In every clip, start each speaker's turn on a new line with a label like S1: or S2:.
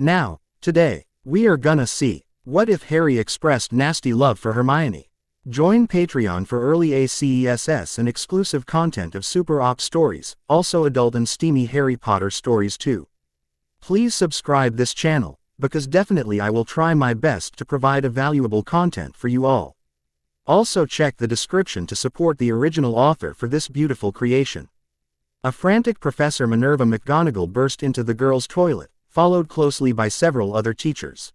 S1: Now, today, we are gonna see, what if Harry expressed nasty love for Hermione? Join Patreon for early ACESS and exclusive content of Super Op stories, also adult and steamy Harry Potter stories too. Please subscribe this channel, because definitely I will try my best to provide a valuable content for you all. Also check the description to support the original author for this beautiful creation. A frantic Professor Minerva McGonagall burst into the girls' toilet, followed closely by several other teachers.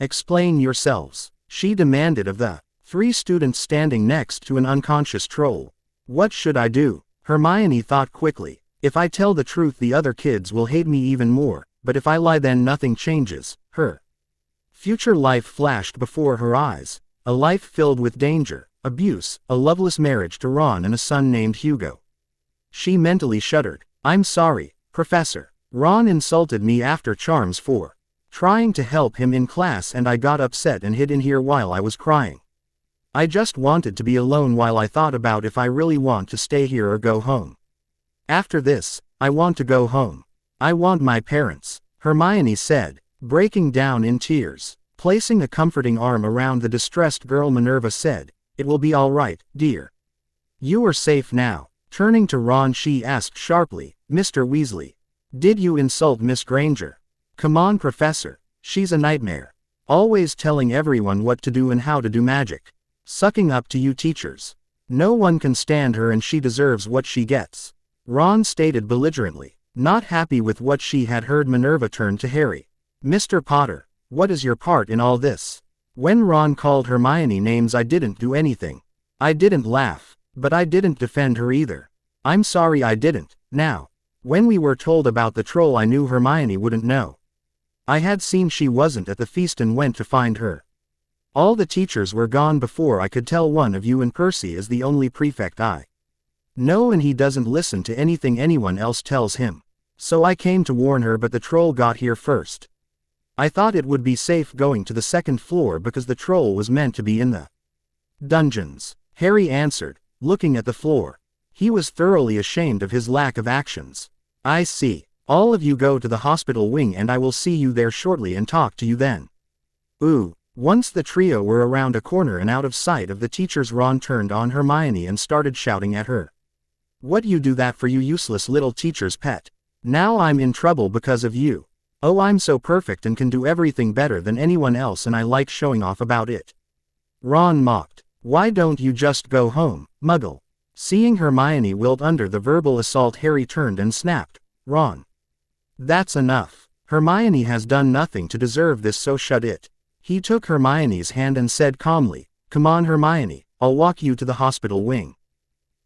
S1: Explain yourselves, she demanded of the 3 students standing next to an unconscious troll. What should I do? Hermione thought quickly. If I tell the truth the other kids will hate me even more, but if I lie then nothing changes. Her future life flashed before her eyes. A life filled with danger, abuse, a loveless marriage to Ron and a son named Hugo. She mentally shuddered. I'm sorry, Professor. Ron insulted me after charms for trying to help him in class and I got upset and hid in here while I was crying. I just wanted to be alone while I thought about if I really want to stay here or go home. After this, I want to go home. I want my parents, Hermione said, breaking down in tears. Placing a comforting arm around the distressed girl, Minerva said, "It will be all right, dear. You are safe now." Turning to Ron, she asked sharply, "Mr. Weasley, did you insult Miss Granger?" "Come on, Professor, she's a nightmare. Always telling everyone what to do and how to do magic. Sucking up to you teachers. No one can stand her and she deserves what she gets," Ron stated belligerently. Not happy with what she had heard, Minerva turned to Harry. "Mr. Potter, what is your part in all this?" When Ron called Hermione names, I didn't do anything. I didn't laugh, but I didn't defend her either. I'm sorry I didn't. Now, when we were told about the troll, I knew Hermione wouldn't know. I had seen she wasn't at the feast and went to find her. All the teachers were gone before I could tell one of you, and Percy is the only prefect I know, and he doesn't listen to anything anyone else tells him. So I came to warn her, but the troll got here first. I thought it would be safe going to the 2nd floor because the troll was meant to be in the dungeons, Harry answered, looking at the floor. He was thoroughly ashamed of his lack of actions. I see. All of you go to the hospital wing and I will see you there shortly and talk to you then. Ooh. Once the trio were around a corner and out of sight of the teachers, Ron turned on Hermione and started shouting at her. "What you do that for, you useless little teacher's pet? Now I'm in trouble because of you. Oh, I'm so perfect and can do everything better than anyone else and I like showing off about it." Ron mocked. "Why don't you just go home, Muggle?" Seeing Hermione wilt under the verbal assault, Harry turned and snapped, "Ron, that's enough. Hermione has done nothing to deserve this, so shut it." He took Hermione's hand and said calmly, "Come on, Hermione, I'll walk you to the hospital wing."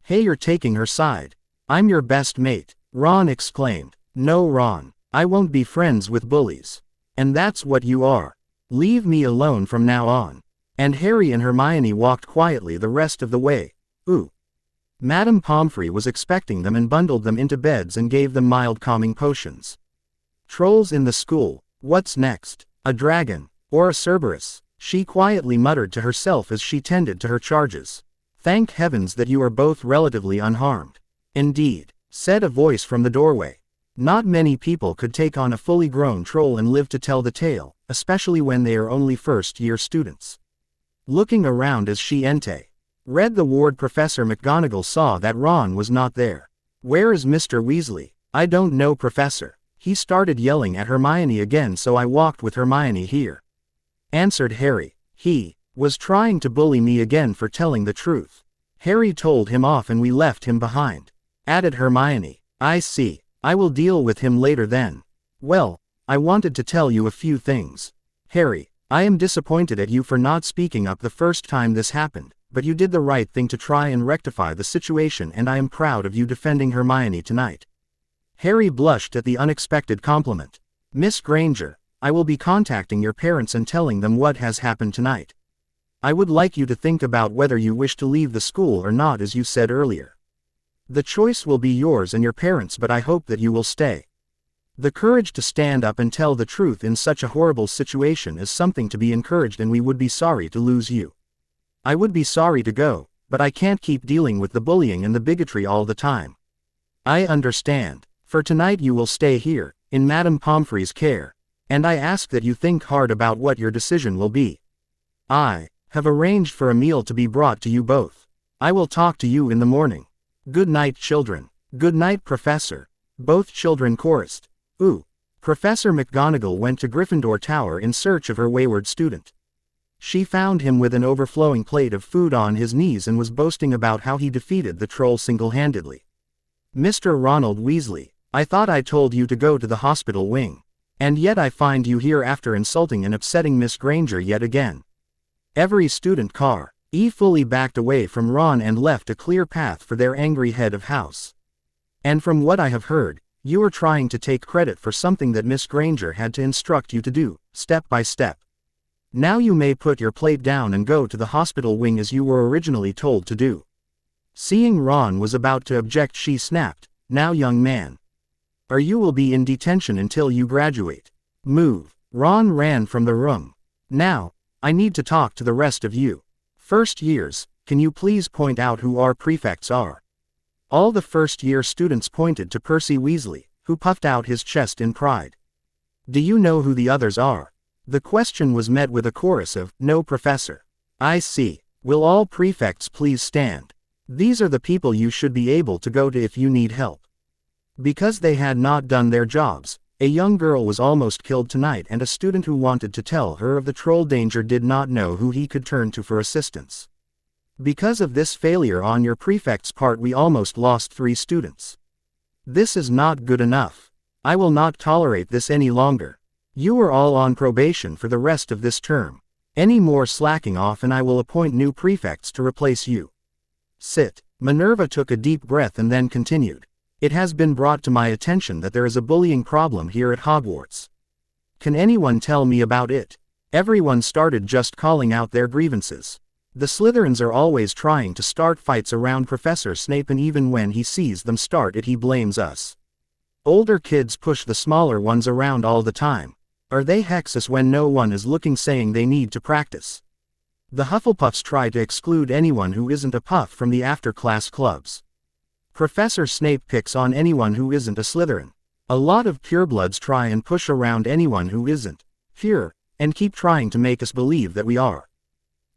S1: "Hey, you're taking her side. I'm your best mate," Ron exclaimed. "No, Ron, I won't be friends with bullies. And that's what you are. Leave me alone from now on." And Harry and Hermione walked quietly the rest of the way. Ooh. Madame Pomfrey was expecting them and bundled them into beds and gave them mild calming potions. Trolls in the school, what's next? A dragon? Or a Cerberus? She quietly muttered to herself as she tended to her charges. "Thank heavens that you are both relatively unharmed." "Indeed," said a voice from the doorway. Not many people could take on a fully grown troll and live to tell the tale, especially when they are only first-year students. Looking around as she read the ward, Professor McGonagall saw that Ron was not there. "Where is Mr. Weasley?" "I don't know, Professor. He started yelling at Hermione again, so I walked with Hermione here," answered Harry. "He was trying to bully me again for telling the truth. Harry told him off and we left him behind," added Hermione. "I see. I will deal with him later then. Well, I wanted to tell you a few things. Harry, I am disappointed at you for not speaking up the first time this happened, but you did the right thing to try and rectify the situation and I am proud of you defending Hermione tonight." Harry blushed at the unexpected compliment. "Miss Granger, I will be contacting your parents and telling them what has happened tonight. I would like you to think about whether you wish to leave the school or not, as you said earlier. The choice will be yours and your parents', but I hope that you will stay. The courage to stand up and tell the truth in such a horrible situation is something to be encouraged, and we would be sorry to lose you. I would be sorry to go, but I can't keep dealing with the bullying and the bigotry all the time. I understand. For tonight you will stay here, in Madame Pomfrey's care, and I ask that you think hard about what your decision will be. I have arranged for a meal to be brought to you both. I will talk to you in the morning. Good night, children. Good night, Professor. Both children chorused. Ooh. Professor McGonagall went to Gryffindor Tower in search of her wayward student. She found him with an overflowing plate of food on his knees and was boasting about how he defeated the troll single-handedly. Mr. Ronald Weasley, I thought I told you to go to the hospital wing. And yet I find you here after insulting and upsetting Miss Granger yet again. Every student fully backed away from Ron and left a clear path for their angry head of house. And from what I have heard, you are trying to take credit for something that Miss Granger had to instruct you to do, step by step. Now you may put your plate down and go to the hospital wing as you were originally told to do. Seeing Ron was about to object, she snapped, Now, young man. Or you will be in detention until you graduate. Move. Ron ran from the room. Now, I need to talk to the rest of you. First years, can you please point out who our prefects are? All the first-year students pointed to Percy Weasley, who puffed out his chest in pride. Do you know who the others are? The question was met with a chorus of, No, Professor. I see. Will all prefects please stand? These are the people you should be able to go to if you need help. Because they had not done their jobs, a young girl was almost killed tonight, and a student who wanted to tell her of the troll danger did not know who he could turn to for assistance. Because of this failure on your prefect's part, we almost lost 3 students. This is not good enough. I will not tolerate this any longer. You are all on probation for the rest of this term. Any more slacking off and I will appoint new prefects to replace you. Sit. Minerva took a deep breath and then continued. It has been brought to my attention that there is a bullying problem here at Hogwarts. Can anyone tell me about it? Everyone started just calling out their grievances. The Slytherins are always trying to start fights around Professor Snape, and even when he sees them start it, he blames us. Older kids push the smaller ones around all the time. Or they hex us when no one is looking, saying they need to practice. The Hufflepuffs try to exclude anyone who isn't a Puff from the after-class clubs. Professor Snape picks on anyone who isn't a Slytherin. A lot of purebloods try and push around anyone who isn't pure, and keep trying to make us believe that we are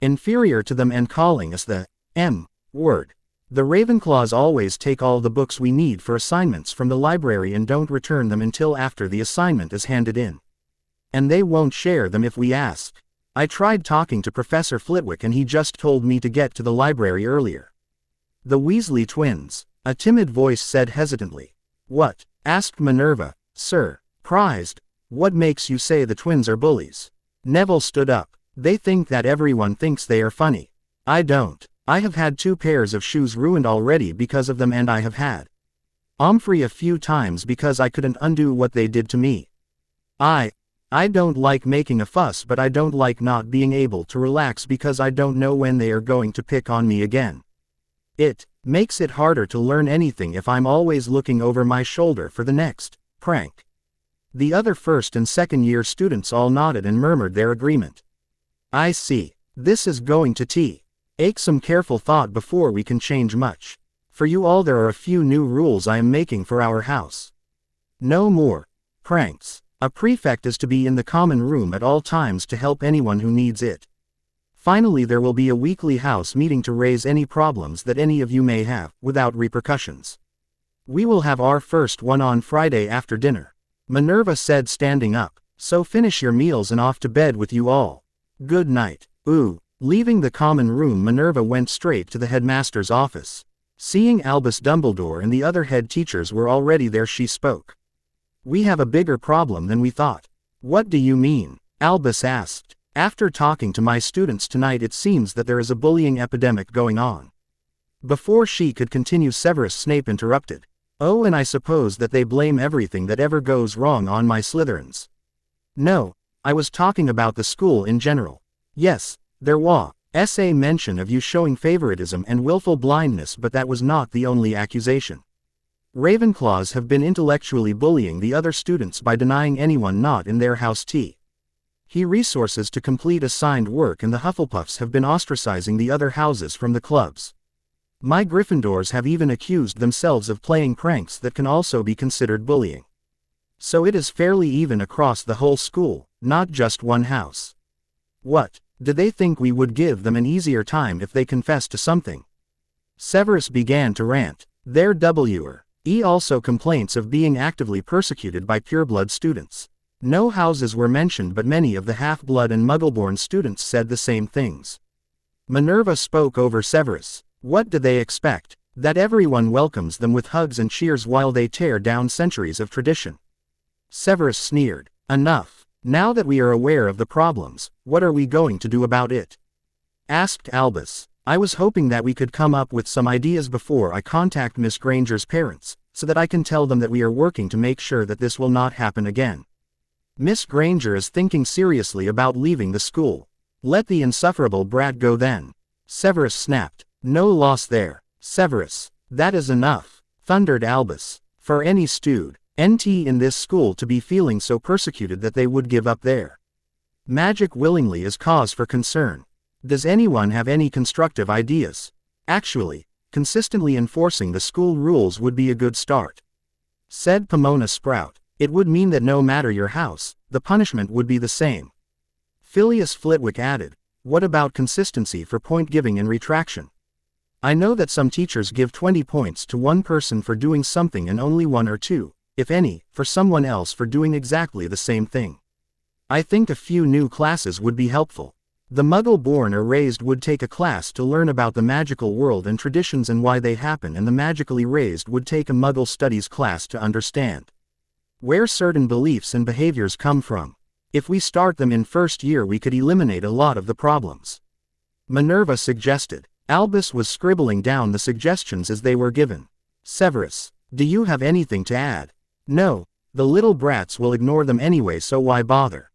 S1: inferior to them and calling us the M-word. The Ravenclaws always take all the books we need for assignments from the library and don't return them until after the assignment is handed in. And they won't share them if we ask. I tried talking to Professor Flitwick and he just told me to get to the library earlier. The Weasley twins, a timid voice said hesitantly. What? Asked Minerva. Sir, prized, what makes you say the twins are bullies? Neville stood up. They think that everyone thinks they are funny. I don't. I have had 2 pairs of shoes ruined already because of them, and I have had Omfrey a few times because I couldn't undo what they did to me. I don't like making a fuss, but I don't like not being able to relax because I don't know when they are going to pick on me again. It makes it harder to learn anything if I'm always looking over my shoulder for the next prank. The other first and second year students all nodded and murmured their agreement. I see. This is going to take some careful thought before we can change much. For you all, there are a few new rules I am making for our house. No more pranks. A prefect is to be in the common room at all times to help anyone who needs it. Finally, there will be a weekly house meeting to raise any problems that any of you may have, without repercussions. We will have our first one on Friday after dinner. Minerva said, standing up. So finish your meals and off to bed with you all. Good night. Leaving the common room, Minerva went straight to the headmaster's office. Seeing Albus Dumbledore and the other head teachers were already there, she spoke. We have a bigger problem than we thought. What do you mean? Albus asked. After talking to my students tonight, it seems that there is a bullying epidemic going on. Before she could continue, Severus Snape interrupted. Oh, and I suppose that they blame everything that ever goes wrong on my Slytherins. No, I was talking about the school in general. Yes, there was a mention of you showing favoritism and willful blindness, but that was not the only accusation. Ravenclaws have been intellectually bullying the other students by denying anyone not in their house resources to complete assigned work, and the Hufflepuffs have been ostracizing the other houses from the clubs. My Gryffindors have even accused themselves of playing pranks that can also be considered bullying. So it is fairly even across the whole school, not just one house. What, did they think we would give them an easier time if they confessed to something? Severus began to rant. There were also complaints of being actively persecuted by pureblood students. No houses were mentioned, but many of the half-blood and Muggleborn students said the same things. Minerva spoke over Severus. What do they expect? That everyone welcomes them with hugs and cheers while they tear down centuries of tradition? Severus sneered. Enough. Now that we are aware of the problems, what are we going to do about it? Asked Albus. I was hoping that we could come up with some ideas before I contact Miss Granger's parents, so that I can tell them that we are working to make sure that this will not happen again. Miss Granger is thinking seriously about leaving the school. Let the insufferable brat go then. Severus snapped. No loss there. Severus. That is enough, thundered Albus. For any NT in this school to be feeling so persecuted that they would give up their magic willingly is cause for concern. Does anyone have any constructive ideas? Actually, consistently enforcing the school rules would be a good start. Said Pomona Sprout. It would mean that no matter your house, the punishment would be the same. Phileas Flitwick added. What about consistency for point giving and retraction? I know that some teachers give 20 points to one person for doing something and only 1 or 2, if any, for someone else for doing exactly the same thing. I think a few new classes would be helpful. The Muggle-born or raised would take a class to learn about the magical world and traditions and why they happen, and the magically raised would take a Muggle studies class to understand where certain beliefs and behaviors come from. If we start them in first year, we could eliminate a lot of the problems. Minerva suggested. Albus was scribbling down the suggestions as they were given. Severus. Do you have anything to add? No, the little brats will ignore them anyway, so why bother?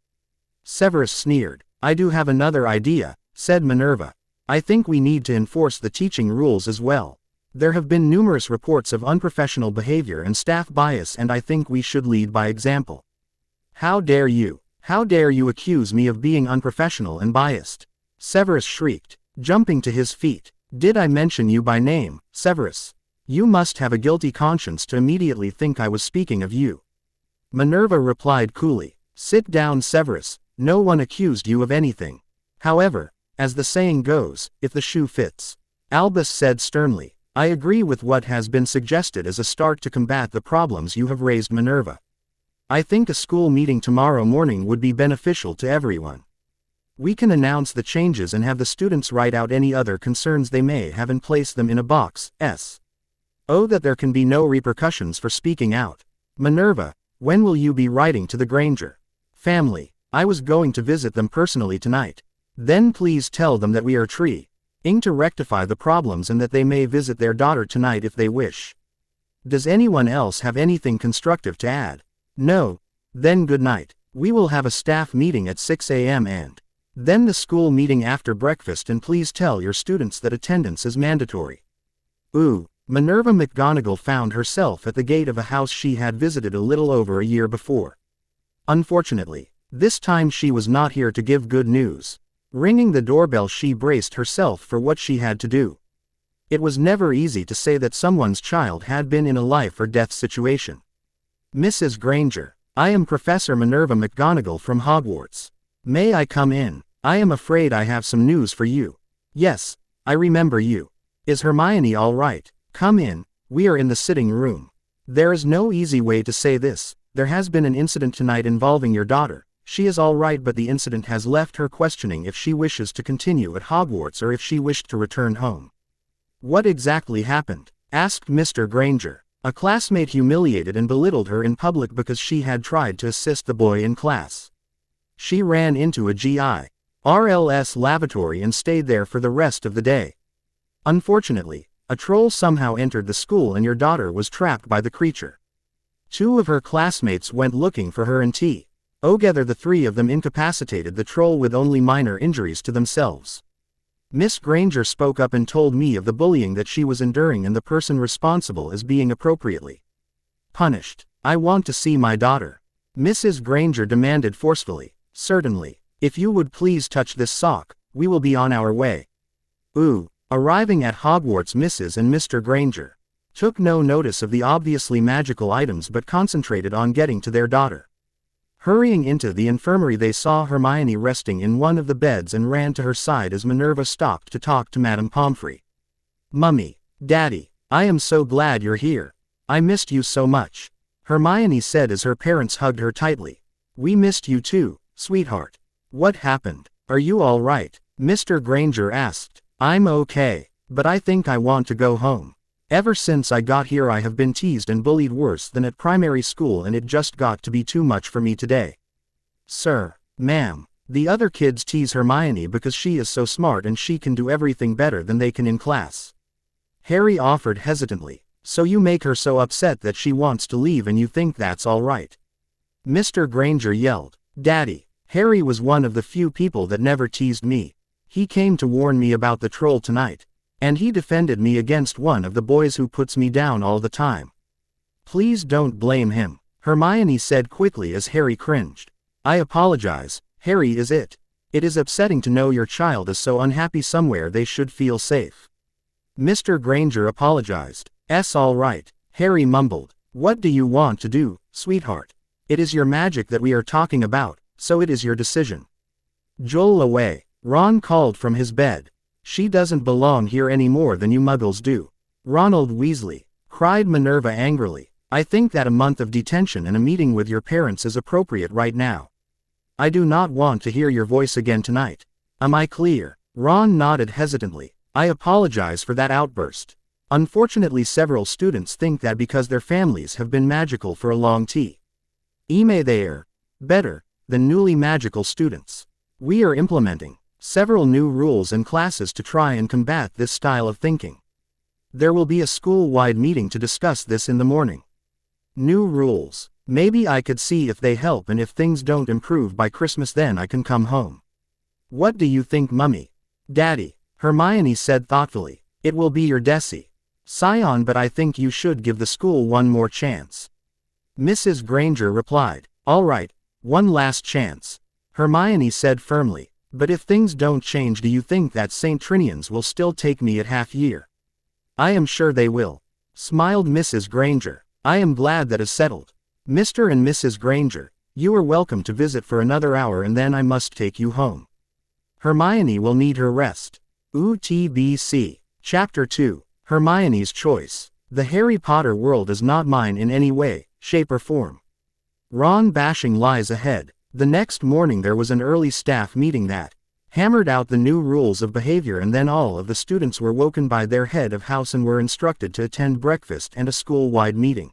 S1: Severus sneered. I do have another idea, said Minerva. I think we need to enforce the teaching rules as well. There have been numerous reports of unprofessional behavior and staff bias, and I think we should lead by example. How dare you? How dare you accuse me of being unprofessional and biased? Severus shrieked, jumping to his feet. Did I mention you by name, Severus? You must have a guilty conscience to immediately think I was speaking of you. Minerva replied coolly. Sit down, Severus. No one accused you of anything. However, as the saying goes, if the shoe fits. Albus said sternly. I agree with what has been suggested as a start to combat the problems you have raised, Minerva. I think a school meeting tomorrow morning would be beneficial to everyone. We can announce the changes and have the students write out any other concerns they may have and place them in a box. Oh, that there can be no repercussions for speaking out. Minerva, when will you be writing to the Granger family? I was going to visit them personally tonight. Then please tell them that we are trying to rectify the problems and that they may visit their daughter tonight if they wish. Does anyone else have anything constructive to add? No? Then good night. We will have a staff meeting at 6 a.m. and then the school meeting after breakfast, and please tell your students that attendance is mandatory. Ooh. Minerva McGonagall found herself at the gate of a house she had visited a little over a year before. Unfortunately, this time she was not here to give good news. Ringing the doorbell, she braced herself for what she had to do. It was never easy to say that someone's child had been in a life or death situation. Mrs. Granger, I am Professor Minerva McGonagall from Hogwarts. May I come in? I am afraid I have some news for you. Yes, I remember you. Is Hermione all right? Come in, we are in the sitting room. There is no easy way to say this. There has been an incident tonight involving your daughter. She is all right, but the incident has left her questioning if she wishes to continue at Hogwarts or if she wished to return home. What exactly happened? Asked Mr. Granger. A classmate humiliated and belittled her in public because she had tried to assist the boy in class. She ran into a GIRLS lavatory and stayed there for the rest of the day. Unfortunately, a troll somehow entered the school and your daughter was trapped by the creature. 2 of her classmates went looking for her and together the 3 of them incapacitated the troll with only minor injuries to themselves. Miss Granger spoke up and told me of the bullying that she was enduring and the person responsible is being appropriately punished. I want to see my daughter. Mrs. Granger demanded forcefully. Certainly. If you would please touch this sock, we will be on our way. Ooh. Arriving at Hogwarts, Mrs. and Mr. Granger took no notice of the obviously magical items but concentrated on getting to their daughter. Hurrying into the infirmary, they saw Hermione resting in one of the beds and ran to her side as Minerva stopped to talk to Madame Pomfrey. "Mummy, Daddy, I am so glad you're here. I missed you so much," Hermione said as her parents hugged her tightly. "We missed you too, sweetheart. What happened? Are you all right?" Mr. Granger asked. "I'm okay, but I think I want to go home. Ever since I got here I have been teased and bullied worse than at primary school, and it just got to be too much for me today." "Sir, ma'am, the other kids tease Hermione because she is so smart and she can do everything better than they can in class," Harry offered hesitantly. "So you make her so upset that she wants to leave and you think that's all right?" Mr. Granger yelled. "Daddy, Harry was one of the few people that never teased me. He came to warn me about the troll tonight. And he defended me against one of the boys who puts me down all the time." "Please don't blame him," Hermione said quickly as Harry cringed. "I apologize, Harry. It is upsetting to know your child is so unhappy somewhere they should feel safe." Mr. Granger apologized. "'S all right," Harry mumbled. "What do you want to do, sweetheart? It is your magic that we are talking about, so it is your decision." "Joel away," Ron called from his bed. "She doesn't belong here any more than you Muggles do." "Ronald Weasley," cried Minerva angrily, "I think that a month of detention and a meeting with your parents is appropriate right now. I do not want to hear your voice again tonight. Am I clear?" Ron nodded hesitantly. "I apologize for that outburst. Unfortunately several students think that because their families have been magical for a long time, they are better than newly magical students. We are implementing several new rules and classes to try and combat this style of thinking. There will be a school-wide meeting to discuss this in the morning. New rules. Maybe I could see if they help, and if things don't improve by Christmas then I can come home." "What do you think, Mummy? Daddy?" Hermione said thoughtfully. "It will be your Scion, but I think you should give the school one more chance." Mrs. Granger replied. "All right, one last chance," Hermione said firmly. "But if things don't change, do you think that St. Trinians will still take me at half-year?" "I am sure they will," smiled Mrs. Granger. "I am glad that is settled. Mr. and Mrs. Granger, you are welcome to visit for another hour and then I must take you home. Hermione will need her rest." UTBC. Chapter 2. Hermione's Choice. The Harry Potter world is not mine in any way, shape or form. Ron bashing lies ahead. The next morning there was an early staff meeting that hammered out the new rules of behavior, and then all of the students were woken by their head of house and were instructed to attend breakfast and a school-wide meeting.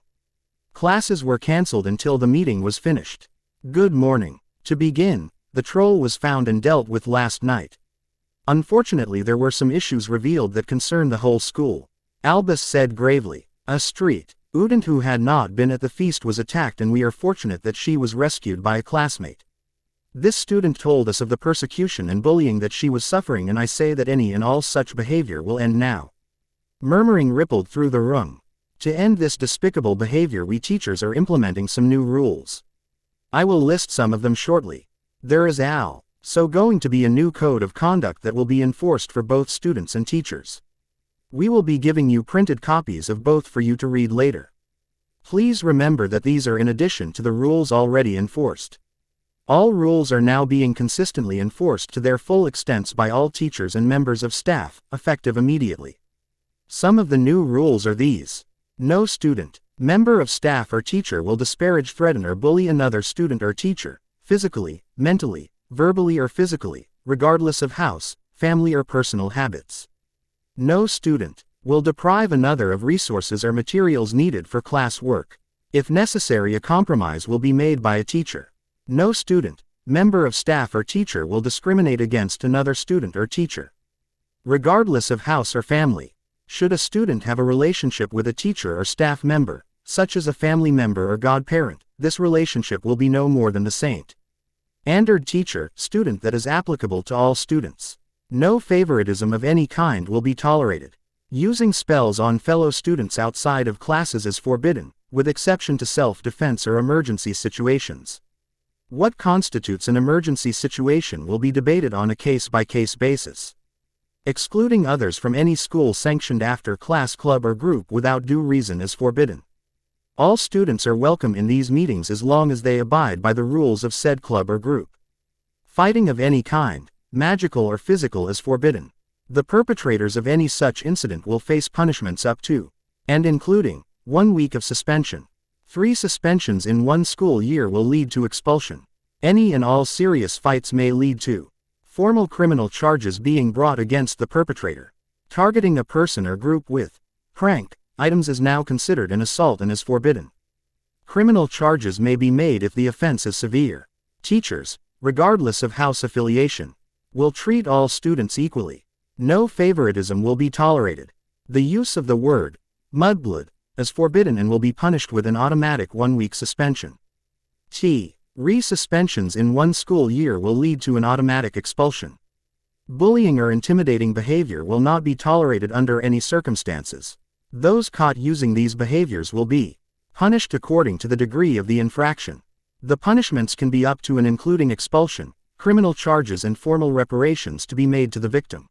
S1: Classes were cancelled until the meeting was finished. "Good morning." To begin, the troll was found and dealt with last night. Unfortunately there were some issues revealed that concerned the whole school, Albus said gravely. "A student who had not been at the feast was attacked, and we are fortunate that she was rescued by a classmate. This student told us of the persecution and bullying that she was suffering, and I say that any and all such behavior will end now." Murmuring rippled through the room. "To end this despicable behavior we teachers are implementing some new rules. I will list some of them shortly. There is going to be a new code of conduct that will be enforced for both students and teachers. We will be giving you printed copies of both for you to read later. Please remember that these are in addition to the rules already enforced. All rules are now being consistently enforced to their full extent by all teachers and members of staff, effective immediately. Some of the new rules are these. No student, member of staff or teacher will disparage, threaten or bully another student or teacher, physically, mentally, verbally or physically, regardless of house, family or personal habits. No student will deprive another of resources or materials needed for class work. If necessary, a compromise will be made by a teacher. No student, member of staff or teacher will discriminate against another student or teacher, regardless of house or family. Should a student have a relationship with a teacher or staff member, such as a family member or godparent, this relationship will be no more than the standard teacher-student that is applicable to all students. No favoritism of any kind will be tolerated. Using spells on fellow students outside of classes is forbidden, with exception to self-defense or emergency situations. What constitutes an emergency situation will be debated on a case-by-case basis. Excluding others from any school-sanctioned after-class club or group without due reason is forbidden. All students are welcome in these meetings as long as they abide by the rules of said club or group. Fighting of any kind, magical or physical, is forbidden. The perpetrators of any such incident will face punishments up to, and including, 1 week of suspension. 3 suspensions in 1 school year will lead to expulsion. Any and all serious fights may lead to formal criminal charges being brought against the perpetrator. Targeting a person or group with prank items is now considered an assault and is forbidden. Criminal charges may be made if the offense is severe. Teachers, regardless of house affiliation, will treat all students equally. No favoritism will be tolerated. The use of the word mudblood is forbidden and will be punished with an automatic 1-week suspension. Re-suspensions in 1 school year will lead to an automatic expulsion. Bullying or intimidating behavior will not be tolerated under any circumstances. Those caught using these behaviors will be punished according to the degree of the infraction. The punishments can be up to and including expulsion, criminal charges and formal reparations to be made to the victim.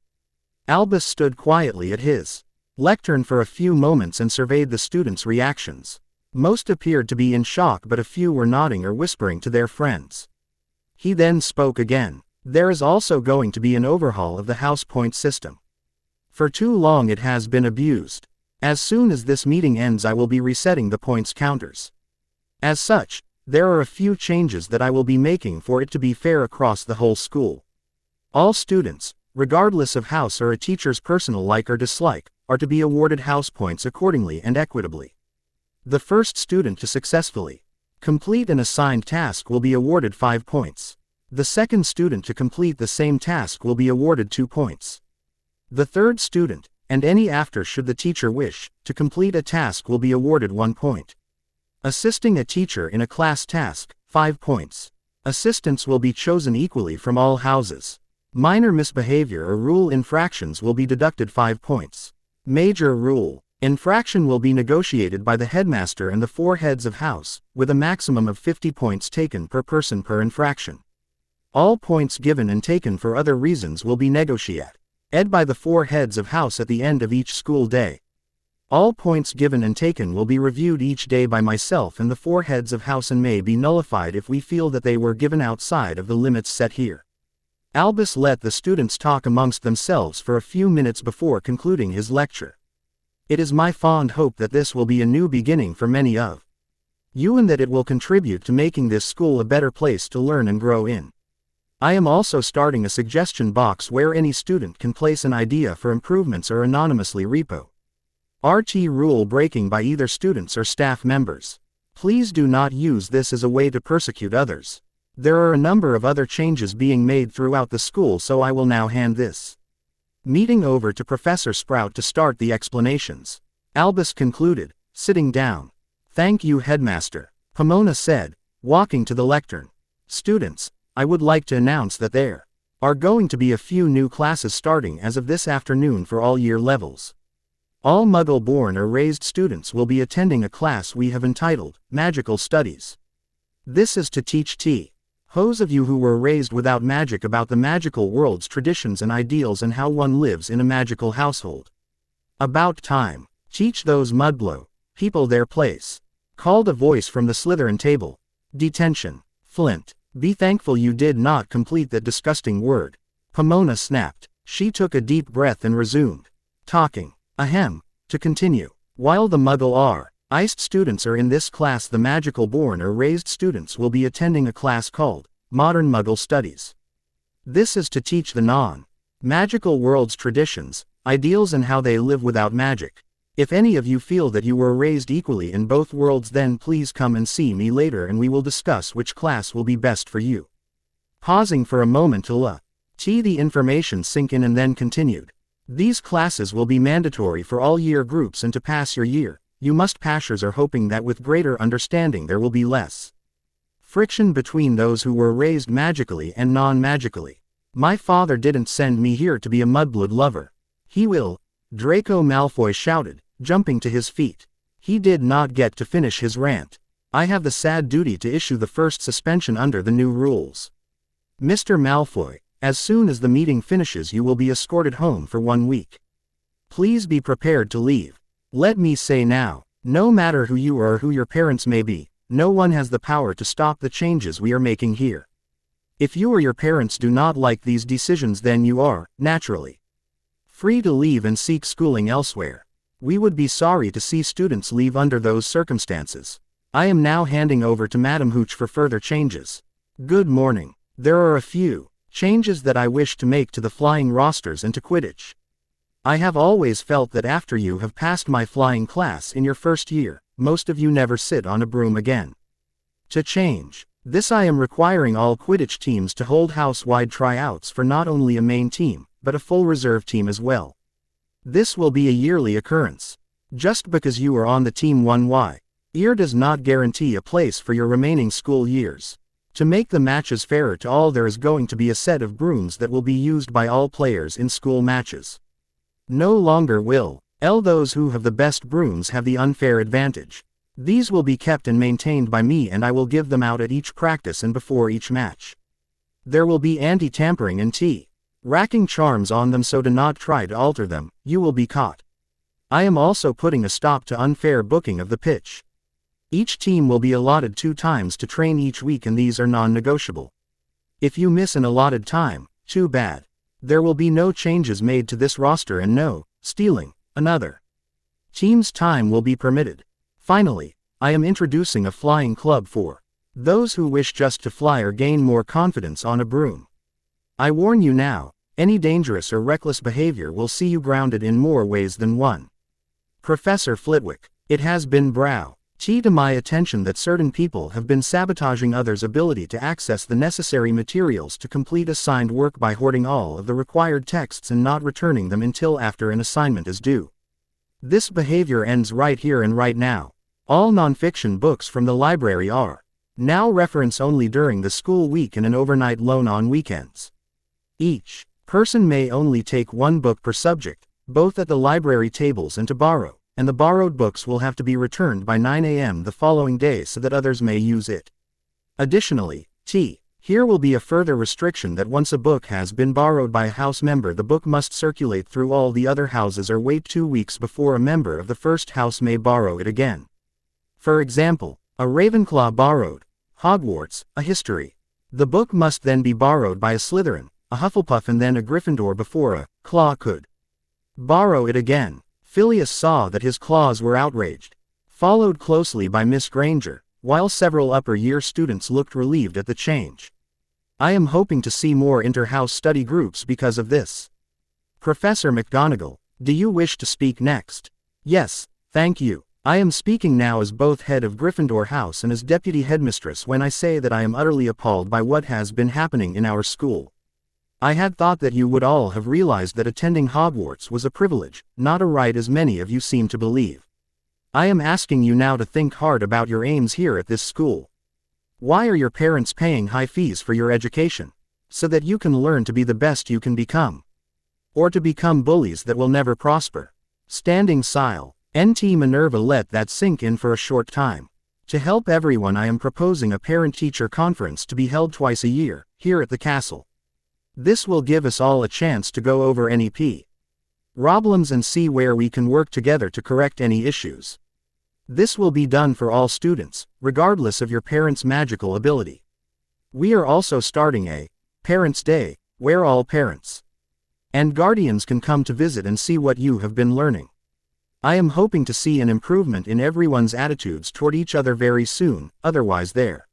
S1: Albus stood quietly at his lectern for a few moments and surveyed the students' reactions. Most appeared to be in shock, but a few were nodding or whispering to their friends. He then spoke again. There is also going to be an overhaul of the house point system. For too long it has been abused. As soon as this meeting ends I will be resetting the points counters. As such, there are a few changes that I will be making for it to be fair across the whole school. All students, regardless of house or a teacher's personal like or dislike, are to be awarded house points accordingly and equitably. The first student to successfully complete an assigned task will be awarded 5 points. The second student to complete the same task will be awarded 2 points. The third student, and any after should the teacher wish, to complete a task will be awarded 1 point. Assisting a teacher in a class task, 5 points. Assistants will be chosen equally from all houses. Minor misbehavior or rule infractions will be deducted 5 points. Major rule infraction will be negotiated by the headmaster and the 4 heads of house, with a maximum of 50 points taken per person per infraction. All points given and taken for other reasons will be negotiated by the 4 heads of house at the end of each school day. All points given and taken will be reviewed each day by myself and the 4 heads of house and may be nullified if we feel that they were given outside of the limits set here. Albus let the students talk amongst themselves for a few minutes before concluding his lecture. It is my fond hope that this will be a new beginning for many of you and that it will contribute to making this school a better place to learn and grow in. I am also starting a suggestion box where any student can place an idea for improvements or anonymously repo RT rule breaking by either students or staff members. Please do not use this as a way to persecute others. There are a number of other changes being made throughout the school, so I will now hand this meeting over to Professor Sprout to start the explanations. Albus concluded, sitting down. Thank you, Headmaster, Pomona said, walking to the lectern. Students, I would like to announce that there are going to be a few new classes starting as of this afternoon for all year levels. All Muggleborn or raised students will be attending a class we have entitled Magical Studies. This is to teach those of you who were raised without magic about the magical world's traditions and ideals and how one lives in a magical household. About time. Teach those mudblow people their place. Called a voice from the Slytherin table. Detention. Flint. Be thankful you did not complete that disgusting word. Pomona snapped. She took a deep breath and resumed talking. Ahem. To continue. While the Muggle-iced students are in this class, the magical-born or raised students will be attending a class called Modern Muggle Studies. This is to teach the non-magical world's traditions, ideals and how they live without magic. If any of you feel that you were raised equally in both worlds, then please come and see me later and we will discuss which class will be best for you. Pausing for a moment to let the information sink in and then continued. These classes will be mandatory for all year groups, and to pass your year, you must passers are hoping that with greater understanding there will be less friction between those who were raised magically and non-magically. My father didn't send me here to be a mudblood lover. He will, Draco Malfoy shouted, jumping to his feet. He did not get to finish his rant. I have the sad duty to issue the first suspension under the new rules. Mr. Malfoy, As soon as the meeting finishes you will be escorted home for 1 week. Please be prepared to leave. Let me say now, no matter who you are or who your parents may be, no one has the power to stop the changes we are making here. If you or your parents do not like these decisions then you are, naturally, free to leave and seek schooling elsewhere. We would be sorry to see students leave under those circumstances. I am now handing over to Madam Hooch for further changes. Good morning. There are a few changes that I wish to make to the flying rosters and to Quidditch. I have always felt that after you have passed my flying class in your first year, most of you never sit on a broom again. To change this I am requiring all Quidditch teams to hold house-wide tryouts for not only a main team, but a full reserve team as well. This will be a yearly occurrence. Just because you are on the team 1 year does not guarantee a place for your remaining school years. To make the matches fairer to all there is going to be a set of brooms that will be used by all players in school matches. No longer will those who have the best brooms have the unfair advantage. These will be kept and maintained by me and I will give them out at each practice and before each match. There will be anti-tampering and racking charms on them so do not try to alter them, you will be caught. I am also putting a stop to unfair booking of the pitch. Each team will be allotted 2 times to train each week and these are non-negotiable. If you miss an allotted time, too bad. There will be no changes made to this roster and no stealing another team's time will be permitted. Finally, I am introducing a flying club for those who wish just to fly or gain more confidence on a broom. I warn you now, any dangerous or reckless behavior will see you grounded in more ways than one. Professor Flitwick, it has been brought to my attention that certain people have been sabotaging others' ability to access the necessary materials to complete assigned work by hoarding all of the required texts and not returning them until after an assignment is due. This behavior ends right here and right now. All nonfiction books from the library are now reference only during the school week and an overnight loan on weekends. Each person may only take 1 book per subject, both at the library tables and to borrow, and the borrowed books will have to be returned by 9 a.m. the following day so that others may use it. Additionally, here will be a further restriction that once a book has been borrowed by a house member the book must circulate through all the other houses or wait 2 weeks before a member of the first house may borrow it again. For example, a Ravenclaw borrowed Hogwarts, a history. The book must then be borrowed by a Slytherin, a Hufflepuff and then a Gryffindor before a Claw could borrow it again. Phileas saw that his claws were outraged, followed closely by Miss Granger, while several upper-year students looked relieved at the change. I am hoping to see more inter-house study groups because of this. Professor McGonagall, do you wish to speak next? Yes, thank you. I am speaking now as both head of Gryffindor House and as deputy headmistress when I say that I am utterly appalled by what has been happening in our school. I had thought that you would all have realized that attending Hogwarts was a privilege, not a right as many of you seem to believe. I am asking you now to think hard about your aims here at this school. Why are your parents paying high fees for your education? So that you can learn to be the best you can become. Or to become bullies that will never prosper. Standing Sile. NT Minerva let that sink in for a short time. To help everyone I am proposing a parent-teacher conference to be held twice a year, here at the castle. This will give us all a chance to go over any problems and see where we can work together to correct any issues. This will be done for all students, regardless of your parents' magical ability. We are also starting a Parents' Day, where all parents and guardians can come to visit and see what you have been learning. I am hoping to see an improvement in everyone's attitudes toward each other very soon, otherwise there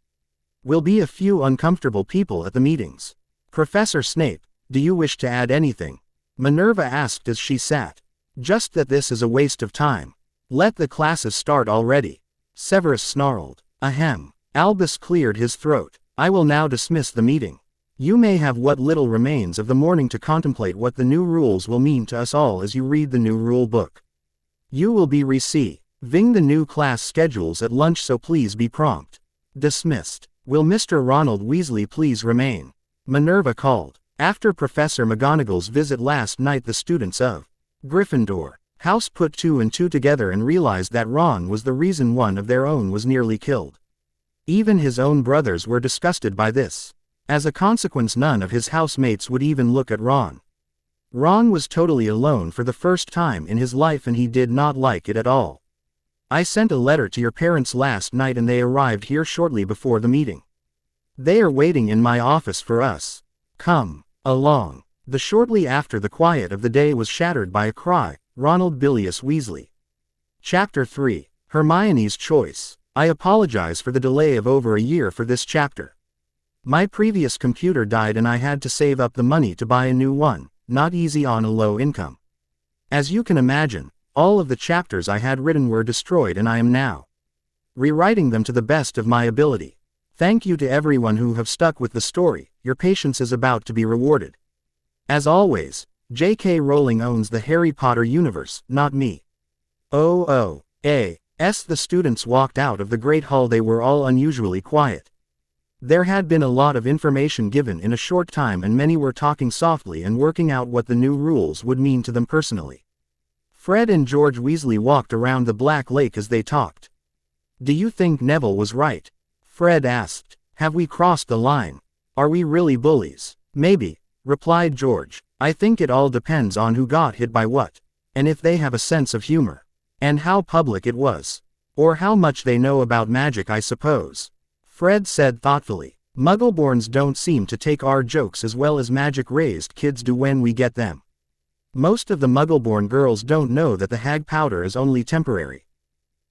S1: will be a few uncomfortable people at the meetings. Professor Snape, do you wish to add anything? Minerva asked as she sat. Just that this is a waste of time. Let the classes start already. Severus snarled. Ahem. Albus cleared his throat. I will now dismiss the meeting. You may have what little remains of the morning to contemplate what the new rules will mean to us all as you read the new rule book. You will be receiving the new class schedules at lunch, so please be prompt. Dismissed. Will Mr. Ronald Weasley please remain? Minerva called. After Professor McGonagall's visit last night the students of Gryffindor House put 2 and 2 together and realized that Ron was the reason one of their own was nearly killed. Even his own brothers were disgusted by this. As a consequence, none of his housemates would even look at Ron. Ron was totally alone for the first time in his life and he did not like it at all. I sent a letter to your parents last night and they arrived here shortly before the meeting. They are waiting in my office for us. Come along. Shortly after, the quiet of the day was shattered by a cry. Ronald Bilious Weasley. Chapter 3. Hermione's Choice. I apologize for the delay of over a year for this chapter. My previous computer died and I had to save up the money to buy a new one, not easy on a low income. As you can imagine, all of the chapters I had written were destroyed and I am now rewriting them to the best of my ability. Thank you to everyone who have stuck with the story, your patience is about to be rewarded. As always, J.K. Rowling owns the Harry Potter universe, not me. As the students walked out of the Great Hall, they were all unusually quiet. There had been a lot of information given in a short time and many were talking softly and working out what the new rules would mean to them personally. Fred and George Weasley walked around the Black Lake as they talked. Do you think Neville was right? Fred asked. Have we crossed the line? Are we really bullies? Maybe, replied George. I think it all depends on who got hit by what, and if they have a sense of humor, and how public it was, or how much they know about magic, I suppose. Fred said thoughtfully. Muggleborns don't seem to take our jokes as well as magic-raised kids do when we get them. Most of the Muggleborn girls don't know that the hag powder is only temporary.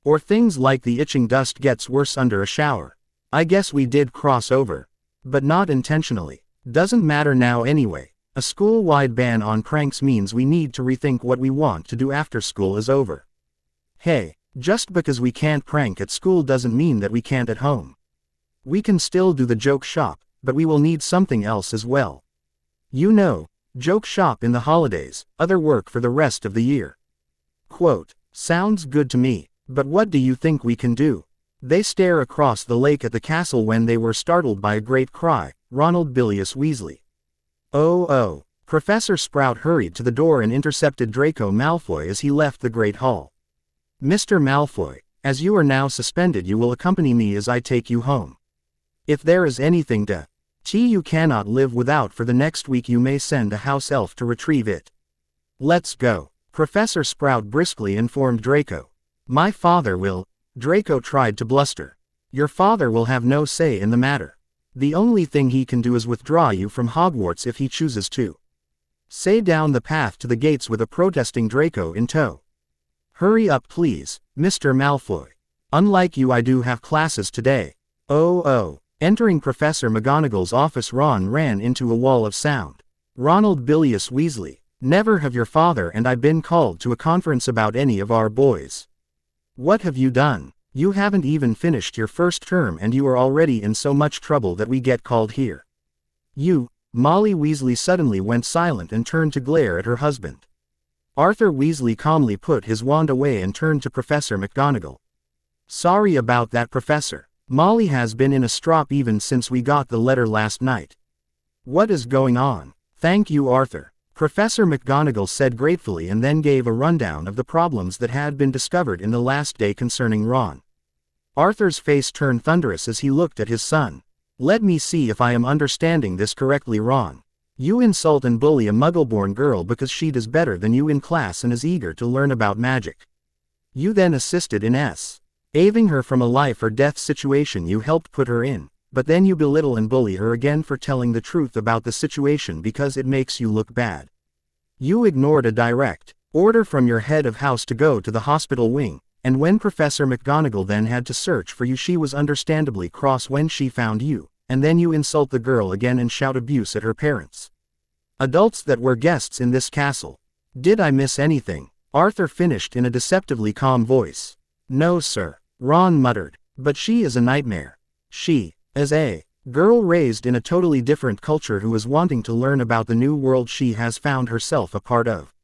S1: Or things like the itching dust gets worse under a shower. I guess we did cross over. But not intentionally. Doesn't matter now anyway. A school-wide ban on pranks means we need to rethink what we want to do after school is over. Hey, just because we can't prank at school doesn't mean that we can't at home. We can still do the joke shop, but we will need something else as well. You know, joke shop in the holidays, other work for the rest of the year. Quote, sounds good to me, but what do you think we can do? They stare across the lake at the castle when they were startled by a great cry. Ronald Bilious Weasley. Oh. Professor Sprout hurried to the door and intercepted Draco Malfoy as he left the Great Hall. Mr. Malfoy, as you are now suspended, you will accompany me as I take you home. If there is anything you cannot live without for the next week, you may send a house elf to retrieve it. Let's go, Professor Sprout briskly informed Draco. My father will. Draco tried to bluster. Your father will have no say in the matter. The only thing he can do is withdraw you from Hogwarts if he chooses to. Say down the path to the gates with a protesting Draco in tow. Hurry up please, Mr. Malfoy. Unlike you, I do have classes today. Oh. Entering Professor McGonagall's office, Ron ran into a wall of sound. Ronald Bilious Weasley. Never have your father and I been called to a conference about any of our boys. What have you done? You haven't even finished your first term and you are already in so much trouble that we get called here. Molly Weasley suddenly went silent and turned to glare at her husband. Arthur Weasley calmly put his wand away and turned to Professor McGonagall. Sorry about that, Professor. Molly has been in a strop even since we got the letter last night. What is going on? Thank you, Arthur, Professor McGonagall said gratefully and then gave a rundown of the problems that had been discovered in the last day concerning Ron. Arthur's face turned thunderous as he looked at his son. Let me see if I am understanding this correctly, Ron. You insult and bully a Muggleborn girl because she does better than you in class and is eager to learn about magic. You then assisted in saving her from a life or death situation you helped put her in, but then you belittle and bully her again for telling the truth about the situation because it makes you look bad. You ignored a direct order from your head of house to go to the hospital wing, and when Professor McGonagall then had to search for you, she was understandably cross when she found you, and then you insult the girl again and shout abuse at her parents. Adults that were guests in this castle. Did I miss anything? Arthur finished in a deceptively calm voice. No, sir, Ron muttered, but she is a nightmare. She is a girl raised in a totally different culture who is wanting to learn about the new world she has found herself a part of.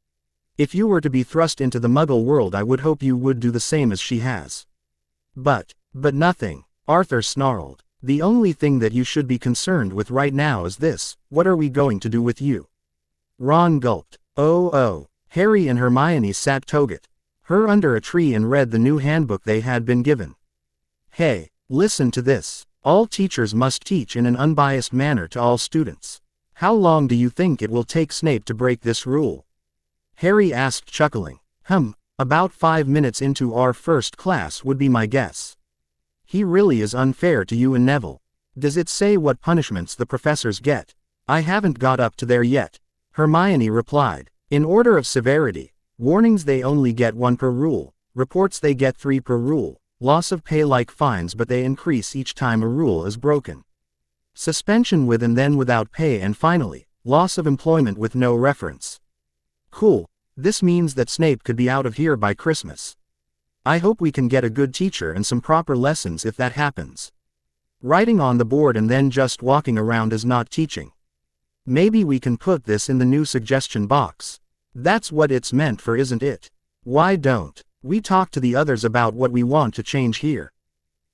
S1: If you were to be thrust into the Muggle world, I would hope you would do the same as she has. But nothing, Arthur snarled. The only thing that you should be concerned with right now is this: what are we going to do with you? Ron gulped. Oh. Harry and Hermione sat toget her under a tree and read the new handbook they had been given. Hey, listen to this. All teachers must teach in an unbiased manner to all students. How long do you think it will take Snape to break this rule? Harry asked, chuckling. About 5 minutes into our first class would be my guess. He really is unfair to you and Neville. Does it say what punishments the professors get? I haven't got up to there yet. Hermione replied. In order of severity, warnings they only get 1 per rule, reports they get 3 per rule, loss of pay like fines but they increase each time a rule is broken. Suspension with and then without pay, and finally, loss of employment with no reference. Cool. This means that Snape could be out of here by Christmas. I hope we can get a good teacher and some proper lessons if that happens. Writing on the board and then just walking around is not teaching. Maybe we can put this in the new suggestion box. That's what it's meant for, isn't it? Why don't we talk to the others about what we want to change here?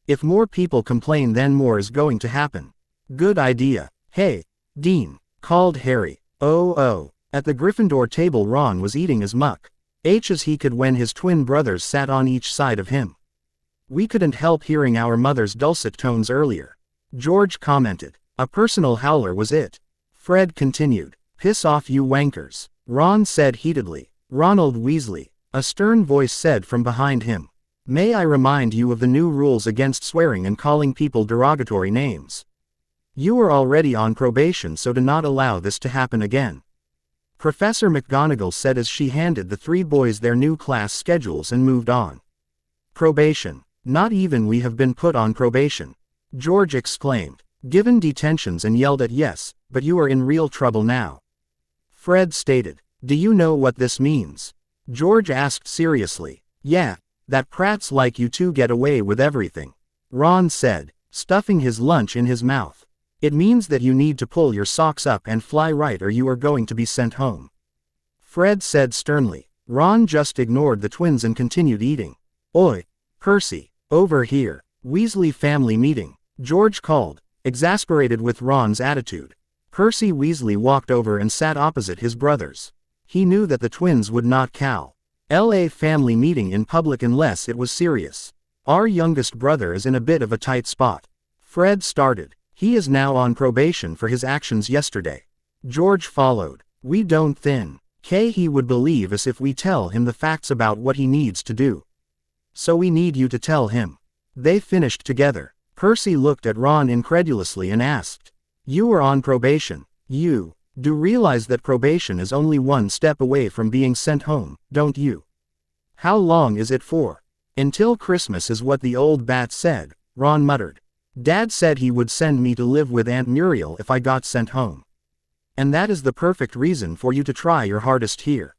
S1: If more people complain, then more is going to happen. Good idea. Hey, Dean, called Harry. Oh. At the Gryffindor table, Ron was eating as much as he could when his twin brothers sat on each side of him. We couldn't help hearing our mother's dulcet tones earlier, George commented. A personal howler was it. Fred continued. Piss off, you wankers, Ron said heatedly. Ronald Weasley, a stern voice said from behind him. May I remind you of the new rules against swearing and calling people derogatory names. You are already on probation, so do not allow this to happen again. Professor McGonagall said as she handed the 3 boys their new class schedules and moved on. Probation. Not even we have been put on probation, George exclaimed. Given detentions and yelled at. Yes, but you are in real trouble now, Fred stated. Do you know what this means? George asked seriously. Yeah, that prats like you two get away with everything, Ron said, stuffing his lunch in his mouth. It means that you need to pull your socks up and fly right, or you are going to be sent home, Fred said sternly. Ron just ignored the twins and continued eating. Oi, Percy, over here. Weasley family meeting, George called, exasperated with Ron's attitude. Percy Weasley walked over and sat opposite his brothers. He knew that the twins would not call LA family meeting in public unless it was serious. Our youngest brother is in a bit of a tight spot, Fred started. He is now on probation for his actions yesterday, George followed. We don't think he would believe us if we tell him the facts about what he needs to do. So we need you to tell him. They finished together. Percy looked at Ron incredulously and asked, You are on probation. You do realize that probation is only 1 step away from being sent home, don't you? How long is it for? Until Christmas is what the old bat said, Ron muttered. Dad said he would send me to live with Aunt Muriel if I got sent home. And that is the perfect reason for you to try your hardest here,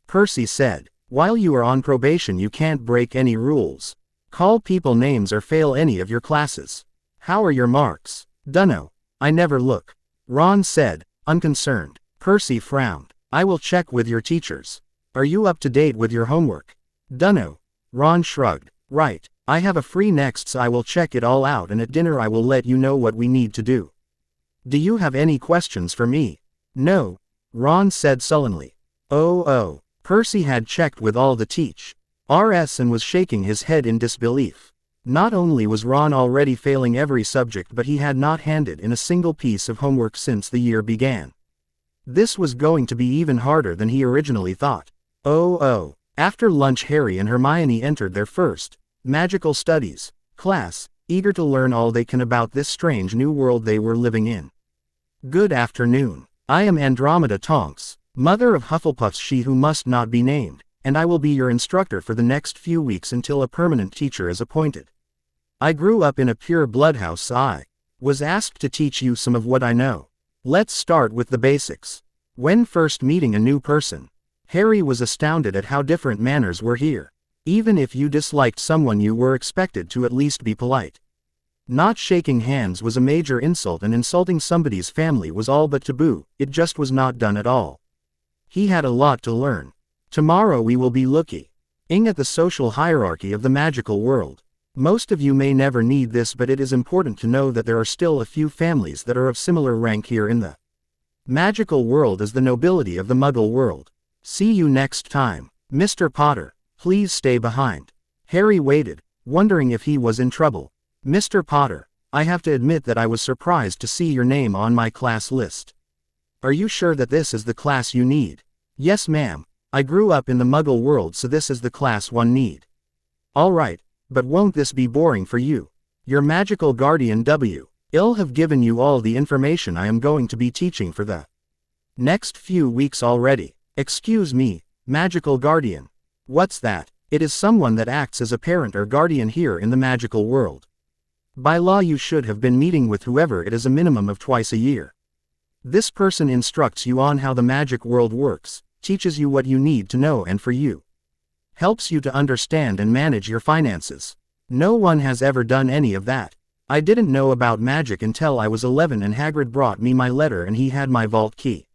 S1: Percy said. While you are on probation, you can't break any rules, call people names, or fail any of your classes. How are your marks? Dunno. I never look, Ron said, unconcerned. Percy frowned. I will check with your teachers. Are you up to date with your homework? Dunno. Ron shrugged. Right. I have a free next, so I will check it all out, and at dinner I will let you know what we need to do. Do you have any questions for me? No, Ron said sullenly. Oh. Percy had checked with all the teachers and was shaking his head in disbelief. Not only was Ron already failing every subject, but he had not handed in a single piece of homework since the year began. This was going to be even harder than he originally thought. Oh. After lunch, Harry and Hermione entered their first magical studies class, eager to learn all they can about this strange new world they were living in. Good afternoon. I am Andromeda Tonks, mother of Hufflepuffs, she who must not be named, and I will be your instructor for the next few weeks until a permanent teacher is appointed. I grew up in a pure bloodhouse, so I was asked to teach you some of what I know. Let's start with the basics. When first meeting a new person, Harry was astounded at how different manners were here. Even if you disliked someone, you were expected to at least be polite. Not shaking hands was a major insult, and insulting somebody's family was all but taboo. It just was not done at all. He had a lot to learn. Tomorrow we will be looking at the social hierarchy of the magical world. Most of you may never need this, but it is important to know that there are still a few families that are of similar rank here in the magical world as the nobility of the Muggle world. See you next time. Mr. Potter, please stay behind. Harry waited, wondering if he was in trouble. Mr. Potter, I have to admit that I was surprised to see your name on my class list. Are you sure that this is the class you need? Yes, ma'am. I grew up in the Muggle world, so this is the class one need. Alright, but won't this be boring for you? Your magical guardian I'll have given you all the information I am going to be teaching for the next few weeks already. Excuse me, magical guardian. What's that? It is someone that acts as a parent or guardian here in the magical world. By law you should have been meeting with whoever it is a minimum of twice a year. This person instructs you on how the magic world works, teaches you what you need to know and for you. Helps you to understand and manage your finances. No one has ever done any of that. I didn't know about magic until I was 11 and Hagrid brought me my letter and he had my vault key.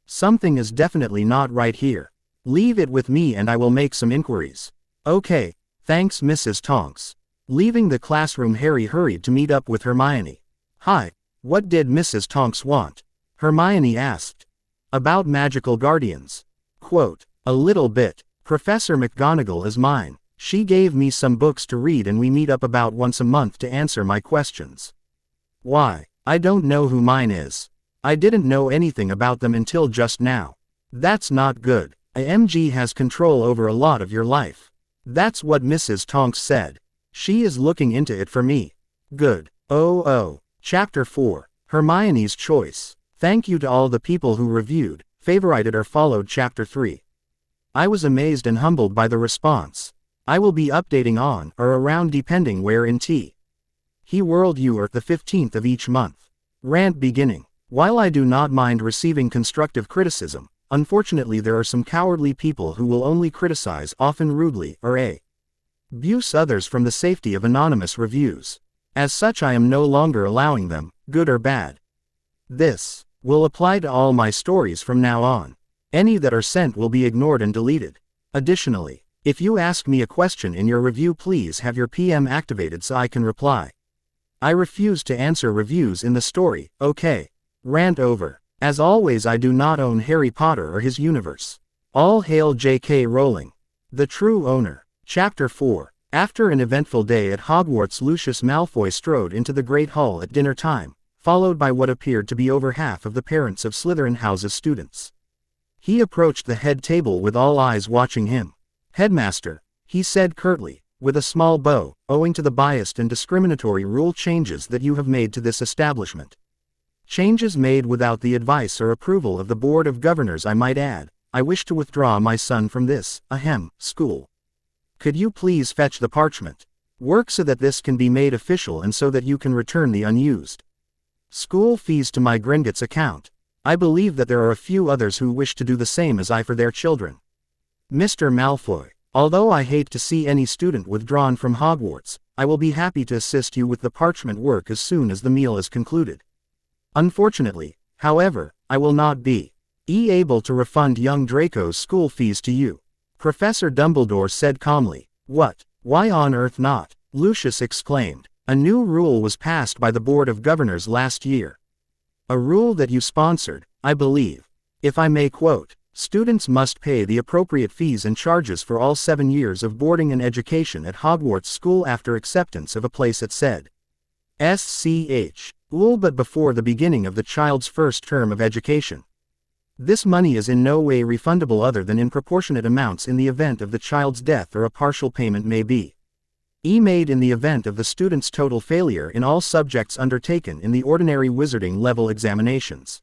S1: Something is definitely not right here. Leave it with me and I will make some inquiries. Okay, thanks Mrs. Tonks. Leaving the classroom, Harry hurried to meet up with Hermione. Hi, what did Mrs. Tonks want? Hermione asked. About magical guardians. Quote, a little bit. Professor McGonagall is mine. She gave me some books to read and we meet up about once a month to answer my questions. Why? I don't know who mine is. I didn't know anything about them until just now. That's not good. AMG has control over a lot of your life. That's what Mrs. Tonks said. She is looking into it for me. Good. Oh. Chapter 4. Hermione's Choice. Thank you to all the people who reviewed, favorited or followed Chapter 3. I was amazed and humbled by the response. I will be updating on or around depending where in He World you are the 15th of each month. Rant beginning. While I do not mind receiving constructive criticism, unfortunately there are some cowardly people who will only criticize, often rudely, or abuse others from the safety of anonymous reviews. As such I am no longer allowing them, good or bad. This will apply to all my stories from now on. Any that are sent will be ignored and deleted. Additionally, if you ask me a question in your review, please have your PM activated so I can reply. I refuse to answer reviews in the story, okay? Rant over. As always, I do not own Harry Potter or his universe. All hail J.K. Rowling, the true owner. Chapter 4. After an eventful day at Hogwarts, Lucius Malfoy strode into the Great Hall at dinner time, followed by what appeared to be over half of the parents of Slytherin House's students. He approached the head table with all eyes watching him. Headmaster, he said curtly, with a small bow, owing to the biased and discriminatory rule changes that you have made to this establishment. Changes made without the advice or approval of the Board of Governors, I might add. I wish to withdraw my son from this, school. Could you please fetch the parchment? Work so that this can be made official and so that you can return the unused school fees to my Gringotts account. I believe that there are a few others who wish to do the same as I for their children. Mr. Malfoy, although I hate to see any student withdrawn from Hogwarts, I will be happy to assist you with the parchment work as soon as the meal is concluded. Unfortunately, however, I will not be able to refund young Draco's school fees to you. Professor Dumbledore said calmly. What? Why on earth not? Lucius exclaimed. A new rule was passed by the Board of Governors last year. A rule that you sponsored, I believe. If I may quote, students must pay the appropriate fees and charges for all 7 years of boarding and education at Hogwarts School after acceptance of a place at said school but before the beginning of the child's first term of education. This money is in no way refundable other than in proportionate amounts in the event of the child's death, or a partial payment may be made in the event of the student's total failure in all subjects undertaken in the ordinary wizarding level examinations.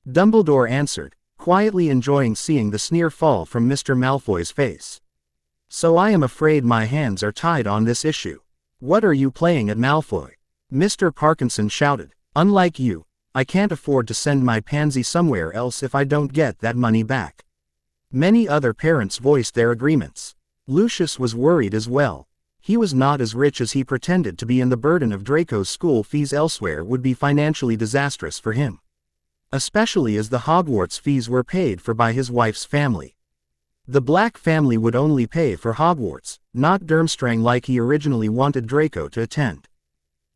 S1: Dumbledore answered, quietly enjoying seeing the sneer fall from Mr. Malfoy's face. So I am afraid my hands are tied on this issue. What are you playing at, Malfoy? Mr. Parkinson shouted. Unlike you, I can't afford to send my pansy somewhere else if I don't get that money back. Many other parents voiced their agreements. Lucius was worried as well. He was not as rich as he pretended to be, and the burden of Draco's school fees elsewhere would be financially disastrous for him. Especially as the Hogwarts fees were paid for by his wife's family. The Black family would only pay for Hogwarts, not Durmstrang like he originally wanted Draco to attend.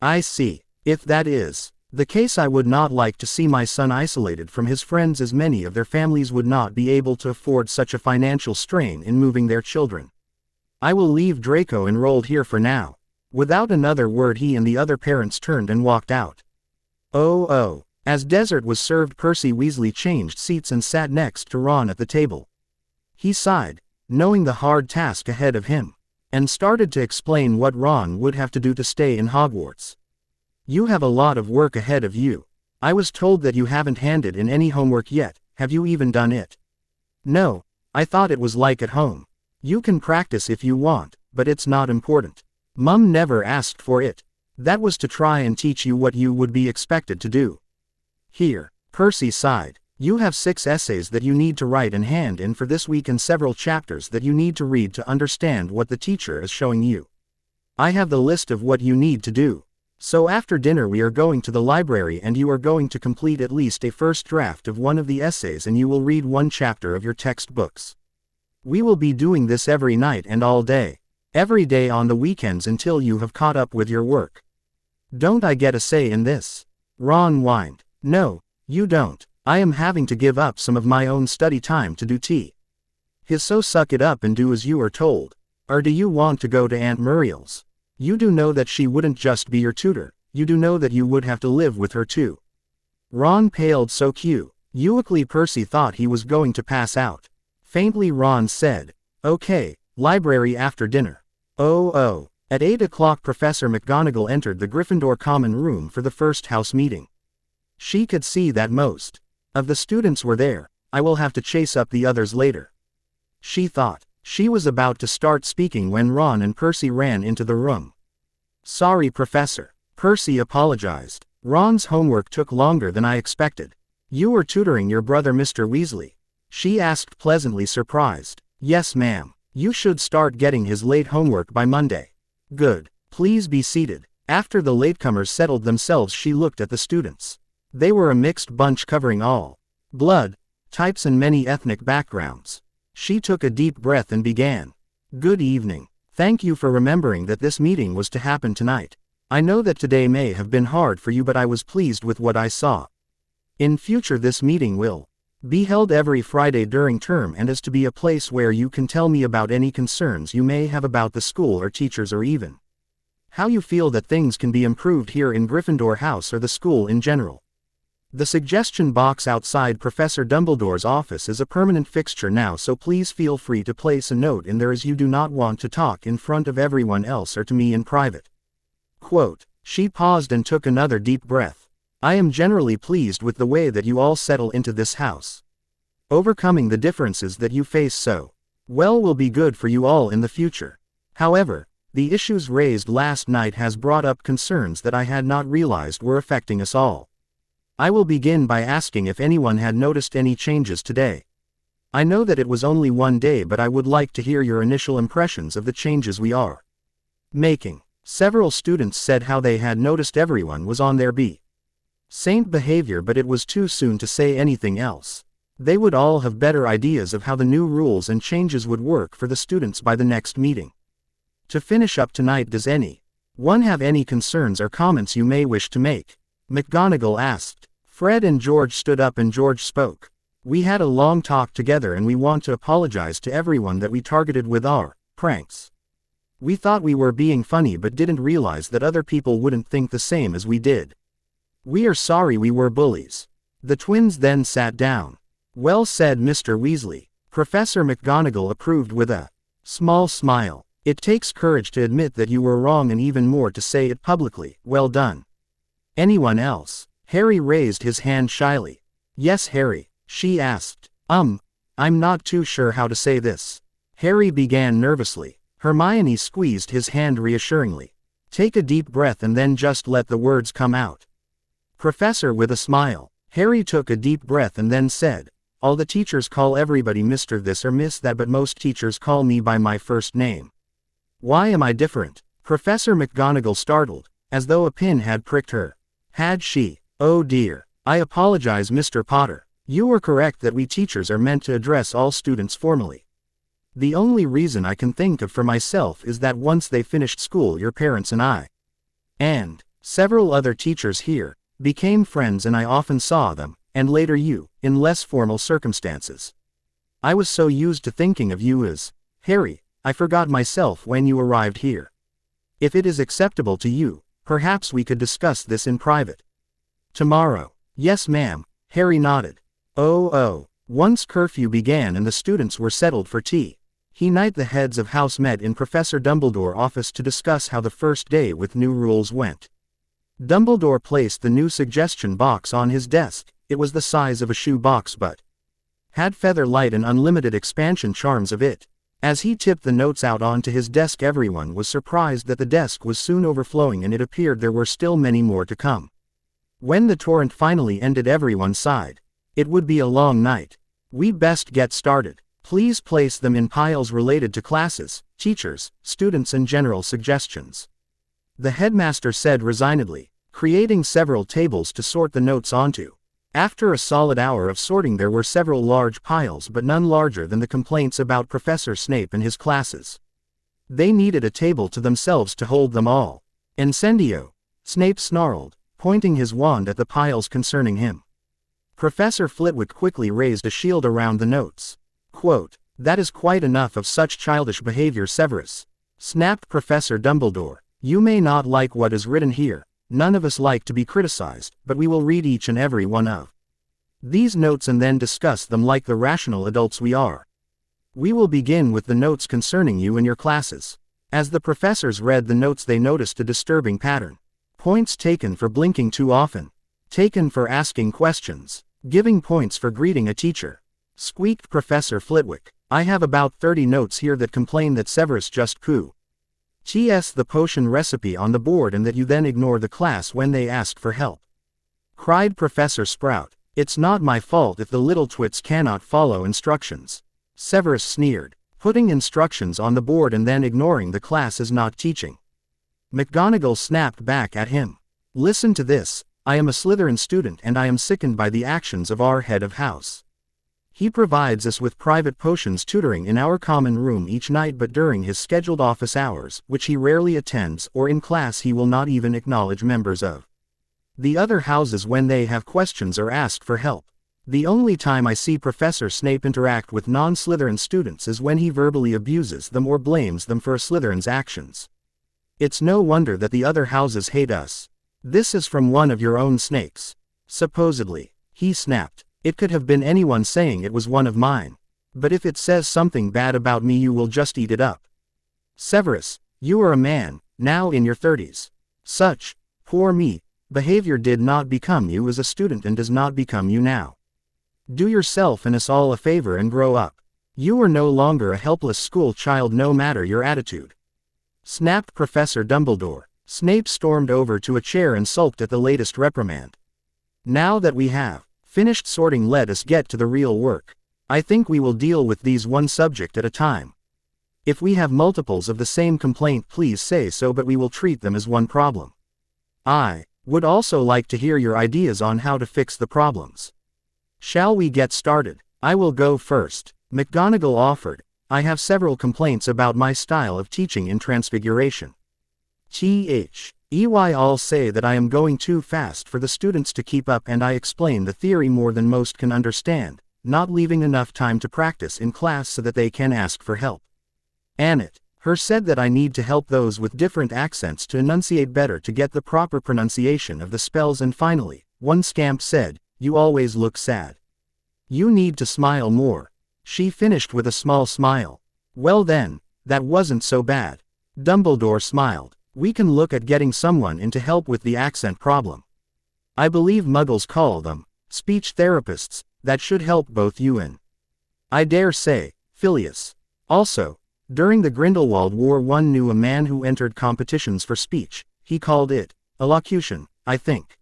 S1: I see. If that is the case, I would not like to see my son isolated from his friends, as many of their families would not be able to afford such a financial strain in moving their children. I will leave Draco enrolled here for now. Without another word he and the other parents turned and walked out. Oh. As dessert was served, Percy Weasley changed seats and sat next to Ron at the table. He sighed, knowing the hard task ahead of him, and started to explain what Ron would have to do to stay in Hogwarts. You have a lot of work ahead of you. I was told that you haven't handed in any homework yet. Have you even done it? No, I thought it was like at home. You can practice if you want, but it's not important. Mum never asked for it. That was to try and teach you what you would be expected to do. Here, Percy sighed. You have 6 essays that you need to write and hand in for this week and several chapters that you need to read to understand what the teacher is showing you. I have the list of what you need to do. So after dinner we are going to the library and you are going to complete at least a first draft of one of the essays and you will read one chapter of your textbooks. We will be doing this every night and all day. Every day on the weekends until you have caught up with your work. Don't I get a say in this? Ron whined. No, you don't. I am having to give up some of my own study time to do tea. So suck it up and do as you are told. Or do you want to go to Aunt Muriel's? You do know that she wouldn't just be your tutor, you do know that you would have to live with her too. Ron paled so quickly Percy thought he was going to pass out. Faintly Ron said, okay, library after dinner. Oh. At 8 o'clock Professor McGonagall entered the Gryffindor common room for the first house meeting. She could see that most of the students were there. I will have to chase up the others later, she thought. She was about to start speaking when Ron and Percy ran into the room. Sorry, Professor. Percy apologized. Ron's homework took longer than I expected. You were tutoring your brother Mr. Weasley? She asked, pleasantly surprised. Yes, ma'am. You should start getting his late homework by Monday. Good. Please be seated. After the latecomers settled themselves she looked at the students. They were a mixed bunch covering all blood types and many ethnic backgrounds. She took a deep breath and began. Good evening. Thank you for remembering that this meeting was to happen tonight. I know that today may have been hard for you, but I was pleased with what I saw. In future this meeting will be held every Friday during term and is to be a place where you can tell me about any concerns you may have about the school or teachers or even how you feel that things can be improved here in Gryffindor House or the school in general. The suggestion box outside Professor Dumbledore's office is a permanent fixture now, so please feel free to place a note in there as you do not want to talk in front of everyone else or to me in private. Quote. She paused and took another deep breath. I am generally pleased with the way that you all settle into this house. Overcoming the differences that you face so well will be good for you all in the future. However, the issues raised last night has brought up concerns that I had not realized were affecting us all. I will begin by asking if anyone had noticed any changes today. I know that it was only one day, but I would like to hear your initial impressions of the changes we are making. Several students said how they had noticed everyone was on their saint behavior, but it was too soon to say anything else. They would all have better ideas of how the new rules and changes would work for the students by the next meeting. To finish up tonight, does anyone have any concerns or comments you may wish to make? McGonagall asked. Fred and George stood up and George spoke. We had a long talk together and we want to apologize to everyone that we targeted with our pranks. We thought we were being funny but didn't realize that other people wouldn't think the same as we did. We are sorry we were bullies. The twins then sat down. Well said, Mr. Weasley. Professor McGonagall approved with a small smile. It takes courage to admit that you were wrong and even more to say it publicly. Well done. Anyone else? Harry raised his hand shyly. Yes, Harry, she asked. I'm not too sure how to say this. Harry began nervously. Hermione squeezed his hand reassuringly. Take a deep breath and then just let the words come out. Professor, with a smile. Harry took a deep breath and then said, all the teachers call everybody Mr. This or Miss That, but most teachers call me by my first name. Why am I different? Professor McGonagall startled, as though a pin had pricked her. Had she? Oh dear. I apologize, Mr. Potter. You were correct that we teachers are meant to address all students formally. The only reason I can think of for myself is that once they finished school, your parents and I, and several other teachers here, became friends, and I often saw them, and later you, in less formal circumstances. I was so used to thinking of you as Harry, I forgot myself when you arrived here. If it is acceptable to you, perhaps we could discuss this in private. Tomorrow. Yes, ma'am, Harry nodded. Oh. Once curfew began and the students were settled for tea, the heads of house met in Professor Dumbledore's office to discuss how the first day with new rules went. Dumbledore placed the new suggestion box on his desk. It was the size of a shoe box but had feather light and unlimited expansion charms of it. As he tipped the notes out onto his desk, everyone was surprised that the desk was soon overflowing and it appeared there were still many more to come. When the torrent finally ended, everyone sighed. It would be a long night. We'd best get started. Please place them in piles related to classes, teachers, students and general suggestions. The headmaster said resignedly, creating several tables to sort the notes onto. After a solid hour of sorting, there were several large piles but none larger than the complaints about Professor Snape and his classes. They needed a table to themselves to hold them all. Incendio! Snape snarled, pointing his wand at the piles concerning him. Professor Flitwick quickly raised a shield around the notes. Quote, "That is quite enough of such childish behavior, Severus," snapped Professor Dumbledore. "You may not like what is written here. None of us like to be criticized, but we will read each and every one of these notes and then discuss them like the rational adults we are. We will begin with the notes concerning you and your classes." As the professors read the notes, they noticed a disturbing pattern. Points taken for blinking too often. Taken for asking questions. Giving points for greeting a teacher. Squeaked Professor Flitwick. "I have about 30 notes here that complain that Severus just TS the potion recipe on the board and that you then ignore the class when they ask for help," cried Professor Sprout. "It's not my fault if the little twits cannot follow instructions," Severus sneered. "Putting instructions on the board and then ignoring the class is not teaching." McGonagall snapped back at him. "Listen to this. I am a Slytherin student and I am sickened by the actions of our head of house. He provides us with private potions tutoring in our common room each night, but during his scheduled office hours, which he rarely attends, or in class, he will not even acknowledge members of the other houses when they have questions or ask for help. The only time I see Professor Snape interact with non-Slytherin students is when he verbally abuses them or blames them for a Slytherin's actions. It's no wonder that the other houses hate us. This is from one of your own snakes. Supposedly," he snapped. "It could have been anyone saying it was one of mine. But if it says something bad about me, you will just eat it up. Severus, you are a man, now in your 30s. Such, poor me, behavior did not become you as a student and does not become you now. Do yourself and us all a favor and grow up. You are no longer a helpless school child, no matter your attitude," snapped Professor Dumbledore. Snape stormed over to a chair and sulked at the latest reprimand. "Now that we have finished sorting, let us get to the real work. I think we will deal with these one subject at a time. If we have multiples of the same complaint, please say so, but we will treat them as one problem. I would also like to hear your ideas on how to fix the problems. Shall we get started? I will go first," McGonagall offered. "I have several complaints about my style of teaching in Transfiguration. All say that I am going too fast for the students to keep up, and I explain the theory more than most can understand, not leaving enough time to practice in class so that they can ask for help. Her said that I need to help those with different accents to enunciate better to get the proper pronunciation of the spells, and finally, one scamp said, you always look sad. You need to smile more." She finished with a small smile. "Well then, that wasn't so bad." Dumbledore smiled. "We can look at getting someone in to help with the accent problem. I believe Muggles call them speech therapists. That should help both you and, I dare say, Phileas. Also, during the Grindelwald War, one knew a man who entered competitions for speech. He called it elocution, I think.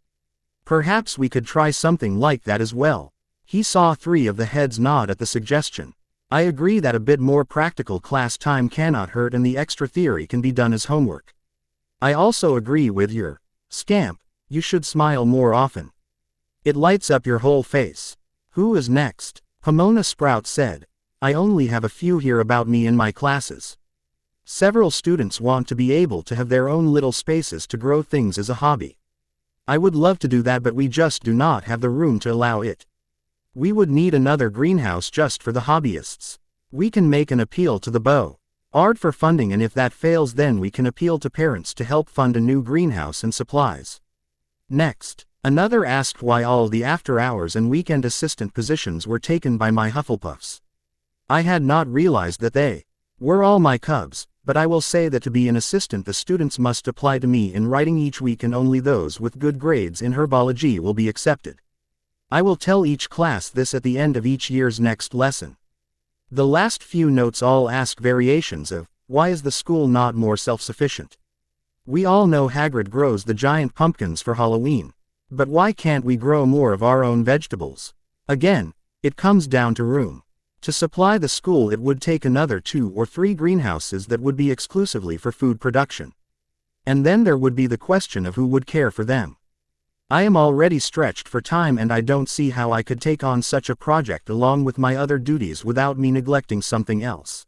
S1: Perhaps we could try something like that as well." He saw 3 of the heads nod at the suggestion. "I agree that a bit more practical class time cannot hurt, and the extra theory can be done as homework. I also agree with your scamp. You should smile more often. It lights up your whole face." "Who is next?" Pomona Sprout said. "I only have a few here about me in my classes. Several students want to be able to have their own little spaces to grow things as a hobby. I would love to do that, but we just do not have the room to allow it. We would need another greenhouse just for the hobbyists. We can make an appeal to the beaux. Ard for funding, and if that fails then we can appeal to parents to help fund a new greenhouse and supplies. Next, another asked why all the after-hours and weekend assistant positions were taken by my Hufflepuffs. I had not realized that they were all my cubs, but I will say that to be an assistant the students must apply to me in writing each week, and only those with good grades in herbology will be accepted. I will tell each class this at the end of each year's next lesson. The last few notes all ask variations of, why is the school not more self-sufficient? We all know Hagrid grows the giant pumpkins for Halloween. But why can't we grow more of our own vegetables? Again, it comes down to room. To supply the school it would take another 2 or 3 greenhouses that would be exclusively for food production. And then there would be the question of who would care for them. I am already stretched for time and I don't see how I could take on such a project along with my other duties without me neglecting something else.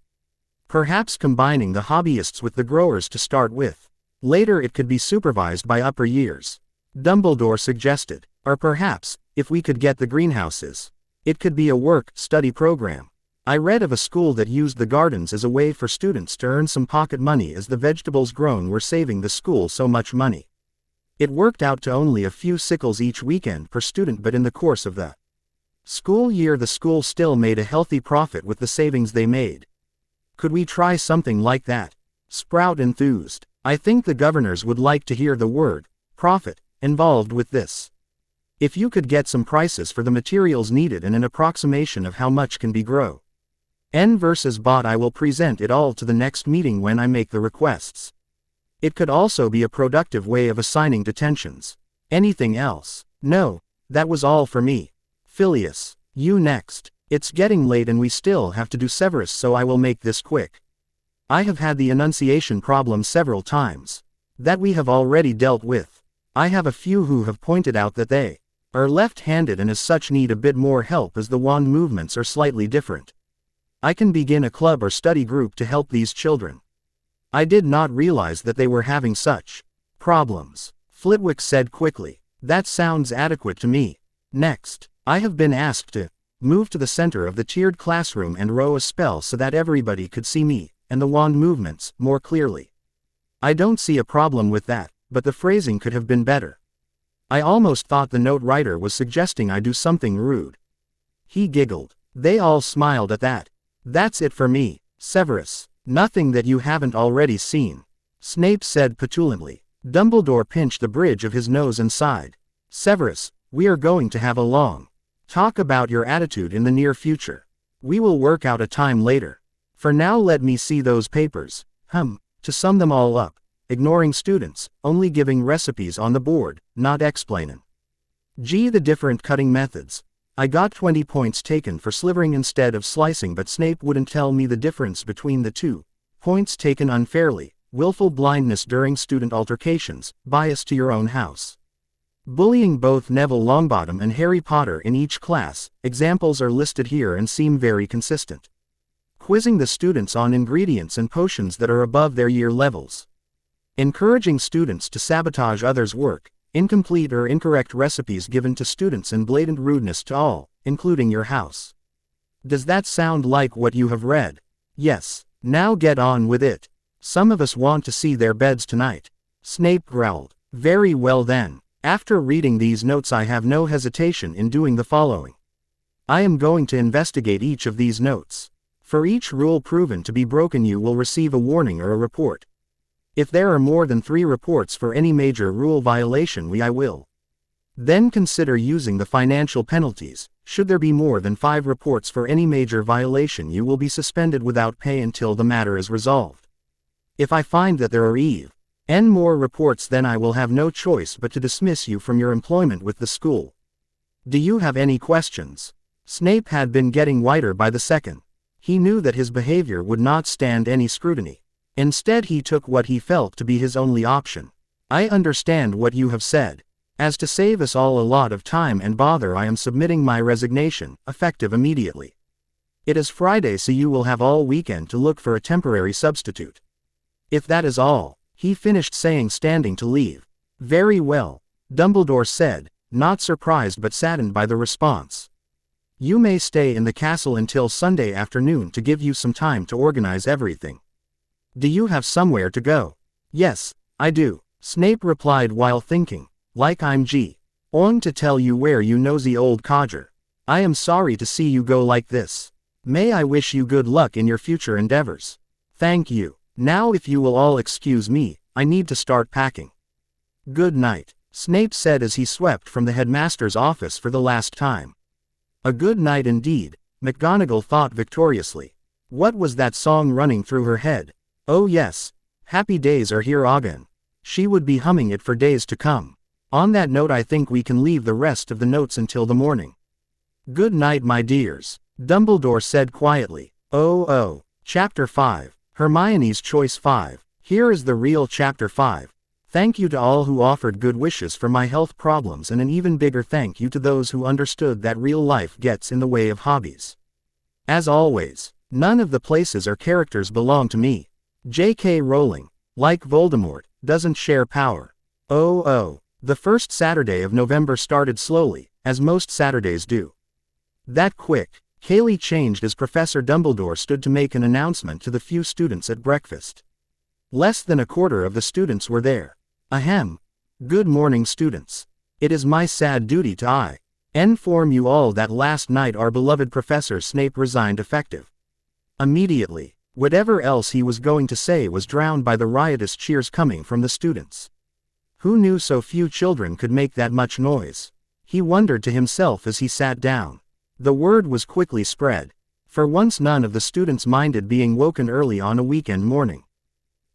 S1: Perhaps combining the hobbyists with the growers to start with. Later it could be supervised by upper years. Dumbledore suggested. Or perhaps, if we could get the greenhouses, it could be a work-study program. I read of a school that used the gardens as a way for students to earn some pocket money as the vegetables grown were saving the school so much money. It worked out to only a few sickles each weekend per student, but in the course of the school year the school still made a healthy profit with the savings they made. Could we try something like that? Sprout enthused. I think the governors would like to hear the word profit involved with this. If you could get some prices for the materials needed and an approximation of how much can be grow. N versus bot, I will present it all to the next meeting when I make the requests. It could also be a productive way of assigning detentions. Anything else? No, that was all for me. Phileas, you next. It's getting late and we still have to do Severus, so I will make this quick. I have had the enunciation problem several times. That we have already dealt with. I have a few who have pointed out that they are left-handed and as such need a bit more help as the wand movements are slightly different. I can begin a club or study group to help these children. I did not realize that they were having such problems. Flitwick said quickly. That sounds adequate to me. Next, I have been asked to move to the center of the tiered classroom and row a spell so that everybody could see me and the wand movements more clearly. I don't see a problem with that, but the phrasing could have been better. I almost thought the note writer was suggesting I do something rude. He giggled. They all smiled at that. That's it for me, Severus. Nothing that you haven't already seen. Snape said petulantly. Dumbledore pinched the bridge of his nose and sighed. Severus, we are going to have a long talk about your attitude in the near future. We will work out a time later. For now let me see those papers. To sum them all up. Ignoring students, only giving recipes on the board, not explainin'. The different cutting methods. I got 20 points taken for slivering instead of slicing, but Snape wouldn't tell me the difference between the two. Points taken unfairly, willful blindness during student altercations, bias to your own house. Bullying both Neville Longbottom and Harry Potter in each class, examples are listed here and seem very consistent. Quizzing the students on ingredients and potions that are above their year levels. Encouraging students to sabotage others' work. Incomplete or incorrect recipes given to students and blatant rudeness to all, including your house. Does that sound like what you have read? Yes. Now get on with it. Some of us want to see their beds tonight. Snape growled. Very well then. After reading these notes I have no hesitation in doing the following. I am going to investigate each of these notes. For each rule proven to be broken you will receive a warning or a report. If there are more than 3 reports for any major rule violation I will then consider using the financial penalties. Should there be more than 5 reports for any major violation you will be suspended without pay until the matter is resolved. If I find that there are n more reports then I will have no choice but to dismiss you from your employment with the school. Do you have any questions? Snape had been getting whiter by the second. He knew that his behavior would not stand any scrutiny. Instead he took what he felt to be his only option. I understand what you have said. As to save us all a lot of time and bother I am submitting my resignation, effective immediately. It is Friday so you will have all weekend to look for a temporary substitute. If that is all, he finished saying standing to leave. Very well, Dumbledore said, not surprised but saddened by the response. You may stay in the castle until Sunday afternoon to give you some time to organize everything. Do you have somewhere to go? Yes, I do, Snape replied while thinking. Like I'm going to tell you where, you nosy old codger. I am sorry to see you go like this. May I wish you good luck in your future endeavors. Thank you. Now if you will all excuse me, I need to start packing. Good night, Snape said as he swept from the headmaster's office for the last time. A good night indeed, McGonagall thought victoriously. What was that song running through her head? Oh yes, happy days are here again. She would be humming it for days to come. On that note, I think we can leave the rest of the notes until the morning. Good night, my dears, Dumbledore said quietly. Oh, Chapter 5, Hermione's Choice 5. Here is the real Chapter 5. Thank you to all who offered good wishes for my health problems, and an even bigger thank you to those who understood that real life gets in the way of hobbies. As always, none of the places or characters belong to me. J.K. Rowling, like Voldemort, doesn't share power. Oh. The first Saturday of November started slowly, as most Saturdays do. That quick, Cayley changed as Professor Dumbledore stood to make an announcement to the few students at breakfast. Less than a quarter of the students were there. Ahem. Good morning, students. It is my sad duty to inform you all that last night our beloved Professor Snape resigned effective. Immediately, whatever else he was going to say was drowned by the riotous cheers coming from the students. Who knew so few children could make that much noise? He wondered to himself as he sat down. The word was quickly spread. For once none of the students minded being woken early on a weekend morning.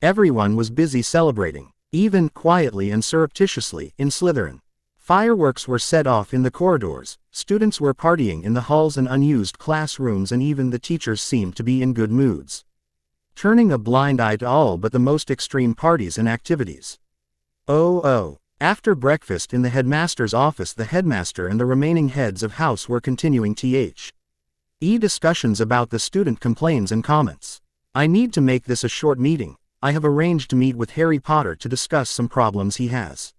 S1: Everyone was busy celebrating, even quietly and surreptitiously, in Slytherin. Fireworks were set off in the corridors, students were partying in the halls and unused classrooms, and even the teachers seemed to be in good moods, turning a blind eye to all but the most extreme parties and activities. Oh. After breakfast in the headmaster's office, the headmaster and the remaining heads of house were continuing discussions about the student complaints and comments. I need to make this a short meeting. I have arranged to meet with Harry Potter to discuss some problems he has.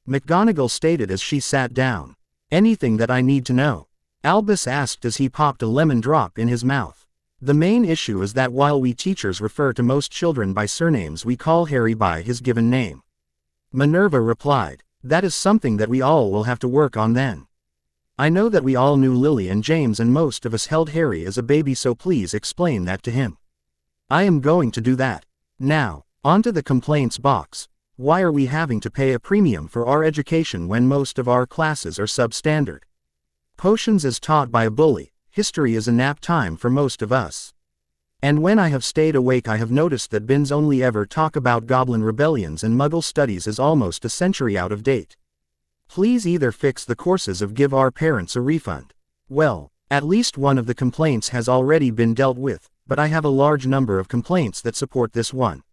S1: McGonagall stated as she sat down. Anything that I need to know? Albus asked as he popped a lemon drop in his mouth. The main issue is that while we teachers refer to most children by surnames, we call Harry by his given name. Minerva replied. That is something that we all will have to work on then. I know that we all knew Lily and James, and most of us held Harry as a baby, so please explain that to him. I am going to do that. Now, onto the complaints box. Why are we having to pay a premium for our education when most of our classes are substandard? Potions is taught by a bully, history is a nap time for most of us. And when I have stayed awake, I have noticed that Binns only ever talk about goblin rebellions, and Muggle studies is almost a century out of date. Please either fix the courses or give our parents a refund. Well, at least one of the complaints has already been dealt with, but I have a large number of complaints that support this one.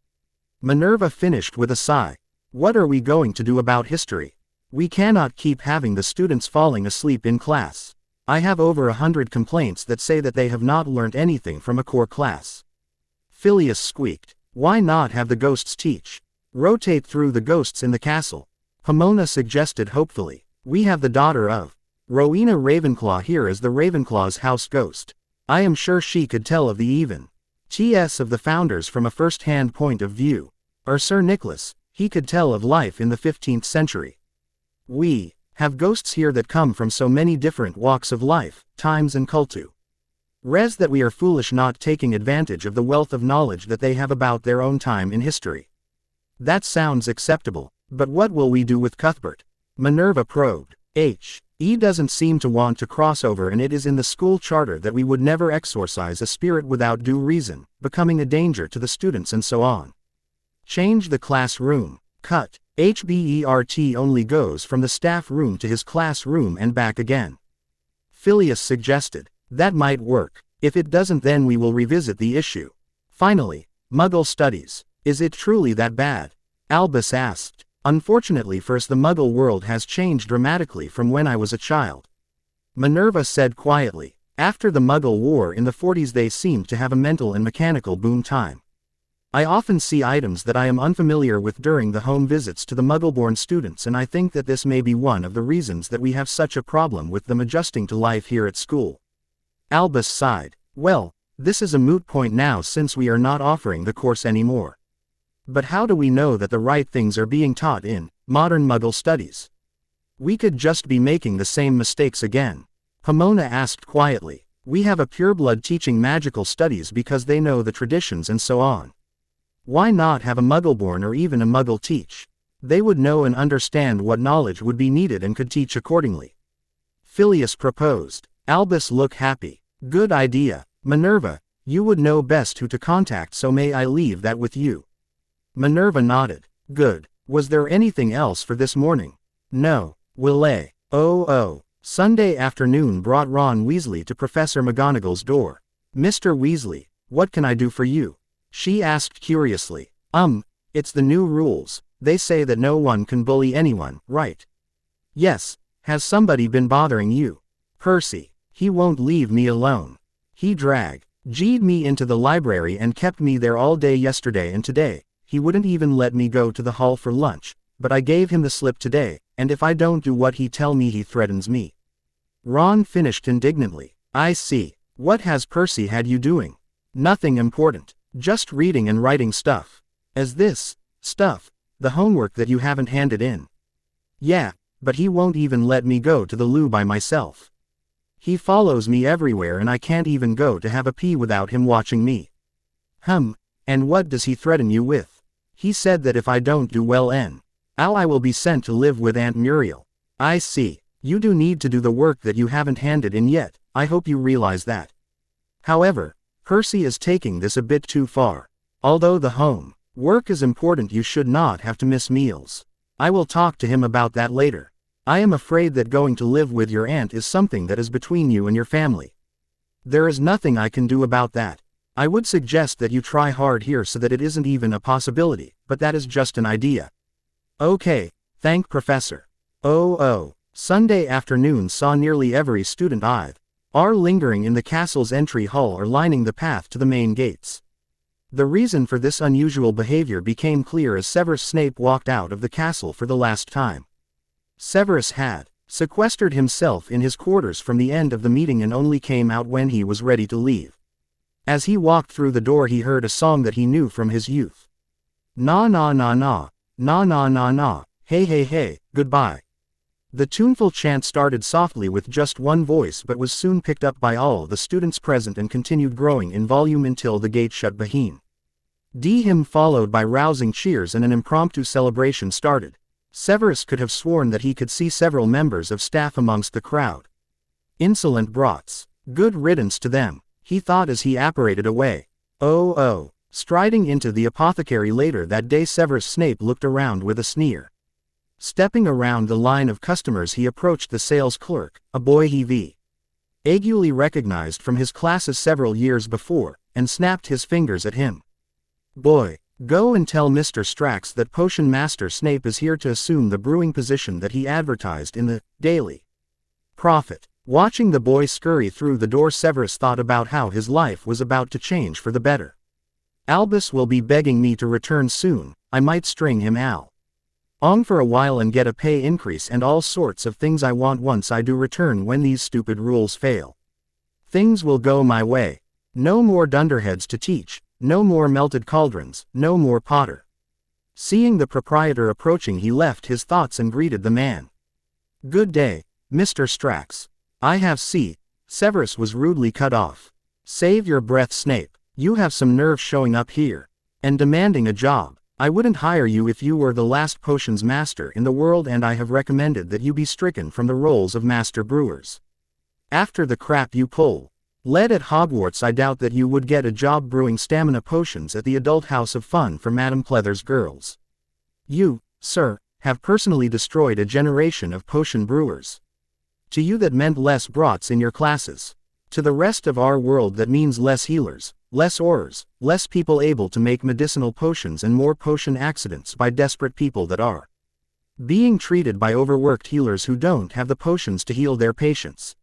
S1: Minerva finished with a sigh. What are we going to do about history? We cannot keep having the students falling asleep in class. I have over 100 complaints that say that they have not learned anything from a core class. Phileas squeaked. Why not have the ghosts teach? Rotate through the ghosts in the castle. Pomona suggested hopefully. We have the daughter of Rowena Ravenclaw here as the Ravenclaw's house ghost. I am sure she could tell of the events of the founders from a first-hand point of view. Or Sir Nicholas, he could tell of life in the 15th century. We have ghosts here that come from so many different walks of life, times and cultu. Res that we are foolish not taking advantage of the wealth of knowledge that they have about their own time in history. That sounds acceptable, but what will we do with Cuthbert? Minerva probed. He doesn't seem to want to cross over, and it is in the school charter that we would never exorcise a spirit without due reason, becoming a danger to the students and so on. Change the classroom. Cut. HBERT only goes from the staff room to his classroom and back again. Phileas suggested. That might work. If it doesn't, then we will revisit the issue. Finally, Muggle studies. Is it truly that bad? Albus asked. Unfortunately for us, the Muggle world has changed dramatically from when I was a child. Minerva said quietly. After the Muggle War in the 40s, they seemed to have a mental and mechanical boom time. I often see items that I am unfamiliar with during the home visits to the Muggleborn students, and I think that this may be one of the reasons that we have such a problem with them adjusting to life here at school. Albus sighed. Well, This is a moot point now since we are not offering the course anymore. But how do we know that the right things are being taught in modern Muggle studies? We could just be making the same mistakes again. Pomona asked quietly. We have a pureblood teaching magical studies because they know the traditions and so on. Why not have a Muggleborn or even a Muggle teach? They would know and understand what knowledge would be needed and could teach accordingly. Phileas proposed. Albus looked happy. Good idea. Minerva, you would know best who to contact, so may I leave that with you? Minerva nodded. Good. Was there anything else for this morning? No. Willet. Oh. Sunday afternoon brought Ron Weasley to Professor McGonagall's door. Mr. Weasley, what can I do for you? She asked curiously. It's the new rules. They say that no one can bully anyone, right? Yes. Has somebody been bothering you? Percy. He won't leave me alone. He dragged me into the library and kept me there all day yesterday and today. He wouldn't even let me go to the hall for lunch, but I gave him the slip today, and if I don't do what he tell me he threatens me. Ron finished indignantly. I see. What has Percy had you doing? Nothing important. Just reading and writing stuff. As this stuff, the homework that you haven't handed in. Yeah, but he won't even let me go to the loo by myself. He follows me everywhere and I can't even go to have a pee without him watching me. And what does he threaten you with? He said that if I don't do well I will be sent to live with Aunt Muriel. I see. You do need to do the work that you haven't handed in yet, I hope you realize that. However, Percy is taking this a bit too far. Although the home work is important, you should not have to miss meals. I will talk to him about that later. I am afraid that going to live with your aunt is something that is between you and your family. There is nothing I can do about that. I would suggest that you try hard here so that it isn't even a possibility, but that is just an idea. Okay, thank Professor. Oh. Sunday afternoon saw nearly every student lingering in the castle's entry hall or lining the path to the main gates. The reason for this unusual behavior became clear as Severus Snape walked out of the castle for the last time. Severus had sequestered himself in his quarters from the end of the meeting and only came out when he was ready to leave. As he walked through the door he heard a song that he knew from his youth. Na na na na, na na na na, hey, goodbye. The tuneful chant started softly with just one voice but was soon picked up by all the students present and continued growing in volume until the gate shut behind him, followed by rousing cheers and an impromptu celebration started. Severus could have sworn that he could see several members of staff amongst the crowd. Insolent brats. Good riddance to them, he thought as he apparated away. Oh. Striding into the apothecary later that day, Severus Snape looked around with a sneer. Stepping around the line of customers he approached the sales clerk, a boy he vaguely recognized from his classes several years before, and snapped his fingers at him. Boy, go and tell Mr. Strax that Potion Master Snape is here to assume the brewing position that he advertised in the Daily Prophet. Watching the boy scurry through the door, Severus thought about how his life was about to change for the better. Albus will be begging me to return soon, I might string him on for a while and get a pay increase and all sorts of things I want once I do return when these stupid rules fail. Things will go my way. No more dunderheads to teach, no more melted cauldrons, no more Potter. Seeing the proprietor approaching he left his thoughts and greeted the man. Good day, Mr. Strax. I have Severus was rudely cut off. Save your breath, Snape. You have some nerve showing up here and demanding a job. I wouldn't hire you if you were the last potions master in the world, and I have recommended that you be stricken from the rolls of master brewers. After the crap you led at Hogwarts, I doubt that you would get a job brewing stamina potions at the adult house of fun for Madame Pleather's girls. You, sir, have personally destroyed a generation of potion brewers. To you that meant less brats in your classes. To the rest of our world that means less healers, less aurors, less people able to make medicinal potions, and more potion accidents by desperate people that are being treated by overworked healers who don't have the potions to heal their patients.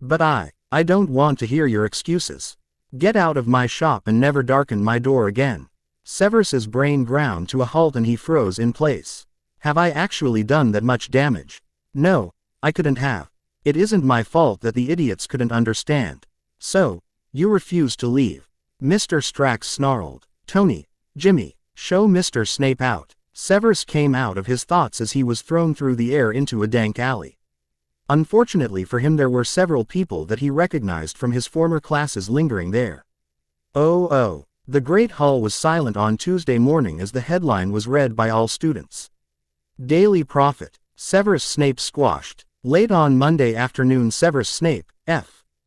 S1: But I don't want to hear your excuses. Get out of my shop and never darken my door again. Severus's brain ground to a halt and he froze in place. Have I actually done that much damage? No, I couldn't have. It isn't my fault that the idiots couldn't understand. So, You refuse to leave. Mr. Strax snarled. Tony, Jimmy, show Mr. Snape out. Severus came out of his thoughts as he was thrown through the air into a dank alley. Unfortunately for him, there were several people that he recognized from his former classes lingering there. Oh. The Great Hall was silent on Tuesday morning as the headline was read by all students. Daily Prophet. Severus Snape squashed. Late on Monday afternoon, Severus Snape,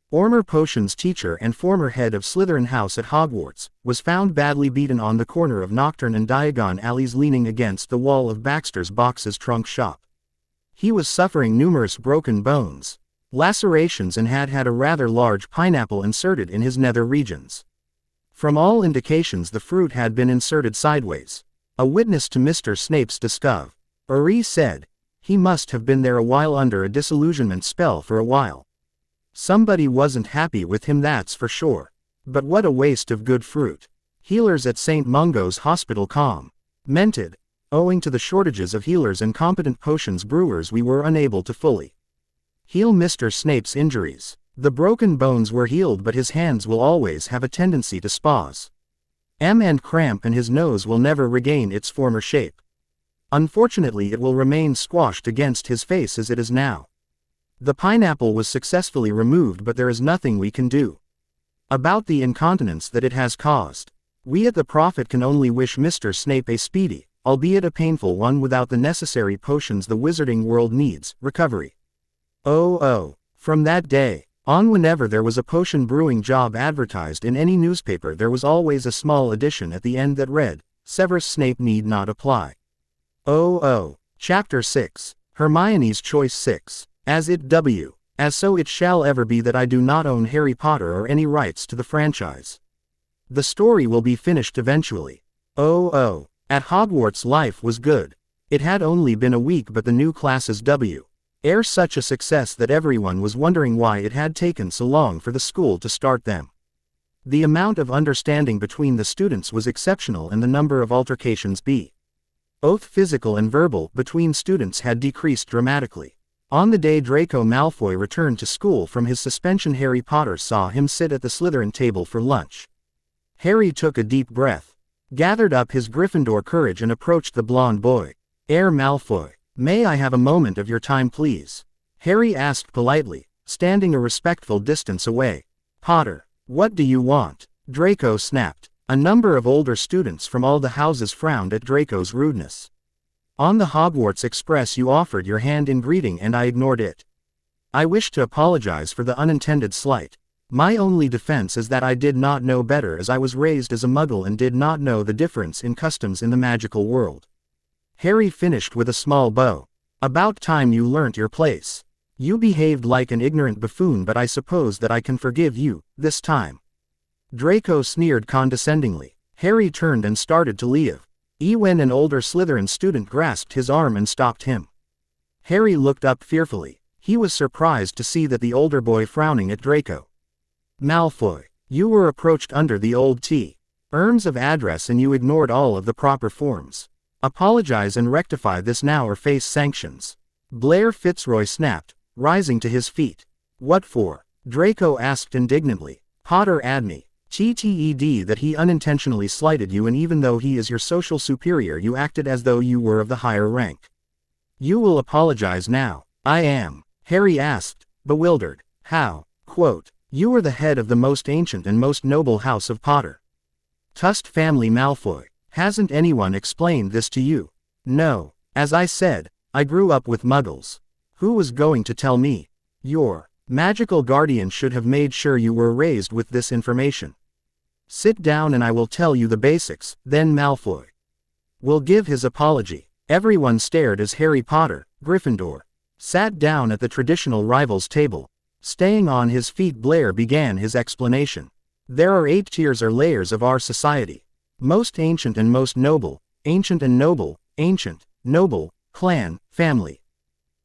S1: former potions teacher and former head of Slytherin House at Hogwarts, was found badly beaten on the corner of Nocturne and Diagon alleys leaning against the wall of Baxter's Boxes trunk shop. He was suffering numerous broken bones, lacerations, and had a rather large pineapple inserted in his nether regions. From all indications, the fruit had been inserted sideways. A witness to Mr. Snape's discovery said, "He must have been there a while under a disillusionment spell for a while. Somebody wasn't happy with him, that's for sure. But what a waste of good fruit." Healers at St. Mungo's Hospital commented, "Owing to the shortages of healers and competent potions brewers, we were unable to fully heal Mr. Snape's injuries. The broken bones were healed, but his hands will always have a tendency to spasm and cramp, and his nose will never regain its former shape. Unfortunately, it will remain squashed against his face as it is now. The pineapple was successfully removed, but there is nothing we can do about the incontinence that it has caused. We at the Prophet can only wish Mr. Snape a speedy, albeit a painful one without the necessary potions the wizarding world needs, recovery." Oh. From that day on, whenever there was a potion brewing job advertised in any newspaper, there was always a small addition at the end that read, "Severus Snape need not apply." Oh. Chapter 6. Hermione's Choice 6. As so it shall ever be that I do not own Harry Potter or any rights to the franchise. The story will be finished eventually. Oh. At Hogwarts life was good. It had only been a week, but the new classes were such a success that everyone was wondering why it had taken so long for the school to start them. The amount of understanding between the students was exceptional, and the number of altercations, both physical and verbal, between students had decreased dramatically. On the day Draco Malfoy returned to school from his suspension, Harry Potter saw him sit at the Slytherin table for lunch. Harry took a deep breath, gathered up his Gryffindor courage, and approached the blonde boy. Malfoy, may I have a moment of your time, please?" Harry asked politely, standing a respectful distance away. "Potter, what do you want?" Draco snapped. A number of older students from all the houses frowned at Draco's rudeness. "On the Hogwarts Express you offered your hand in greeting and I ignored it. I wish to apologize for the unintended slight. My only defense is that I did not know better, as I was raised as a Muggle and did not know the difference in customs in the magical world." Harry finished with a small bow. "About time you learnt your place. You behaved like an ignorant buffoon, but I suppose that I can forgive you, this time." Draco sneered condescendingly. Harry turned and started to leave, when an older Slytherin student grasped his arm and stopped him. Harry looked up fearfully. He was surprised to see that the older boy frowning at Draco. "Malfoy, you were approached under the old terms of address and you ignored all of the proper forms. Apologize and rectify this now or face sanctions." Blair Fitzroy snapped, rising to his feet. "What for?" Draco asked indignantly. "Potter admitted that he unintentionally slighted you, and even though he is your social superior, you acted as though you were of the higher rank. You will apologize now." "I am?" Harry asked, bewildered. "How?" "You are the head of the most ancient and most noble house of Potter. Tust family Malfoy. Hasn't anyone explained this to you?" "No. As I said, I grew up with Muggles. Who was going to tell me? Your magical guardian should have made sure you were raised with this information. Sit down and I will tell you the basics, then Malfoy will give his apology." Everyone stared as Harry Potter, Gryffindor, sat down at the traditional rivals table. Staying on his feet, Blair began his explanation. "There are 8 tiers or layers of our society. Most ancient and most noble, ancient and noble, ancient, noble, clan, family.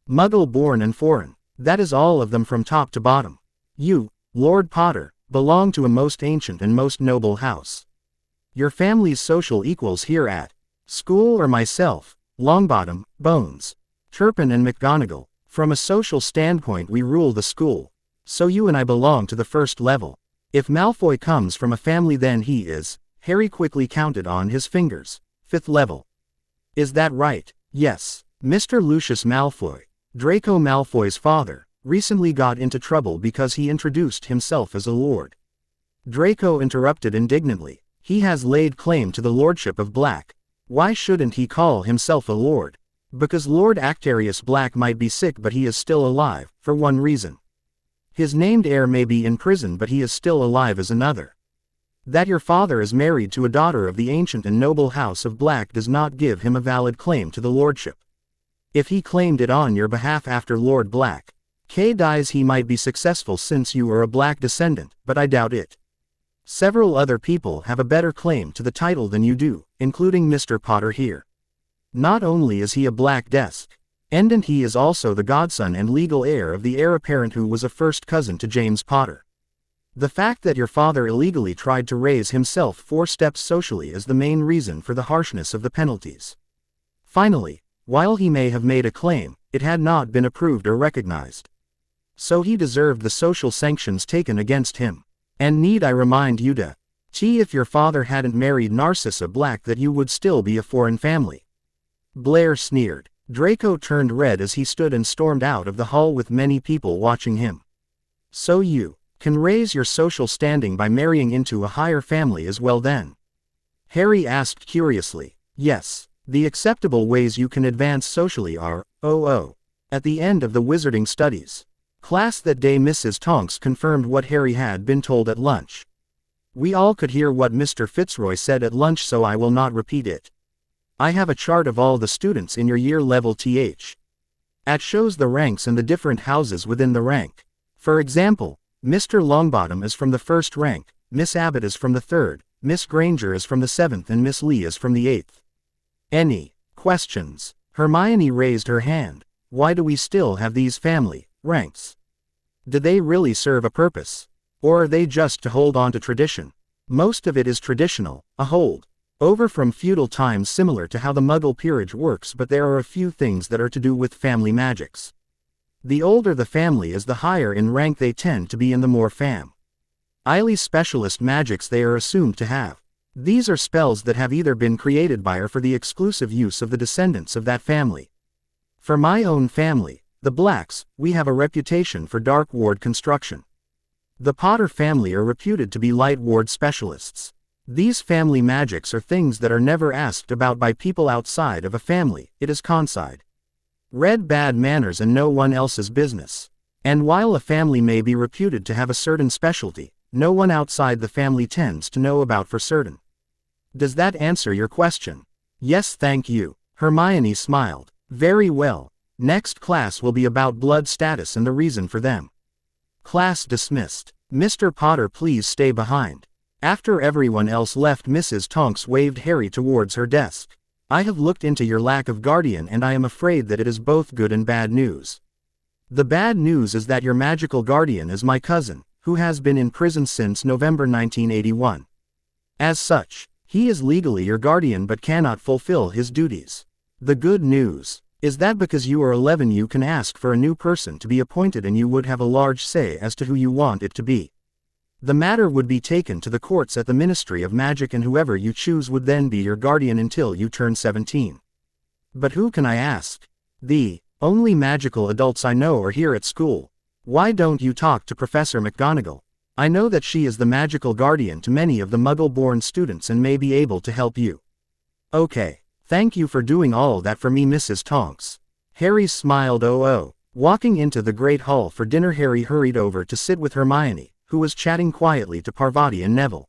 S1: Muggle-born and foreign. That is all of them from top to bottom. You, Lord Potter, belong to a most ancient and most noble house. Your family's social equals here at school are myself, Longbottom, Bones, Turpin and McGonagall. From a social standpoint we rule the school. So you and I belong to the first level. If Malfoy comes from a family then he is, Harry quickly counted on his fingers, 5th level. Is that right? Yes. Mr. Lucius Malfoy, Draco Malfoy's father, recently got into trouble because he introduced himself as a lord. Draco interrupted indignantly. He has laid claim to the lordship of Black. Why shouldn't he call himself a lord? Because Lord Actarius Black might be sick but he is still alive, for one reason. His named heir may be in prison but he is still alive as another. That your father is married to a daughter of the ancient and noble house of Black does not give him a valid claim to the lordship. If he claimed it on your behalf after Lord Black K dies he might be successful since you are a Black descendant, but I doubt it. Several other people have a better claim to the title than you do, including Mr. Potter here. Not only is he a Black descendant, he is also the godson and legal heir of the heir apparent who was a first cousin to James Potter. The fact that your father illegally tried to raise himself 4 steps socially is the main reason for the harshness of the penalties. Finally, while he may have made a claim, it had not been approved or recognized. So he deserved the social sanctions taken against him. And need I remind you if your father hadn't married Narcissa Black that you would still be a foreign family. Blair sneered. Draco turned red as he stood and stormed out of the hall with many people watching him. So you can raise your social standing by marrying into a higher family as well then? Harry asked curiously. Yes. The acceptable ways you can advance socially are, at the end of the wizarding studies. Class that day Mrs. Tonks confirmed what Harry had been told at lunch. We all could hear what Mr. Fitzroy said at lunch so I will not repeat it. I have a chart of all the students in your year level th. It shows the ranks and the different houses within the rank. For example, Mr. Longbottom is from the 1st rank, Miss Abbott is from the 3rd, Miss Granger is from the 7th and Miss Lee is from the 8th. Any questions? Hermione raised her hand. Why do we still have these family ranks? Do they really serve a purpose? Or are they just to hold on to tradition? Most of it is traditional, a hold over from feudal times similar to how the Muggle peerage works, but there are a few things that are to do with family magics. The older the family is the higher in rank they tend to be in the more highly specialist magics they are assumed to have. These are spells that have either been created by or for the exclusive use of the descendants of that family. For my own family, the Blacks, we have a reputation for dark ward construction. The Potter family are reputed to be light ward specialists. These family magics are things that are never asked about by people outside of a family, it is concide. Red bad manners and no one else's business. And while a family may be reputed to have a certain specialty, no one outside the family tends to know about for certain. Does that answer your question? Yes, thank you. Hermione smiled. Very well. Next class will be about blood status and the reason for them. Class dismissed. Mr. Potter, please stay behind. After everyone else left, Mrs. Tonks waved Harry towards her desk. I have looked into your lack of guardian and I am afraid that it is both good and bad news. The bad news is that your magical guardian is my cousin, who has been in prison since November 1981. As such, he is legally your guardian but cannot fulfill his duties. The good news is that because you are 11 you can ask for a new person to be appointed and you would have a large say as to who you want it to be. The matter would be taken to the courts at the Ministry of Magic and whoever you choose would then be your guardian until you turn 17. But who can I ask? The only magical adults I know are here at school. Why don't you talk to Professor McGonagall? I know that she is the magical guardian to many of the Muggleborn students and may be able to help you. Okay, thank you for doing all that for me, Mrs. Tonks. Harry smiled. Walking into the Great Hall for dinner, Harry hurried over to sit with Hermione, who was chatting quietly to Parvati and Neville.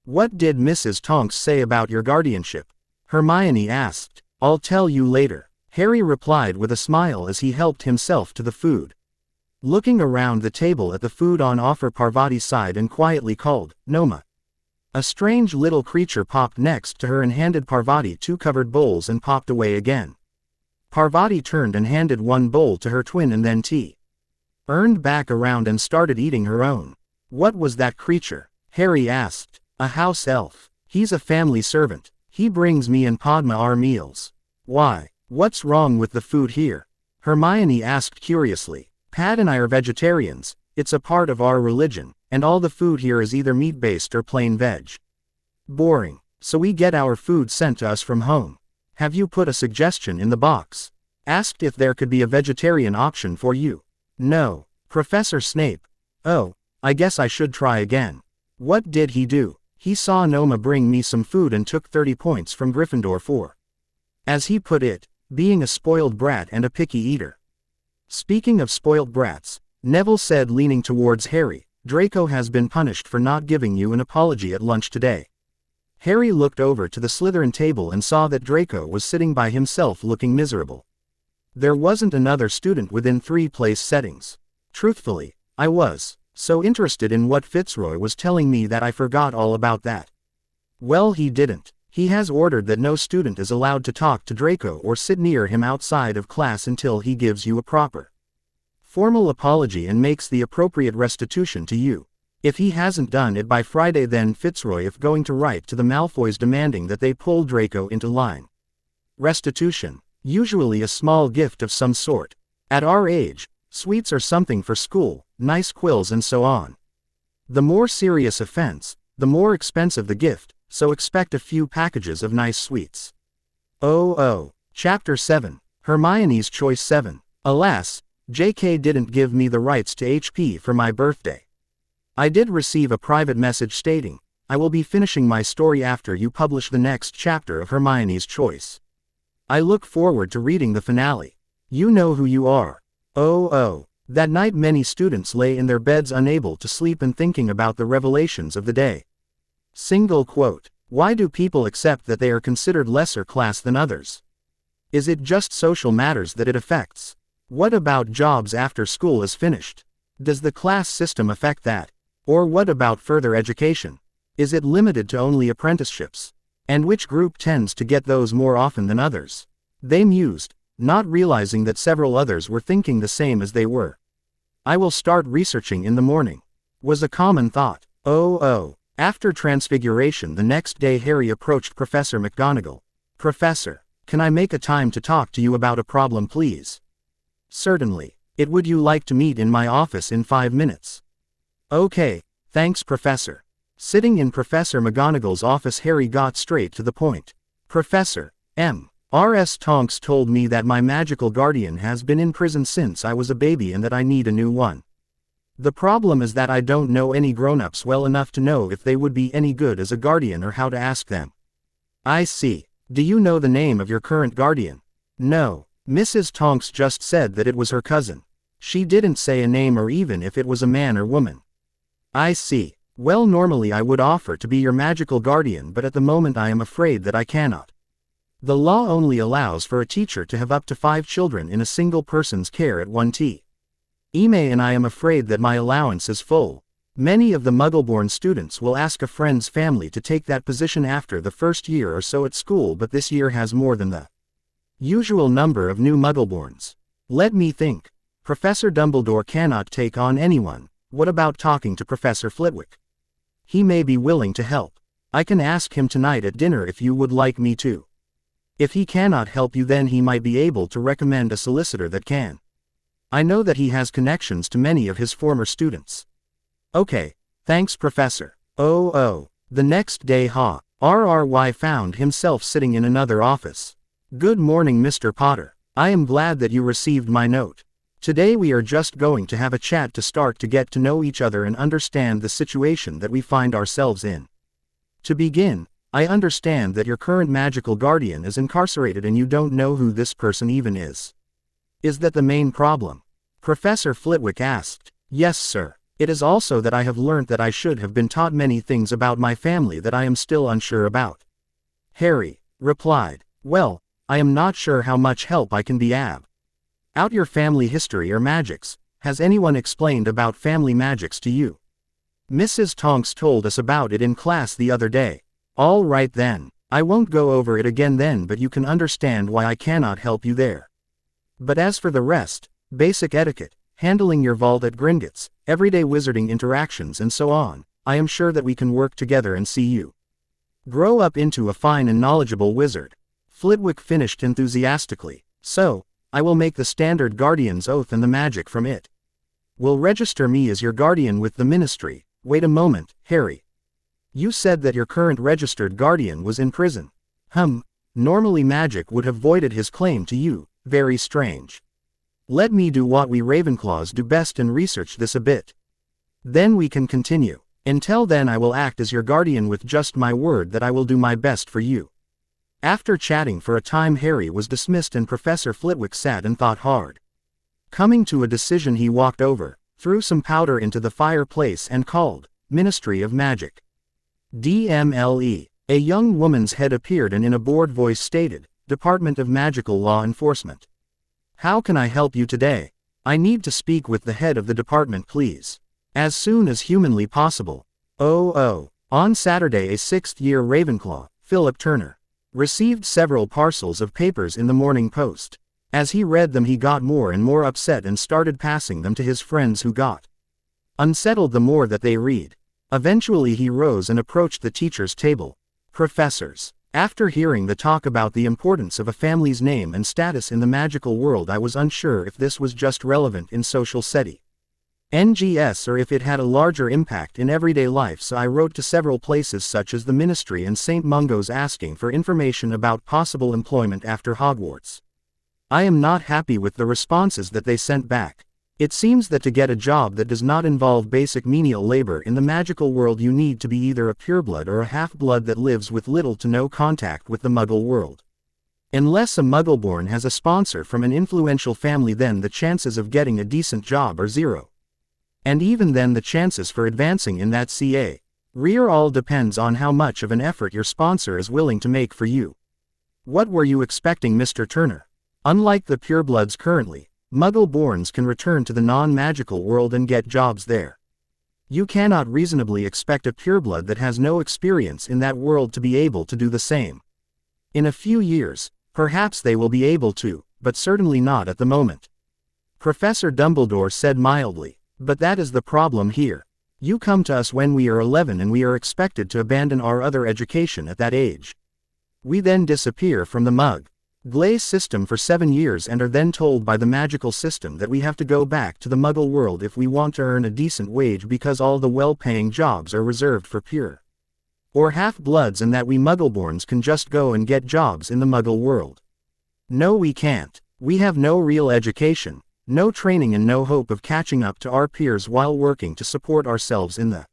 S1: What did Mrs. Tonks say about your guardianship? Hermione asked. I'll tell you later, Harry replied with a smile as he helped himself to the food. Looking around the table at the food on offer, Parvati sighed and quietly called, Noma. A strange little creature popped next to her and handed Parvati 2 covered bowls and popped away again. Parvati turned and handed 1 bowl to her twin and then tea. Earned back around and started eating her own. What was that creature? Harry asked. A house elf. He's a family servant. He brings me and Padma our meals. Why? What's wrong with the food here? Hermione asked curiously. Pat and I are vegetarians, it's a part of our religion, and all the food here is either meat-based or plain veg. Boring. So we get our food sent to us from home. Have you put a suggestion in the box? Asked if there could be a vegetarian option for you. No. Professor Snape. Oh, I guess I should try again. What did he do? He saw Noma bring me some food and took 30 points from Gryffindor for, as he put it, being a spoiled brat and a picky eater. Speaking of spoiled brats, Neville said, leaning towards Harry, Draco has been punished for not giving you an apology at lunch today. Harry looked over to the Slytherin table and saw that Draco was sitting by himself looking miserable. There wasn't another student within 3 place settings. Truthfully, I was so interested in what Fitzroy was telling me that I forgot all about that. Well, he didn't. He has ordered that no student is allowed to talk to Draco or sit near him outside of class until he gives you a proper formal apology and makes the appropriate restitution to you. If he hasn't done it by Friday, then Fitzroy is going to write to the Malfoys demanding that they pull Draco into line. Restitution. Usually a small gift of some sort. At our age, sweets are something for school, nice quills and so on. The more serious offense, the more expensive the gift, so expect a few packages of nice sweets. Oh. Chapter 7. Hermione's Choice 7. Alas, JK didn't give me the rights to HP for my birthday. I did receive a private message stating, I will be finishing my story after you publish the next chapter of Hermione's Choice. I look forward to reading the finale. You know who you are. Oh. That night many students lay in their beds unable to sleep and thinking about the revelations of the day. Single quote. Why do people accept that they are considered lesser class than others? Is it just social matters that it affects? What about jobs after school is finished? Does the class system affect that? Or what about further education? Is it limited to only apprenticeships? And which group tends to get those more often than others? They mused, not realizing that several others were thinking the same as they were. I will start researching in the morning, was a common thought. Oh. After Transfiguration the next day, Harry approached Professor McGonagall. Professor, can I make a time to talk to you about a problem, please? Certainly. Would you like to meet in my office in 5 minutes? Okay, thanks, Professor. Sitting in Professor McGonagall's office, Harry got straight to the point. Professor, M.R.S. Tonks told me that my magical guardian has been in prison since I was a baby and that I need a new one. The problem is that I don't know any grown-ups well enough to know if they would be any good as a guardian or how to ask them. I see. Do you know the name of your current guardian? No. Mrs. Tonks just said that it was her cousin. She didn't say a name or even if it was a man or woman. I see. Well, normally I would offer to be your magical guardian, but at the moment I am afraid that I cannot. The law only allows for a teacher to have up to 5 children in a single person's care at one time. And I am afraid that my allowance is full. Many of the Muggleborn students will ask a friend's family to take that position after the first year or so at school, but this year has more than the usual number of new Muggleborns. Let me think. Professor Dumbledore cannot take on anyone. What about talking to Professor Flitwick? He may be willing to help. I can ask him tonight at dinner if you would like me to. If he cannot help you, then he might be able to recommend a solicitor that can. I know that he has connections to many of his former students. Okay, thanks, Professor. Oh. The next day, RRY found himself sitting in another office. Good morning, Mr. Potter. I am glad that you received my note. Today we are just going to have a chat to start to get to know each other and understand the situation that we find ourselves in. To begin, I understand that your current magical guardian is incarcerated and you don't know who this person even is. Is that the main problem? Professor Flitwick asked. Yes, sir. It is also that I have learnt that I should have been taught many things about my family that I am still unsure about. Harry replied. Well, I am not sure how much help I can be out your family history or magics. Has anyone explained about family magics to you? Mrs. Tonks told us about it in class the other day. All right then. I won't go over it again then, but you can understand why I cannot help you there. But as for the rest, basic etiquette, handling your vault at Gringotts, everyday wizarding interactions and so on, I am sure that we can work together and see you grow up into a fine and knowledgeable wizard. Flitwick finished enthusiastically. So, I will make the standard guardian's oath and the magic from it will register me as your guardian with the ministry, Wait a moment, Harry. You said that your current registered guardian was in prison. Normally magic would have voided his claim to you. Very strange. Let me do what we Ravenclaws do best and research this a bit. Then we can continue. Until then I will act as your guardian with just my word that I will do my best for you. After chatting for a time, Harry was dismissed and Professor Flitwick sat and thought hard. Coming to a decision, he walked over, threw some powder into the fireplace and called, "Ministry of Magic." DMLE. A young woman's head appeared and in a bored voice stated, "Department of Magical Law Enforcement. How can I help you today? I need to speak with the head of the department, please. As soon as humanly possible." On Saturday, a sixth-year Ravenclaw, Philip Turner, received several parcels of papers in the Morning Post. As he read them, he got more and more upset and started passing them to his friends, who got unsettled the more that they read. Eventually he rose and approached the teacher's table. "Professors, after hearing the talk about the importance of a family's name and status in the magical world, I was unsure if this was just relevant in social setting NGS or if it had a larger impact in everyday life, so I wrote to several places such as the Ministry and St. Mungo's asking for information about possible employment after Hogwarts. I am not happy with the responses that they sent back. It seems that to get a job that does not involve basic menial labor in the magical world, you need to be either a pureblood or a half-blood that lives with little to no contact with the Muggle world. Unless a Muggleborn has a sponsor from an influential family, then the chances of getting a decent job are zero. And even then the chances for advancing in that career all depends on how much of an effort your sponsor is willing to make for you. What were you expecting, Mr. Turner? Unlike the purebloods currently, Muggleborns can return to the non-magical world and get jobs there. You cannot reasonably expect a pureblood that has no experience in that world to be able to do the same. In a few years, perhaps they will be able to, but certainly not at the moment. Professor Dumbledore said mildly. But that is the problem here. You come to us when we are 11 and we are expected to abandon our other education at that age. We then disappear from the Mug-Glaze system for 7 years and are then told by the magical system that we have to go back to the Muggle world if we want to earn a decent wage, because all the well-paying jobs are reserved for pure or half-bloods, and that we Muggleborns can just go and get jobs in the Muggle world. No, we can't. We have no real education, no training, and no hope of catching up to our peers while working to support ourselves in the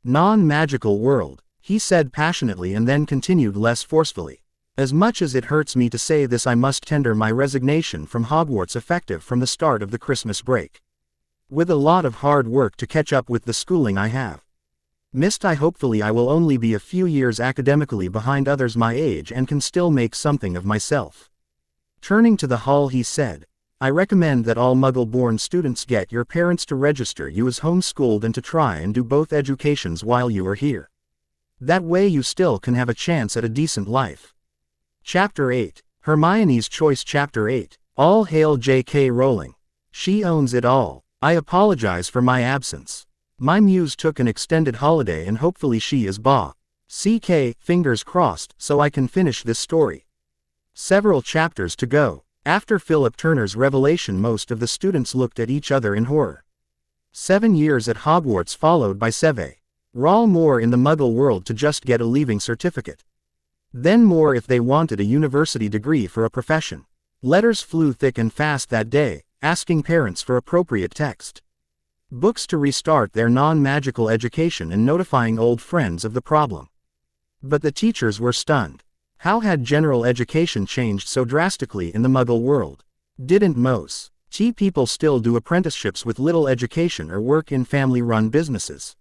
S1: non-magical world, he said passionately, and then continued less forcefully. As much as it hurts me to say this, I must tender my resignation from Hogwarts effective from the start of the Christmas break. With a lot of hard work to catch up with the schooling I have missed, hopefully I will only be a few years academically behind others my age and can still make something of myself. Turning to the hall, he said, I recommend that all Muggle-born students get your parents to register you as homeschooled and to try and do both educations while you are here. That way you still can have a chance at a decent life. Chapter 8. Hermione's Choice. Chapter 8. All hail J.K. Rowling. She owns it all. I apologize for my absence. My muse took an extended holiday and hopefully she is fingers crossed, so I can finish this story. Several chapters to go. After Philip Turner's revelation, most of the students looked at each other in horror. 7 years at Hogwarts followed by several more in the Muggle world to just get a leaving certificate. Then more if they wanted a university degree for a profession. Letters flew thick and fast that day, asking parents for appropriate text books to restart their non-magical education and notifying old friends of the problem. But the teachers were stunned. How had general education changed so drastically in the Muggle world? Didn't most people still do apprenticeships with little education or work in family-run businesses?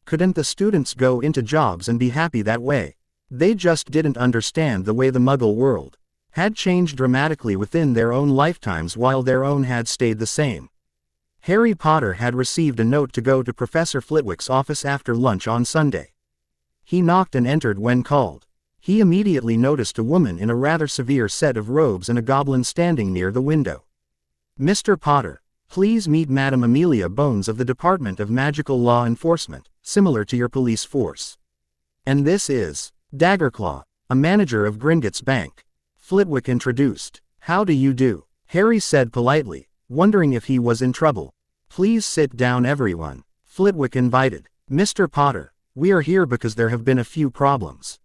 S1: Couldn't the students go into jobs and be happy that way? They just didn't understand the way the Muggle world had changed dramatically within their own lifetimes while their own had stayed the same. Harry Potter had received a note to go to Professor Flitwick's office after lunch on Sunday. He knocked and entered when called. He immediately noticed a woman in a rather severe set of robes and a goblin standing near the window. Mr. Potter, please meet Madame Amelia Bones of the Department of Magical Law Enforcement, similar to your police force. And this is Daggerclaw, a manager of Gringotts Bank. Flitwick introduced. How do you do? Harry said politely, wondering if he was in trouble. Please sit down everyone, Flitwick invited. Mr. Potter, we are here because there have been a few problems.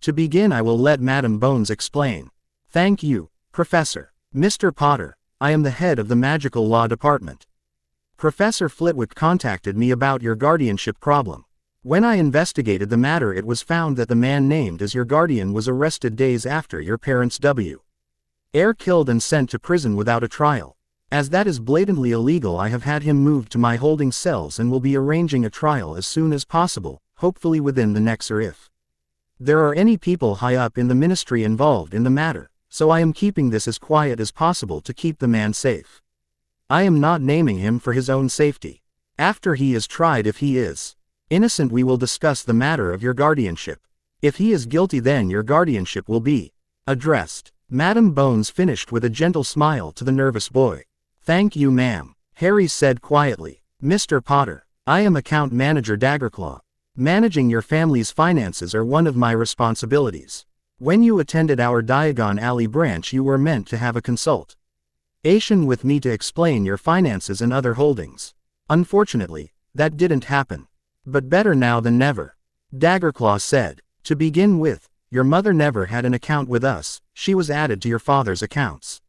S1: To begin, I will let Madam Bones explain. Thank you, Professor. Mr. Potter, I am the head of the Magical Law Department. Professor Flitwick contacted me about your guardianship problem. When I investigated the matter, it was found that the man named as your guardian was arrested days after your parents' W.R. killed and sent to prison without a trial. As that is blatantly illegal, I have had him moved to my holding cells and will be arranging a trial as soon as possible, hopefully within the next year if there are any people high up in the ministry involved in the matter, so I am keeping this as quiet as possible to keep the man safe. I am not naming him for his own safety. After he is tried, if he is innocent, we will discuss the matter of your guardianship. If he is guilty, then your guardianship will be addressed. Madam Bones finished with a gentle smile to the nervous boy. Thank you, ma'am, Harry said quietly. Mr. Potter, I am Account Manager Daggerclaw. Managing your family's finances are one of my responsibilities. When you attended our Diagon Alley branch, you were meant to have a consultation with me to explain your finances and other holdings. Unfortunately, that didn't happen. But better now than never, Daggerclaw said. To begin with, your mother never had an account with us, she was added to your father's accounts.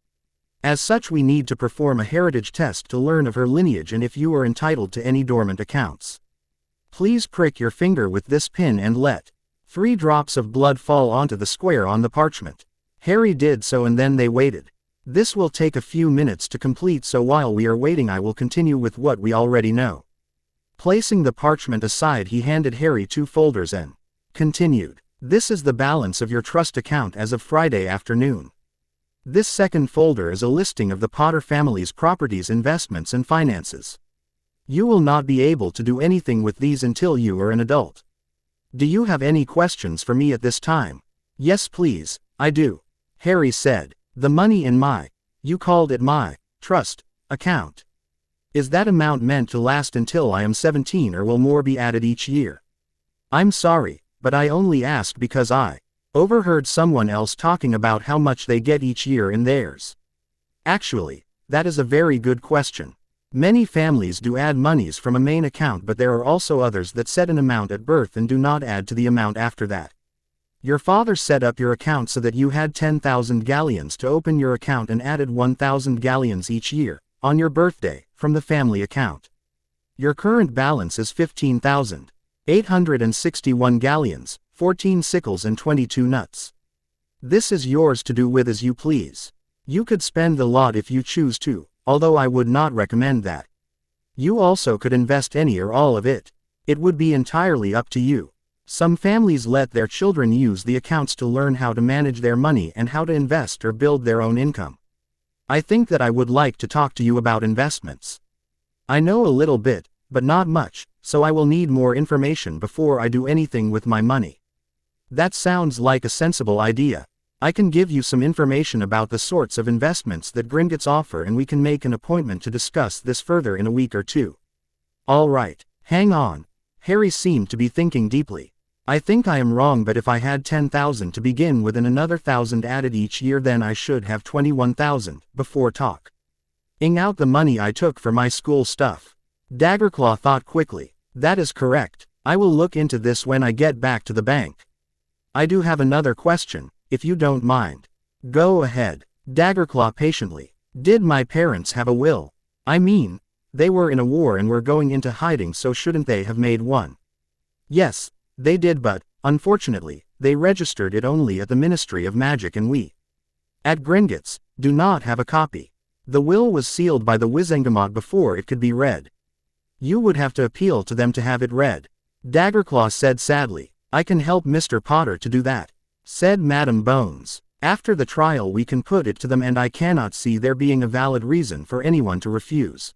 S1: As such, we need to perform a heritage test to learn of her lineage and if you are entitled to any dormant accounts. Please prick your finger with this pin and let 3 drops of blood fall onto the square on the parchment. Harry did so, and then they waited. This will take a few minutes to complete, so while we are waiting I will continue with what we already know. Placing the parchment aside, he handed Harry 2 folders and continued. This is the balance of your trust account as of Friday afternoon. This second folder is a listing of the Potter family's properties, investments and finances. You will not be able to do anything with these until you are an adult. Do you have any questions for me at this time? Yes, please, I do, Harry said. The money in my, you called it my, trust account. Is that amount meant to last until I am 17, or will more be added each year? I'm sorry, but I only asked because I overheard someone else talking about how much they get each year in theirs. Actually, that is a very good question. Many families do add monies from a main account, but there are also others that set an amount at birth and do not add to the amount after that. Your father set up your account so that you had 10,000 galleons to open your account and added 1,000 galleons each year, on your birthday, from the family account. Your current balance is 15,861 galleons, 14 sickles and 22 nuts. This is yours to do with as you please. You could spend the lot if you choose to, although I would not recommend that. You also could invest any or all of it. It would be entirely up to you. Some families let their children use the accounts to learn how to manage their money and how to invest or build their own income. I think that I would like to talk to you about investments. I know a little bit, but not much, so I will need more information before I do anything with my money. That sounds like a sensible idea. I can give you some information about the sorts of investments that Gringotts offer, and we can make an appointment to discuss this further in a week or 2. All right, hang on. Harry seemed to be thinking deeply. I think I am wrong, but if I had 10,000 to begin with and another 1,000 added each year, then I should have 21,000, before talking out the money I took for my school stuff. Daggerclaw thought quickly. That is correct. I will look into this when I get back to the bank. I do have another question, if you don't mind. Go ahead. Daggerclaw patiently. Did my parents have a will? I mean, they were in a war and were going into hiding, so shouldn't they have made one? Yes, they did, but, unfortunately, they registered it only at the Ministry of Magic, and we at Gringotts do not have a copy. The will was sealed by the Wizengamot before it could be read. You would have to appeal to them to have it read. Daggerclaw said sadly. I can help Mr. Potter to do that, said Madam Bones. After the trial we can put it to them, and I cannot see there being a valid reason for anyone to refuse.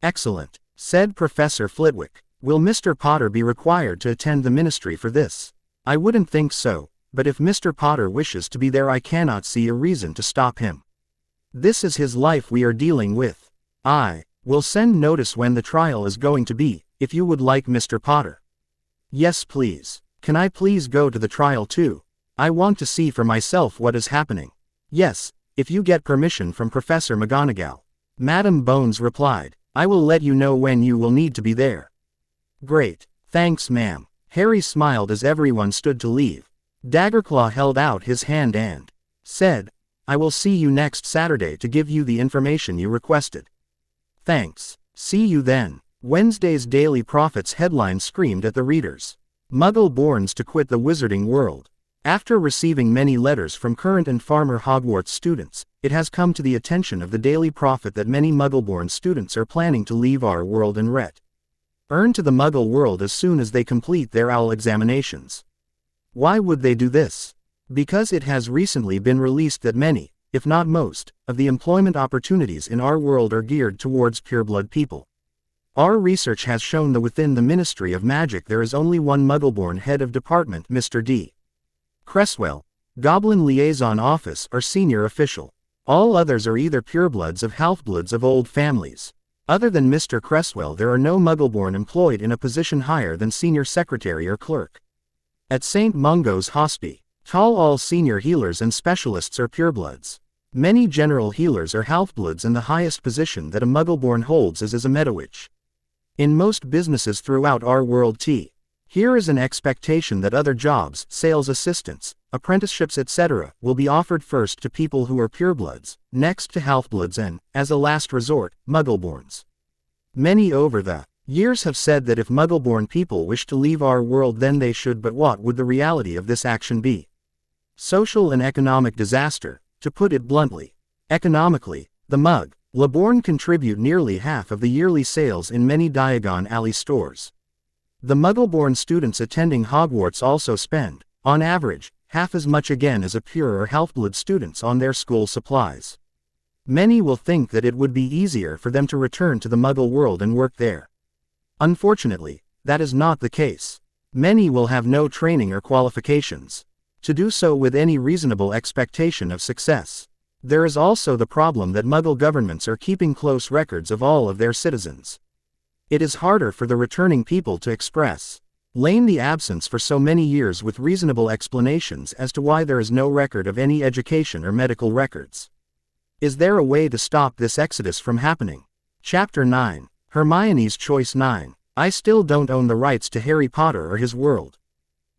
S1: Excellent, said Professor Flitwick. Will Mr. Potter be required to attend the ministry for this? I wouldn't think so, but if Mr. Potter wishes to be there, I cannot see a reason to stop him. This is his life we are dealing with. I will send notice when the trial is going to be, if you would like, Mr. Potter. Yes, please. Can I please go to the trial too? I want to see for myself what is happening. Yes, if you get permission from Professor McGonagall. Madam Bones replied. I will let you know when you will need to be there. Great, Thanks, ma'am. Harry smiled as everyone stood to leave. Daggerclaw held out his hand and said, I will see you next Saturday to give you the information you requested. Thanks. See you then. Wednesday's Daily Prophet's headline screamed at the readers. Muggleborns to quit the wizarding world. After receiving many letters from current and former Hogwarts students, it has come to the attention of the Daily Prophet that many Muggleborn students are planning to leave our world and return to the Muggle world as soon as they complete their OWL examinations. Why would they do this? Because it has recently been released that many, if not most, of the employment opportunities in our world are geared towards pureblood people. Our research has shown that within the Ministry of Magic there is only one Muggleborn head of department, Mr. D. Cresswell, Goblin Liaison Office or senior official. All others are either purebloods of halfbloods of old families. Other than Mr. Cresswell there are no Muggleborn employed in a position higher than senior secretary or clerk. At St. Mungo's Hospice, all senior healers and specialists are purebloods. Many general healers are halfbloods and the highest position that a Muggleborn holds is as a Medowitch. In most businesses throughout our world here is an expectation that other jobs, sales assistants, apprenticeships etc. will be offered first to people who are purebloods, next to halfbloods and, as a last resort, Muggleborns. Many over the years have said that if Muggleborn people wish to leave our world then they should, but what would the reality of this action be? Social and economic disaster, to put it bluntly. Economically, the Muggleborn contribute nearly half of the yearly sales in many Diagon Alley stores. The Muggleborn students attending Hogwarts also spend, on average, half as much again as a pure or halfblood students on their school supplies. Many will think that it would be easier for them to return to the Muggle world and work there. Unfortunately, that is not the case. Many will have no training or qualifications to do so with any reasonable expectation of success. There is also the problem that Muggle governments are keeping close records of all of their citizens. It is harder for the returning people to express the absence for so many years with reasonable explanations as to why there is no record of any education or medical records. Is there a way to stop this exodus from happening? Chapter 9. Hermione's Choice 9. I still don't own the rights to Harry Potter or his world.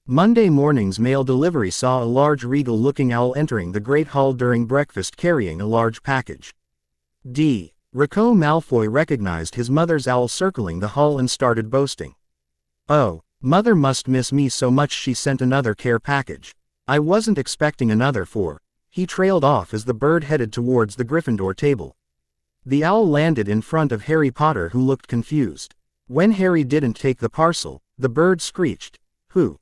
S1: Monday morning's mail delivery saw a large regal-looking owl entering the Great Hall during breakfast carrying a large package. Draco Malfoy recognized his mother's owl circling the hall and started boasting. Oh, mother must miss me so much she sent another care package. I wasn't expecting another for. He trailed off as the bird headed towards the Gryffindor table. The owl landed in front of Harry Potter, who looked confused. When Harry didn't take the parcel, the bird screeched, "Who?"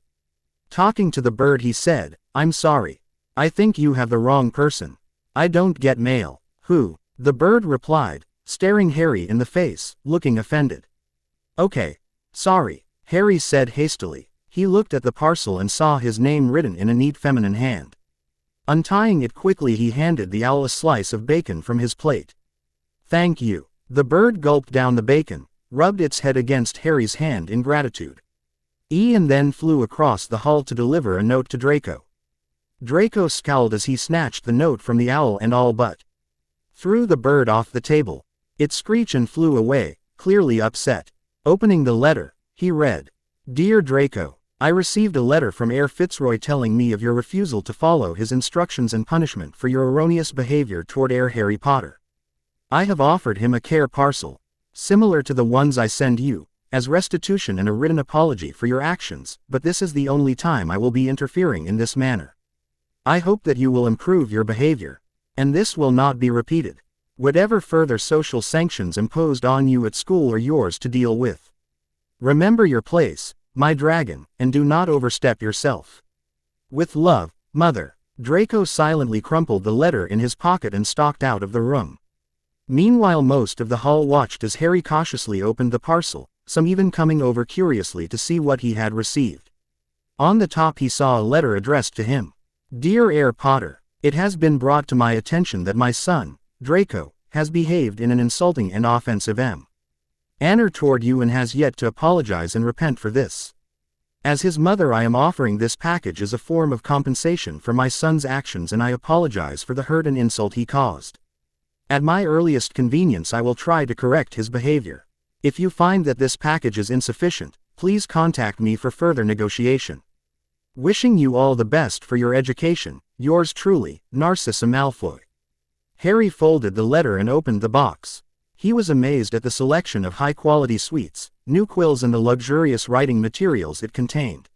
S1: Talking to the bird he said, "I'm sorry. I think you have the wrong person. I don't get mail." "Who?" the bird replied, staring Harry in the face, looking offended. "Okay. Sorry," Harry said hastily. He looked at the parcel and saw his name written in a neat feminine hand. Untying it quickly, he handed the owl a slice of bacon from his plate. "Thank you." The bird gulped down the bacon, rubbed its head against Harry's hand in gratitude. And then flew across the hall to deliver a note to Draco. Draco scowled as he snatched the note from the owl and all but threw the bird off the table. It screeched and flew away, clearly upset. Opening the letter, he read, "Dear Draco, I received a letter from Heir Fitzroy telling me of your refusal to follow his instructions and punishment for your erroneous behavior toward Heir Harry Potter. I have offered him a care parcel, similar to the ones I send you, as restitution and a written apology for your actions, but this is the only time I will be interfering in this manner. I hope that you will improve your behavior, and this will not be repeated. Whatever further social sanctions imposed on you at school are yours to deal with. Remember your place, my dragon, and do not overstep yourself. With love, Mother." Draco silently crumpled the letter in his pocket and stalked out of the room. Meanwhile, most of the hall watched as Harry cautiously opened the parcel, some even coming over curiously to see what he had received. On the top he saw a letter addressed to him. "Dear Heir Potter, it has been brought to my attention that my son, Draco, has behaved in an insulting and offensive manner toward you and has yet to apologize and repent for this. As his mother, I am offering this package as a form of compensation for my son's actions, and I apologize for the hurt and insult he caused. At my earliest convenience I will try to correct his behavior. If you find that this package is insufficient, Please contact me for further negotiation. Wishing you all the best for your education, yours truly, Narcissa Malfoy. Harry folded the letter and opened the box. He was amazed at the selection of high-quality sweets, new quills and the luxurious writing materials it contained.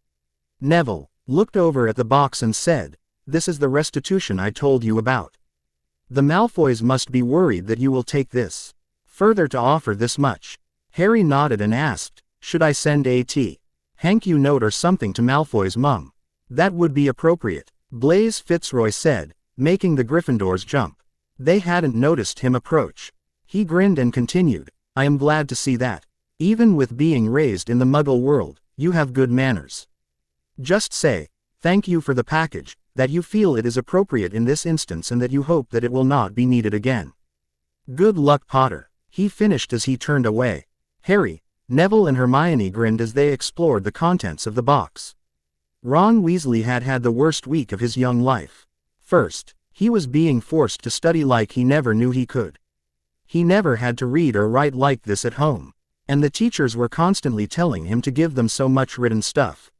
S1: Neville looked over at the box and said, "This is the restitution I told you about. The Malfoys must be worried that you will take this further to offer this much." Harry nodded and asked, "Should I send a thank you note or something to Malfoy's mum?" "That would be appropriate," Blaise Fitzroy said, making the Gryffindors jump. They hadn't noticed him approach. He grinned and continued, "I am glad to see that. Even with being raised in the Muggle world, you have good manners. Just say, thank you for the package, that you feel it is appropriate in this instance and that you hope that it will not be needed again. Good luck, Potter," he finished as he turned away. Harry, Neville and Hermione grinned as they explored the contents of the box. Ron Weasley had had the worst week of his young life. First, he was being forced to study like he never knew he could. He never had to read or write like this at home, and the teachers were constantly telling him to give them so much written stuff.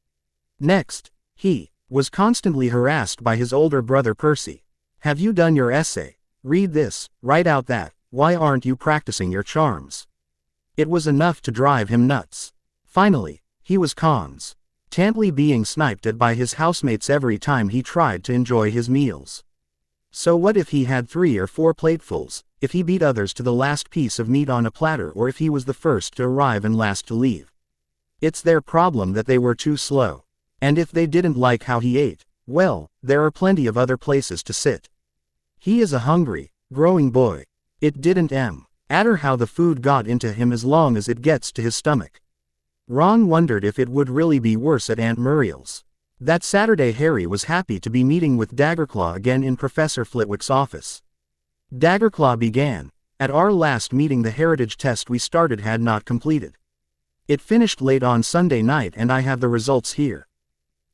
S1: Next, he was constantly harassed by his older brother Percy. "Have you done your essay? Read this, write out that, why aren't you practicing your charms?" It was enough to drive him nuts. Finally, he was constantly being sniped at by his housemates every time he tried to enjoy his meals. So what if he had 3 or 4 platefuls, if he beat others to the last piece of meat on a platter, or if he was the first to arrive and last to leave? It's their problem that they were too slow. And if they didn't like how he ate, well, there are plenty of other places to sit. He is a hungry, growing boy. It didn't matter how the food got into him as long as it gets to his stomach. Ron wondered if it would really be worse at Aunt Muriel's. That Saturday Harry was happy to be meeting with Daggerclaw again in Professor Flitwick's office. Daggerclaw began, "At our last meeting the heritage test we started had not completed. It finished late on Sunday night and I have the results here.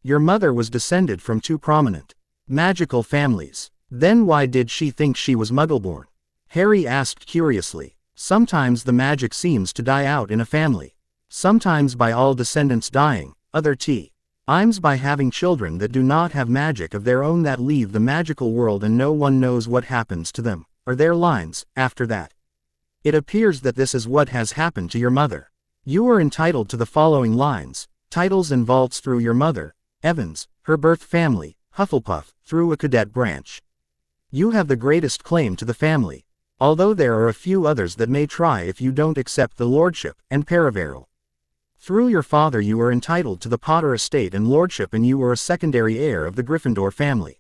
S1: Your mother was descended from 2 prominent magical families. Then why did she think she was Muggleborn?" Harry asked curiously. "Sometimes the magic seems to die out in a family. Sometimes by all descendants dying, other times by having children that do not have magic of their own that leave the magical world and no one knows what happens to them, or their lines, after that. It appears that this is what has happened to your mother. You are entitled to the following lines, titles and vaults through your mother, Evans, her birth family, Hufflepuff, through a cadet branch. You have the greatest claim to the family, although there are a few others that may try if you don't accept the lordship and Paraveral. Through your father you are entitled to the Potter estate and lordship and you are a secondary heir of the Gryffindor family.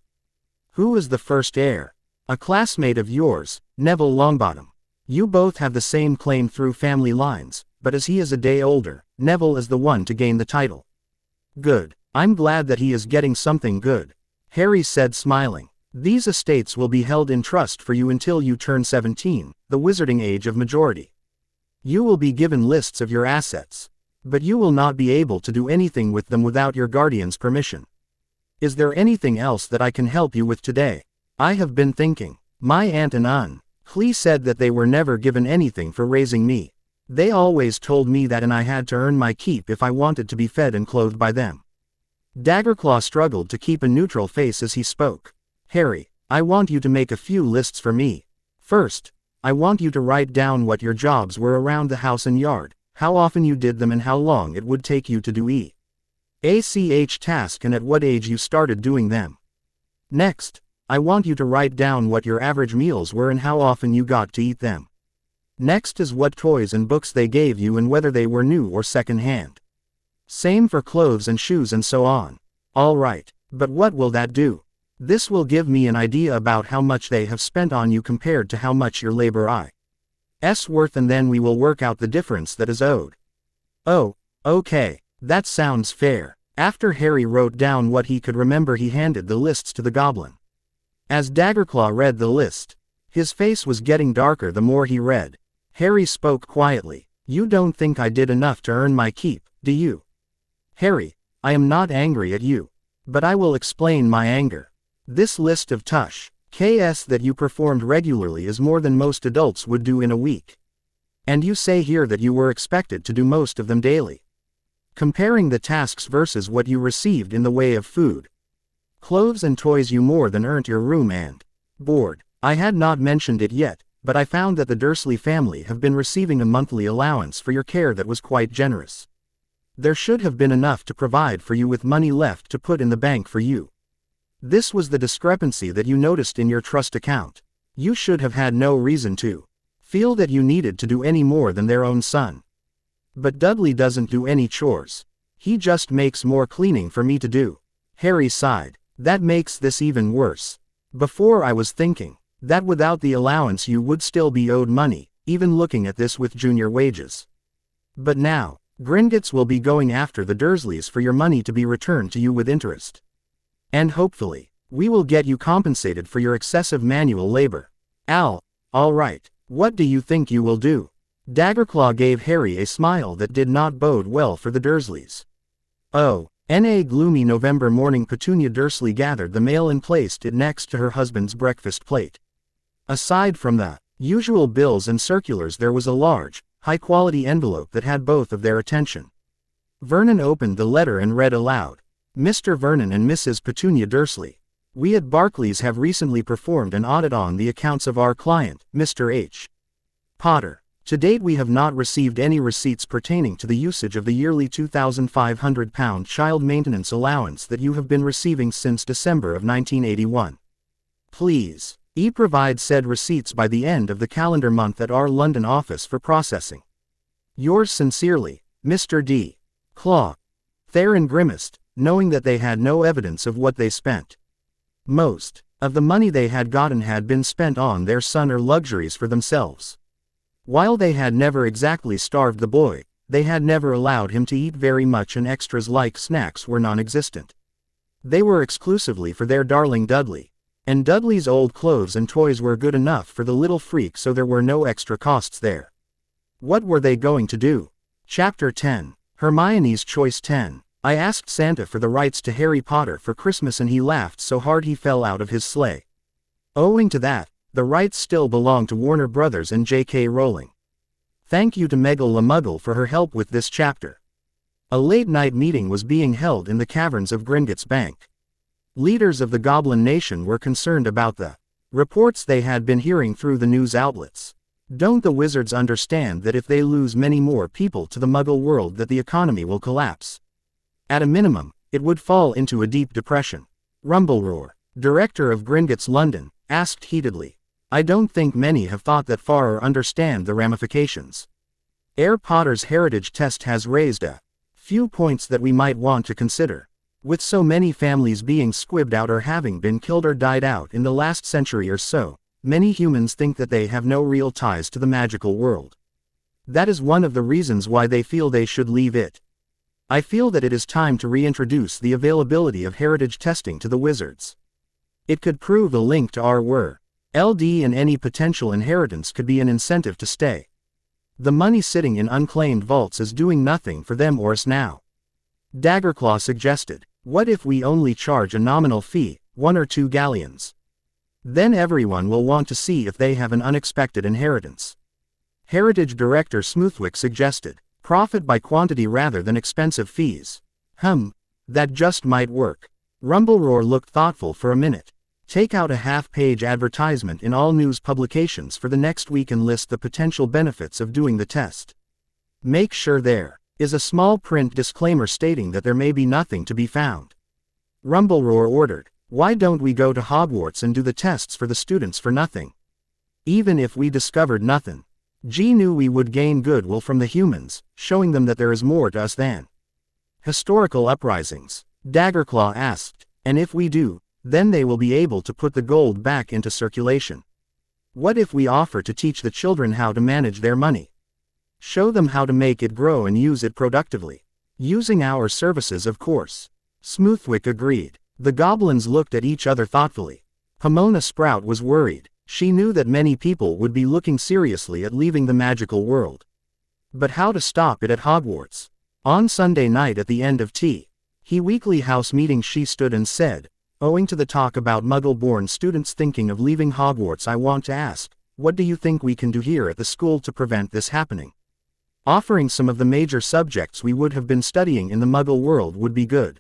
S1: Who is the first heir? A classmate of yours, Neville Longbottom. You both have the same claim through family lines, but as he is a day older, Neville is the one to gain the title." "Good. I'm glad that he is getting something good," Harry said smiling. "These estates will be held in trust for you until you turn 17, the wizarding age of majority. You will be given lists of your assets, but you will not be able to do anything with them without your guardian's permission. Is there anything else that I can help you with today?" "I have been thinking. My aunt and uncle said that they were never given anything for raising me. They always told me that and I had to earn my keep if I wanted to be fed and clothed by them." Daggerclaw struggled to keep a neutral face as he spoke. "Harry, I want you to make a few lists for me. First, I want you to write down what your jobs were around the house and yard, how often you did them and how long it would take you to do each task and at what age you started doing them. Next, I want you to write down what your average meals were and how often you got to eat them. Next is what toys and books they gave you and whether they were new or second-hand. Same for clothes and shoes and so on. All right, but what will that do? This will give me an idea about how much they have spent on you compared to how much your labor is worth and then we will work out the difference that is owed." "Oh, okay, that sounds fair." After Harry wrote down what he could remember he handed the lists to the goblin. As Daggerclaw read the list, his face was getting darker the more he read. Harry spoke quietly. "You don't think I did enough to earn my keep, do you?" "Harry, I am not angry at you. But I will explain my anger. This list of KS that you performed regularly is more than most adults would do in a week. And you say here that you were expected to do most of them daily. Comparing the tasks versus what you received in the way of food, clothes and toys, you more than earned your room and board. I had not mentioned it yet, but I found that the Dursley family have been receiving a monthly allowance for your care that was quite generous. There should have been enough to provide for you with money left to put in the bank for you. This was the discrepancy that you noticed in your trust account. You should have had no reason to feel that you needed to do any more than their own son. But Dudley doesn't do any chores. He just makes more cleaning for me to do. Harry sighed. That makes this even worse. Before I was thinking that without the allowance you would still be owed money, even looking at this with junior wages. But now, Gringotts will be going after the Dursleys for your money to be returned to you with interest. And hopefully, we will get you compensated for your excessive manual labor. All right, what do you think you will do? Daggerclaw gave Harry a smile that did not bode well for the Dursleys. Oh, in a gloomy November morning, Petunia Dursley gathered the mail and placed it next to her husband's breakfast plate. Aside from the usual bills and circulars, there was a large, high-quality envelope that had both of their attention. Vernon opened the letter and read aloud. Mr. Vernon and Mrs. Petunia Dursley, we at Barclays have recently performed an audit on the accounts of our client, Mr. H. Potter. To date we have not received any receipts pertaining to the usage of the yearly £2,500 child maintenance allowance that you have been receiving since December of 1981. Please, provide said receipts by the end of the calendar month at our London office for processing. Yours sincerely, Mr. D. Claw. Theron grimaced, knowing that they had no evidence of what they spent. Most of the money they had gotten had been spent on their son or luxuries for themselves. While they had never exactly starved the boy, they had never allowed him to eat very much, and extras like snacks were non-existent. They were exclusively for their darling Dudley, and Dudley's old clothes and toys were good enough for the little freak, so there were no extra costs there. What were they going to do? Chapter 10. Hermione's Choice 10. I asked Santa for the rights to Harry Potter for Christmas and he laughed so hard he fell out of his sleigh. Owing to that, the rights still belong to Warner Brothers and J.K. Rowling. Thank you to Meggle la Muggle for her help with this chapter. A late-night meeting was being held in the caverns of Gringotts Bank. Leaders of the Goblin Nation were concerned about the reports they had been hearing through the news outlets. Don't the wizards understand that if they lose many more people to the Muggle world that the economy will collapse? At a minimum, it would fall into a deep depression. Rumbleroar, director of Gringotts London, asked heatedly. I don't think many have thought that far or understand the ramifications. Harry Potter's heritage test has raised a few points that we might want to consider. With so many families being squibbed out or having been killed or died out in the last century or so, many humans think that they have no real ties to the magical world. That is one of the reasons why they feel they should leave it. I feel that it is time to reintroduce the availability of heritage testing to the wizards. It could prove a link to our LD, and any potential inheritance could be an incentive to stay. The money sitting in unclaimed vaults is doing nothing for them or us now. Daggerclaw suggested, what if we only charge a nominal fee, 1 or 2 galleons? Then everyone will want to see if they have an unexpected inheritance. Heritage Director Smoothwick suggested, profit by quantity rather than expensive fees. That just might work. Rumbleroar looked thoughtful for a minute. Take out a half-page advertisement in all news publications for the next week and list the potential benefits of doing the test. Make sure there is a small print disclaimer stating that there may be nothing to be found. Rumbleroar ordered, why don't we go to Hogwarts and do the tests for the students for nothing? Even if we discovered nothing, G knew we would gain goodwill from the humans, showing them that there is more to us than historical uprisings. Daggerclaw asked, and if we do, then they will be able to put the gold back into circulation. What if we offer to teach the children how to manage their money? Show them how to make it grow and use it productively. Using our services, of course. Smoothwick agreed. The goblins looked at each other thoughtfully. Pomona Sprout was worried. She knew that many people would be looking seriously at leaving the magical world. But how to stop it at Hogwarts? On Sunday night at the end of weekly house meeting, she stood and said, owing to the talk about Muggleborn students thinking of leaving Hogwarts, I want to ask, what do you think we can do here at the school to prevent this happening? Offering some of the major subjects we would have been studying in the Muggle world would be good.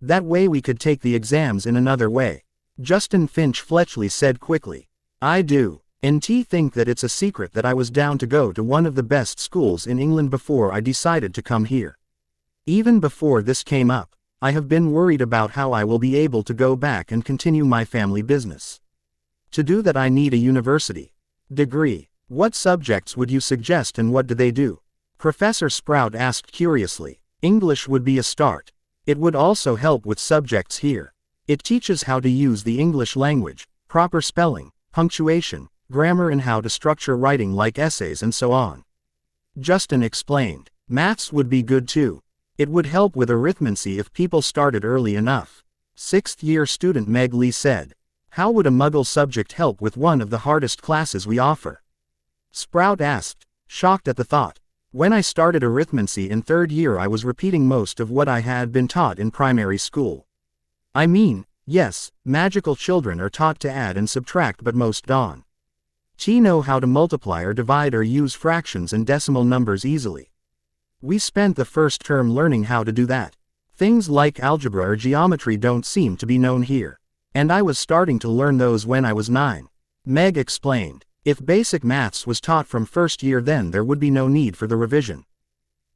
S1: That way we could take the exams in another way. Justin Finch Fletchley said quickly. I do. NT think that it's a secret that I was down to go to one of the best schools in England before I decided to come here. Even before this came up, I have been worried about how I will be able to go back and continue my family business. To do that I need a university degree. What subjects would you suggest and what do they do? Professor Sprout asked curiously. English would be a start. It would also help with subjects here. It teaches how to use the English language, proper spelling, punctuation, grammar and how to structure writing like essays and so on. Justin explained. Maths would be good too. It would help with arithmancy if people started early enough. 6th year student Meg Lee said. How would a Muggle subject help with one of the hardest classes we offer? Sprout asked, shocked at the thought. When I started arithmancy in 3rd year I was repeating most of what I had been taught in primary school. I mean, yes, magical children are taught to add and subtract but most don't. Know how to multiply or divide or use fractions and decimal numbers easily. We spent the first term learning how to do that. Things like algebra or geometry don't seem to be known here. And I was starting to learn those when I was 9. Meg explained. If basic maths was taught from 1st year then there would be no need for the revision.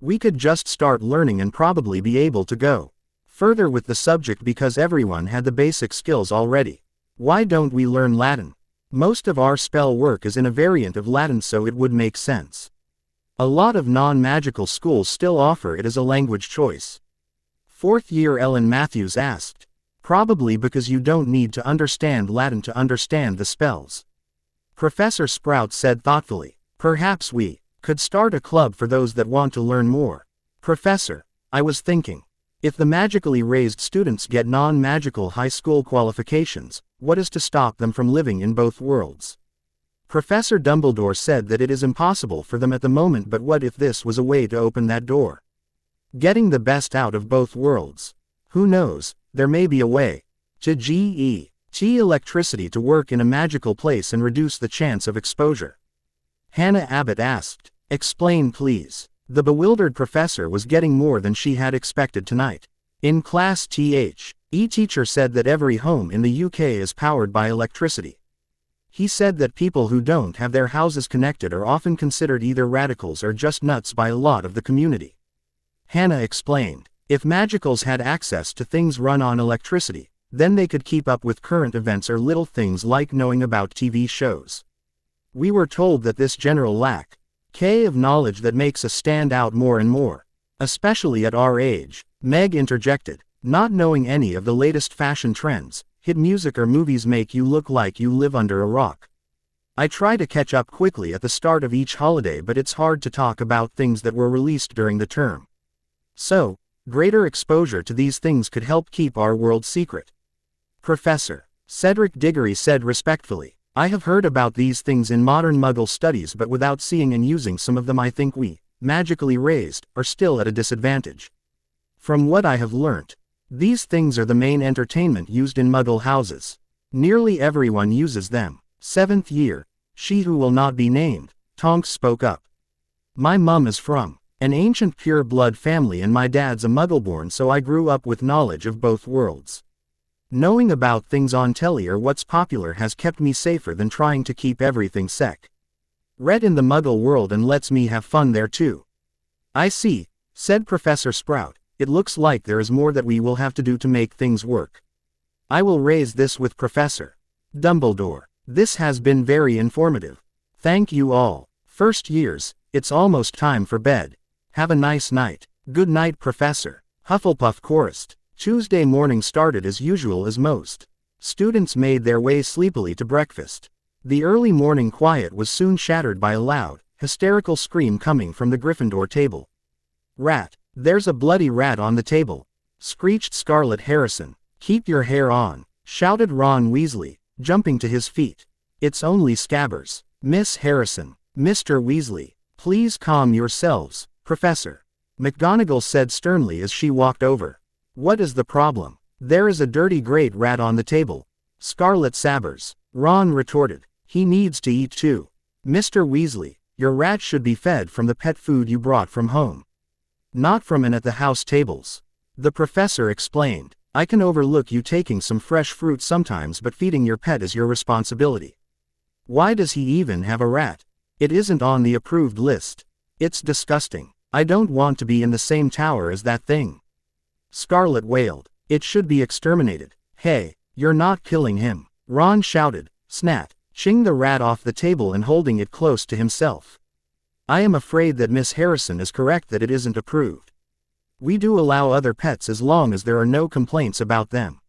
S1: We could just start learning and probably be able to go further with the subject because everyone had the basic skills already. Why don't we learn Latin? Most of our spell work is in a variant of Latin so it would make sense. A lot of non-magical schools still offer it as a language choice. 4th year Ellen Matthews asked. Probably because you don't need to understand Latin to understand the spells. Professor Sprout said thoughtfully. Perhaps we could start a club for those that want to learn more. Professor, I was thinking. If the magically raised students get non-magical high school qualifications, what is to stop them from living in both worlds? Professor Dumbledore said that it is impossible for them at the moment, but what if this was a way to open that door? Getting the best out of both worlds. Who knows, there may be a way. To G.E.T. electricity to work in a magical place and reduce the chance of exposure. Hannah Abbott asked. Explain please. The bewildered professor was getting more than she had expected tonight. In class teacher said that every home in the UK is powered by electricity. He said that people who don't have their houses connected are often considered either radicals or just nuts by a lot of the community. Hannah explained. If magicals had access to things run on electricity, then they could keep up with current events or little things like knowing about TV shows. We were told that this general lack of knowledge that makes us stand out more and more. Especially at our age, Meg interjected. Not knowing any of the latest fashion trends, hit music or movies make you look like you live under a rock. I try to catch up quickly at the start of each holiday but it's hard to talk about things that were released during the term. So, greater exposure to these things could help keep our world secret. Professor Cedric Diggory said respectfully. I have heard about these things in modern Muggle studies but without seeing and using some of them I think we, magically raised, are still at a disadvantage. From what I have learnt, these things are the main entertainment used in Muggle houses. Nearly everyone uses them. 7th year, she who will not be named, Tonks spoke up. My mum is from an ancient pure-blood family and my dad's a Muggleborn so I grew up with knowledge of both worlds. Knowing about things on telly or what's popular has kept me safer than trying to keep everything read in the Muggle world and lets me have fun there too. I see, said Professor Sprout. It looks like there is more that we will have to do to make things work. I will raise this with Professor Dumbledore. This has been very informative. Thank you all. First years, it's almost time for bed. Have a nice night. Good night, Professor. Hufflepuff chorused. Tuesday morning started as usual as most. Students made their way sleepily to breakfast. The early morning quiet was soon shattered by a loud, hysterical scream coming from the Gryffindor table. Rat. There's a bloody rat on the table, screeched Scarlett Harrison. Keep your hair on, shouted Ron Weasley, jumping to his feet. It's only Scabbers. Miss Harrison, Mr. Weasley, please calm yourselves, Professor McGonagall said sternly as she walked over. What is the problem? There is a dirty great rat on the table. Scarlet Sabbers. Ron retorted. He needs to eat too. Mr. Weasley, your rat should be fed from the pet food you brought from home. Not from an at-the-house tables. The professor explained. I can overlook you taking some fresh fruit sometimes, but feeding your pet is your responsibility. Why does he even have a rat? It isn't on the approved list. It's disgusting. I don't want to be in the same tower as that thing. Scarlet wailed. It should be exterminated. Hey, you're not killing him. Ron shouted, snatching the rat off the table and holding it close to himself. I am afraid that Miss Harrison is correct that it isn't approved. We do allow other pets as long as there are no complaints about them.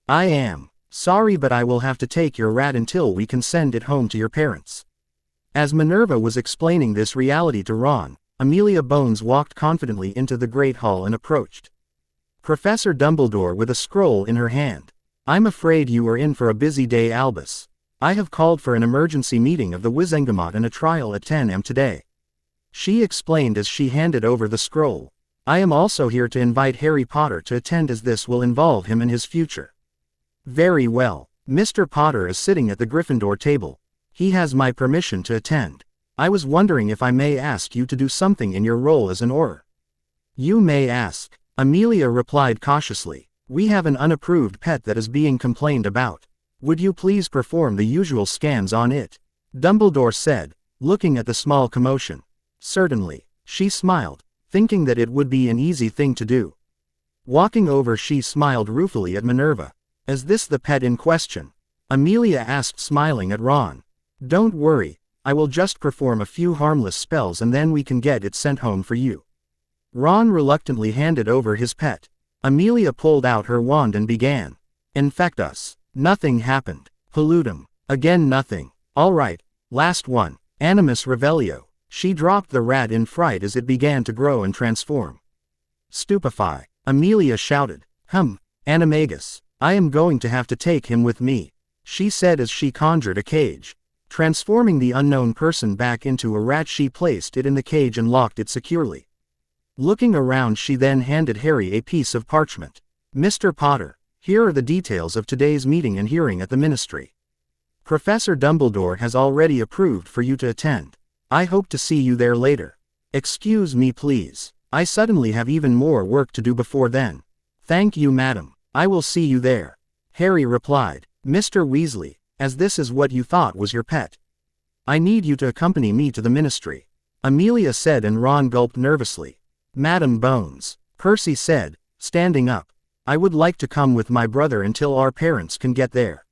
S1: I am sorry, but I will have to take your rat until we can send it home to your parents. As Minerva was explaining this reality to Ron, Amelia Bones walked confidently into the Great Hall and approached Professor Dumbledore with a scroll in her hand. I'm afraid you are in for a busy day, Albus. I have called for an emergency meeting of the Wizengamot and a trial at 10 am today. She explained as she handed over the scroll. I am also here to invite Harry Potter to attend, as this will involve him and his future. Very well. Mr. Potter is sitting at the Gryffindor table. He has my permission to attend. I was wondering if I may ask you to do something in your role as an Auror. You may ask. Amelia replied cautiously. We have an unapproved pet that is being complained about. Would you please perform the usual scans on it? Dumbledore said, looking at the small commotion. Certainly. She smiled, thinking that it would be an easy thing to do. Walking over, she smiled ruefully at Minerva. Is this the pet in question? Amelia asked, smiling at Ron. Don't worry, I will just perform a few harmless spells and then we can get it sent home for you. Ron reluctantly handed over his pet. Amelia pulled out her wand and began. Infect us. Nothing happened. Pollute 'em. Again nothing. Alright, last one. Animus Revelio. She dropped the rat in fright as it began to grow and transform. Stupefy. Amelia shouted. Animagus. I am going to have to take him with me, she said as she conjured a cage. Transforming the unknown person back into a rat, she placed it in the cage and locked it securely. Looking around, she then handed Harry a piece of parchment. Mr. Potter, here are the details of today's meeting and hearing at the Ministry. Professor Dumbledore has already approved for you to attend. I hope to see you there later. Excuse me please. I suddenly have even more work to do before then. Thank you, madam. I will see you there. Harry replied. Mr. Weasley, as this is what you thought was your pet, I need you to accompany me to the Ministry, Amelia said, and Ron gulped nervously. Madam Bones, Percy said, standing up. I would like to come with my brother until our parents can get there.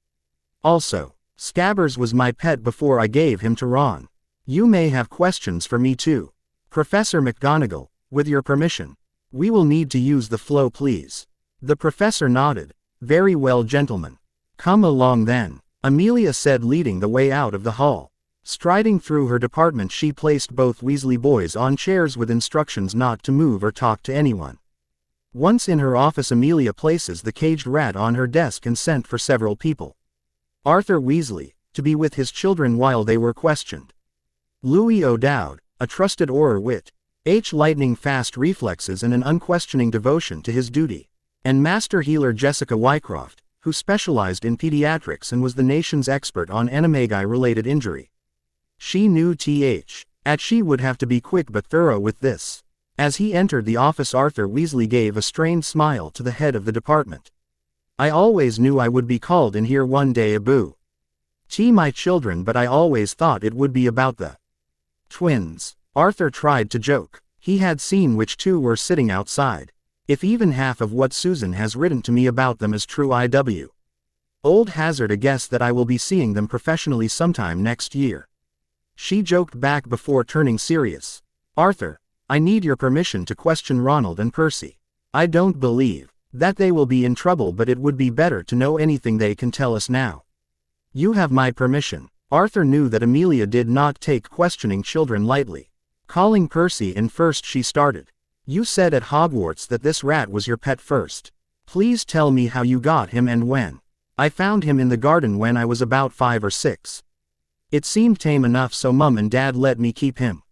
S1: Also, Scabbers was my pet before I gave him to Ron. You may have questions for me too. Professor McGonagall, with your permission. We will need to use the flow, please. The professor nodded. Very well, gentlemen. Come along then, Amelia said, leading the way out of the hall. Striding through her department, she placed both Weasley boys on chairs with instructions not to move or talk to anyone. Once in her office, Amelia places the caged rat on her desk and sent for several people. Arthur Weasley, to be with his children while they were questioned. Louis O'Dowd, a trusted Auror wit, lightning fast reflexes and an unquestioning devotion to his duty. And Master Healer Jessica Wycroft, who specialized in pediatrics and was the nation's expert on animagi-related injury. She knew she would have to be quick but thorough with this. As he entered the office, Arthur Weasley gave a strained smile to the head of the department. I always knew I would be called in here one day, Abu. My children, but I always thought it would be about the twins. Arthur tried to joke. He had seen which two were sitting outside. If even half of what Susan has written to me about them is true, IW. Old hazard a guess that I will be seeing them professionally sometime next year. She joked back before turning serious. Arthur, I need your permission to question Ronald and Percy. I don't believe that they will be in trouble, but it would be better to know anything they can tell us now. You have my permission. Arthur knew that Amelia did not take questioning children lightly. Calling Percy in first, she started. You said at Hogwarts that this rat was your pet first. Please tell me how you got him and when. I found him in the garden when I was about 5 or 6. It seemed tame enough, so Mum and Dad let me keep him.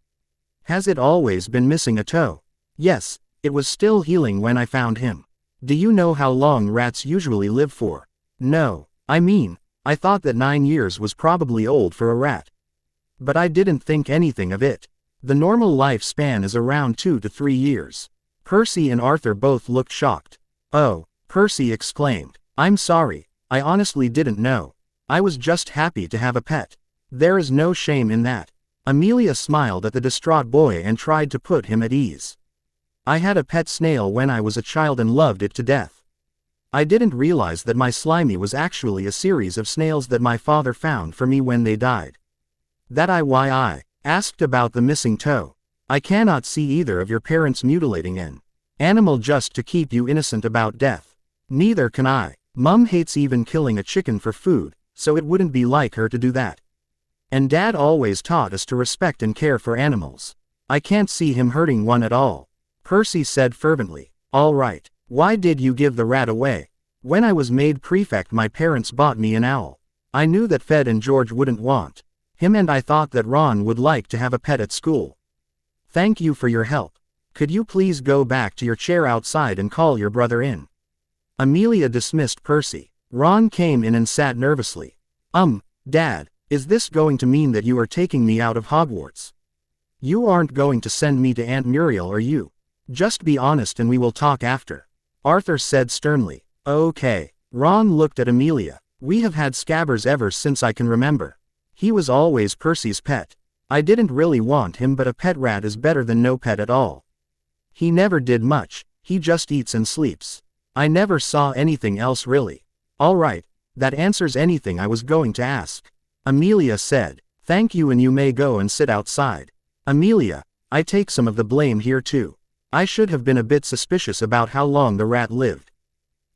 S1: Has it always been missing a toe? Yes, it was still healing when I found him. Do you know how long rats usually live for? No, I thought that 9 years was probably old for a rat. But I didn't think anything of it. The normal lifespan is around 2 to 3 years. Percy and Arthur both looked shocked. Oh, Percy exclaimed. I'm sorry, I honestly didn't know. I was just happy to have a pet. There is no shame in that. Amelia smiled at the distraught boy and tried to put him at ease. I had a pet snail when I was a child and loved it to death. I didn't realize that my Slimy was actually a series of snails that my father found for me when they died. Why I asked about the missing toe. I cannot see either of your parents mutilating an animal just to keep you innocent about death. Neither can I. Mum hates even killing a chicken for food, so it wouldn't be like her to do that. And Dad always taught us to respect and care for animals. I can't see him hurting one at all. Percy said fervently. All right, why did you give the rat away? When I was made prefect, my parents bought me an owl. I knew that Fred and George wouldn't want him, and I thought that Ron would like to have a pet at school. Thank you for your help. Could you please go back to your chair outside and call your brother in? Amelia dismissed Percy. Ron came in and sat nervously. Dad, is this going to mean that you are taking me out of Hogwarts? You aren't going to send me to Aunt Muriel, are you? Just be honest and we will talk after. Arthur said sternly. Okay. Ron looked at Amelia. We have had Scabbers ever since I can remember. He was always Percy's pet. I didn't really want him, but a pet rat is better than no pet at all. He never did much, he just eats and sleeps. I never saw anything else really. All right, that answers anything I was going to ask. Amelia said. Thank you, and you may go and sit outside. Amelia, I take some of the blame here too. I should have been a bit suspicious about how long the rat lived.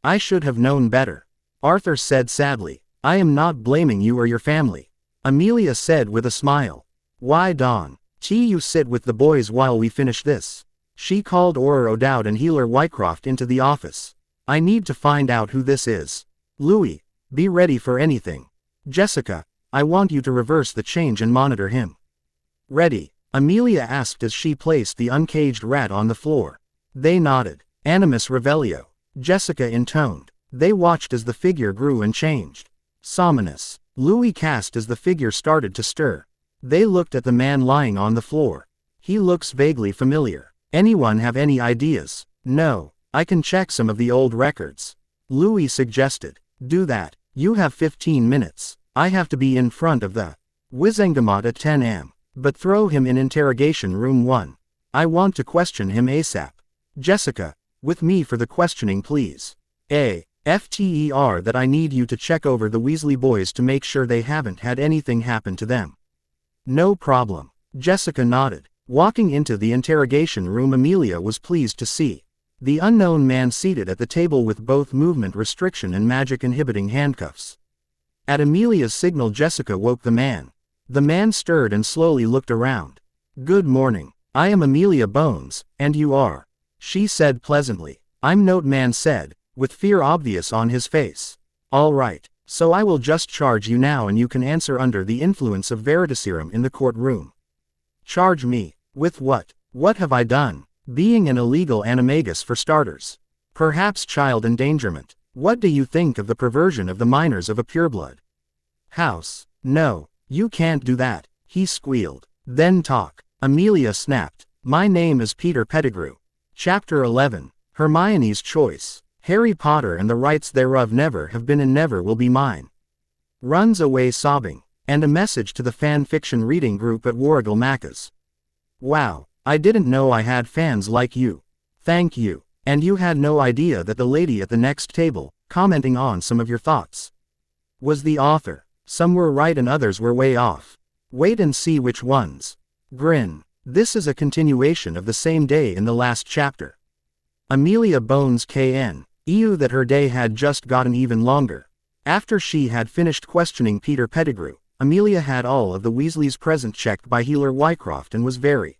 S1: I should have known better. Arthur said sadly. I am not blaming you or your family. Amelia said with a smile. Why, Dawn? You sit with the boys while we finish this. She called Auror O'Dowd and Healer Whitecroft into the office. I need to find out who this is. Louis, be ready for anything. Jessica, I want you to reverse the change and monitor him. Ready? Amelia asked as she placed the uncaged rat on the floor. They nodded. Animus Revelio. Jessica intoned. They watched as the figure grew and changed. Sominous. Louis cast as the figure started to stir. They looked at the man lying on the floor. He looks vaguely familiar. Anyone have any ideas? No, I can check some of the old records. Louis suggested. Do that. You have 15 minutes. I have to be in front of the Wizengamot at 10 am. But throw him in interrogation room 1. I want to question him ASAP. Jessica, with me for the questioning please. FTER that I need you to check over the Weasley boys to make sure they haven't had anything happen to them. No problem. Jessica nodded. Walking into the interrogation room, Amelia was pleased to see the unknown man seated at the table with both movement restriction and magic inhibiting handcuffs. At Amelia's signal, Jessica woke the man. The man stirred and slowly looked around. Good morning. I am Amelia Bones, and you are? She said pleasantly. I'm Note Man said, with fear obvious on his face. All right, so I will just charge you now and you can answer under the influence of Veritaserum in the courtroom. Charge me? With what? What have I done? Being an illegal animagus for starters. Perhaps child endangerment. What do you think of the perversion of the minors of a pureblood house? No, you can't do that, he squealed. Then talk. Amelia snapped. My name is Peter Pettigrew. Chapter 11. Hermione's Choice. Harry Potter and the rights thereof never have been and never will be mine. Runs away sobbing. And a message to the fan fiction reading group at Warrigal Macca's. Wow, I didn't know I had fans like you. Thank you. And you had no idea that the lady at the next table, commenting on some of your thoughts, was the author. Some were right and others were way off. Wait and see which ones. Grin. This is a continuation of the same day in the last chapter. Amelia Bones KN. EU that her day had just gotten even longer. After she had finished questioning Peter Pettigrew, Amelia had all of the Weasleys present checked by Healer Whitecroft and was very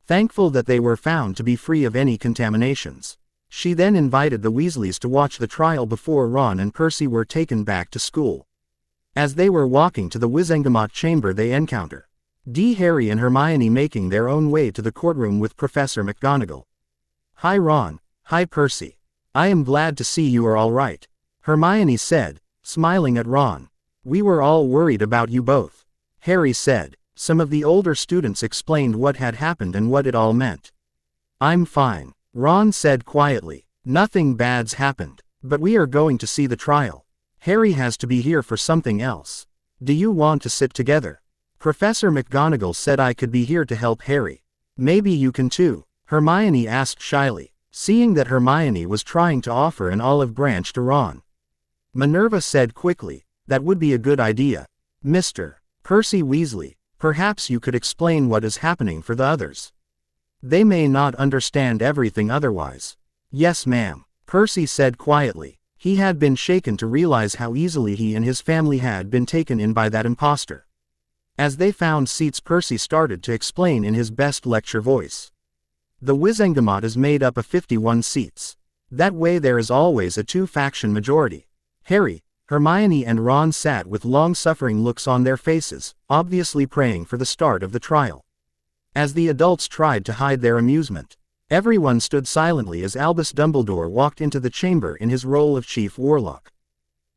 S1: thankful that they were found to be free of any contaminations. She then invited the Weasleys to watch the trial before Ron and Percy were taken back to school. As they were walking to the Wizengamot chamber, they encounter Harry and Hermione making their own way to the courtroom with Professor McGonagall. Hi Ron. Hi Percy. I am glad to see you are all right, Hermione said, smiling at Ron. We were all worried about you both. Harry said. Some of the older students explained what had happened and what it all meant. I'm fine, Ron said quietly. Nothing bad's happened, but we are going to see the trial. Harry has to be here for something else. Do you want to sit together? Professor McGonagall said I could be here to help Harry. Maybe you can too, Hermione asked shyly, seeing that Hermione was trying to offer an olive branch to Ron. Minerva said quickly, that would be a good idea. Mr. Percy Weasley, perhaps you could explain what is happening for the others. They may not understand everything otherwise. Yes, ma'am, Percy said quietly. He had been shaken to realize how easily he and his family had been taken in by that imposter. As they found seats, Percy started to explain in his best lecture voice. The Wizengamot is made up of 51 seats. That way there is always a two-faction majority. Harry, Hermione and Ron sat with long-suffering looks on their faces, obviously praying for the start of the trial. As the adults tried to hide their amusement, everyone stood silently as Albus Dumbledore walked into the chamber in his role of Chief Warlock.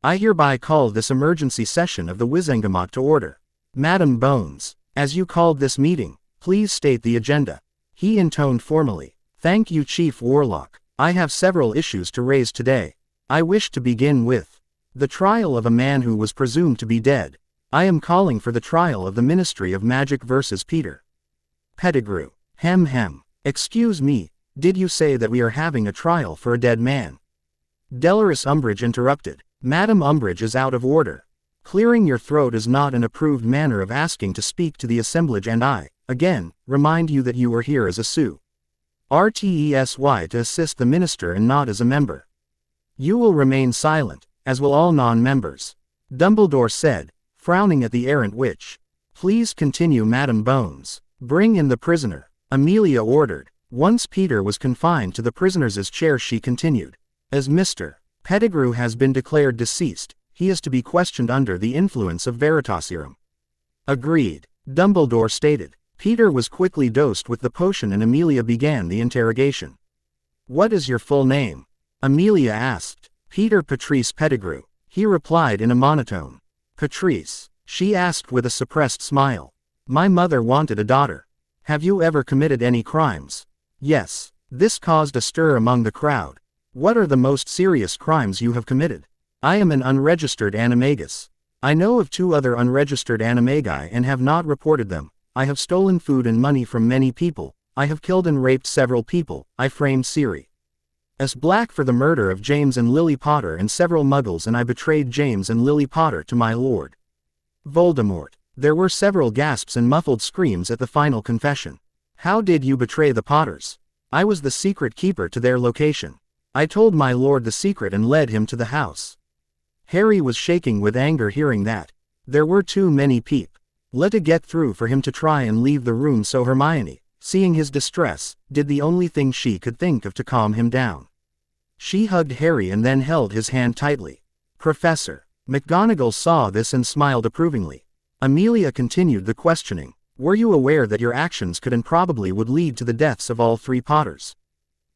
S1: I hereby call this emergency session of the Wizengamot to order. Madam Bones, as you called this meeting, please state the agenda. He intoned formally. Thank you, Chief Warlock. I have several issues to raise today. I wish to begin with the trial of a man who was presumed to be dead. I am calling for the trial of the Ministry of Magic versus Peter Pettigrew. Hem. Excuse me, did you say that we are having a trial for a dead man? Delores Umbridge interrupted. Madam Umbridge is out of order. Clearing your throat is not an approved manner of asking to speak to the assemblage, and I, again, remind you that you are here as a sous RTESY to assist the minister and not as a member. You will remain silent, as will all non-members. Dumbledore said, frowning at the errant witch. Please continue, Madam Bones. Bring in the prisoner, Amelia ordered. Once Peter was confined to the prisoner's chair, she continued. As Mr. Pettigrew has been declared deceased, he is to be questioned under the influence of Veritasirum. Agreed, Dumbledore stated. Peter was quickly dosed with the potion and Amelia began the interrogation. What is your full name? Amelia asked. Peter Patrice Pettigrew, he replied in a monotone. Patrice, she asked with a suppressed smile. My mother wanted a daughter. Have you ever committed any crimes? Yes. This caused a stir among the crowd. What are the most serious crimes you have committed? I am an unregistered animagus. I know of 2 other unregistered animagi and have not reported them. I have stolen food and money from many people. I have killed and raped several people. I framed Sirius Black for the murder of James and Lily Potter and several muggles, and I betrayed James and Lily Potter to my lord Voldemort. There were several gasps and muffled screams at the final confession. How did you betray the Potters? I was the secret keeper to their location. I told my lord the secret and led him to the house. Harry was shaking with anger hearing that. There were too many people. Let it get through for him to try and leave the room, so Hermione, seeing his distress, did the only thing she could think of to calm him down. She hugged Harry and then held his hand tightly. Professor McGonagall saw this and smiled approvingly. Amelia continued the questioning. Were you aware that your actions could and probably would lead to the deaths of all 3 Potters?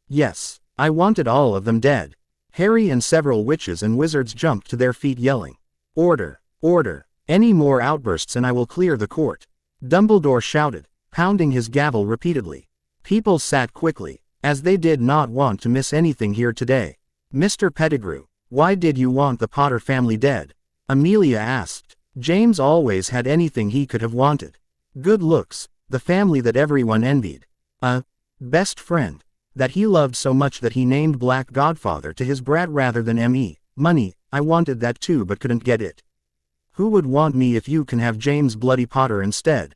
S1: Yes, I wanted all of them dead. Harry and several witches and wizards jumped to their feet yelling. Order, order, any more outbursts and I will clear the court. Dumbledore shouted, pounding his gavel repeatedly. People sat quickly, as they did not want to miss anything here today. Mr. Pettigrew, why did you want the Potter family dead? Amelia asked. James always had anything he could have wanted. Good looks, the family that everyone envied. A best friend that he loved so much that he named Black Godfather to his brat rather than M.E. Money, I wanted that too but couldn't get it. Who would want me if you can have James Bloody Potter instead?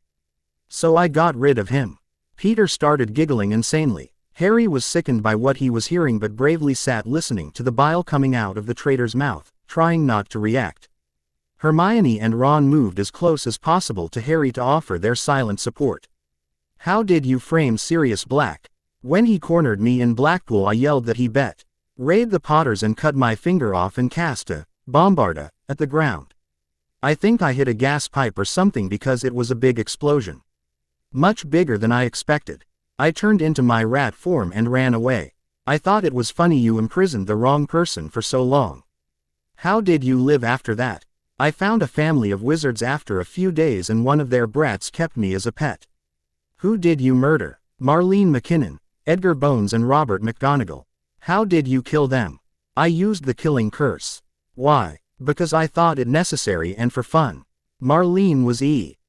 S1: So I got rid of him. Peter started giggling insanely. Harry was sickened by what he was hearing but bravely sat listening to the bile coming out of the traitor's mouth, trying not to react. Hermione and Ron moved as close as possible to Harry to offer their silent support. How did you frame Sirius Black? When he cornered me in Blackpool, I yelled that he bet raid the Potters and cut my finger off and cast a bombarda at the ground. I think I hit a gas pipe or something because it was a big explosion. Much bigger than I expected. I turned into my rat form and ran away. I thought it was funny you imprisoned the wrong person for so long. How did you live after that? I found a family of wizards after a few days and one of their brats kept me as a pet. Who did you murder? Marlene McKinnon, Edgar Bones and Robert McGonagall. How did you kill them? I used the killing curse. Why? Because I thought it necessary and for fun. Marlene was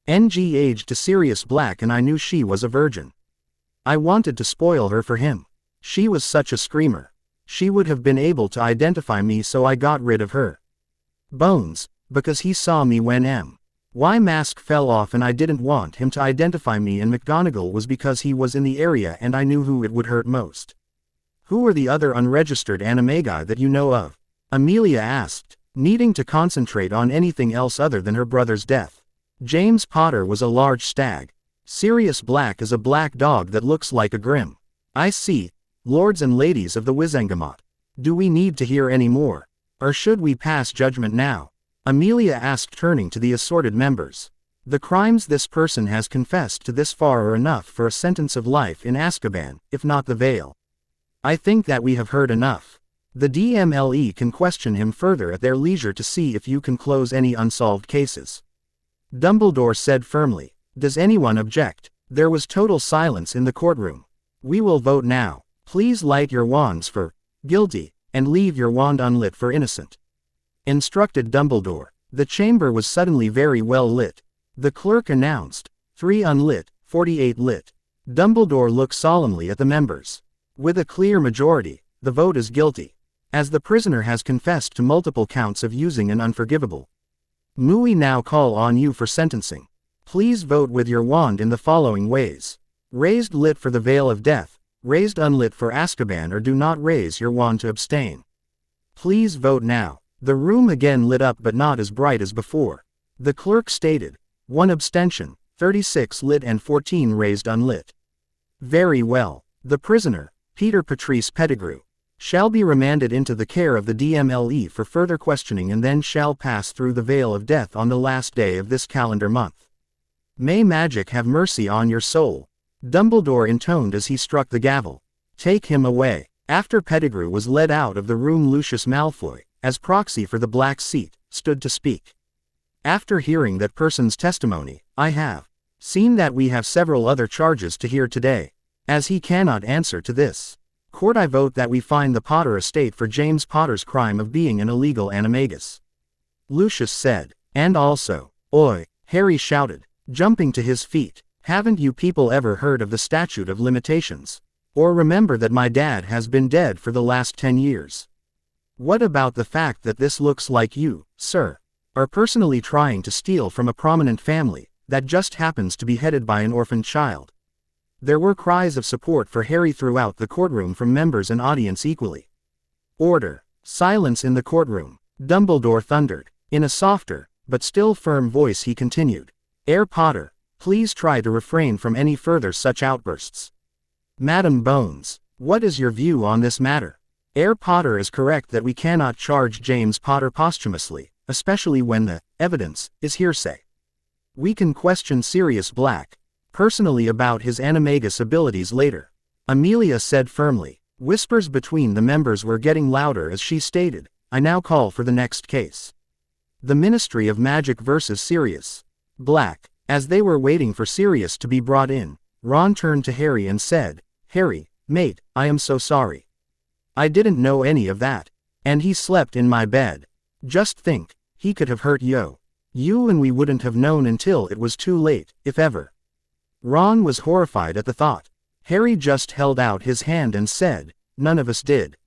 S1: engaged to Sirius Black and I knew she was a virgin. I wanted to spoil her for him. She was such a screamer. She would have been able to identify me, so I got rid of her. Bones, because he saw me when my mask fell off and I didn't want him to identify me, and McGonagall was because he was in the area and I knew who it would hurt most. Who are the other unregistered animagi that you know of? Amelia asked, needing to concentrate on anything else other than her brother's death. James Potter was a large stag. Sirius Black is a black dog that looks like a grim. I see. Lords and ladies of the Wizengamot. Do we need to hear any more? Or should we pass judgment now? Amelia asked, turning to the assorted members. The crimes this person has confessed to this far are enough for a sentence of life in Azkaban, if not the Veil. I think that we have heard enough. The DMLE can question him further at their leisure to see if you can close any unsolved cases. Dumbledore said firmly. Does anyone object? There was total silence in the courtroom. We will vote now. Please light your wands for guilty, and leave your wand unlit for innocent. Instructed Dumbledore. The chamber was suddenly very well lit. The clerk announced, 3 unlit, 48 lit. Dumbledore looked solemnly at the members. With a clear majority, the vote is guilty. As the prisoner has confessed to multiple counts of using an unforgivable. We now call on you for sentencing. Please vote with your wand in the following ways. Raised lit for the Veil of Death, raised unlit for Azkaban, or do not raise your wand to abstain. Please vote now. The room again lit up but not as bright as before. The clerk stated, 1 abstention, 36 lit and 14 raised unlit. Very well. The prisoner, Peter Patrice Pettigrew, shall be remanded into the care of the DMLE for further questioning and then shall pass through the Veil of Death on the last day of this calendar month. May magic have mercy on your soul. Dumbledore intoned as he struck the gavel. Take him away. After Pettigrew was led out of the room, Lucius Malfoy, as proxy for the Black Seat, stood to speak. After hearing that person's testimony, I have seen that we have several other charges to hear today. As he cannot answer to this court, I vote that we fine the Potter estate for James Potter's crime of being an illegal animagus. Lucius said. And also, oi, Harry shouted, jumping to his feet. Haven't you people ever heard of the statute of limitations? Or remember that my dad has been dead for the last 10 years? What about the fact that this looks like you, sir, are personally trying to steal from a prominent family that just happens to be headed by an orphaned child? There were cries of support for Harry throughout the courtroom from members and audience equally. Order. Silence in the courtroom. Dumbledore thundered. In a softer, but still firm voice he continued. Potter, please try to refrain from any further such outbursts. Madam Bones, what is your view on this matter? Potter is correct that we cannot charge James Potter posthumously, especially when the evidence is hearsay. We can question Sirius Black personally about his animagus abilities later. Amelia said firmly. Whispers between the members were getting louder as she stated, I now call for the next case. The Ministry of Magic versus Sirius Black. As they were waiting for Sirius to be brought in, Ron turned to Harry and said, Harry, mate, I am so sorry. I didn't know any of that. And he slept in my bed. Just think, he could have hurt you and we wouldn't have known until it was too late, if ever. Ron was horrified at the thought. Harry just held out his hand and said, none of us did.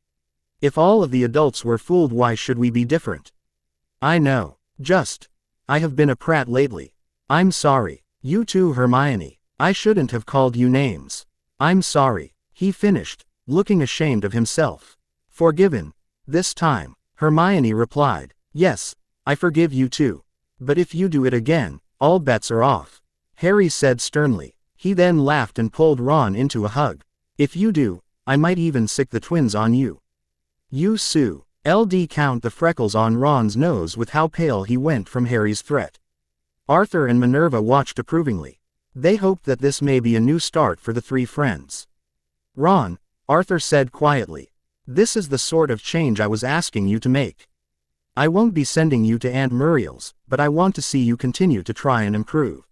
S1: If all of the adults were fooled, why should we be different? I know. I have been a prat lately. I'm sorry. You too, Hermione. I shouldn't have called you names. I'm sorry, he finished, looking ashamed of himself. Forgiven. This time, Hermione replied. Yes, I forgive you too. But if you do it again, all bets are off. Harry said sternly. He then laughed and pulled Ron into a hug. If you do, I might even sick the twins on you. You sue. LD count the freckles on Ron's nose with how pale he went from Harry's threat. Arthur and Minerva watched approvingly. They hoped that this may be a new start for the three friends. Ron, Arthur said quietly. This is the sort of change I was asking you to make. I won't be sending you to Aunt Muriel's, but I want to see you continue to try and improve.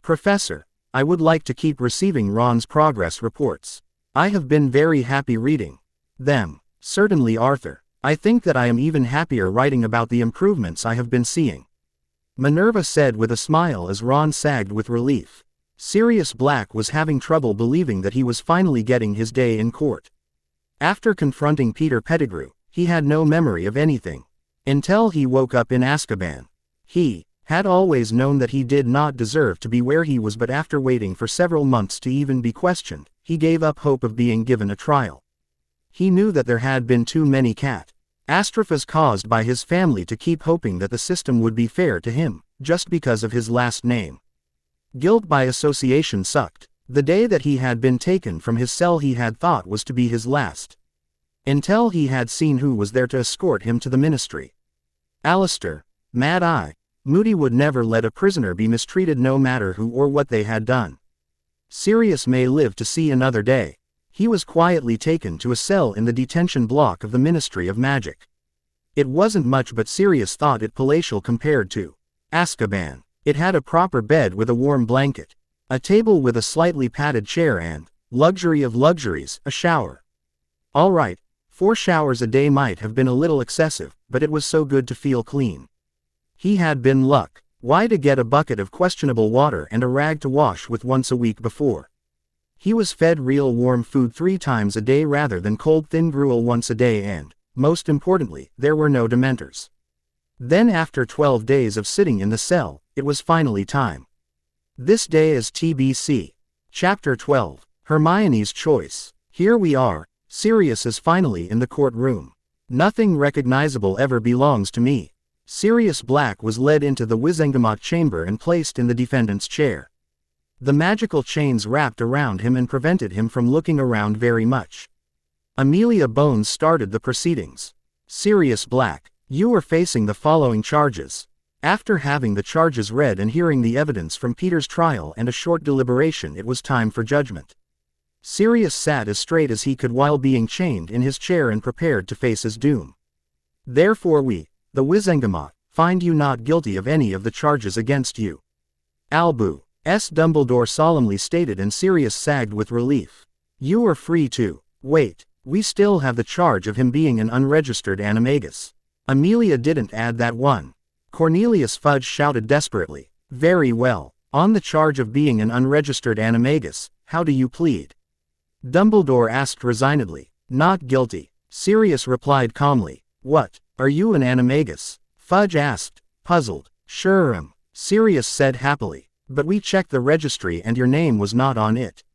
S1: Professor, I would like to keep receiving Ron's progress reports. I have been very happy reading them. Certainly, Arthur. I think that I am even happier writing about the improvements I have been seeing. Minerva said with a smile as Ron sagged with relief. Sirius Black was having trouble believing that he was finally getting his day in court. After confronting Peter Pettigrew, he had no memory of anything. Until he woke up in Azkaban. He had always known that he did not deserve to be where he was, but after waiting for several months to even be questioned, he gave up hope of being given a trial. He knew that there had been too many catastrophes caused by his family to keep hoping that the system would be fair to him, just because of his last name. Guilt by association sucked. The day that he had been taken from his cell he had thought was to be his last. Until he had seen who was there to escort him to the ministry. Alistair, Mad Eye, Moody would never let a prisoner be mistreated no matter who or what they had done. Sirius may live to see another day. He was quietly taken to a cell in the detention block of the Ministry of Magic. It wasn't much, but Sirius thought it palatial compared to Azkaban. It had a proper bed with a warm blanket, a table with a slightly padded chair and, luxury of luxuries, a shower. All right, 4 showers a day might have been a little excessive, but it was so good to feel clean. He had been luck. Why to get a bucket of questionable water and a rag to wash with once a week before? He was fed real warm food 3 times a day rather than cold thin gruel once a day, and, most importantly, there were no dementors. Then after 12 days of sitting in the cell, it was finally time. This day is TBC. Chapter 12, Hermione's Choice. Here we are. Sirius is finally in the courtroom. Nothing recognizable ever belongs to me. Sirius Black was led into the Wizengamot chamber and placed in the defendant's chair. The magical chains wrapped around him and prevented him from looking around very much. Amelia Bones started the proceedings. Sirius Black, you are facing the following charges. After having the charges read and hearing the evidence from Peter's trial and a short deliberation, it was time for judgment. Sirius sat as straight as he could while being chained in his chair and prepared to face his doom. Therefore we, the Wizengamot, find you not guilty of any of the charges against you. Albus Dumbledore solemnly stated, and Sirius sagged with relief. You are free to wait. We still have the charge of him being an unregistered animagus. Amelia didn't add that one. Cornelius Fudge shouted desperately. Very well. On the charge of being an unregistered animagus, how do you plead? Dumbledore asked resignedly. Not guilty. Sirius replied calmly. What, are you an animagus? Fudge asked, puzzled. Sure am, Sirius said happily. But we checked the registry and your name was not on it.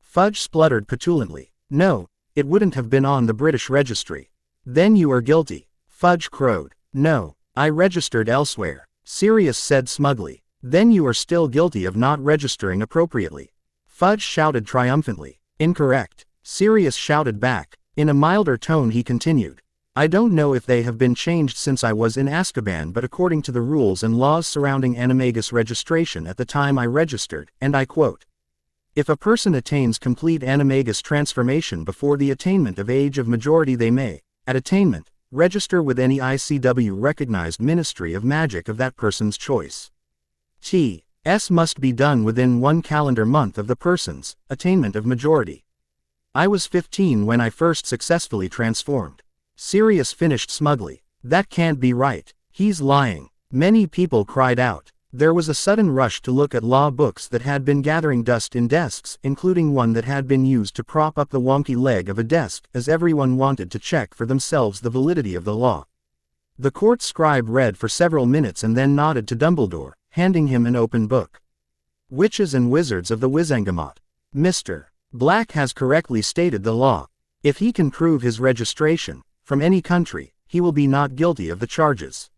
S1: Fudge spluttered petulantly. No, it wouldn't have been on the British registry. Then you are guilty. Fudge crowed. No, I registered elsewhere, Sirius said smugly. Then you are still guilty of not registering appropriately. Fudge shouted triumphantly. Incorrect, Sirius shouted back. In a milder tone he continued. I don't know if they have been changed since I was in Azkaban, but according to the rules and laws surrounding animagus registration at the time I registered, and I quote, if a person attains complete animagus transformation before the attainment of age of majority, they may, at attainment, register with any ICW-recognized Ministry of Magic of that person's choice. T.S. must be done within 1 calendar month of the person's attainment of majority. I was 15 when I first successfully transformed. Sirius finished smugly. That can't be right. He's lying. Many people cried out. There was a sudden rush to look at law books that had been gathering dust in desks, including one that had been used to prop up the wonky leg of a desk, as everyone wanted to check for themselves the validity of the law. The court scribe read for several minutes and then nodded to Dumbledore, handing him an open book. Witches and Wizards of the Wizengamot. Mr. Black has correctly stated the law. If he can prove his registration, from any country, he will be not guilty of the charges.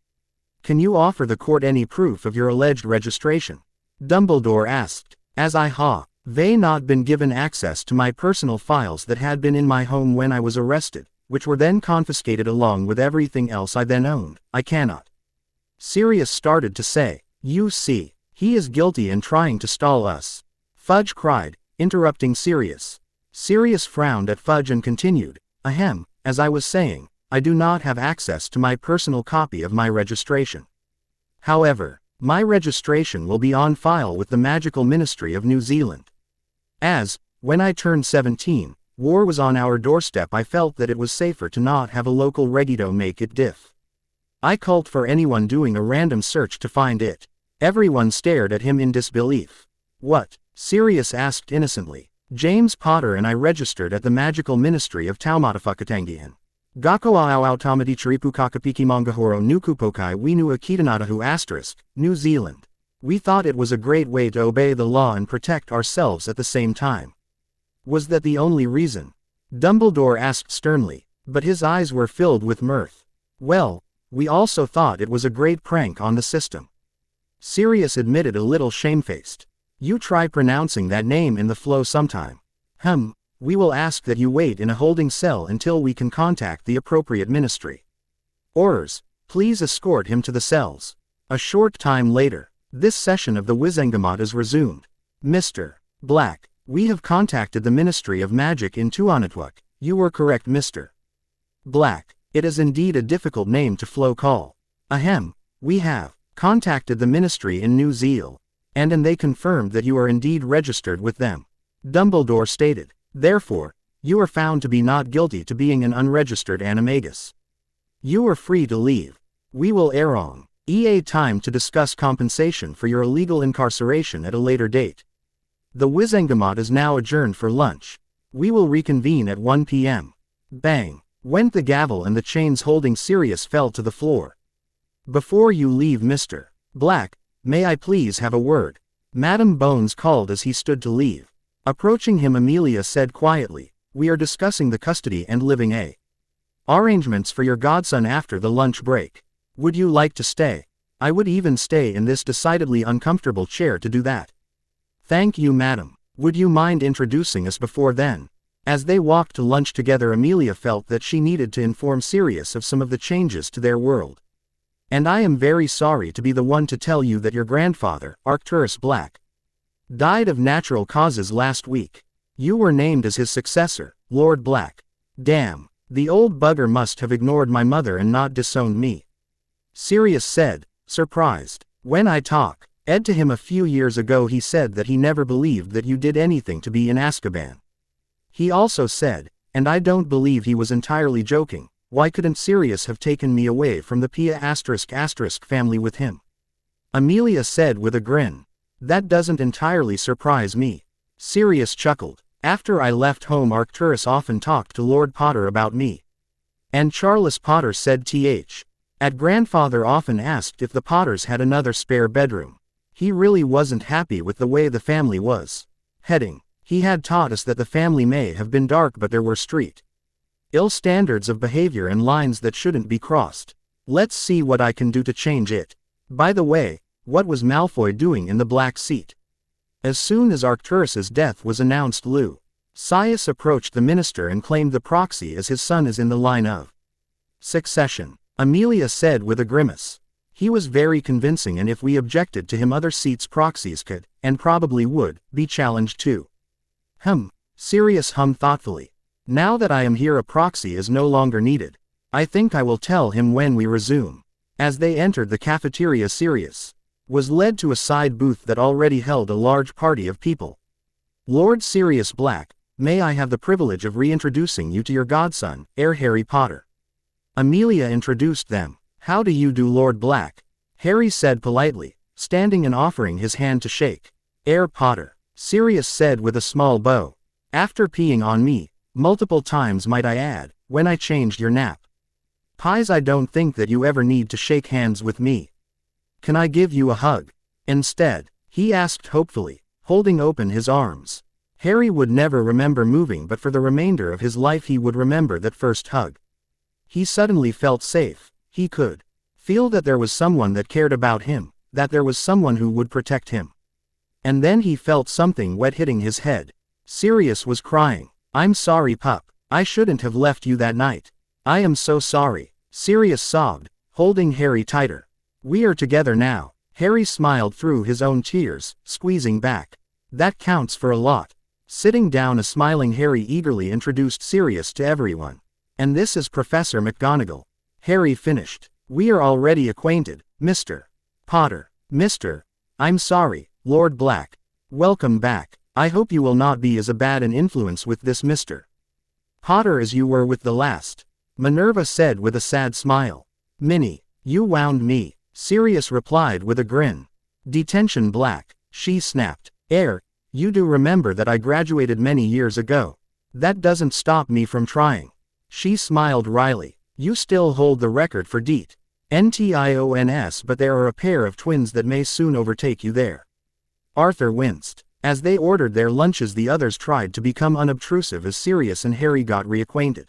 S1: Can you offer the court any proof of your alleged registration? Dumbledore asked. As I have not been given access to my personal files that had been in my home when I was arrested, which were then confiscated along with everything else I then owned, I cannot. Sirius started to say, you see, he is guilty in trying to stall us. Fudge cried, interrupting Sirius. Sirius frowned at Fudge and continued, ahem, as I was saying, I do not have access to my personal copy of my registration. However, my registration will be on file with the Magical Ministry of New Zealand. As, when I turned 17, war was on our doorstep, I felt that it was safer to not have a local regito make it diff. I called for anyone doing a random search to find it. Everyone stared at him in disbelief. What? Sirius asked innocently. James Potter and I registered at the Magical Ministry of Taumatafukatangian. Gako au automati chiripukakapiki mangahoro nukupokai winu akitanatahu *, New Zealand. We thought it was a great way to obey the law and protect ourselves at the same time. Was that the only reason? Dumbledore asked sternly, but his eyes were filled with mirth. Well, we also thought it was a great prank on the system. Sirius admitted a little shamefaced. You try pronouncing that name in the flow sometime. We will ask that you wait in a holding cell until we can contact the appropriate ministry. Orders, please escort him to the cells. A short time later, this session of the Wizengamot is resumed. Mr. Black, we have contacted the Ministry of Magic in Tuanatwak. You were correct, Mr. Black. It is indeed a difficult name to flow call. We have contacted the ministry in New Zealand, and they confirmed that you are indeed registered with them. Dumbledore stated. Therefore, you are found to be not guilty to being an unregistered animagus. You are free to leave. We will on time to discuss compensation for your illegal incarceration at a later date. The Wizengamot is now adjourned for lunch. We will reconvene at 1 p.m. Bang! Went the gavel and the chains holding Sirius fell to the floor. Before you leave, Mr. Black, may I please have a word? Madam Bones called as he stood to leave. Approaching him, Amelia said quietly, we are discussing the custody and living arrangements for your godson after the lunch break. Would you like to stay? I would even stay in this decidedly uncomfortable chair to do that. Thank you, madam. Would you mind introducing us before then? As they walked to lunch together, Amelia felt that she needed to inform Sirius of some of the changes to their world. And I am very sorry to be the one to tell you that your grandfather, Arcturus Black, died of natural causes last week. You were named as his successor, Lord Black. Damn, the old bugger must have ignored my mother and not disowned me. Sirius said, surprised. When I talked to him a few years ago, he said that he never believed that you did anything to be in Azkaban. He also said, and I don't believe he was entirely joking, why couldn't Sirius have taken me away from the Pia ** family with him? Amelia said with a grin. That doesn't entirely surprise me. Sirius chuckled. After I left home, Arcturus often talked to Lord Potter about me. And Charles Potter said grandfather often asked if the Potters had another spare bedroom. He really wasn't happy with the way the family was heading. He had taught us that the family may have been dark, but there were ill standards of behavior and lines that shouldn't be crossed. Let's see what I can do to change it. By the way, what was Malfoy doing in the black seat? As soon as Arcturus's death was announced, Lucius approached the minister and claimed the Proxy as his son is in the line of succession. Amelia said with a grimace. He was very convincing, and if we objected to him, other seats Proxies could, and probably would, be challenged too. Sirius hummed thoughtfully. Now that I am here, a Proxy is no longer needed. I think I will tell him when we resume. As they entered the cafeteria, Sirius was led to a side booth that already held a large party of people. Lord Sirius Black, may I have the privilege of reintroducing you to your godson, Heir Harry Potter. Amelia introduced them. How do you do, Lord Black? Harry said politely, standing and offering his hand to shake. Heir Potter, Sirius said with a small bow. After peeing on me, multiple times might I add, when I changed your nap. Pies, I don't think that you ever need to shake hands with me. Can I give you a hug? Instead, he asked hopefully, holding open his arms. Harry would never remember moving, but for the remainder of his life he would remember that first hug. He suddenly felt safe. He could feel that there was someone that cared about him, that there was someone who would protect him. And then he felt something wet hitting his head. Sirius was crying. I'm sorry, pup. I shouldn't have left you that night. I am so sorry. Sirius sobbed, holding Harry tighter. We are together now. Harry smiled through his own tears, squeezing back. That counts for a lot. Sitting down, a smiling Harry eagerly introduced Sirius to everyone. And this is Professor McGonagall. Harry finished. We are already acquainted, Mr. Potter. I'm sorry, Lord Black. Welcome back. I hope you will not be as bad an influence with this Mr. Potter as you were with the last. Minerva said with a sad smile. Minnie, you wound me, Sirius replied with a grin. Detention Black, she snapped. You do remember that I graduated many years ago. That doesn't stop me from trying. She smiled wryly. You still hold the record for NTIONS, but there are a pair of twins that may soon overtake you there. Arthur winced. As they ordered their lunches, the others tried to become unobtrusive as Sirius and Harry got reacquainted.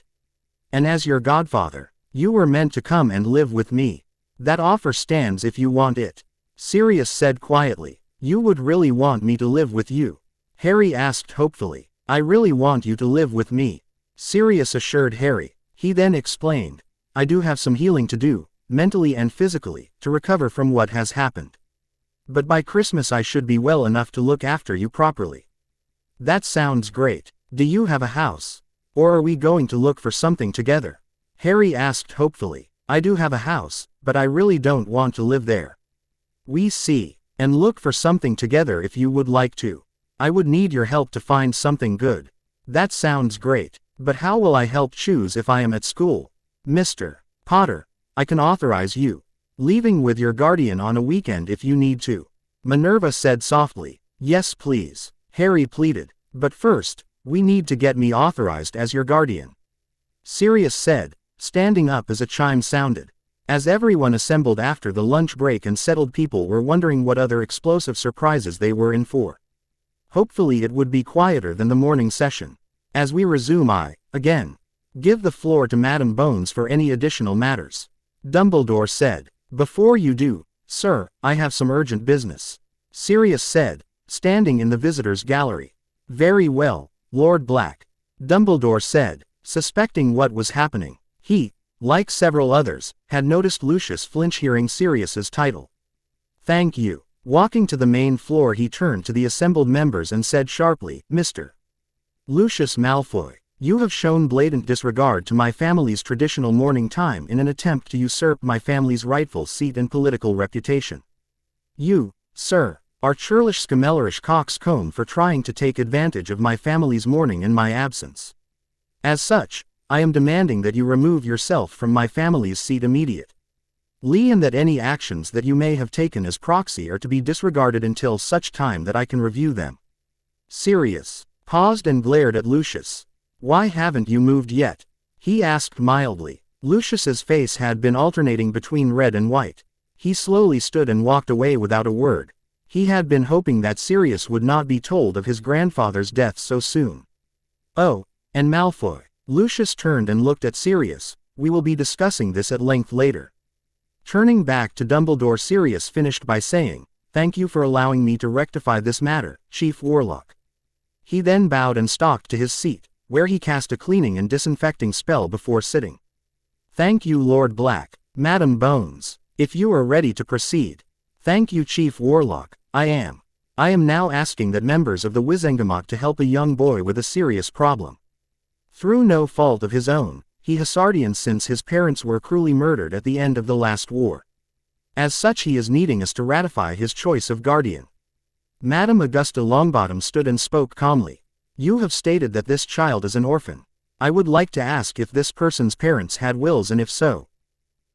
S1: And as your godfather, you were meant to come and live with me. That offer stands if you want it. Sirius said quietly. You would really want me to live with you? Harry asked hopefully. I really want you to live with me, Sirius assured Harry. He then explained. I do have some healing to do, mentally and physically, to recover from what has happened. But by Christmas I should be well enough to look after you properly. That sounds great. Do you have a house? Or are we going to look for something together? Harry asked hopefully. I do have a house, but I really don't want to live there. We see. And look for something together if you would like to. I would need your help to find something good. That sounds great. But how will I help choose if I am at school? Mr. Potter, I can authorize you leaving with your guardian on a weekend if you need to. Minerva said softly. Yes please, Harry pleaded. But first, we need to get me authorized as your guardian. Sirius said, standing up as a chime sounded. As everyone assembled after the lunch break and settled, people were wondering what other explosive surprises they were in for. Hopefully it would be quieter than the morning session. As we resume, I, again, give the floor to Madam Bones for any additional matters. Dumbledore said. Before you do, sir, I have some urgent business. Sirius said, standing in the visitors' gallery. Very well, Lord Black. Dumbledore said, suspecting what was happening. He, like several others, had noticed Lucius flinch hearing Sirius's title. Thank you. Walking to the main floor, he turned to the assembled members and said sharply, Mr. Lucius Malfoy, you have shown blatant disregard to my family's traditional morning time in an attempt to usurp my family's rightful seat and political reputation. You, sir, are churlish scamellerish coxcomb for trying to take advantage of my family's mourning in my absence. As such, I am demanding that you remove yourself from my family's seat immediately, and that any actions that you may have taken as proxy are to be disregarded until such time that I can review them. Sirius paused and glared at Lucius. Why haven't you moved yet? He asked mildly. Lucius's face had been alternating between red and white. He slowly stood and walked away without a word. He had been hoping that Sirius would not be told of his grandfather's death so soon. Oh, and Malfoy. Lucius turned and looked at Sirius. We will be discussing this at length later. Turning back to Dumbledore, Sirius finished by saying, Thank you for allowing me to rectify this matter, Chief Warlock. He then bowed and stalked to his seat, where he cast a cleaning and disinfecting spell before sitting. Thank you, Lord Black. Madam Bones, if you are ready to proceed. Thank you, Chief Warlock. I am. I am now asking that members of the Wizengamot to help a young boy with a serious problem. Through no fault of his own, he Hasardian since his parents were cruelly murdered at the end of the last war. As such, he is needing us to ratify his choice of guardian. Madame Augusta Longbottom stood and spoke calmly. You have stated that this child is an orphan. I would like to ask if this person's parents had wills, and if so,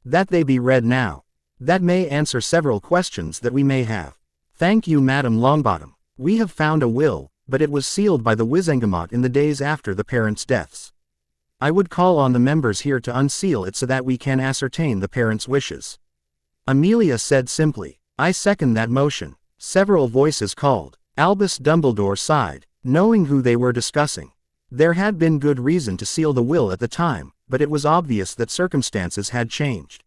S1: that they be read now. That may answer several questions that we may have. Thank you, Madame Longbottom. We have found a will, but it was sealed by the Wizengamot in the days after the parents' deaths. I would call on the members here to unseal it so that we can ascertain the parents' wishes. Amelia said simply. I second that motion. Several voices called. Albus Dumbledore sighed, knowing who they were discussing. There had been good reason to seal the will at the time, but it was obvious that circumstances had changed.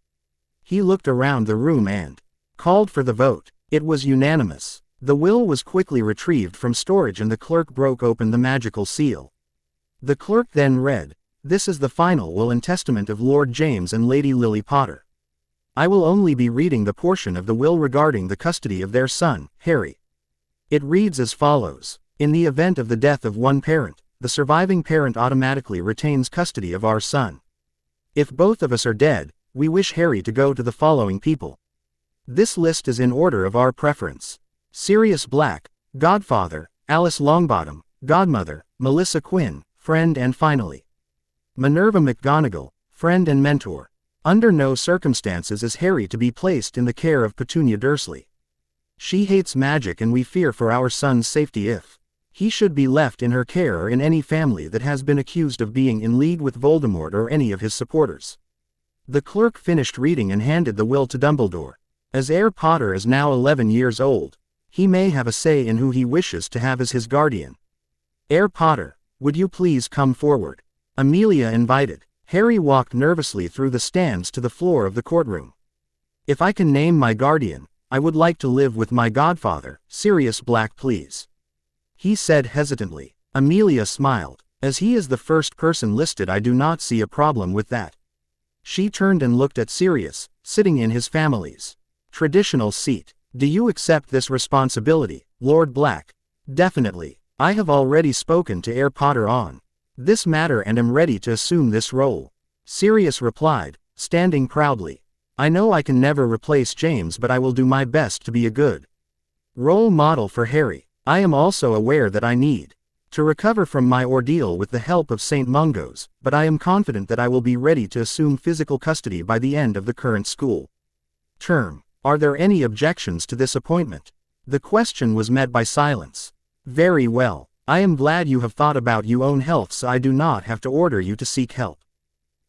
S1: He looked around the room and called for the vote. It was unanimous. The will was quickly retrieved from storage and the clerk broke open the magical seal. The clerk then read, This is the final will and testament of Lord James and Lady Lily Potter. I will only be reading the portion of the will regarding the custody of their son, Harry. It reads as follows. In the event of the death of one parent, the surviving parent automatically retains custody of our son. If both of us are dead, we wish Harry to go to the following people. This list is in order of our preference. Sirius Black, Godfather, Alice Longbottom, Godmother, Melissa Quinn, friend and finally, Minerva McGonagall, friend and mentor. Under no circumstances is Harry to be placed in the care of Petunia Dursley. She hates magic and we fear for our son's safety if he should be left in her care or in any family that has been accused of being in league with Voldemort or any of his supporters. The clerk finished reading and handed the will to Dumbledore. As Heir Potter is now 11 years old, he may have a say in who he wishes to have as his guardian. Heir Potter, would you please come forward? Amelia invited. Harry walked nervously through the stands to the floor of the courtroom. If I can name my guardian, I would like to live with my godfather, Sirius Black, please. He said hesitantly. Amelia smiled. As he is the first person listed, I do not see a problem with that. She turned and looked at Sirius, sitting in his family's traditional seat. Do you accept this responsibility, Lord Black? Definitely. I have already spoken to Heir Potter on this matter and am ready to assume this role. Sirius replied, standing proudly. I know I can never replace James, but I will do my best to be a good role model for Harry. I am also aware that I need to recover from my ordeal with the help of St. Mungo's, but I am confident that I will be ready to assume physical custody by the end of the current school term. Are there any objections to this appointment? The question was met by silence. Very well. I am glad you have thought about your own health so I do not have to order you to seek help.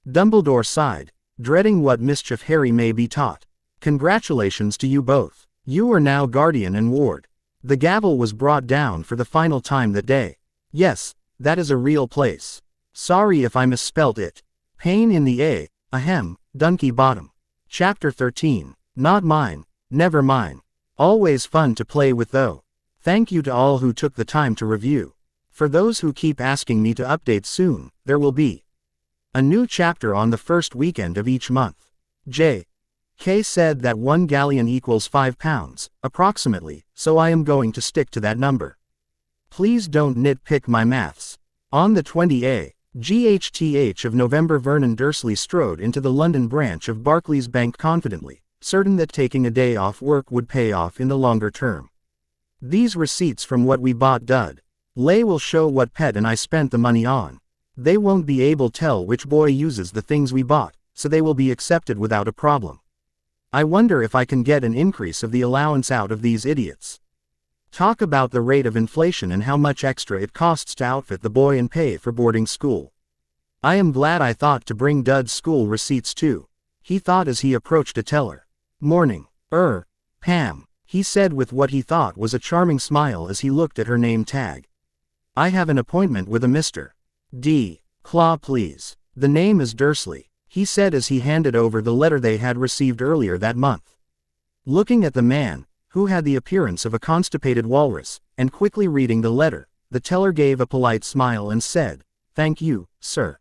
S1: Dumbledore sighed, dreading what mischief Harry may be taught. Congratulations to you both. You are now guardian and ward. The gavel was brought down for the final time that day. Yes, that is a real place. Sorry if I misspelt it. Pain in the A, ahem, Dunky Bottom. Chapter 13. Not mine, never mine. Always fun to play with though. Thank you to all who took the time to review. For those who keep asking me to update soon, there will be a new chapter on the first weekend of each month. J.K. said that 1 galleon equals 5 pounds, approximately, so I am going to stick to that number. Please don't nitpick my maths. On the 20th of November, Vernon Dursley strode into the London branch of Barclays Bank confidently, certain that taking a day off work would pay off in the longer term. These receipts from what we bought Dudley will show what Pet and I spent the money on. They won't be able to tell which boy uses the things we bought, so they will be accepted without a problem. I wonder if I can get an increase of the allowance out of these idiots. Talk about the rate of inflation and how much extra it costs to outfit the boy and pay for boarding school. I am glad I thought to bring Dud's school receipts too. He thought as he approached a teller. Morning. Pam, he said with what he thought was a charming smile as he looked at her name tag. I have an appointment with a Mr. D. Claw, please. The name is Dursley, he said as he handed over the letter they had received earlier that month. Looking at the man, who had the appearance of a constipated walrus, and quickly reading the letter, the teller gave a polite smile and said, Thank you, sir.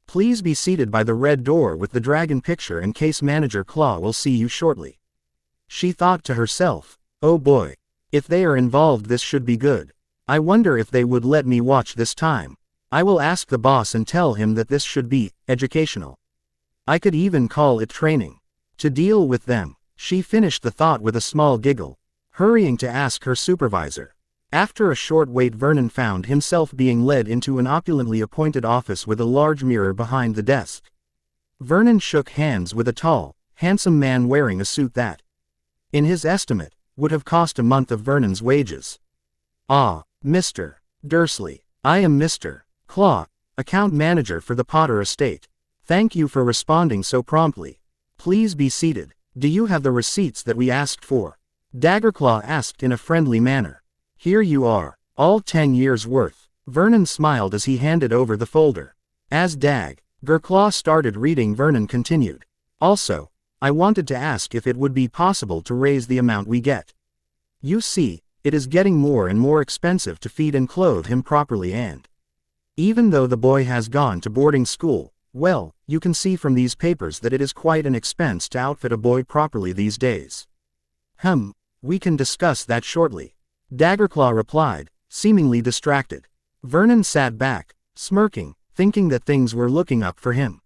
S1: Please be seated by the red door with the dragon picture and case manager Claw will see you shortly. She thought to herself, oh boy. If they are involved, this should be good. I wonder if they would let me watch this time. I will ask the boss and tell him that this should be educational. I could even call it training. To deal with them, she finished the thought with a small giggle, hurrying to ask her supervisor. After a short wait, Vernon found himself being led into an opulently appointed office with a large mirror behind the desk. Vernon shook hands with a tall, handsome man wearing a suit that, in his estimate, would have cost a month of Vernon's wages. Ah, Mr. Dursley. I am Mr. Claw, account manager for the Potter estate. Thank you for responding so promptly. Please be seated. Do you have the receipts that we asked for? Daggerclaw asked in a friendly manner. Here you are, all 10 years' worth. Vernon smiled as he handed over the folder. As Daggerclaw started reading, Vernon continued. Also, I wanted to ask if it would be possible to raise the amount we get. You see, it is getting more and more expensive to feed and clothe him properly, and even though the boy has gone to boarding school, well, you can see from these papers that it is quite an expense to outfit a boy properly these days. We can discuss that shortly. Daggerclaw replied, seemingly distracted. Vernon sat back, smirking, thinking that things were looking up for him.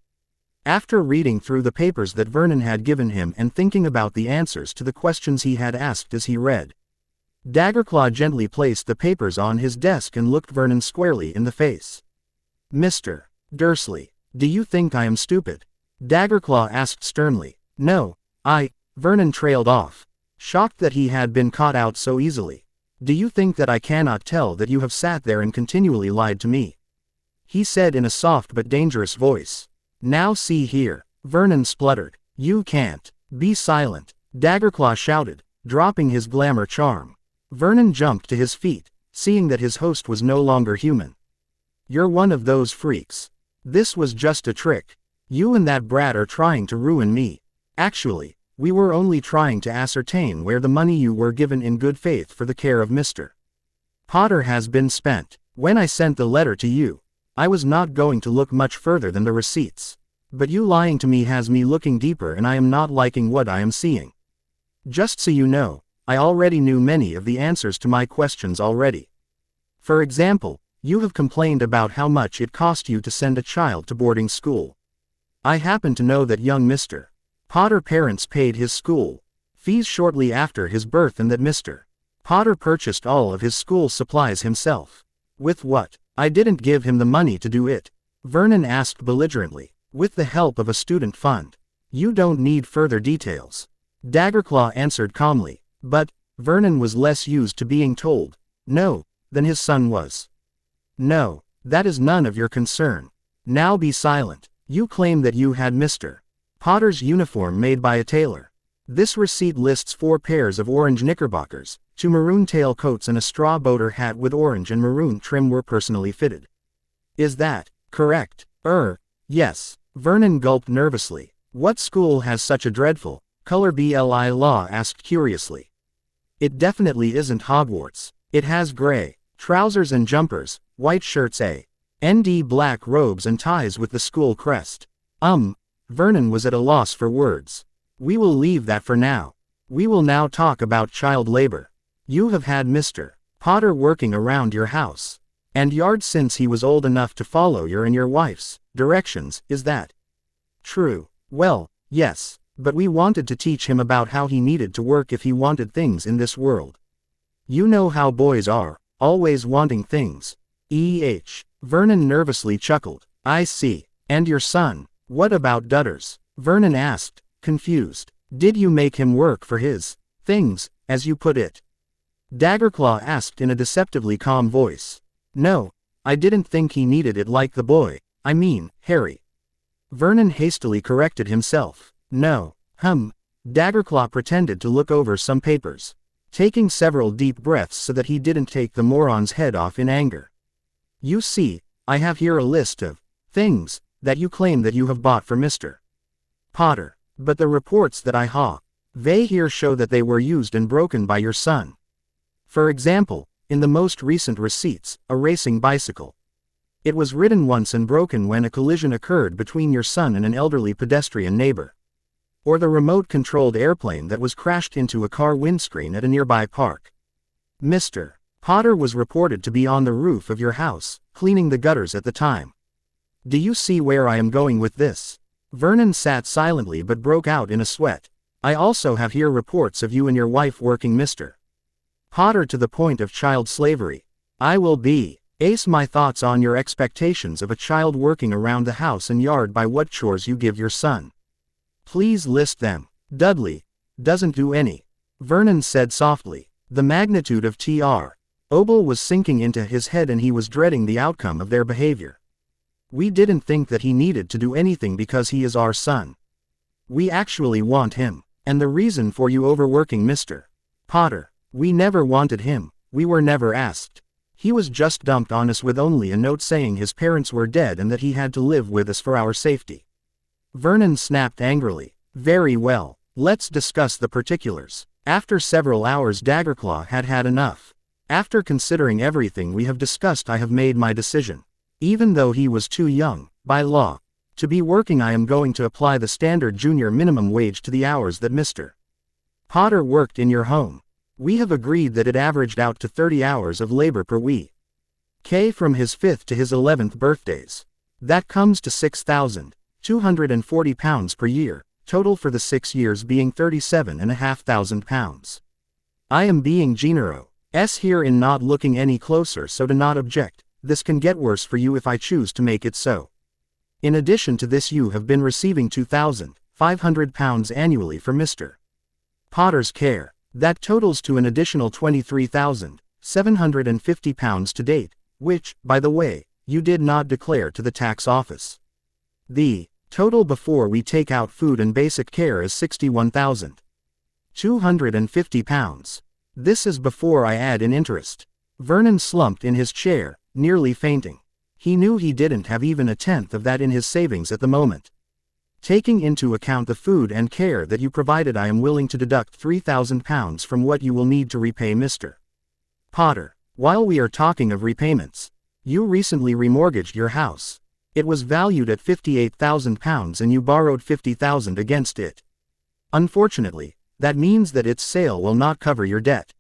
S1: After reading through the papers that Vernon had given him and thinking about the answers to the questions he had asked as he read, Daggerclaw gently placed the papers on his desk and looked Vernon squarely in the face. "Mr. Dursley, do you think I am stupid?" Daggerclaw asked sternly. "No, Vernon trailed off, shocked that he had been caught out so easily. "Do you think that I cannot tell that you have sat there and continually lied to me?" he said in a soft but dangerous voice. "Now see here," Vernon spluttered. "You can't. Be silent," Daggerclaw shouted, dropping his glamour charm. Vernon jumped to his feet, seeing that his host was no longer human. "You're one of those freaks. This was just a trick. You and that brat are trying to ruin me. Actually, we were only trying to ascertain where the money you were given in good faith for the care of Mr. Potter has been spent. When I sent the letter to you, I was not going to look much further than the receipts. But you lying to me has me looking deeper and I am not liking what I am seeing. Just so you know, I already knew many of the answers to my questions already. For example, you have complained about how much it cost you to send a child to boarding school. I happen to know that young Mr. Potter parents paid his school fees shortly after his birth and that Mr. Potter purchased all of his school supplies himself. With what? I didn't give him the money to do it," Vernon asked belligerently. "With the help of a student fund. You don't need further details," Daggerclaw answered calmly. But Vernon was less used to being told no than his son was. "No, that is none of your concern. Now be silent. You claim that you had Mr. Potter's uniform made by a tailor. This receipt lists 4 pairs of orange knickerbockers, 2 maroon tailcoats and a straw boater hat with orange and maroon trim were personally fitted. Is that correct?" Yes," Vernon gulped nervously. "What school has such a dreadful color?" Bli Law asked curiously. "It definitely isn't Hogwarts. It has gray trousers and jumpers, white shirts and black robes and ties with the school crest." Vernon was at a loss for words. "We will leave that for now. We will now talk about child labor. You have had Mr. Potter working around your house and yard since he was old enough to follow your and your wife's directions, is that true?" "Well, yes, but we wanted to teach him about how he needed to work if he wanted things in this world. You know how boys are, always wanting things." Vernon nervously chuckled. "I see. And your son, what about Dutters?" Vernon asked, confused. "Did you make him work for his things, as you put it?" Daggerclaw asked in a deceptively calm voice. "No, I didn't think he needed it like the boy, I mean, Harry." Vernon hastily corrected himself. "No, Daggerclaw pretended to look over some papers, taking several deep breaths so that he didn't take the moron's head off in anger. "You see, I have here a list of things that you claim that you have bought for Mr. Potter. But the reports that they here show that they were used and broken by your son. For example, in the most recent receipts, a racing bicycle. It was ridden once and broken when a collision occurred between your son and an elderly pedestrian neighbor. Or the remote-controlled airplane that was crashed into a car windscreen at a nearby park. Mr. Potter was reported to be on the roof of your house, cleaning the gutters at the time. Do you see where I am going with this?" Vernon sat silently but broke out in a sweat. "I also have here reports of you and your wife working Mr. Potter to the point of child slavery. I will base my thoughts on your expectations of a child working around the house and yard by what chores you give your son. Please list them." "Dudley doesn't do any," Vernon said softly. The magnitude of Tr. Obel was sinking into his head and he was dreading the outcome of their behavior. "We didn't think that he needed to do anything because he is our son. We actually want him. And the reason for you overworking Mr. Potter, we never wanted him, we were never asked. He was just dumped on us with only a note saying his parents were dead and that he had to live with us for our safety." Vernon snapped angrily. "Very well, let's discuss the particulars." After several hours Daggerclaw had had enough. "After considering everything we have discussed I have made my decision. Even though he was too young, by law, to be working I am going to apply the standard junior minimum wage to the hours that Mr. Potter worked in your home. We have agreed that it averaged out to 30 hours of labor per week. From his 5th to his 11th birthdays. That comes to 6,000. £240 per year, total for the 6 years being £37,500. I am being generous here in not looking any closer, so do not object. This can get worse for you if I choose to make it so. In addition to this, you have been receiving £2,500 annually for Mr. Potter's care. That totals to an additional £23,750 to date, which, by the way, you did not declare to the tax office. The total before we take out food and basic care is £61,250. This is before I add in interest. Vernon slumped in his chair, nearly fainting. He knew he didn't have even a tenth of that in his savings at the moment. Taking into account the food and care that you provided, I am willing to deduct £3,000 from what you will need to repay Mr. Potter. While we are talking of repayments, you recently remortgaged your house. It was valued at £58,000 and you borrowed £50,000 against it. Unfortunately, that means that its sale will not cover your debt.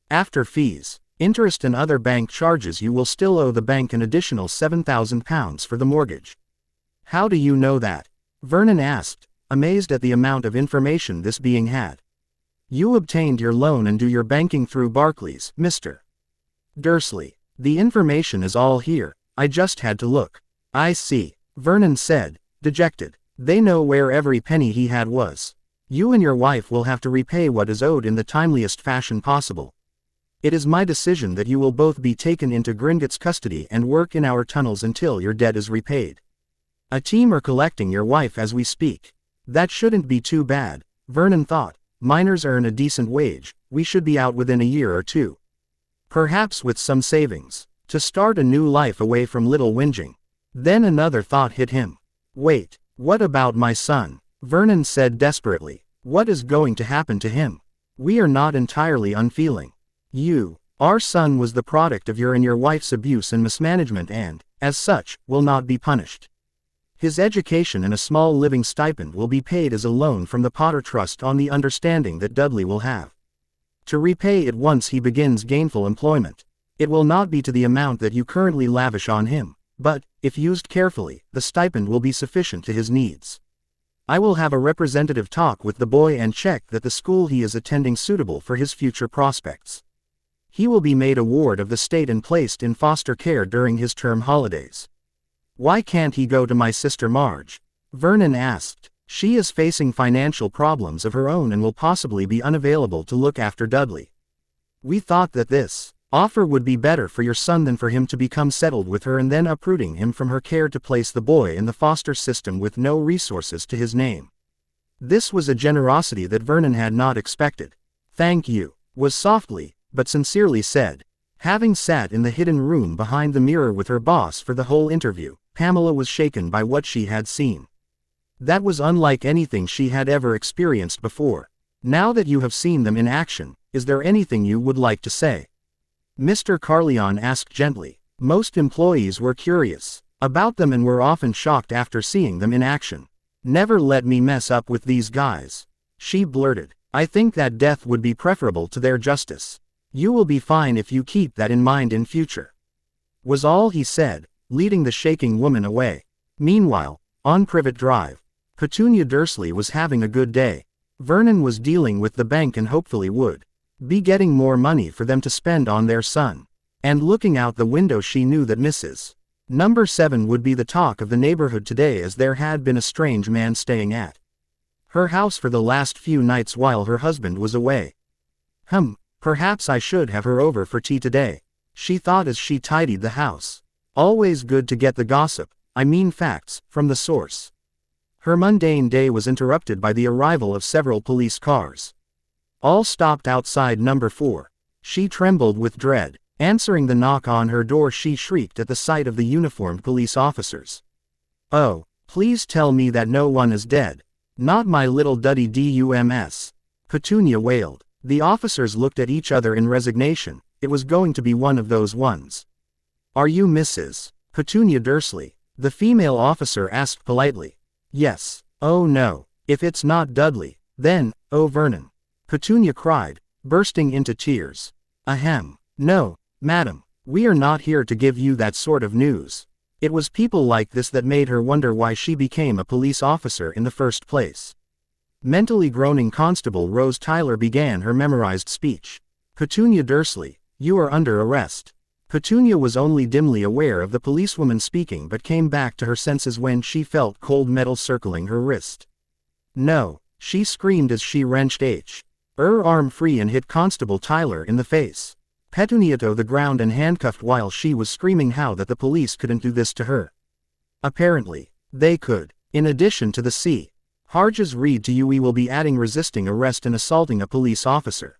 S1: After fees, interest and other bank charges, you will still owe the bank an additional £7,000 for the mortgage. How do you know that? Vernon asked, amazed at the amount of information this being had. You obtained your loan and do your banking through Barclays, Mr. Dursley. The information is all here, I just had to look. I see, Vernon said, dejected. They know where every penny he had was. You and your wife will have to repay what is owed in the timeliest fashion possible. It is my decision that you will both be taken into Gringotts custody and work in our tunnels until your debt is repaid. A team are collecting your wife as we speak. That shouldn't be too bad, Vernon thought. Minors earn a decent wage, we should be out within a year or two. Perhaps with some savings, to start a new life away from little whinging. Then another thought hit him. Wait, what about my son? Vernon said desperately. What is going to happen to him? We are not entirely unfeeling. Our son was the product of your and your wife's abuse and mismanagement and, as such, will not be punished. His education and a small living stipend will be paid as a loan from the Potter Trust on the understanding that Dudley will have to repay it once he begins gainful employment. It will not be to the amount that you currently lavish on him, but, if used carefully, the stipend will be sufficient to his needs. I will have a representative talk with the boy and check that the school he is attending suitable for his future prospects. He will be made a ward of the state and placed in foster care during his term holidays. Why can't he go to my sister Marge? Vernon asked. She is facing financial problems of her own and will possibly be unavailable to look after Dudley. We thought that this offer would be better for your son than for him to become settled with her and then uprooting him from her care to place the boy in the foster system with no resources to his name. This was a generosity that Vernon had not expected. Thank you, was softly, but sincerely said. Having sat in the hidden room behind the mirror with her boss for the whole interview, Pamela was shaken by what she had seen. That was unlike anything she had ever experienced before. Now that you have seen them in action, is there anything you would like to say? Mr. Carleon asked gently. Most employees were curious about them and were often shocked after seeing them in action. Never let me mess up with these guys, she blurted. I think that death would be preferable to their justice. You will be fine if you keep that in mind in future, was all he said, leading the shaking woman away. Meanwhile, on Privet Drive, Petunia Dursley was having a good day. Vernon was dealing with the bank and hopefully would be getting more money for them to spend on their son. And looking out the window, she knew that Mrs. Number 7 would be the talk of the neighborhood today, as there had been a strange man staying at her house for the last few nights while her husband was away. Perhaps I should have her over for tea today, she thought as she tidied the house. Always good to get the gossip, I mean facts, from the source. Her mundane day was interrupted by the arrival of several police cars. All stopped outside number 4. She trembled with dread. Answering the knock on her door, she shrieked at the sight of the uniformed police officers. Oh, please tell me that no one is dead. Not my little Duddy Dums. Petunia wailed. The officers looked at each other in resignation. It was going to be one of those ones. Are you Mrs. Petunia Dursley? The female officer asked politely. Yes. Oh no. If it's not Dudley, then, oh Vernon, Petunia cried, bursting into tears. Ahem. No, madam, we are not here to give you that sort of news. It was people like this that made her wonder why she became a police officer in the first place. Mentally groaning, Constable Rose Tyler began her memorized speech. Petunia Dursley, you are under arrest. Petunia was only dimly aware of the policewoman speaking but came back to her senses when she felt cold metal circling her wrist. No, she screamed as she wrenched her arm free and hit Constable Tyler in the face. Petunia to the ground and handcuffed while she was screaming how that the police couldn't do this to her. Apparently, they could. In addition to the Charges read to you, we will be adding resisting arrest and assaulting a police officer.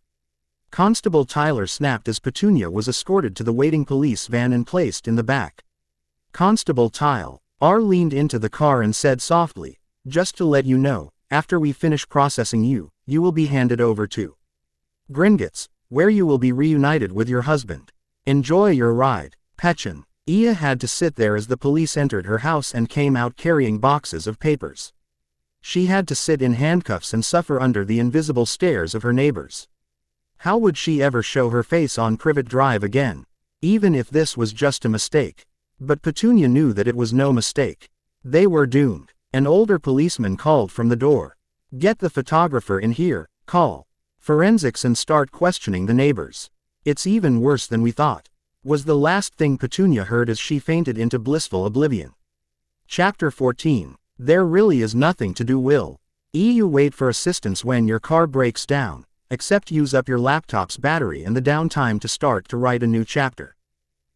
S1: Constable Tyler snapped as Petunia was escorted to the waiting police van and placed in the back. Constable Tyler leaned into the car and said softly, just to let you know, after we finish processing you, you will be handed over to Gringotts, where you will be reunited with your husband. Enjoy your ride, Petunia. Ia had to sit there as the police entered her house and came out carrying boxes of papers. She had to sit in handcuffs and suffer under the invisible stares of her neighbors. How would she ever show her face on Privet Drive again? Even if this was just a mistake. But Petunia knew that it was no mistake. They were doomed. An older policeman called from the door. Get the photographer in here, call forensics and start questioning the neighbors. It's even worse than we thought, was the last thing Petunia heard as she fainted into blissful oblivion. Chapter 14. There really is nothing to do. Will you wait for assistance when your car breaks down, except use up your laptop's battery and the downtime to start to write a new chapter.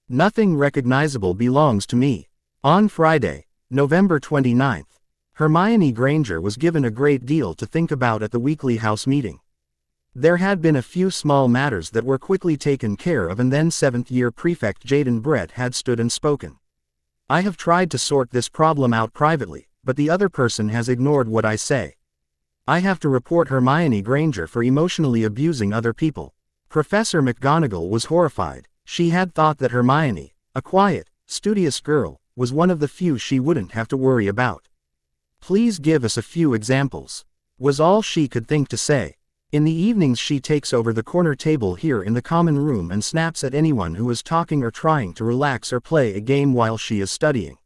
S1: Nothing recognizable belongs to me. On Friday, November 29th, Hermione Granger was given a great deal to think about at the weekly house meeting. There had been a few small matters that were quickly taken care of, and then 7th-year Prefect Jaden Brett had stood and spoken. I have tried to sort this problem out privately, but the other person has ignored what I say. I have to report Hermione Granger for emotionally abusing other people. Professor McGonagall was horrified. She had thought that Hermione, a quiet, studious girl, was one of the few she wouldn't have to worry about. Please give us a few examples, was all she could think to say. In the evenings she takes over the corner table here in the common room and snaps at anyone who is talking or trying to relax or play a game while she is studying.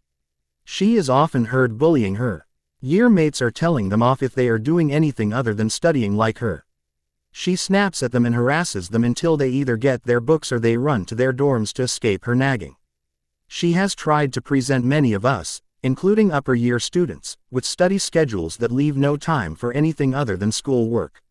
S1: She is often heard bullying her. Year mates are telling them off if they are doing anything other than studying like her. She snaps at them and harasses them until they either get their books or they run to their dorms to escape her nagging. She has tried to present many of us, including upper year students, with study schedules that leave no time for anything other than school work.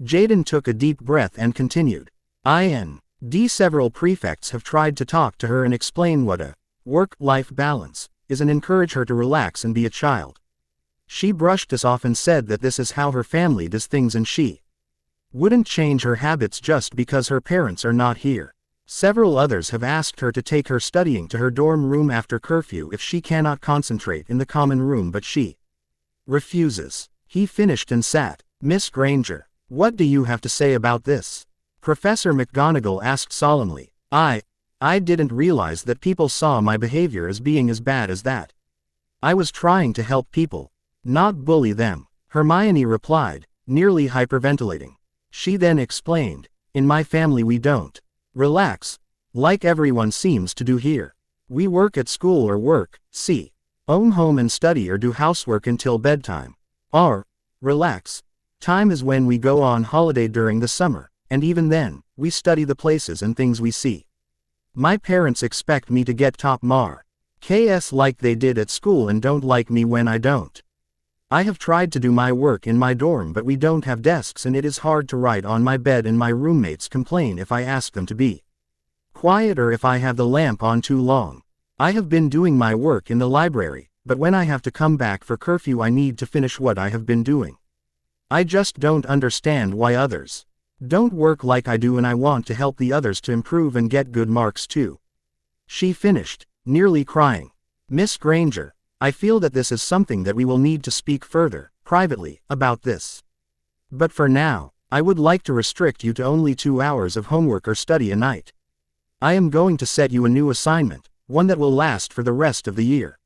S1: Jaden took a deep breath and continued. Several prefects have tried to talk to her and explain what a work-life balance is and encourage her to relax and be a child. She brushed us off and said that this is how her family does things and she wouldn't change her habits just because her parents are not here. Several others have asked her to take her studying to her dorm room after curfew if she cannot concentrate in the common room, but she refuses. He finished and sat. Miss Granger, what do you have to say about this? Professor McGonagall asked solemnly. I didn't realize that people saw my behavior as being as bad as that. I was trying to help people, not bully them, Hermione replied, nearly hyperventilating. She then explained, in my family we don't relax, like everyone seems to do here. We work at school or work, own home and study or do housework until bedtime. Our relax time is when we go on holiday during the summer, and even then, we study the places and things we see. My parents expect me to get top marks like they did at school and don't like me when I don't. I have tried to do my work in my dorm, but we don't have desks and it is hard to write on my bed, and my roommates complain if I ask them to be quiet or if I have the lamp on too long. I have been doing my work in the library, but when I have to come back for curfew I need to finish what I have been doing. I just don't understand why others don't work like I do, and I want to help the others to improve and get good marks too. She finished, nearly crying. Miss Granger, I feel that this is something that we will need to speak further, privately, about this. But for now, I would like to restrict you to only 2 hours of homework or study a night. I am going to set you a new assignment, one that will last for the rest of the year.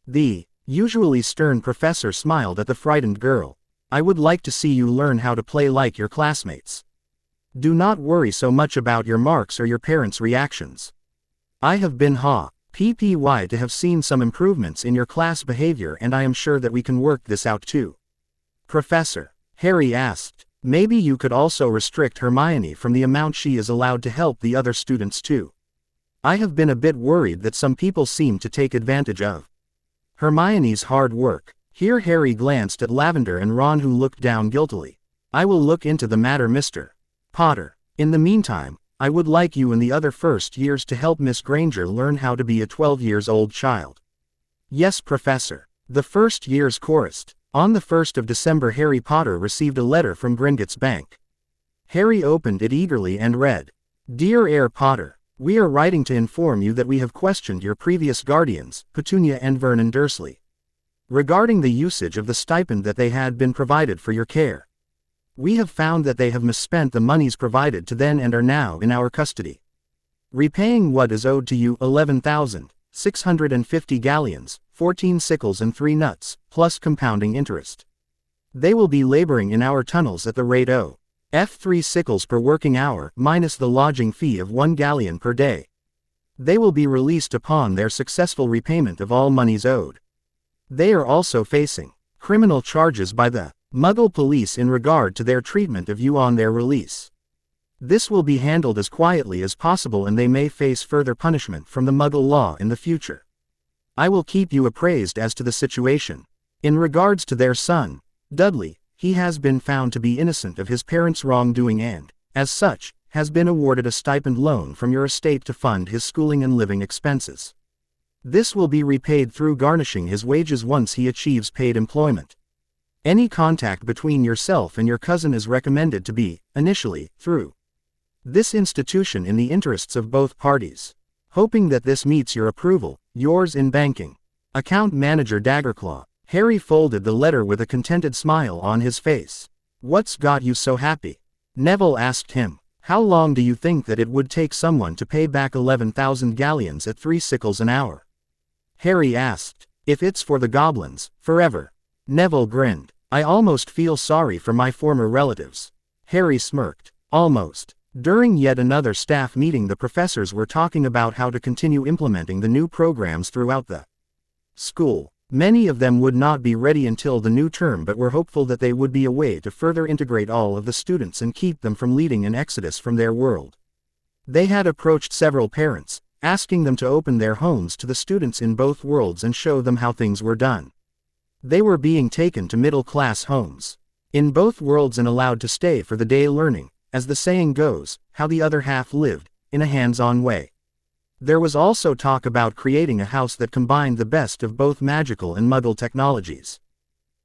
S1: The usually stern professor smiled at the frightened girl. I would like to see you learn how to play like your classmates. Do not worry so much about your marks or your parents' reactions. I have been PPY to have seen some improvements in your class behavior, and I am sure that we can work this out too. Professor, Harry asked, maybe you could also restrict Hermione from the amount she is allowed to help the other students too. I have been a bit worried that some people seem to take advantage of Hermione's hard work. Here Harry glanced at Lavender and Ron, who looked down guiltily. I will look into the matter, Mr. Potter. In the meantime, I would like you and the other first years to help Miss Granger learn how to be a 12-years-old child. Yes, Professor. The first years chorused. On the 1st of December, Harry Potter received a letter from Gringotts Bank. Harry opened it eagerly and read, Dear Heir Potter, we are writing to inform you that we have questioned your previous guardians, Petunia and Vernon Dursley, regarding the usage of the stipend that they had been provided for your care. We have found that they have misspent the monies provided to them and are now in our custody, repaying what is owed to you, 11,650 galleons, 14 sickles and 3 nuts, plus compounding interest. They will be laboring in our tunnels at the rate of F3 sickles per working hour, minus the lodging fee of 1 galleon per day. They will be released upon their successful repayment of all monies owed. They are also facing criminal charges by the Muggle police in regard to their treatment of you on their release. This will be handled as quietly as possible, and they may face further punishment from the Muggle law in the future. I will keep you appraised as to the situation. In regards to their son, Dudley, he has been found to be innocent of his parents' wrongdoing and, as such, has been awarded a stipend loan from your estate to fund his schooling and living expenses. This will be repaid through garnishing his wages once he achieves paid employment. Any contact between yourself and your cousin is recommended to be, initially, through this institution in the interests of both parties. Hoping that this meets your approval, yours in banking, Account Manager Daggerclaw. Harry folded the letter with a contented smile on his face. What's got you so happy? Neville asked him. How long do you think that it would take someone to pay back 11,000 galleons at 3 sickles an hour? Harry asked. If it's for the goblins, forever. Neville grinned. I almost feel sorry for my former relatives. Harry smirked. Almost. During yet another staff meeting, the professors were talking about how to continue implementing the new programs throughout the school. Many of them would not be ready until the new term, but were hopeful that they would be a way to further integrate all of the students and keep them from leading an exodus from their world. They had approached several parents, asking them to open their homes to the students in both worlds and show them how things were done. They were being taken to middle-class homes in both worlds and allowed to stay for the day, learning, as the saying goes, how the other half lived, in a hands-on way. There was also talk about creating a house that combined the best of both magical and Muggle technologies.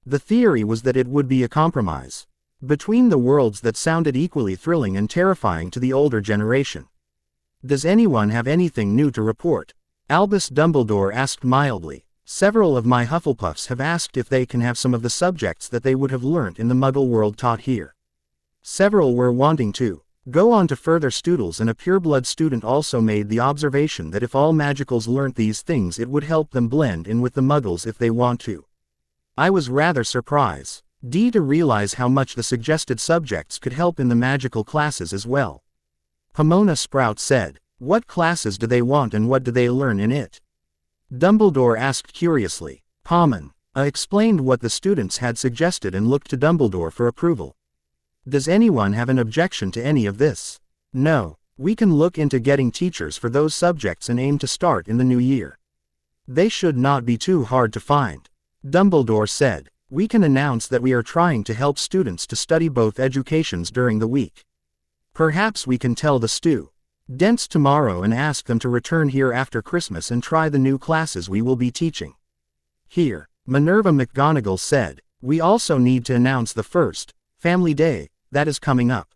S1: The theory was that it would be a compromise between the worlds that sounded equally thrilling and terrifying to the older generation. Does anyone have anything new to report? Albus Dumbledore asked mildly. Several of my Hufflepuffs have asked if they can have some of the subjects that they would have learnt in the Muggle world taught here. Several were wanting to go on to further students, and a pureblood student also made the observation that if all magicals learnt these things, it would help them blend in with the Muggles if they want to. I was rather surprised to realize how much the suggested subjects could help in the magical classes as well. Pomona Sprout said, what classes do they want and what do they learn in it? Dumbledore asked curiously. Pomona explained what the students had suggested and looked to Dumbledore for approval. Does anyone have an objection to any of this? No. We can look into getting teachers for those subjects and aim to start in the new year. They should not be too hard to find. Dumbledore said. We can announce that we are trying to help students to study both educations during the week. Perhaps we can tell the students tomorrow and ask them to return here after Christmas and try the new classes we will be teaching here. Minerva McGonagall said. We also need to announce the first Family Day that is coming up.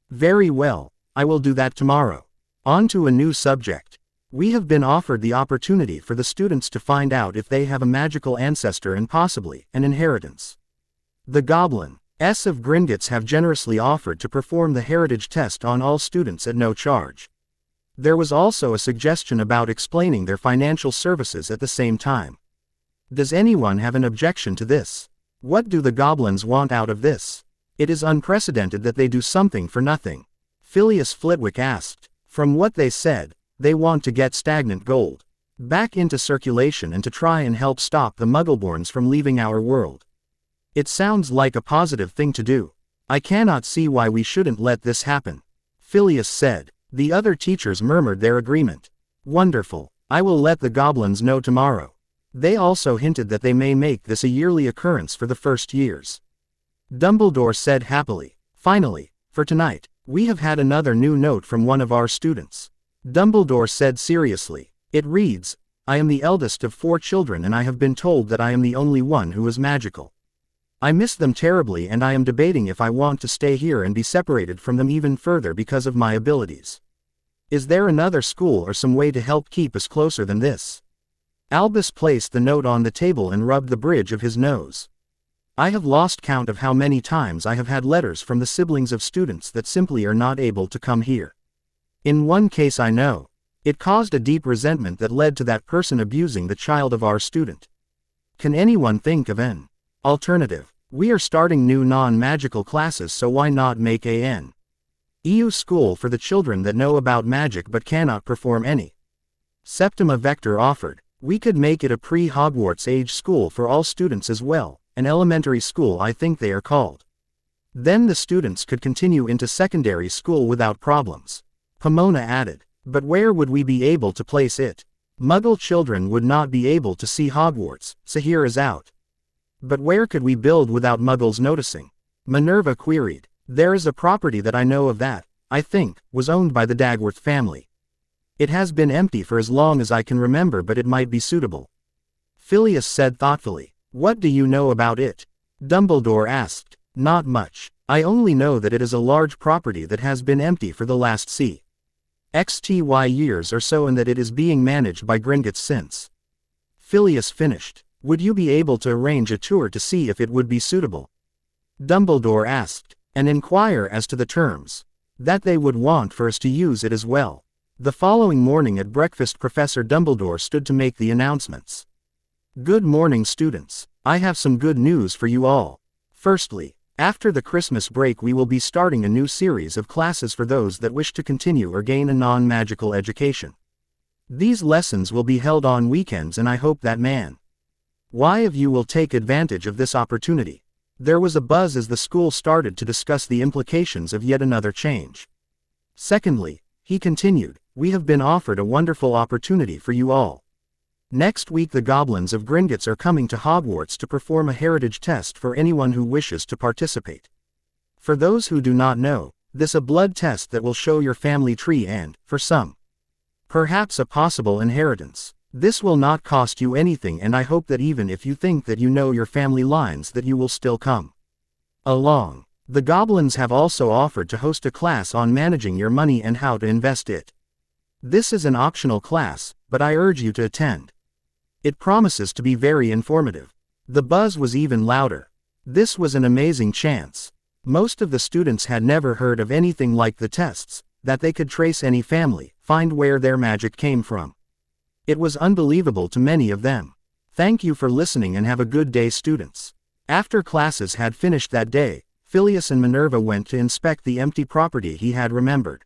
S1: Very well, I will do that tomorrow. On to a new subject. We have been offered the opportunity for the students to find out if they have a magical ancestor and possibly an inheritance. The Goblins of Gringotts have generously offered to perform the heritage test on all students at no charge. There was also a suggestion about explaining their financial services at the same time. Does anyone have an objection to this? What do the Goblins want out of this? It is unprecedented that they do something for nothing. Phileas Flitwick asked. From what they said, they want to get stagnant gold. back into circulation and to try and help stop the Muggleborns from leaving our world. It sounds like a positive thing to do. I cannot see why we shouldn't let this happen, Sirius said. The other teachers murmured their agreement. Wonderful. I will let the goblins know tomorrow. They also hinted that they may make this a yearly occurrence for the first years. Dumbledore said happily. Finally, for tonight, we have had another new note from one of our students. Dumbledore said seriously. It reads, I am the eldest of 4 children and I have been told that I am the only one who is magical. I miss them terribly and I am debating if I want to stay here and be separated from them even further because of my abilities. Is there another school or some way to help keep us closer than this? Albus placed the note on the table and rubbed the bridge of his nose. I have lost count of how many times I have had letters from the siblings of students that simply are not able to come here. In one case I know. It caused a deep resentment that led to that person abusing the child of our student. Can anyone think of an alternative? We are starting new non-magical classes, so why not make an EU school for the children that know about magic but cannot perform any? Septima Vector offered. We could make it a pre-Hogwarts age school for all students as well, an elementary school I think they are called. Then the students could continue into secondary school without problems. Pomona added. But where would we be able to place it? Muggle children would not be able to see Hogwarts, so here is out. But where could we build without Muggles noticing? Minerva queried. There is a property that I know of that, I think, was owned by the Dagworth family. It has been empty for as long as I can remember, but it might be suitable. Sirius said thoughtfully. What do you know about it? Dumbledore asked. Not much. I only know that it is a large property that has been empty for the last XTY years or so and that it is being managed by Gringotts since. Sirius finished. Would you be able to arrange a tour to see if it would be suitable? Dumbledore asked. And inquire as to the terms that they would want for us to use it as well. The following morning at breakfast Professor Dumbledore stood to make the announcements. Good morning students. I have some good news for you all. Firstly, after the Christmas break we will be starting a new series of classes for those that wish to continue or gain a non-magical education. These lessons will be held on weekends and I hope that why of you will take advantage of this opportunity. There was a buzz as the school started to discuss the implications of yet another change. Secondly, he continued, we have been offered a wonderful opportunity for you all. Next week the goblins of Gringotts are coming to Hogwarts to perform a heritage test for anyone who wishes to participate. For those who do not know, this is a blood test that will show your family tree and, for some, perhaps a possible inheritance. This will not cost you anything and I hope that even if you think that you know your family lines that you will still come along. The goblins have also offered to host a class on managing your money and how to invest it. This is an optional class, but I urge you to attend. It promises to be very informative. The buzz was even louder. This was an amazing chance. Most of the students had never heard of anything like the tests, that they could trace any family, find where their magic came from. It was unbelievable to many of them. Thank you for listening and have a good day students. After classes had finished that day, Sirius and Minerva went to inspect the empty property he had remembered.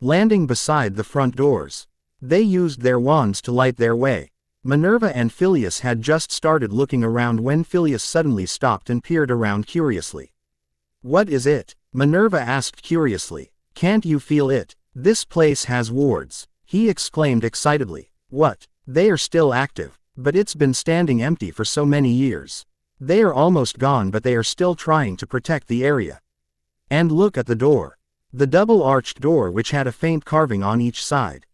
S1: Landing beside the front doors, they used their wands to light their way. Minerva and Sirius had just started looking around when Sirius suddenly stopped and peered around curiously. What is it? Minerva asked curiously. Can't you feel it? This place has wards, he exclaimed excitedly. What? They are still active, but it's been standing empty for so many years. They are almost gone but they are still trying to protect the area. And look at the door. The double-arched door which had a faint carving on each side.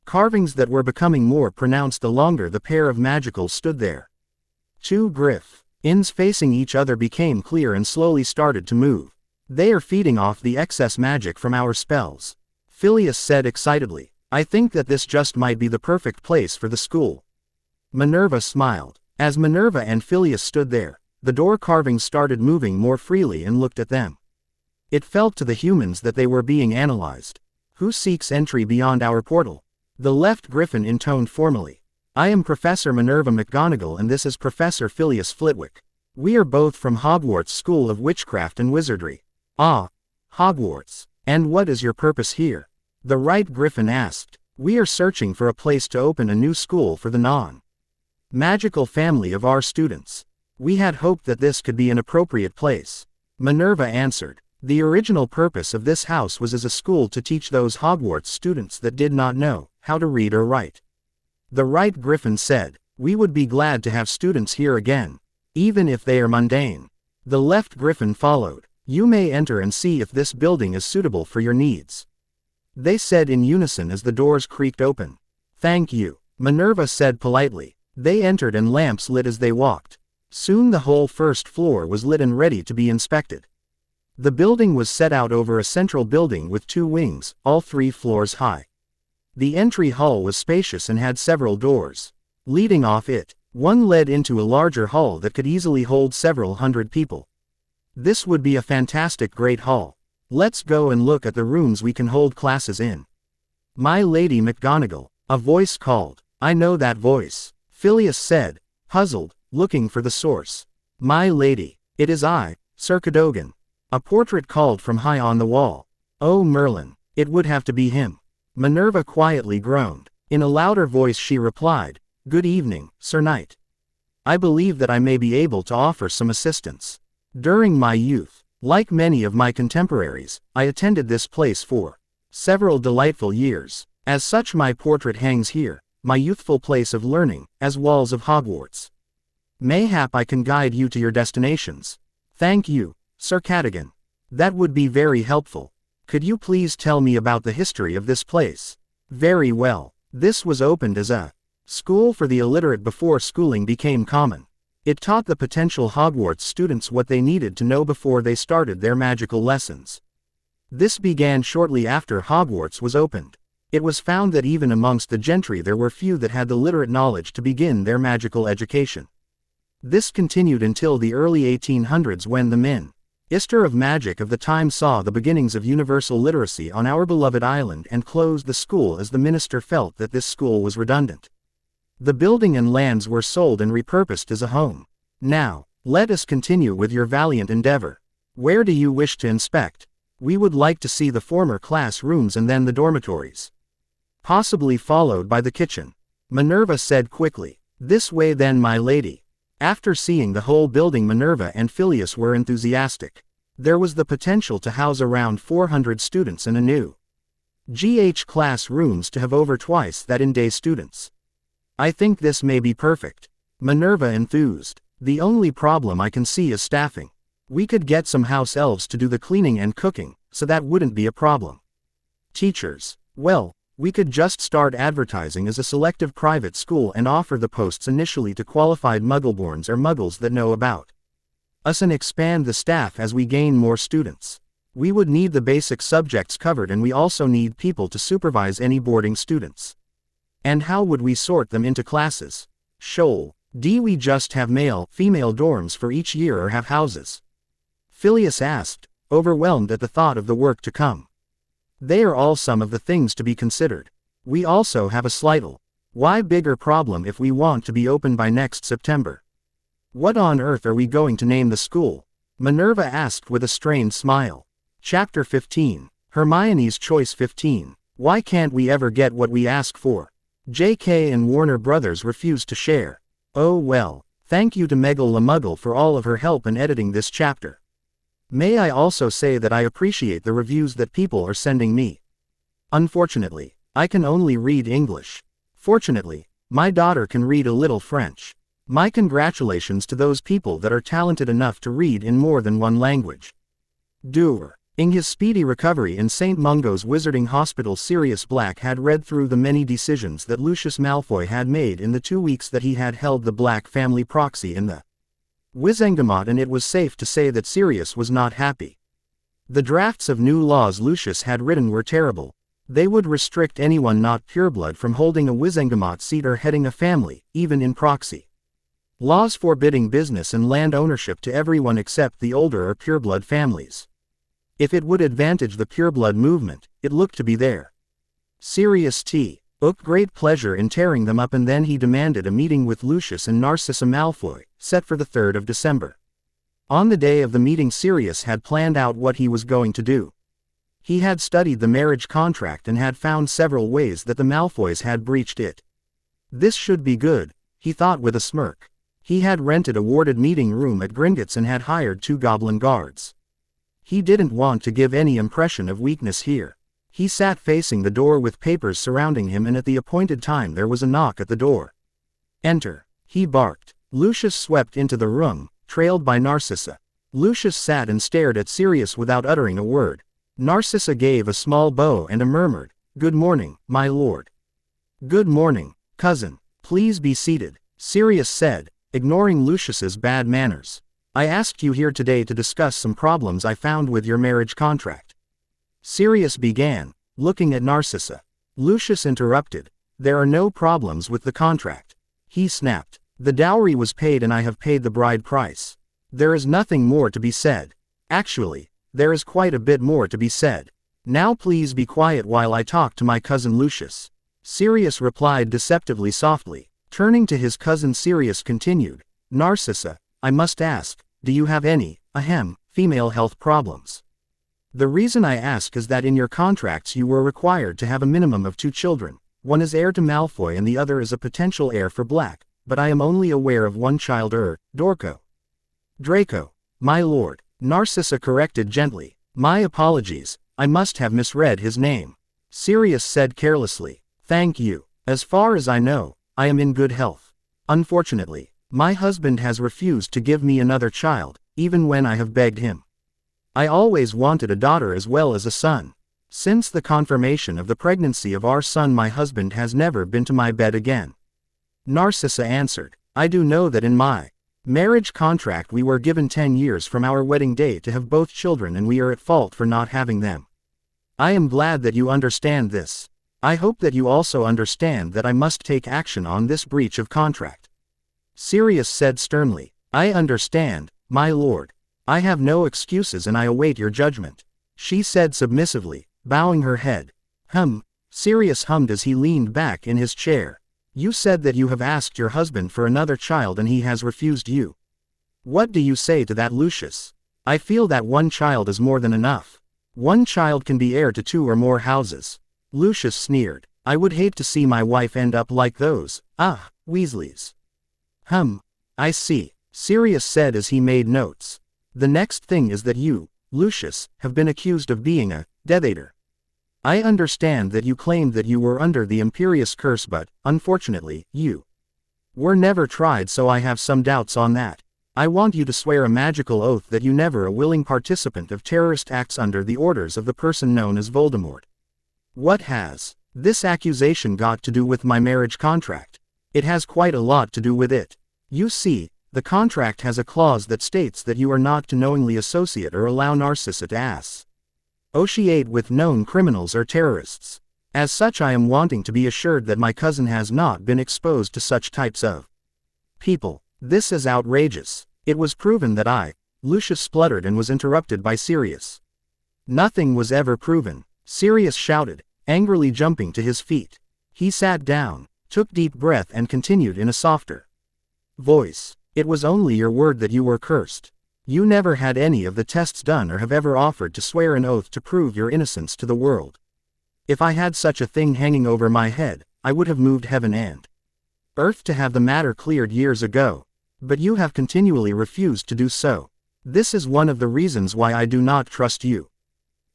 S1: Carvings that were becoming more pronounced the longer the pair of magicals stood there. 2 griffins facing each other became clear and slowly started to move. They are feeding off the excess magic from our spells, Sirius said excitedly. I think that this just might be the perfect place for the school. Minerva smiled. As Minerva and Sirius stood there, the door carvings started moving more freely and looked at them. It felt to the humans that they were being analyzed. Who seeks entry beyond our portal? The left griffin intoned formally. I am Professor Minerva McGonagall and this is Professor Sirius Flitwick. We are both from Hogwarts School of Witchcraft and Wizardry. Ah, Hogwarts. And what is your purpose here? The right griffin asked. We are searching for a place to open a new school for the non-magical family of our students. We had hoped that this could be an appropriate place. Minerva answered. The original purpose of this house was as a school to teach those Hogwarts students that did not know how to read or write. The right Griffin said, we would be glad to have students here again, even if they are mundane. The left Griffin followed. You may enter and see if this building is suitable for your needs. They said in unison as the doors creaked open. Thank you, Minerva said politely. They entered and lamps lit as they walked. Soon the whole first floor was lit and ready to be inspected. The building was set out over a central building with 2 wings, all 3 floors high. The entry hall was spacious and had several doors. Leading off it, one led into a larger hall that could easily hold several hundred people. This would be a fantastic great hall. Let's go and look at the rooms we can hold classes in. My Lady McGonagall, a voice called. I know that voice, Phileas said, puzzled, looking for the source. My lady, it is I, Sir Cadogan. A portrait called from high on the wall. Oh Merlin, it would have to be him. Minerva quietly groaned. In a louder voice she replied, Good evening, Sir Knight. I believe that I may be able to offer some assistance. During my youth, like many of my contemporaries, I attended this place for several delightful years. As such my portrait hangs here, my youthful place of learning, as walls of Hogwarts. Mayhap I can guide you to your destinations. Thank you, Sir Cadogan. That would be very helpful. Could you please tell me about the history of this place? Very well. This was opened as a school for the illiterate before schooling became common. It taught the potential Hogwarts students what they needed to know before they started their magical lessons. This began shortly after Hogwarts was opened. It was found that even amongst the gentry there were few that had the literate knowledge to begin their magical education. This continued until the early 1800s when the Minister of Magic of the time saw the beginnings of universal literacy on our beloved island and closed the school as the minister felt that this school was redundant. The building and lands were sold and repurposed as a home. Now, let us continue with your valiant endeavor. Where do you wish to inspect? We would like to see the former classrooms and then the dormitories. Possibly followed by the kitchen. Minerva said quickly. This way then, my lady. After seeing the whole building, Minerva and Phileas were enthusiastic. There was the potential to house around 400 students and a new class rooms to have over twice that in-day students. I think this may be perfect. Minerva enthused. The only problem I can see is staffing. We could get some house elves to do the cleaning and cooking, so that wouldn't be a problem. Teachers. Well, we could just start advertising as a selective private school and offer the posts initially to qualified Muggleborns or Muggles that know about us and expand the staff as we gain more students. We would need the basic subjects covered and we also need people to supervise any boarding students. And how would we sort them into classes? Do we just have male-female dorms for each year or have houses? Phileas asked, overwhelmed at the thought of the work to come. They are all some of the things to be considered. We also have a slightly bigger problem if we want to be open by next September. What on earth are we going to name the school? Minerva asked with a strained smile. Chapter 15. Hermione's Choice 15. Why can't we ever get what we ask for? J.K. and Warner Brothers refused to share. Oh well, thank you to Meggle la Muggle for all of her help in editing this chapter. May I also say that I appreciate the reviews that people are sending me. Unfortunately, I can only read English. Fortunately, my daughter can read a little French. My congratulations to those people that are talented enough to read in more than one language. In his speedy recovery in St. Mungo's Wizarding Hospital, Sirius Black had read through the many decisions that Lucius Malfoy had made in the 2 weeks that he had held the Black family proxy in the Wizengamot, and it was safe to say that Sirius was not happy. The drafts of new laws Lucius had written were terrible. They would restrict anyone not pureblood from holding a Wizengamot seat or heading a family, even in proxy. Laws forbidding business and land ownership to everyone except the older or pureblood families. If it would advantage the pureblood movement, it looked to be there. Sirius took great pleasure in tearing them up, and then he demanded a meeting with Lucius and Narcissa Malfoy, set for the 3rd of December. On the day of the meeting, Sirius had planned out what he was going to do. He had studied the marriage contract and had found several ways that the Malfoys had breached it. This should be good, he thought with a smirk. He had rented a warded meeting room at Gringotts and had hired 2 goblin guards. He didn't want to give any impression of weakness here. He sat facing the door with papers surrounding him, and at the appointed time there was a knock at the door. "Enter," he barked. Lucius swept into the room, trailed by Narcissa. Lucius sat and stared at Sirius without uttering a word. Narcissa gave a small bow and murmured, "Good morning, my lord." "Good morning, cousin. Please be seated," Sirius said, ignoring Lucius's bad manners. "I asked you here today to discuss some problems I found with your marriage contract." Sirius began, looking at Narcissa. Lucius interrupted. "There are no problems with the contract," he snapped. "The dowry was paid and I have paid the bride price. There is nothing more to be said. Actually, there is quite a bit more to be said. Now please be quiet while I talk to my cousin Lucius." Sirius replied deceptively softly. Turning to his cousin, Sirius continued, "Narcissa, I must ask, do you have any, female health problems? The reason I ask is that in your contracts you were required to have a minimum of 2 children. One is heir to Malfoy and the other is a potential heir for Black, but I am only aware of one child, Draco, my lord," Narcissa corrected gently. "My apologies, I must have misread his name," Sirius said carelessly. "Thank you. As far as I know, I am in good health. Unfortunately, my husband has refused to give me another child, even when I have begged him. I always wanted a daughter as well as a son. Since the confirmation of the pregnancy of our son, my husband has never been to my bed again." Narcissa answered, "I do know that in my marriage contract we were given 10 years from our wedding day to have both children, and we are at fault for not having them. I am glad that you understand this. I hope that you also understand that I must take action on this breach of contract." Sirius said sternly, "I understand, my lord. I have no excuses and I await your judgment," she said submissively, bowing her head. Sirius hummed as he leaned back in his chair. "You said that you have asked your husband for another child and he has refused you. What do you say to that, Lucius? I feel that 1 child is more than enough. 1 child can be heir to 2 or more houses." Lucius sneered. "I would hate to see my wife end up like those, Weasleys." I see," Sirius said as he made notes. "The next thing is that you, Lucius, have been accused of being a Death Eater. I understand that you claimed that you were under the Imperious curse, but, unfortunately, you were never tried, so I have some doubts on that. I want you to swear a magical oath that you never a willing participant of terrorist acts under the orders of the person known as Voldemort." "What has this accusation got to do with my marriage contract?" "It has quite a lot to do with it. You see, the contract has a clause that states that you are not to knowingly associate or allow Narcissa to associate with known criminals or terrorists. As such, I am wanting to be assured that my cousin has not been exposed to such types of people. This is outrageous. It was proven that Lucius spluttered and was interrupted by Sirius. "Nothing was ever proven," Sirius shouted, angrily jumping to his feet. He sat down, took deep breath and continued in a softer voice. "It was only your word that you were cursed. You never had any of the tests done or have ever offered to swear an oath to prove your innocence to the world. If I had such a thing hanging over my head, I would have moved heaven and earth to have the matter cleared years ago. But you have continually refused to do so. This is one of the reasons why I do not trust you."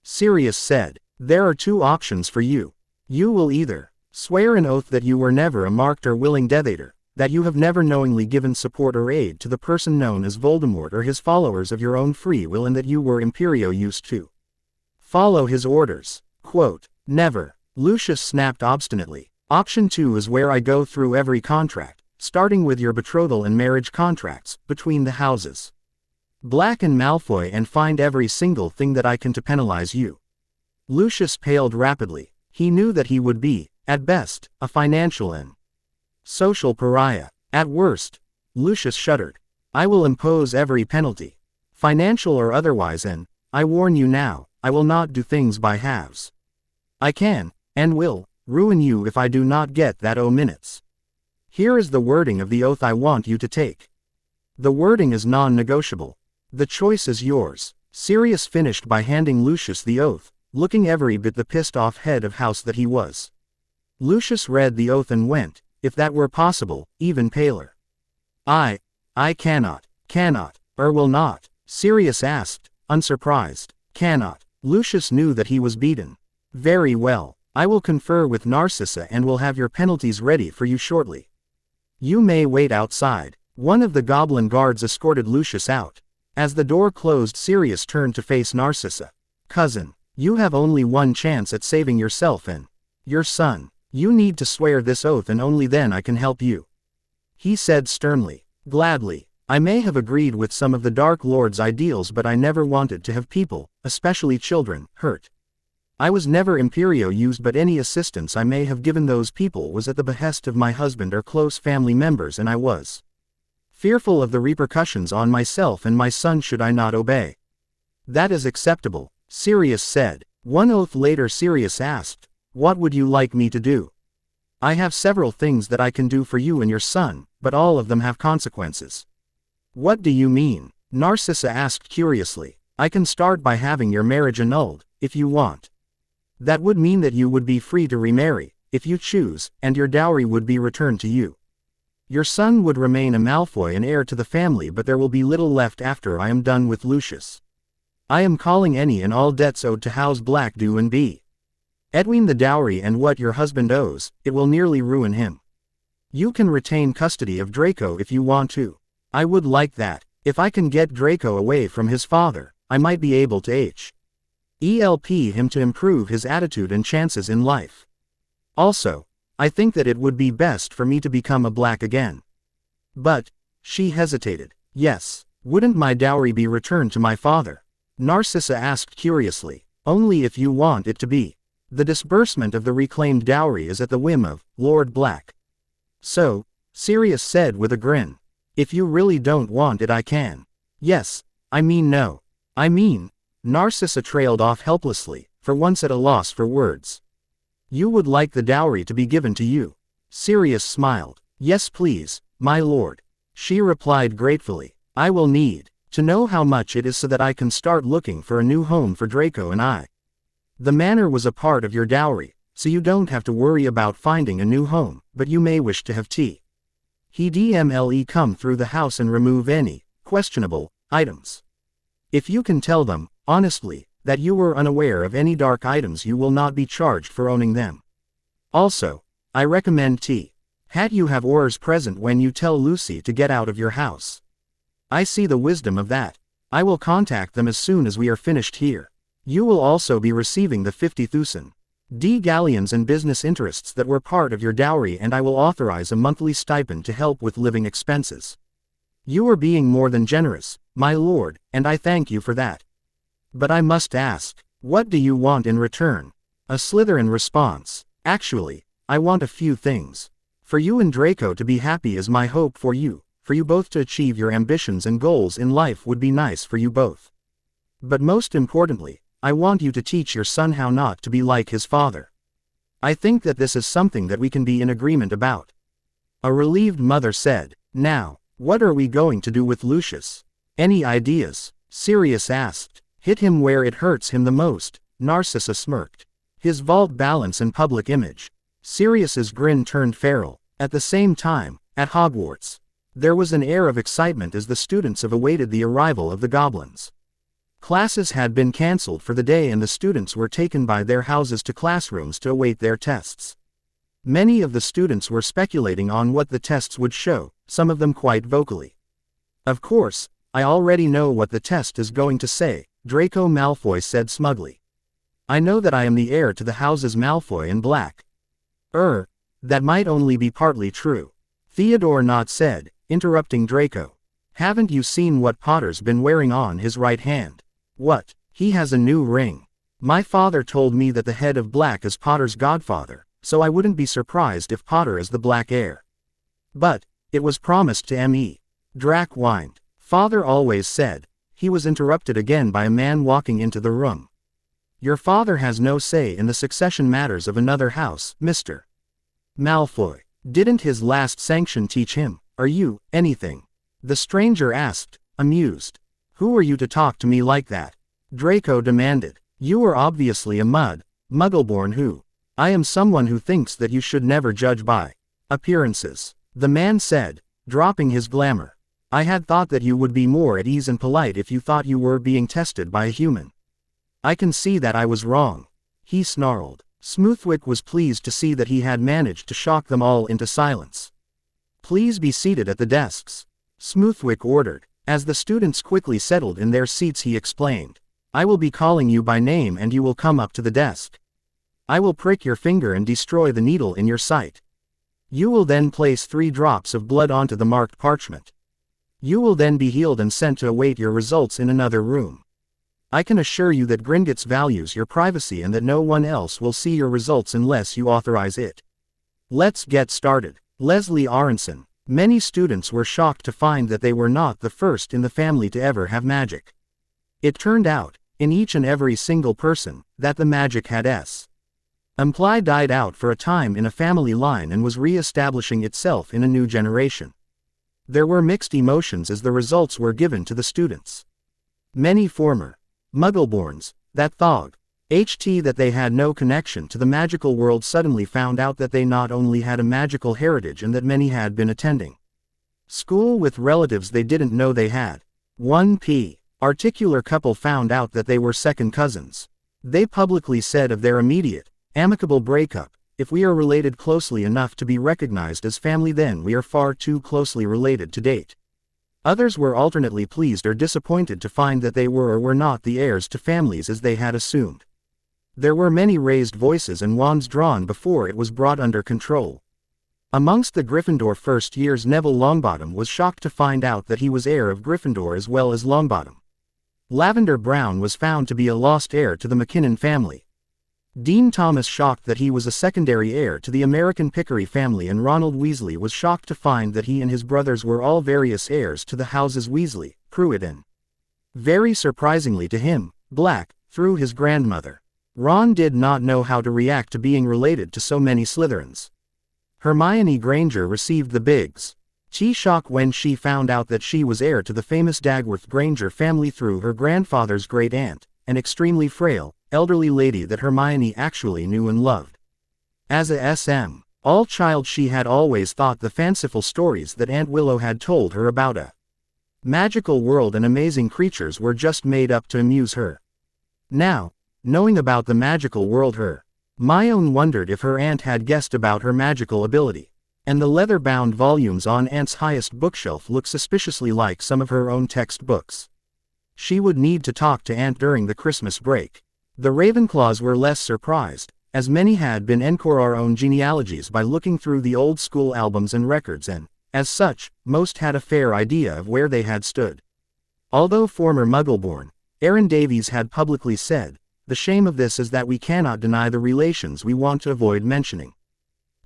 S1: Sirius said, "There are 2 options for you. You will either swear an oath that you were never a marked or willing Death Eater, that you have never knowingly given support or aid to the person known as Voldemort or his followers of your own free will, and that you were used to follow his orders." "Never," Lucius snapped obstinately. "Option 2 is where I go through every contract, starting with your betrothal and marriage contracts, between the houses Black and Malfoy, and find every single thing that I can to penalize you." Lucius paled rapidly. He knew that he would be, at best, a financial and social pariah. At worst, Lucius shuddered. "I will impose every penalty, financial or otherwise, and, I warn you now, I will not do things by halves. I can, and will, ruin you if I do not get that minutes. Here is the wording of the oath I want you to take. The wording is non-negotiable. The choice is yours." Sirius finished by handing Lucius the oath, looking every bit the pissed-off head of house that he was. Lucius read the oath and went, if that were possible, even paler. I cannot, or will not, Sirius asked, unsurprised. Cannot. Lucius knew that he was beaten. Very well, I will confer with Narcissa and will have your penalties ready for you shortly. You may wait outside. One of the goblin guards escorted Lucius out. As the door closed, Sirius turned to face Narcissa. Cousin, you have only one chance at saving yourself and your son. You need to swear this oath and only then I can help you. He said sternly. Gladly. I may have agreed with some of the Dark Lord's ideals, but I never wanted to have people, especially children, hurt. I was never Imperio used, but any assistance I may have given those people was at the behest of my husband or close family members, and I was fearful of the repercussions on myself and my son should I not obey. That is acceptable, Sirius said. One oath later, Sirius asked, what would you like me to do? I have several things that I can do for you and your son, but all of them have consequences. What do you mean? Narcissa asked curiously. I can start by having your marriage annulled, if you want. That would mean that you would be free to remarry, if you choose, and your dowry would be returned to you. Your son would remain a Malfoy and heir to the family, but there will be little left after I am done with Lucius. I am calling any and all debts owed to House Black due and be. Between the dowry and what your husband owes, it will nearly ruin him. You can retain custody of Draco if you want to. I would like that. If I can get Draco away from his father, I might be able to help him to improve his attitude and chances in life. Also, I think that it would be best for me to become a Black again. But, she hesitated. Yes, wouldn't my dowry be returned to my father? Narcissa asked curiously. Only if you want it to be. The disbursement of the reclaimed dowry is at the whim of Lord Black. So, Sirius said with a grin. If you really don't want it, I can. Yes, I mean no. I mean, Narcissa trailed off helplessly, for once at a loss for words. You would like the dowry to be given to you? Sirius smiled. Yes please, my lord. She replied gratefully. I will need to know how much it is so that I can start looking for a new home for Draco and I. The manor was a part of your dowry, so you don't have to worry about finding a new home, but you may wish to have come through the house and remove any questionable items. If you can tell them, honestly, that you were unaware of any dark items, you will not be charged for owning them. Also, I recommend you have Aurors present when you tell Lucy to get out of your house. I see the wisdom of that. I will contact them as soon as we are finished here. You will also be receiving the 50,000 galleons and business interests that were part of your dowry, and I will authorize a monthly stipend to help with living expenses. You are being more than generous, my lord, and I thank you for that. But I must ask, what do you want in return? A Slytherin response. Actually, I want a few things. For you and Draco to be happy is my hope for you both to achieve your ambitions and goals in life would be nice for you both. But most importantly, I want you to teach your son how not to be like his father. I think that this is something that we can be in agreement about. A relieved mother said. Now, what are we going to do with Lucius? Any ideas? Sirius asked. Hit him where it hurts him the most, Narcissa smirked. His vault balance and public image. Sirius's grin turned feral. At the same time, at Hogwarts, there was an air of excitement as the students awaited the arrival of the goblins. Classes had been cancelled for the day and the students were taken by their houses to classrooms to await their tests. Many of the students were speculating on what the tests would show, some of them quite vocally. Of course, I already know what the test is going to say, Draco Malfoy said smugly. I know that I am the heir to the houses Malfoy and Black. That might only be partly true. Theodore Nott said, interrupting Draco. Haven't you seen what Potter's been wearing on his right hand? What? He has a new ring. My father told me that the head of Black is Potter's godfather, so I wouldn't be surprised if Potter is the Black heir. But, it was promised to me. Drac whined. Father always said. He was interrupted again by a man walking into the room. Your father has no say in the succession matters of another house, Mr. Malfoy. Didn't his last sanction teach him, anything? The stranger asked, amused. Who are you to talk to me like that? Draco demanded. You are obviously a Muggleborn who. I am someone who thinks that you should never judge by appearances, the man said, dropping his glamour. I had thought that you would be more at ease and polite if you thought you were being tested by a human. I can see that I was wrong, he snarled. Smoothwick was pleased to see that he had managed to shock them all into silence. Please be seated at the desks, Smoothwick ordered. As the students quickly settled in their seats, he explained. I will be calling you by name and you will come up to the desk. I will prick your finger and destroy the needle in your sight. You will then place 3 drops of blood onto the marked parchment. You will then be healed and sent to await your results in another room. I can assure you that Gringotts values your privacy and that no one else will see your results unless you authorize it. Let's get started. Leslie Aronson. Many students were shocked to find that they were not the first in the family to ever have magic. It turned out, in each and every single person, that the magic had Imply died out for a time in a family line and was re-establishing itself in a new generation. There were mixed emotions as the results were given to the students. Many former Muggleborns, that thought that they had no connection to the magical world suddenly found out that they not only had a magical heritage and that many had been attending school with relatives they didn't know they had. One particular couple found out that they were second cousins. They publicly said of their immediate, amicable breakup, if we are related closely enough to be recognized as family, then we are far too closely related to date. Others were alternately pleased or disappointed to find that they were or were not the heirs to families as they had assumed. There were many raised voices and wands drawn before it was brought under control. Amongst the Gryffindor first years, Neville Longbottom was shocked to find out that he was heir of Gryffindor as well as Longbottom. Lavender Brown was found to be a lost heir to the McKinnon family. Dean Thomas shocked that he was a secondary heir to the American Pedigree family, and Ronald Weasley was shocked to find that he and his brothers were all various heirs to the houses Weasley, Pruitt and, very surprisingly to him, Black, through his grandmother. Ron did not know how to react to being related to so many Slytherins. Hermione Granger received the biggest shock when she found out that she was heir to the famous Dagworth Granger family through her grandfather's great-aunt, an extremely frail, elderly lady that Hermione actually knew and loved. As a all child, she had always thought the fanciful stories that Aunt Willow had told her about a magical world and amazing creatures were just made up to amuse her. Now, knowing about the magical world, Hermione wondered if her aunt had guessed about her magical ability. And the leather-bound volumes on Aunt's highest bookshelf looked suspiciously like some of her own textbooks. She would need to talk to Aunt during the Christmas break. The Ravenclaws were less surprised, as many had been encore our own genealogies by looking through the old school albums and records, and, as such, most had a fair idea of where they had stood. Although former Muggleborn, Aaron Davies had publicly said, "The shame of this is that we cannot deny the relations we want to avoid mentioning,"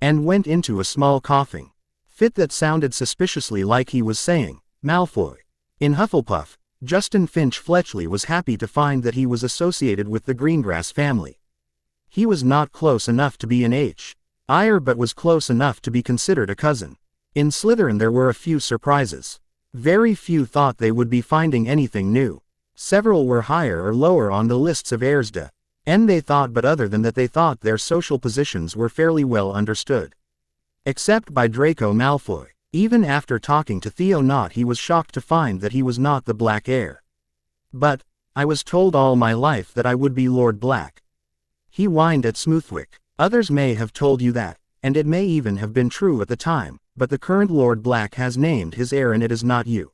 S1: and went into a small coughing fit that sounded suspiciously like he was saying, Malfoy. In Hufflepuff, Justin Finch Fletchley was happy to find that he was associated with the Greengrass family. He was not close enough to be an heir, but was close enough to be considered a cousin. In Slytherin there were a few surprises. Very few thought they would be finding anything new. Several were higher or lower on the lists of heirs and they thought, but other than that they thought their social positions were fairly well understood. Except by Draco Malfoy. Even after talking to Theo Knott, he was shocked to find that he was not the Black heir. "But, I was told all my life that I would be Lord Black," he whined at Smoothwick. "Others may have told you that, and it may even have been true at the time, but the current Lord Black has named his heir and it is not you.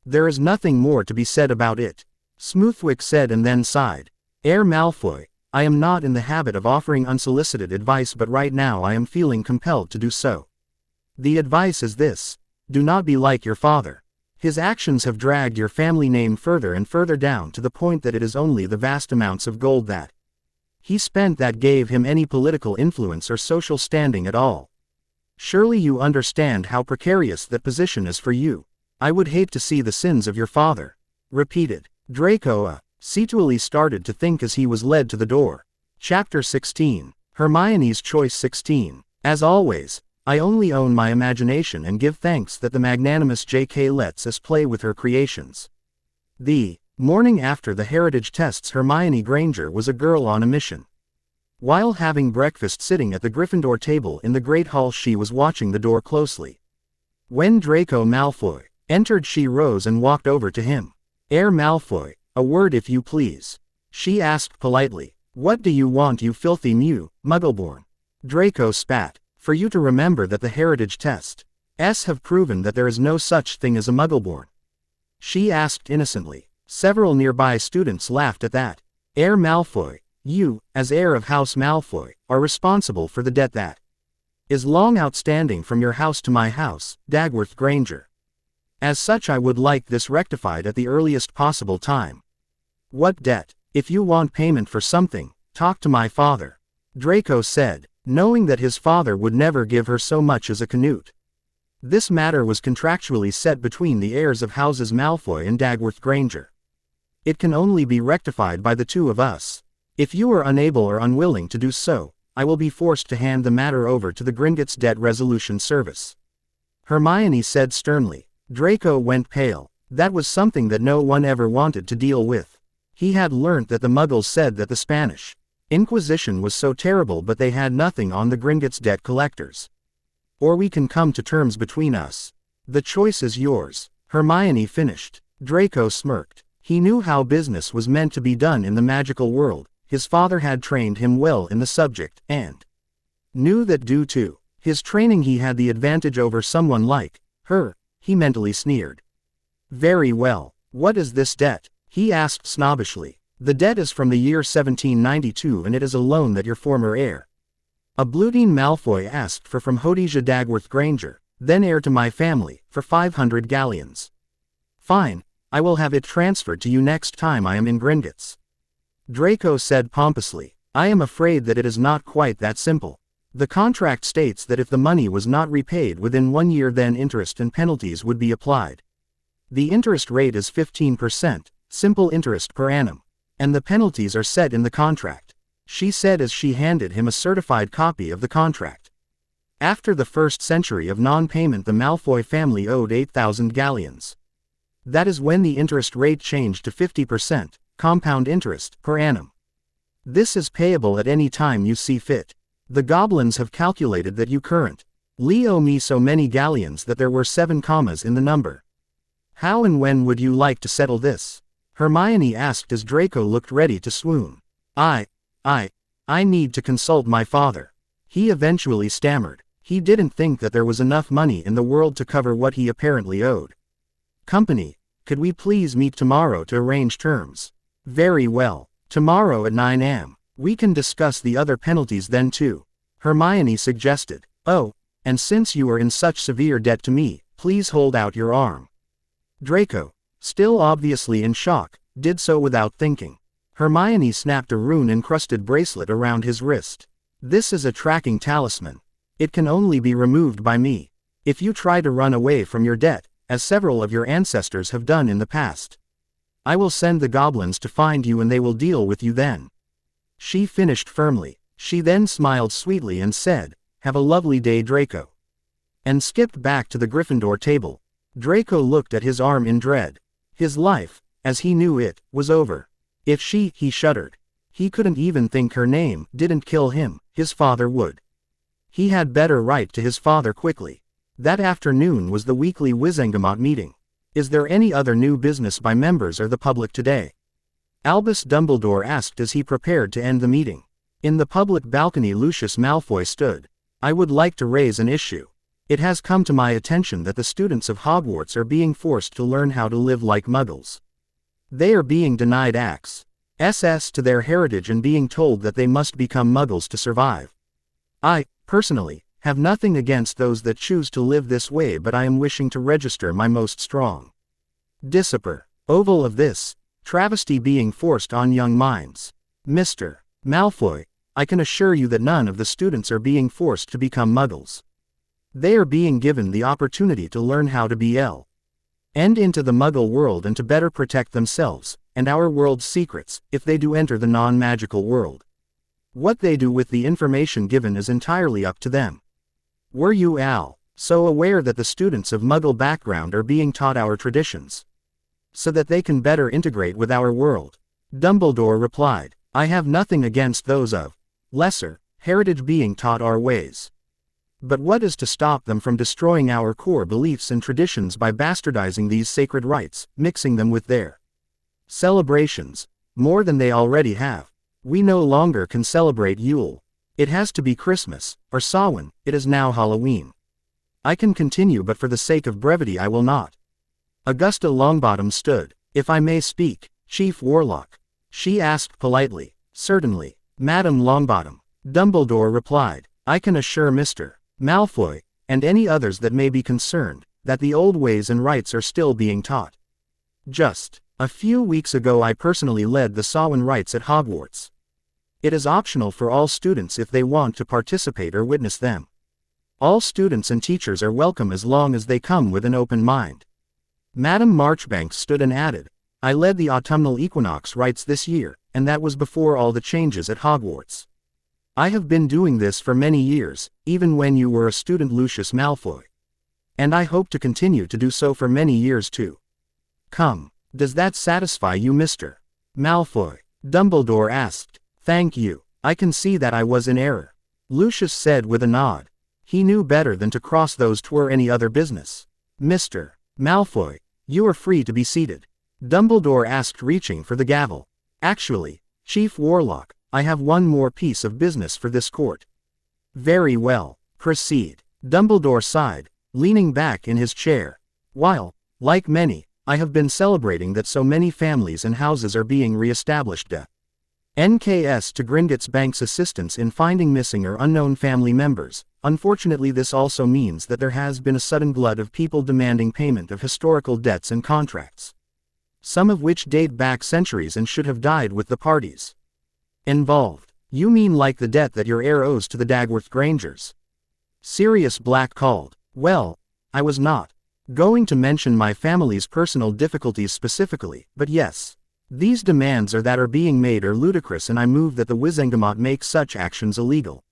S1: There is nothing more to be said about it," Smoothwick said and then sighed. "Heir Malfoy, I am not in the habit of offering unsolicited advice, but right now I am feeling compelled to do so. The advice is this: do not be like your father. His actions have dragged your family name further and further down to the point that it is only the vast amounts of gold that he spent that gave him any political influence or social standing at all. Surely you understand how precarious that position is for you. I would hate to see the sins of your father," repeated Draco Cetually started to think as he was led to the door. Chapter 16. Hermione's Choice 16. As always, I only own my imagination and give thanks that the magnanimous J.K. lets us play with her creations. The Morning after the heritage tests, Hermione Granger was a girl on a mission. While having breakfast sitting at the Gryffindor table in the Great Hall, she was watching the door closely. When Draco Malfoy entered, she rose and walked over to him. "Heir Malfoy, a word if you please," she asked politely. "What do you want, you filthy Muggleborn?" Draco spat. "For you to remember that the heritage tests have proven that there is no such thing as a Muggleborn," she asked innocently. Several nearby students laughed at that. "Heir Malfoy, you, as heir of House Malfoy, are responsible for the debt that is long outstanding from your house to my house, Dagworth Granger. As such, I would like this rectified at the earliest possible time." "What debt? If you want payment for something, talk to my father," Draco said, knowing that his father would never give her so much as a canute. This matter was contractually set between the heirs of Houses Malfoy and Dagworth Granger. It can only be rectified by the two of us. If you are unable or unwilling to do so, I will be forced to hand the matter over to the Gringotts Debt Resolution Service," Hermione said sternly. Draco went pale. That was something that no one ever wanted to deal with. He had learnt that the Muggles said that the Spanish Inquisition was so terrible, but they had nothing on the Gringotts debt collectors. "Or we can come to terms between us. The choice is yours," Hermione finished. Draco smirked. He knew how business was meant to be done in the magical world. His father had trained him well in the subject, and knew that due to his training he had the advantage over someone like her. He mentally sneered. "Very well. What is this debt?" he asked snobbishly. "The debt is from the year 1792, and it is a loan that your former heir, Ablutin Malfoy, asked for from Hodesia Dagworth Granger, then heir to my family, for 500 galleons. Fine, I will have it transferred to you next time I am in Gringotts," Draco said pompously. "I am afraid that it is not quite that simple. The contract states that if the money was not repaid within 1 year, then interest and penalties would be applied. The interest rate is 15%, simple interest per annum. And the penalties are set in the contract," she said as she handed him a certified copy of the contract. After the first century of non-payment, the Malfoy family owed 8,000 galleons. That is when the interest rate changed to 50%, compound interest, per annum. This is payable at any time you see fit. The goblins have calculated that you currently owe me so many galleons that there were 7 commas in the number. How and when would you like to settle this?" Hermione asked as Draco looked ready to swoon. I need to consult my father," he eventually stammered. He didn't think that there was enough money in the world to cover what he apparently owed. "Company, could we please meet tomorrow to arrange terms?" "Very well. Tomorrow at 9 am. We can discuss the other penalties then too," Hermione suggested. "Oh, and since you are in such severe debt to me, please hold out your arm." Draco, still obviously in shock, did so without thinking. Hermione snapped a rune-encrusted bracelet around his wrist. "This is a tracking talisman. It can only be removed by me. If you try to run away from your debt, as several of your ancestors have done in the past, I will send the goblins to find you and they will deal with you then," she finished firmly. She then smiled sweetly and said, "Have a lovely day, Draco," and skipped back to the Gryffindor table. Draco looked at his arm in dread. His life, as he knew it, was over. If he shuddered. He couldn't even think her name didn't kill him, his father would. He had better write to his father quickly. That afternoon was the weekly Wizengamot meeting. "Is there any other new business by members or the public today?" Albus Dumbledore asked as he prepared to end the meeting. In the public balcony, Lucius Malfoy stood. "I would like to raise an issue. It has come to my attention that the students of Hogwarts are being forced to learn how to live like Muggles. They are being denied access to their heritage and being told that they must become Muggles to survive. I, personally, have nothing against those that choose to live this way, but I am wishing to register my most strong disapproval of this travesty being forced on young minds. Mr. Malfoy, I can assure you that none of the students are being forced to become Muggles. They are being given the opportunity to learn how to be and into the Muggle world and to better protect themselves, and our world's secrets, if they do enter the non-magical world. What they do with the information given is entirely up to them. Were you, so aware that the students of Muggle background are being taught our traditions? So that they can better integrate with our world. Dumbledore replied, I have nothing against those of lesser heritage being taught our ways. But what is to stop them from destroying our core beliefs and traditions by bastardizing these sacred rites, mixing them with their celebrations, more than they already have? We no longer can celebrate Yule. It has to be Christmas, or Samhain. It is now Halloween. I can continue, but for the sake of brevity I will not. Augusta Longbottom stood. If I may speak, Chief Warlock. She asked politely. Certainly, Madam Longbottom. Dumbledore replied. I can assure Mr. Malfoy, and any others that may be concerned, that the old ways and rites are still being taught. Just a few weeks ago I personally led the Samhain rites at Hogwarts. It is optional for all students if they want to participate or witness them. All students and teachers are welcome as long as they come with an open mind. Madam Marchbanks stood and added, I led the autumnal equinox rites this year, and that was before all the changes at Hogwarts. I have been doing this for many years, even when you were a student, Lucius Malfoy. And I hope to continue to do so for many years too. Come, does that satisfy you, Mr. Malfoy? Dumbledore asked. Thank you. I can see that I was in error, Lucius said with a nod. He knew better than to cross those 'twere any other business. Mr. Malfoy, you are free to be seated, Dumbledore asked, reaching for the gavel. Actually, Chief Warlock, I have one more piece of business for this court. Very well, proceed, Dumbledore sighed, leaning back in his chair. While, like many, I have been celebrating that so many families and houses are being re-established. NKS to Gringotts Bank's assistance in finding missing or unknown family members. Unfortunately, this also means that there has been a sudden glut of people demanding payment of historical debts and contracts, some of which date back centuries and should have died with the parties involved. You mean like the debt that your heir owes to the Dagworth Grangers? Sirius Black called. Well, I was not going to mention my family's personal difficulties specifically, but yes. These demands that are being made are ludicrous, and I move that the Wizengamot make such actions illegal.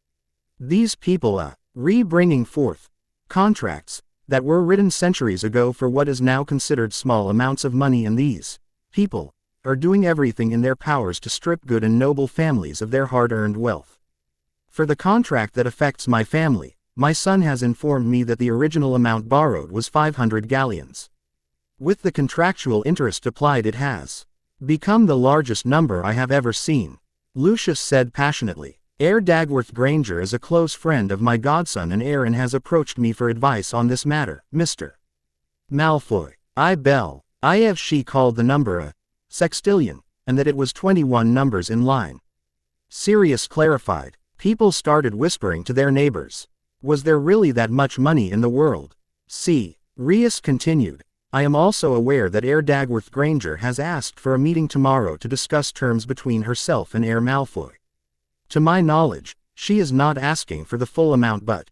S1: These people bringing forth contracts that were written centuries ago for what is now considered small amounts of money, and these people are doing everything in their powers to strip good and noble families of their hard-earned wealth. For the contract that affects my family, my son has informed me that the original amount borrowed was 500 galleons. With the contractual interest applied, it has become the largest number I have ever seen, Lucius said passionately. Heir Dagworth Granger is a close friend of my godson and heir and has approached me for advice on this matter, Mr. Malfoy. She called the number a sextillion, and that it was 21 numbers in line. Sirius clarified. People started whispering to their neighbors. Was there really that much money in the world? Sirius continued. I am also aware that Heir Dagworth Granger has asked for a meeting tomorrow to discuss terms between herself and Heir Malfoy. To my knowledge, she is not asking for the full amount but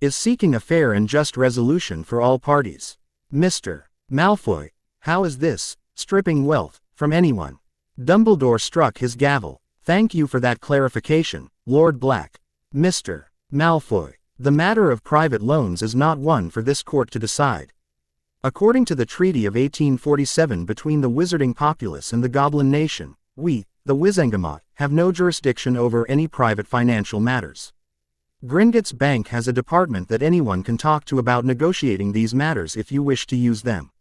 S1: is seeking a fair and just resolution for all parties. Mr. Malfoy, how is this, stripping wealth from anyone? Dumbledore struck his gavel. Thank you for that clarification, Lord Black. Mr. Malfoy, the matter of private loans is not one for this court to decide. According to the Treaty of 1847 between the wizarding populace and the Goblin Nation, we, the Wizengamot, have no jurisdiction over any private financial matters. Gringotts Bank has a department that anyone can talk to about negotiating these matters if you wish to use them.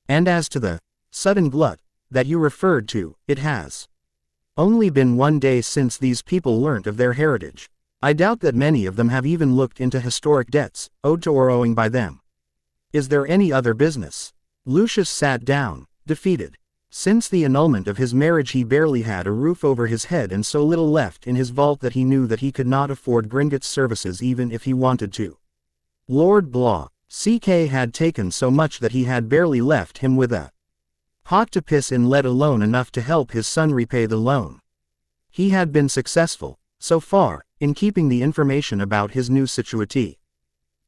S1: And as to the sudden glut that you referred to, it has only been 1 day since these people learnt of their heritage. I doubt that many of them have even looked into historic debts, owed to or owing by them. Is there any other business? Lucius sat down, defeated. Since the annulment of his marriage he barely had a roof over his head and so little left in his vault that he knew that he could not afford Gringotts' services even if he wanted to. Lord Blah, CK had taken so much that he had barely left him with a pot to piss in, let alone enough to help his son repay the loan. He had been successful, so far, in keeping the information about his new situation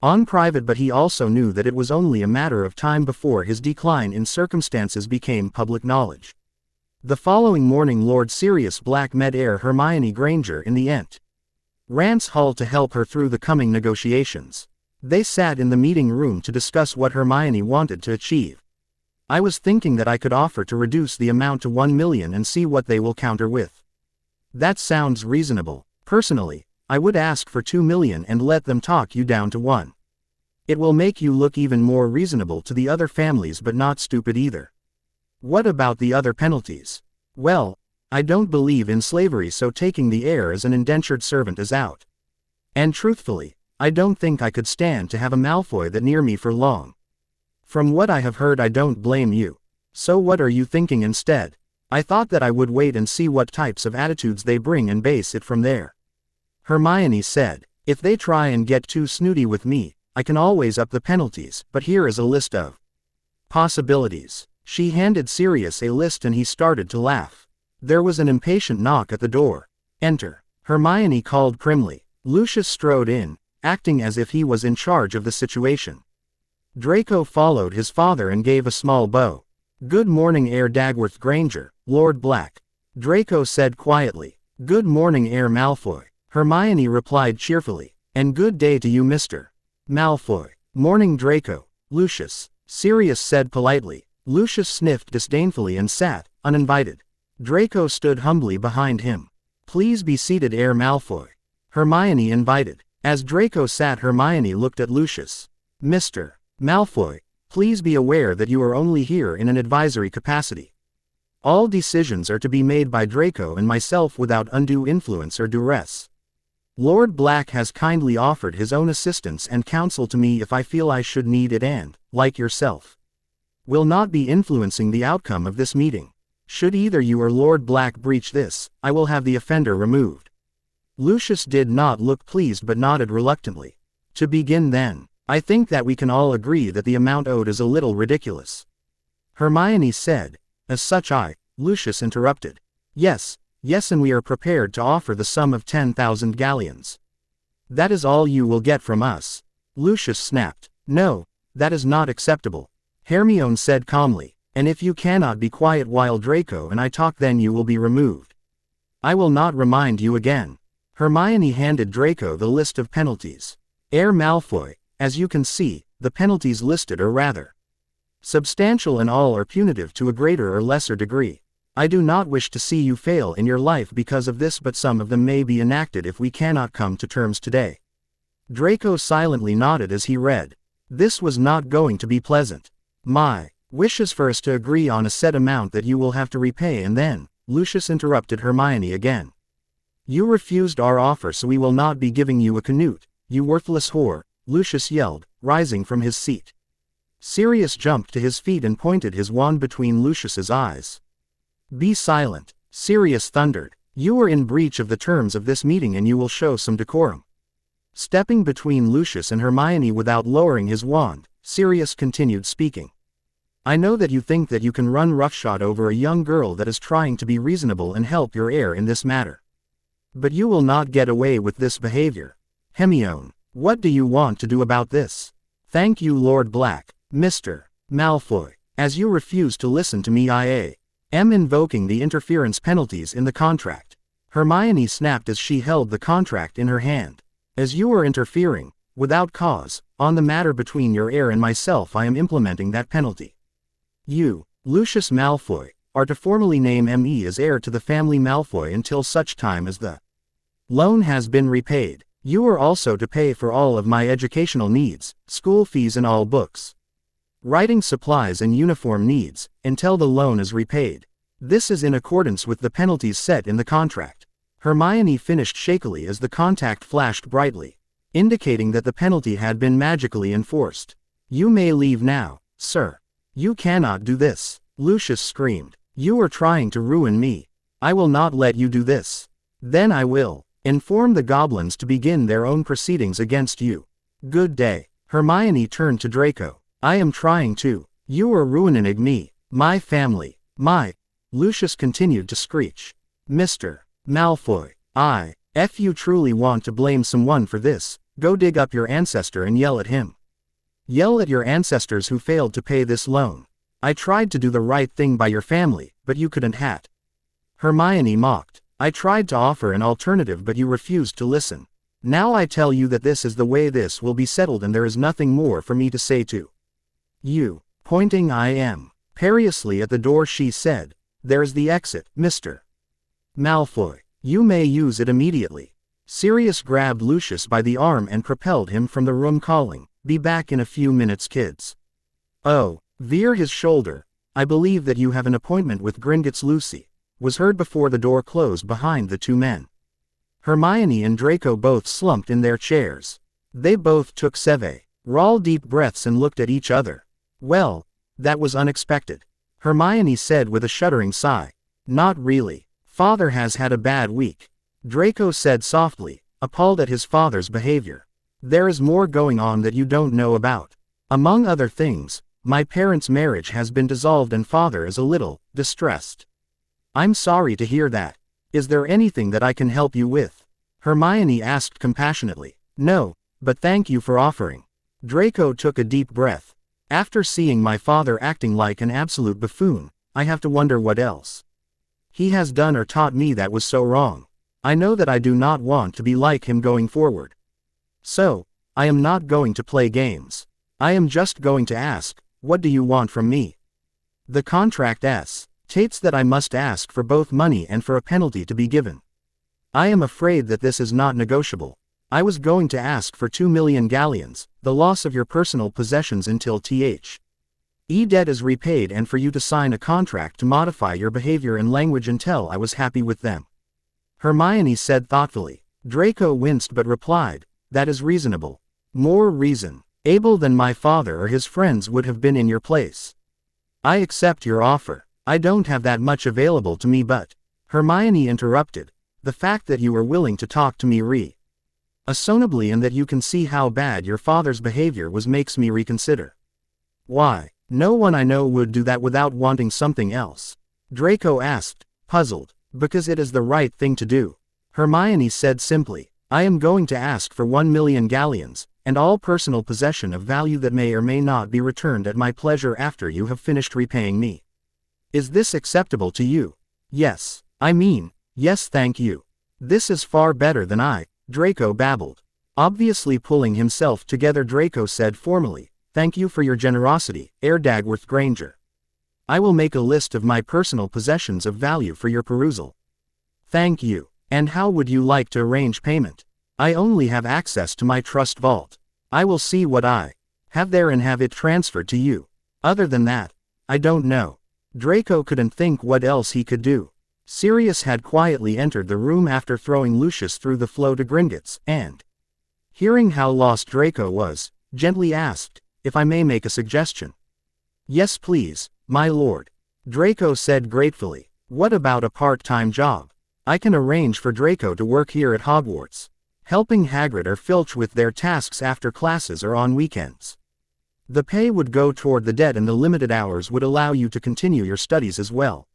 S1: on private, but he also knew that it was only a matter of time before his decline in circumstances became public knowledge. The following morning Lord Sirius Black met Heir Hermione Granger in the Rance Hall to help her through the coming negotiations. They sat in the meeting room to discuss what Hermione wanted to achieve. I was thinking that I could offer to reduce the amount to 1 million and see what they will counter with. That sounds reasonable. Personally, I would ask for 2 million and let them talk you down to 1. It will make you look even more reasonable to the other families but not stupid either. What about the other penalties? Well, I don't believe in slavery, so taking the heir as an indentured servant is out. And truthfully, I don't think I could stand to have a Malfoy that near me for long. From what I have heard, I don't blame you. So what are you thinking instead? I thought that I would wait and see what types of attitudes they bring and base it from there. Hermione said, if they try and get too snooty with me, I can always up the penalties, but here is a list of possibilities. She handed Sirius a list and he started to laugh. There was an impatient knock at the door. Enter. Hermione called primly. Lucius strode in, acting as if he was in charge of the situation. Draco followed his father and gave a small bow. Good morning, Heir Dagworth Granger, Lord Black. Draco said quietly. Good morning, Heir Malfoy. Hermione replied cheerfully. And good day to you, Mr. Malfoy. Morning, Draco. Lucius. Sirius said politely. Lucius sniffed disdainfully and sat, uninvited. Draco stood humbly behind him. Please be seated, Heir Malfoy. Hermione invited. As Draco sat, Hermione looked at Lucius. Mr. Malfoy, please be aware that you are only here in an advisory capacity. All decisions are to be made by Draco and myself without undue influence or duress. Lord Black has kindly offered his own assistance and counsel to me if I feel I should need it and, like yourself, will not be influencing the outcome of this meeting. Should either you or Lord Black breach this, I will have the offender removed. Lucius did not look pleased but nodded reluctantly. To begin then, I think that we can all agree that the amount owed is a little ridiculous. Hermione said. As such Lucius interrupted. Yes, and we are prepared to offer the sum of 10,000 galleons. That is all you will get from us. Lucius snapped. No, that is not acceptable. Hermione said calmly. And if you cannot be quiet while Draco and I talk, then you will be removed. I will not remind you again. Hermione handed Draco the list of penalties. Heir Malfoy, as you can see, the penalties listed are rather substantial and all are punitive to a greater or lesser degree. I do not wish to see you fail in your life because of this, but some of them may be enacted if we cannot come to terms today. Draco silently nodded as he read. This was not going to be pleasant. My wish is for us to agree on a set amount that you will have to repay, and then, Lucius interrupted Hermione again. You refused our offer, so we will not be giving you a canute, you worthless whore, Lucius yelled, rising from his seat. Sirius jumped to his feet and pointed his wand between Lucius's eyes. Be silent, Sirius thundered. You are in breach of the terms of this meeting and you will show some decorum. Stepping between Lucius and Hermione without lowering his wand, Sirius continued speaking. I know that you think that you can run roughshod over a young girl that is trying to be reasonable and help your heir in this matter. But you will not get away with this behavior. Hermione, what do you want to do about this? Thank you, Lord Black. Mr. Malfoy, as you refuse to listen to me, I am invoking the interference penalties in the contract. Hermione snapped as she held the contract in her hand. As you are interfering, without cause, on the matter between your heir and myself, I am implementing that penalty. You, Lucius Malfoy, are to formally name me as heir to the family Malfoy until such time as the loan has been repaid. You are also to pay for all of my educational needs, school fees and all books, writing supplies and uniform needs, until the loan is repaid. This is in accordance with the penalties set in the contract. Hermione finished shakily as the contact flashed brightly, indicating that the penalty had been magically enforced. You may leave now, sir. You cannot do this, Lucius screamed. You are trying to ruin me. I will not let you do this. Then I will inform the goblins to begin their own proceedings against you. Good day. Hermione turned to Draco. I am trying to. You are ruining me, my family, my. Lucius continued to screech. Mr. Malfoy, if you truly want to blame someone for this, go dig up your ancestor and yell at him. Yell at your ancestors who failed to pay this loan. I tried to do the right thing by your family, but you couldn't. Hermione mocked. I tried to offer an alternative, but you refused to listen. Now I tell you that this is the way this will be settled, and there is nothing more for me to say to you. Pointing I am Imperiously at the door she said, "There's the exit, Mr. Malfoy. You may use it immediately." Sirius grabbed Lucius by the arm and propelled him from the room calling, "Be back in a few minutes, kids." "Oh." Veer his shoulder. "I believe that you have an appointment with Gringotts Lucy," was heard before the door closed behind the two men. Hermione and Draco both slumped in their chairs. They both took several deep breaths and looked at each other. "Well, that was unexpected," Hermione said with a shuddering sigh. "Not really. Father has had a bad week," Draco said softly, appalled at his father's behavior. "There is more going on that you don't know about. Among other things, my parents' marriage has been dissolved and father is a little distressed." "I'm sorry to hear that. Is there anything that I can help you with?" Hermione asked compassionately. "No, but thank you for offering." Draco took a deep breath. "After seeing my father acting like an absolute buffoon, I have to wonder what else he has done or taught me that was so wrong. I know that I do not want to be like him going forward. So, I am not going to play games. I am just going to ask, what do you want from me?" The contract states that I must ask for both money and for a penalty to be given. I am afraid that this is not negotiable. I was going to ask for 2 million galleons, the loss of your personal possessions until debt is repaid, and for you to sign a contract to modify your behavior and language until I was happy with them. Hermione said thoughtfully. Draco winced but replied, "That is reasonable. More reasonable than my father or his friends would have been in your place. I accept your offer. I don't have that much available to me, but," Hermione interrupted, "the fact that you are willing to talk to me reasonably and that you can see how bad your father's behavior was makes me reconsider. Why, no one I know would do that without wanting something else," Draco asked, puzzled. "Because it is the right thing to do," Hermione said simply. "I am going to ask for 1 million galleons, and all personal possession of value that may or may not be returned at my pleasure after you have finished repaying me. Is this acceptable to you?" "Yes. Yes, thank you. This is far better than Draco babbled. Obviously pulling himself together, Draco said formally, "Thank you for your generosity, Heir Dagworth Granger. I will make a list of my personal possessions of value for your perusal." "Thank you. And how would you like to arrange payment?" "I only have access to my trust vault. I will see what I have there and have it transferred to you. Other than that, I don't know." Draco couldn't think what else he could do. Sirius had quietly entered the room after throwing Lucius through the flow to Gringotts, and, hearing how lost Draco was, gently asked, "If I may make a suggestion?" "Yes please, my lord," Draco said gratefully. "What about a part-time job? I can arrange for Draco to work here at Hogwarts, helping Hagrid or Filch with their tasks after classes or on weekends. The pay would go toward the debt and the limited hours would allow you to continue your studies as well,"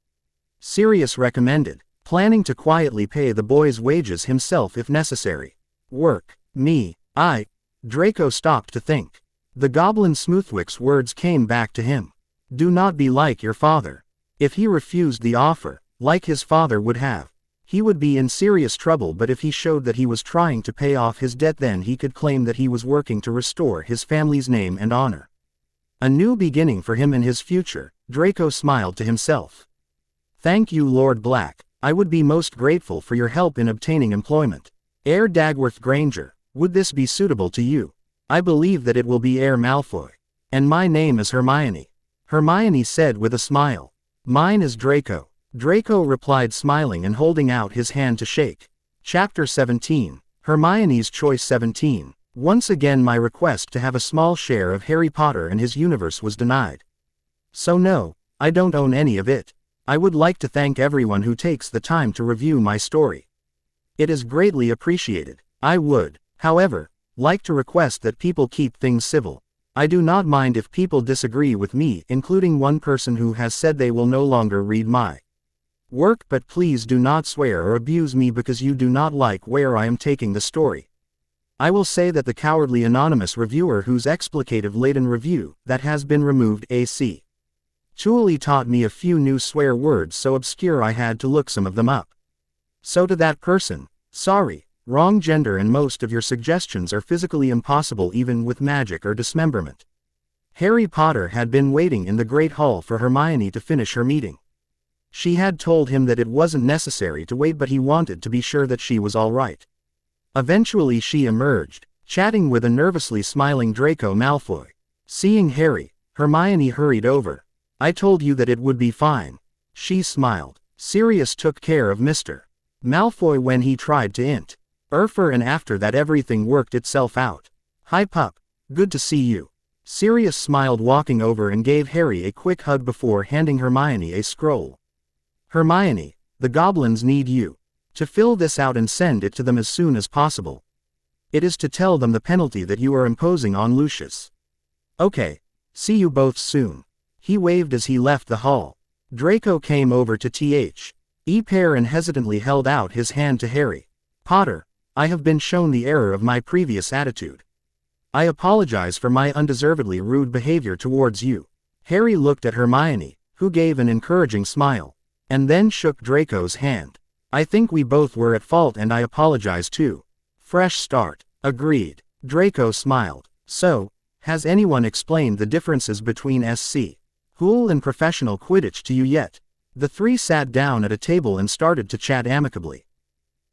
S1: Sirius recommended, planning to quietly pay the boy's wages himself if necessary. "Work, me, I." Draco stopped to think. The goblin Smoothwick's words came back to him. "Do not be like your father. If he refused the offer, like his father would have, he would be in serious trouble, but if he showed that he was trying to pay off his debt, then he could claim that he was working to restore his family's name and honor. A new beginning for him in his future," Draco smiled to himself. "Thank you, Lord Black. I would be most grateful for your help in obtaining employment. Heir Dagworth Granger, would this be suitable to you?" "I believe that it will be Heir Malfoy. And my name is Hermione," Hermione said with a smile. "Mine is Draco," Draco replied, smiling and holding out his hand to shake. Chapter 17. Hermione's Choice 17. Once again my request to have a small share of Harry Potter and his universe was denied. So no, I don't own any of it. I would like to thank everyone who takes the time to review my story. It is greatly appreciated. I would, however, like to request that people keep things civil. I do not mind if people disagree with me, including one person who has said they will no longer read my work, but please do not swear or abuse me because you do not like where I am taking the story. I will say that the cowardly anonymous reviewer whose explicative-laden review that has been removed AC Chuli taught me a few new swear words so obscure I had to look some of them up. So to that person, sorry, wrong gender, and most of your suggestions are physically impossible even with magic or dismemberment. Harry Potter had been waiting in the Great Hall for Hermione to finish her meeting. She had told him that it wasn't necessary to wait, but he wanted to be sure that she was all right. Eventually she emerged, chatting with a nervously smiling Draco Malfoy. Seeing Harry, Hermione hurried over. "I told you that it would be fine." She smiled. Sirius took care of Mr. Malfoy when he tried to interfere, and after that everything worked itself out. "Hi pup, good to see you." Sirius smiled, walking over and gave Harry a quick hug before handing Hermione a scroll. "Hermione, the goblins need you to fill this out and send it to them as soon as possible. It is to tell them the penalty that you are imposing on Lucius." "Okay, see you both soon." He waved as he left the hall. Draco came over to the and hesitantly held out his hand to Harry. "Potter, I have been shown the error of my previous attitude. I apologize for my undeservedly rude behavior towards you." Harry looked at Hermione, who gave an encouraging smile, and then shook Draco's hand. "I think we both were at fault and I apologize too." "Fresh start." "Agreed." Draco smiled. "So, has anyone explained the differences between school and professional Quidditch to you yet?" The three sat down at a table and started to chat amicably.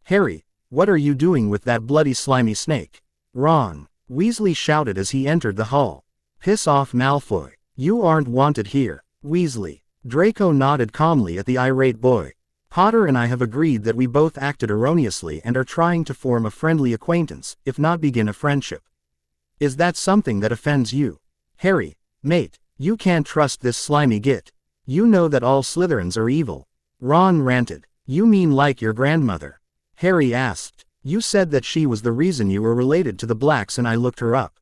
S1: "Harry, what are you doing with that bloody slimy snake?" Ron Weasley shouted as he entered the hall. "Piss off, Malfoy. You aren't wanted here." Weasley. Draco nodded calmly at the irate boy. "Potter and I have agreed that we both acted erroneously and are trying to form a friendly acquaintance, if not begin a friendship. Is that something that offends you?" "Harry, mate, you can't trust this slimy git. You know that all Slytherins are evil." Ron ranted. "You mean like your grandmother?" Harry asked. "You said that she was the reason you were related to the Blacks and I looked her up.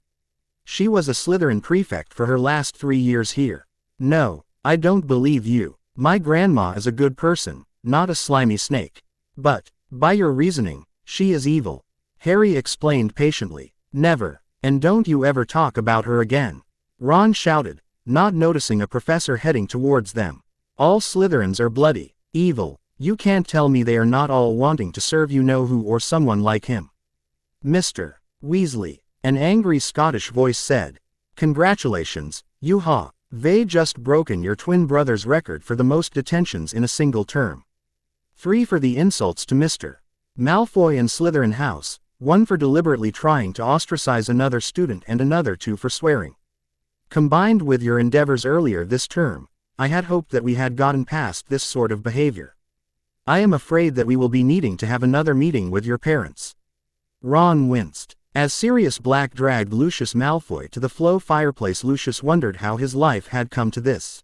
S1: She was a Slytherin prefect for her last 3 years here." "No, I don't believe you. My grandma is a good person, not a slimy snake." "But, by your reasoning, she is evil," Harry explained patiently. "Never, and don't you ever talk about her again," Ron shouted, not noticing a professor heading towards them. "All Slytherins are bloody evil. You can't tell me they are not all wanting to serve you know who or someone like him." "Mr. Weasley," an angry Scottish voice said. "Congratulations, you They've just broken your twin brother's record for the most detentions in a single term. 3 for the insults to Mr. Malfoy and Slytherin House, 1 for deliberately trying to ostracize another student and another 2 for swearing. Combined with your endeavors earlier this term, I had hoped that we had gotten past this sort of behavior. I am afraid that we will be needing to have another meeting with your parents." Ron winced. As Sirius Black dragged Lucius Malfoy to the flow fireplace, Lucius wondered how his life had come to this.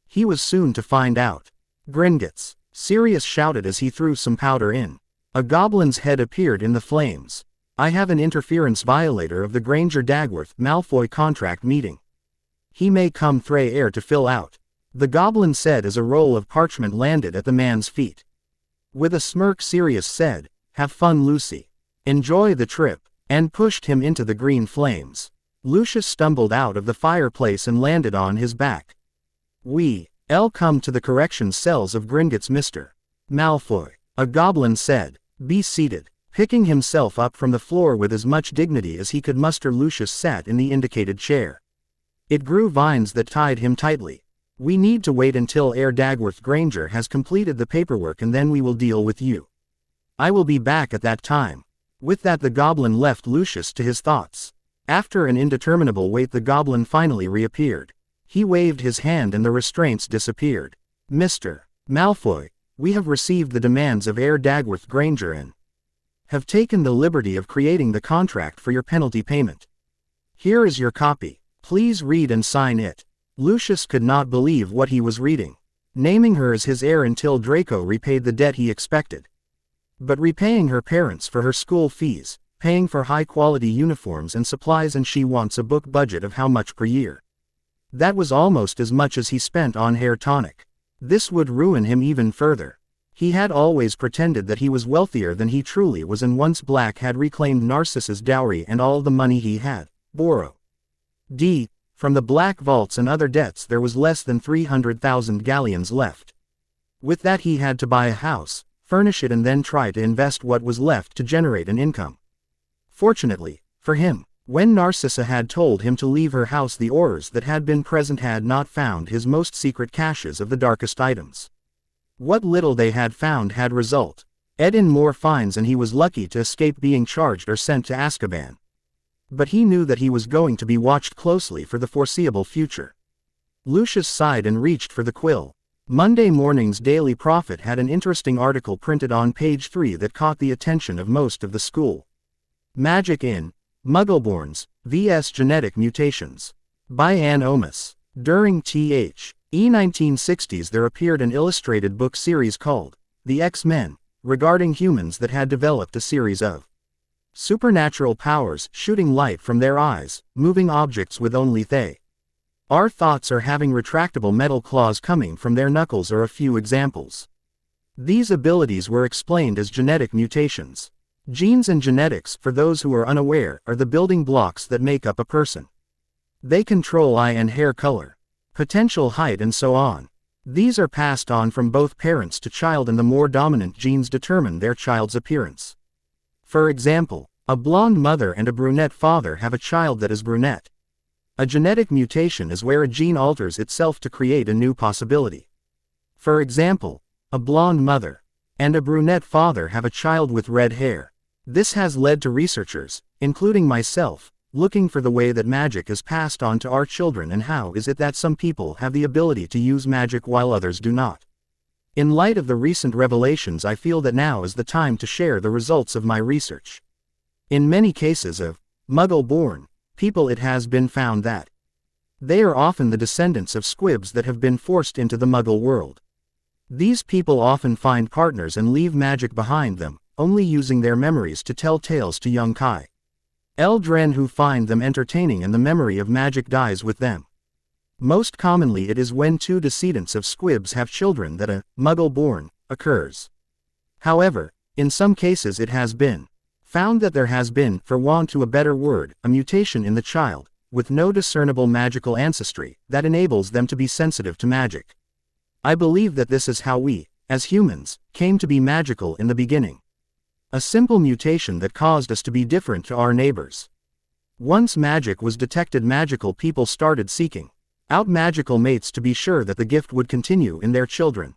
S1: He was soon to find out. "Gringotts!" Sirius shouted as he threw some powder in. A goblin's head appeared in the flames. "I have an interference violator of the Granger-Dagworth Malfoy contract meeting. He may come thray air to fill out," the goblin said as a roll of parchment landed at the man's feet. With a smirk Sirius said, "Have fun, Lucy. Enjoy the trip," and pushed him into the green flames. Lucius stumbled out of the fireplace and landed on his back. "We'll come to the correction cells of Gringotts, Mr. Malfoy," a goblin said. "Be seated." Picking himself up from the floor with as much dignity as he could muster, Lucius sat in the indicated chair. It grew vines that tied him tightly. "We need to wait until Heir Dagworth Granger has completed the paperwork and then we will deal with you. I will be back at that time." With that the goblin left Lucius to his thoughts. After an indeterminable wait the goblin finally reappeared. He waved his hand and the restraints disappeared. "Mr. Malfoy, we have received the demands of Heir Dagworth Granger and have taken the liberty of creating the contract for your penalty payment. Here is your copy. Please read and sign it." Lucius could not believe what he was reading. Naming her as his heir until Draco repaid the debt he expected. But repaying her parents for her school fees, paying for high-quality uniforms and supplies, and she wants a book budget of how much per year? That was almost as much as he spent on hair tonic. This would ruin him even further. He had always pretended that he was wealthier than he truly was, and once Black had reclaimed Narcissus' dowry and all the money he had borrowed from the Black vaults and other debts, there was less than 300,000 galleons left. With that he had to buy a house, furnish it, and then try to invest what was left to generate an income. Fortunately for him, When Narcissa had told him to leave her house, the Aurors that had been present had not found his most secret caches of the darkest items. What little they had found had result. Ed in more fines, and he was lucky to escape being charged or sent to Azkaban. But he knew that he was going to be watched closely for the foreseeable future. Lucius sighed and reached for the quill. Monday morning's Daily Prophet had an interesting article printed on page 3 that caught the attention of most of the school. Magic in Muggleborns vs. Genetic Mutations. By Anne Omas. During Th. 1960s there appeared an illustrated book series called The X-Men, regarding humans that had developed a series of supernatural powers, shooting light from their eyes, moving objects with only they our thoughts, or having retractable metal claws coming from their knuckles, are a few examples. These abilities were explained as genetic mutations. Genes and genetics, for those who are unaware, are the building blocks that make up a person. They control eye and hair color, potential height, and so on. These are passed on from both parents to child, and the more dominant genes determine their child's appearance. For example, a blonde mother and a brunette father have a child that is brunette. A genetic mutation is where a gene alters itself to create a new possibility. For example, a blonde mother and a brunette father have a child with red hair. This has led to researchers, including myself, looking for the way that magic is passed on to our children, and how is it that some people have the ability to use magic while others do not. In light of the recent revelations, I feel that now is the time to share the results of my research. In many cases of Muggle-born people, it has been found that they are often the descendants of squibs that have been forced into the Muggle world. These people often find partners and leave magic behind them, only using their memories to tell tales to young Kai Eldren, who find them entertaining, and the memory of magic dies with them. Most commonly it is when two descendants of squibs have children that a Muggle-born occurs. However, in some cases it has been found that there has been, for want of a better word, a mutation in the child, with no discernible magical ancestry, that enables them to be sensitive to magic. I believe that this is how we, as humans, came to be magical in the beginning. A simple mutation that caused us to be different to our neighbors. Once magic was detected, magical people started seeking out magical mates to be sure that the gift would continue in their children.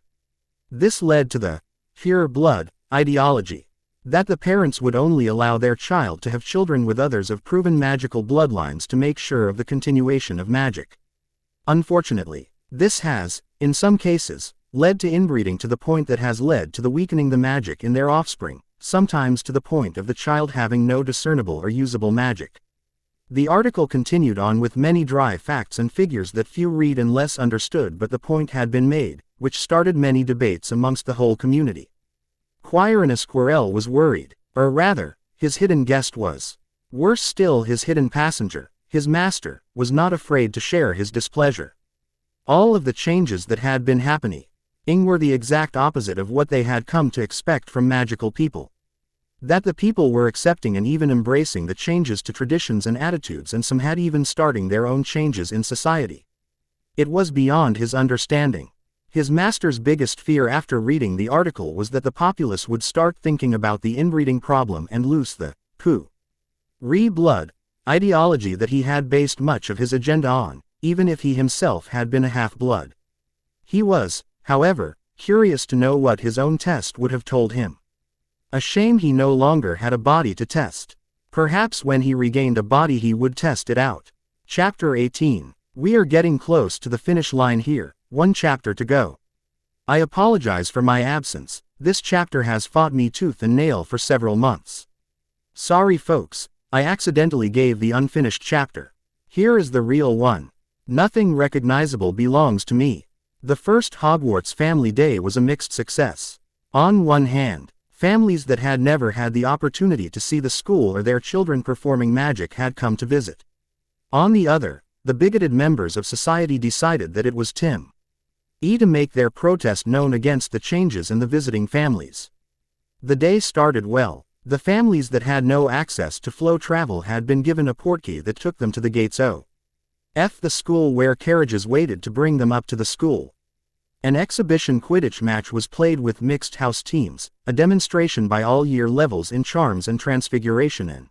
S1: This led to the pure blood ideology, that the parents would only allow their child to have children with others of proven magical bloodlines to make sure of the continuation of magic. Unfortunately, this has, in some cases, led to inbreeding to the point that has led to the weakening the magic in their offspring, sometimes to the point of the child having no discernible or usable magic. The article continued on with many dry facts and figures that few read and less understood, but the point had been made, which started many debates amongst the whole community. Quirinus Quirrell was worried, or rather, his hidden guest was. Worse still, his hidden passenger, his master, was not afraid to share his displeasure. All of the changes that had been happening were the exact opposite of what they had come to expect from magical people. That the people were accepting and even embracing the changes to traditions and attitudes, and some had even starting their own changes in society. It was beyond his understanding. His master's biggest fear after reading the article was that the populace would start thinking about the inbreeding problem and loose the blood ideology that he had based much of his agenda on, even if he himself had been a half-blood. He was, however, curious to know what his own test would have told him. A shame he no longer had a body to test. Perhaps when he regained a body he would test it out. Chapter 18. We are getting close to the finish line here. One chapter to go. I apologize for my absence. This chapter has fought me tooth and nail for several months. Sorry folks, I accidentally gave the unfinished chapter. Here is the real one. Nothing recognizable belongs to me. The first Hogwarts Family Day was a mixed success. On one hand, families that had never had the opportunity to see the school or their children performing magic had come to visit. On the other, the bigoted members of society decided that it was time to make their protest known against the changes in the visiting families. The day started well. The families that had no access to flow travel had been given a portkey that took them to the gates of the school, where carriages waited to bring them up to the school. An exhibition Quidditch match was played with mixed house teams, a demonstration by all year levels in charms and transfiguration, and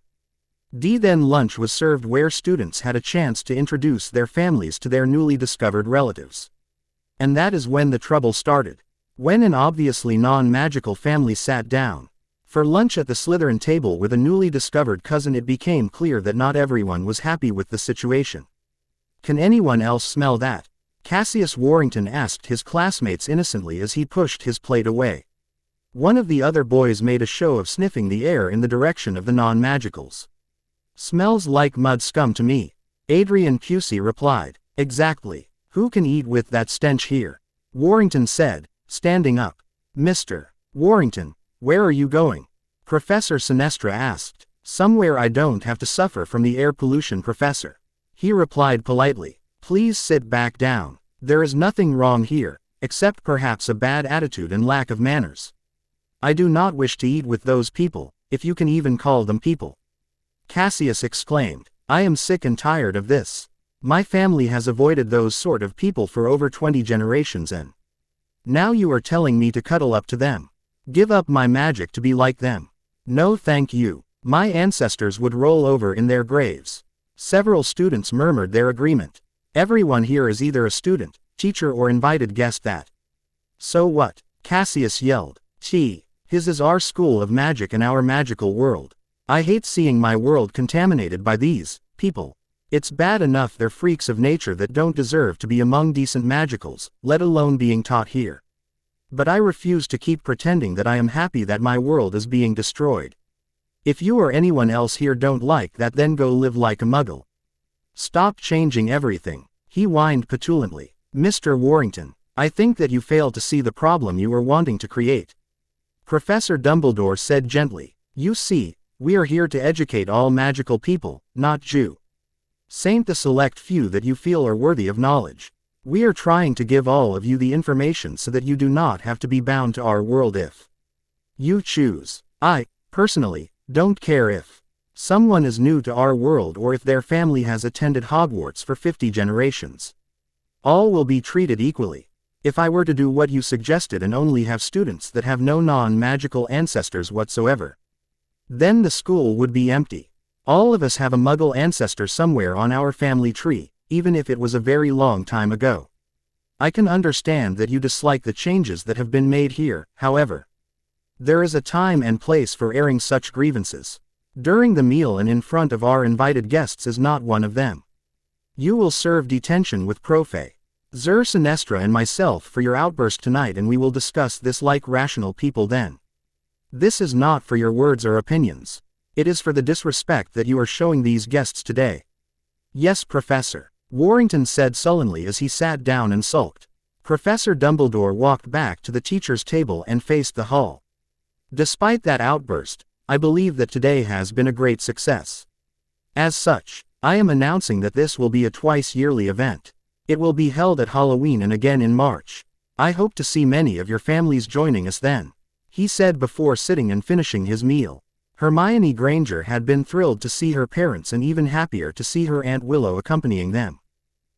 S1: Then lunch was served where students had a chance to introduce their families to their newly discovered relatives. And that is when the trouble started. When an obviously non-magical family sat down for lunch at the Slytherin table with a newly discovered cousin, it became clear that not everyone was happy with the situation. "Can anyone else smell that?" Cassius Warrington asked his classmates innocently as he pushed his plate away. One of the other boys made a show of sniffing the air in the direction of the non-magicals. "Smells like mud scum to me," Adrian Pusey replied. "Exactly. Who can eat with that stench here?" Warrington said, standing up. "Mr. Warrington, where are you going?" Professor Sinestra asked. "Somewhere I don't have to suffer from the air pollution, Professor," he replied politely. "Please sit back down. There is nothing wrong here, except perhaps a bad attitude and lack of manners. I do not wish to eat with those people, if you can even call them people." Cassius exclaimed. "I am sick and tired of this. My family has avoided those sort of people for over 20 generations, and now you are telling me to cuddle up to them. Give up my magic to be like them. No thank you. My ancestors would roll over in their graves." Several students murmured their agreement. "Everyone here is either a student, teacher or invited guest that." "So what?" Cassius yelled. His is our school of magic and our magical world. I hate seeing my world contaminated by these people. It's bad enough they're freaks of nature that don't deserve to be among decent magicals, let alone being taught here. But I refuse to keep pretending that I am happy that my world is being destroyed. If you or anyone else here don't like that, then go live like a muggle. Stop changing everything," he whined petulantly. "Mr. Warrington, I think that you fail to see the problem you are wanting to create," Professor Dumbledore said gently. "You see, we are here to educate all magical people, not saint the select few that you feel are worthy of knowledge. We are trying to give all of you the information so that you do not have to be bound to our world if you choose. I, personally, don't care if someone is new to our world or if their family has attended Hogwarts for 50 generations. All will be treated equally. If I were to do what you suggested and only have students that have no non-magical ancestors whatsoever, then the school would be empty. All of us have a Muggle ancestor somewhere on our family tree, even if it was a very long time ago. I can understand that you dislike the changes that have been made here, however. There is a time and place for airing such grievances. During the meal and in front of our invited guests is not one of them. You will serve detention with Profe Zur Sinestra and myself for your outburst tonight, and we will discuss this like rational people then. This is not for your words or opinions. It is for the disrespect that you are showing these guests today." "Yes, Professor," Warrington said sullenly as he sat down and sulked. Professor Dumbledore walked back to the teacher's table and faced the hall. "Despite that outburst, I believe that today has been a great success. As such, I am announcing that this will be a twice-yearly event. It will be held at Halloween and again in March. I hope to see many of your families joining us then," he said before sitting and finishing his meal. Hermione Granger had been thrilled to see her parents and even happier to see her Aunt Willow accompanying them.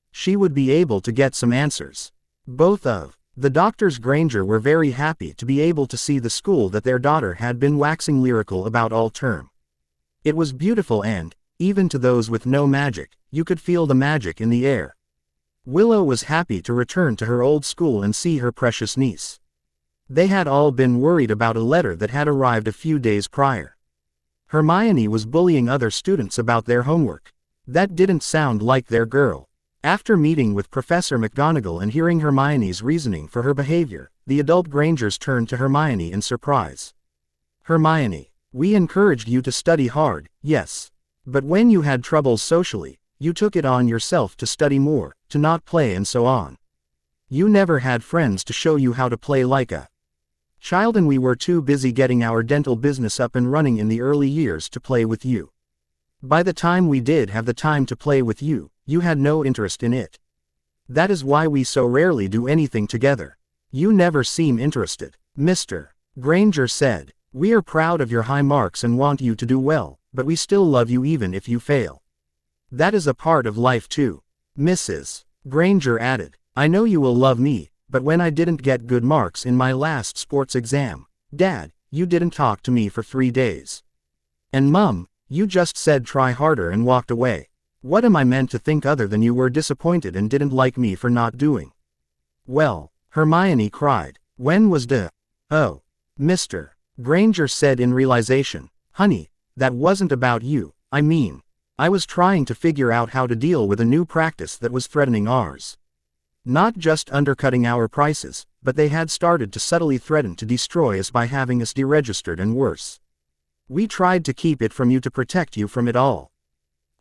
S1: She would be able to get some answers. Both of the Doctors Granger were very happy to be able to see the school that their daughter had been waxing lyrical about all term. It was beautiful and, even to those with no magic, you could feel the magic in the air. Willow was happy to return to her old school and see her precious niece. They had all been worried about a letter that had arrived a few days prior. Hermione was bullying other students about their homework. That didn't sound like their girl. After meeting with Professor McGonagall and hearing Hermione's reasoning for her behavior, the adult Grangers turned to Hermione in surprise. "Hermione, we encouraged you to study hard, yes. But when you had troubles socially, you took it on yourself to study more, to not play and so on. You never had friends to show you how to play like a child, and we were too busy getting our dental business up and running in the early years to play with you. By the time we did have the time to play with you, you had no interest in it. That is why we so rarely do anything together. You never seem interested," Mr. Granger said. "We are proud of your high marks and want you to do well, but we still love you even if you fail. That is a part of life too," Mrs. Granger added. "I know you will love me, but when I didn't get good marks in my last sports exam, Dad, you didn't talk to me for 3 days. And Mum, You just said try harder and walked away. What am I meant to think other than you were disappointed and didn't like me for not doing? Well, Hermione cried. When was Oh, Mr. Granger said in realization. Honey, that wasn't about you, I mean. I was trying to figure out how to deal with a new practice that was threatening ours. Not just undercutting our prices, but they had started to subtly threaten to destroy us by having us deregistered and worse. We tried to keep it from you to protect you from it all.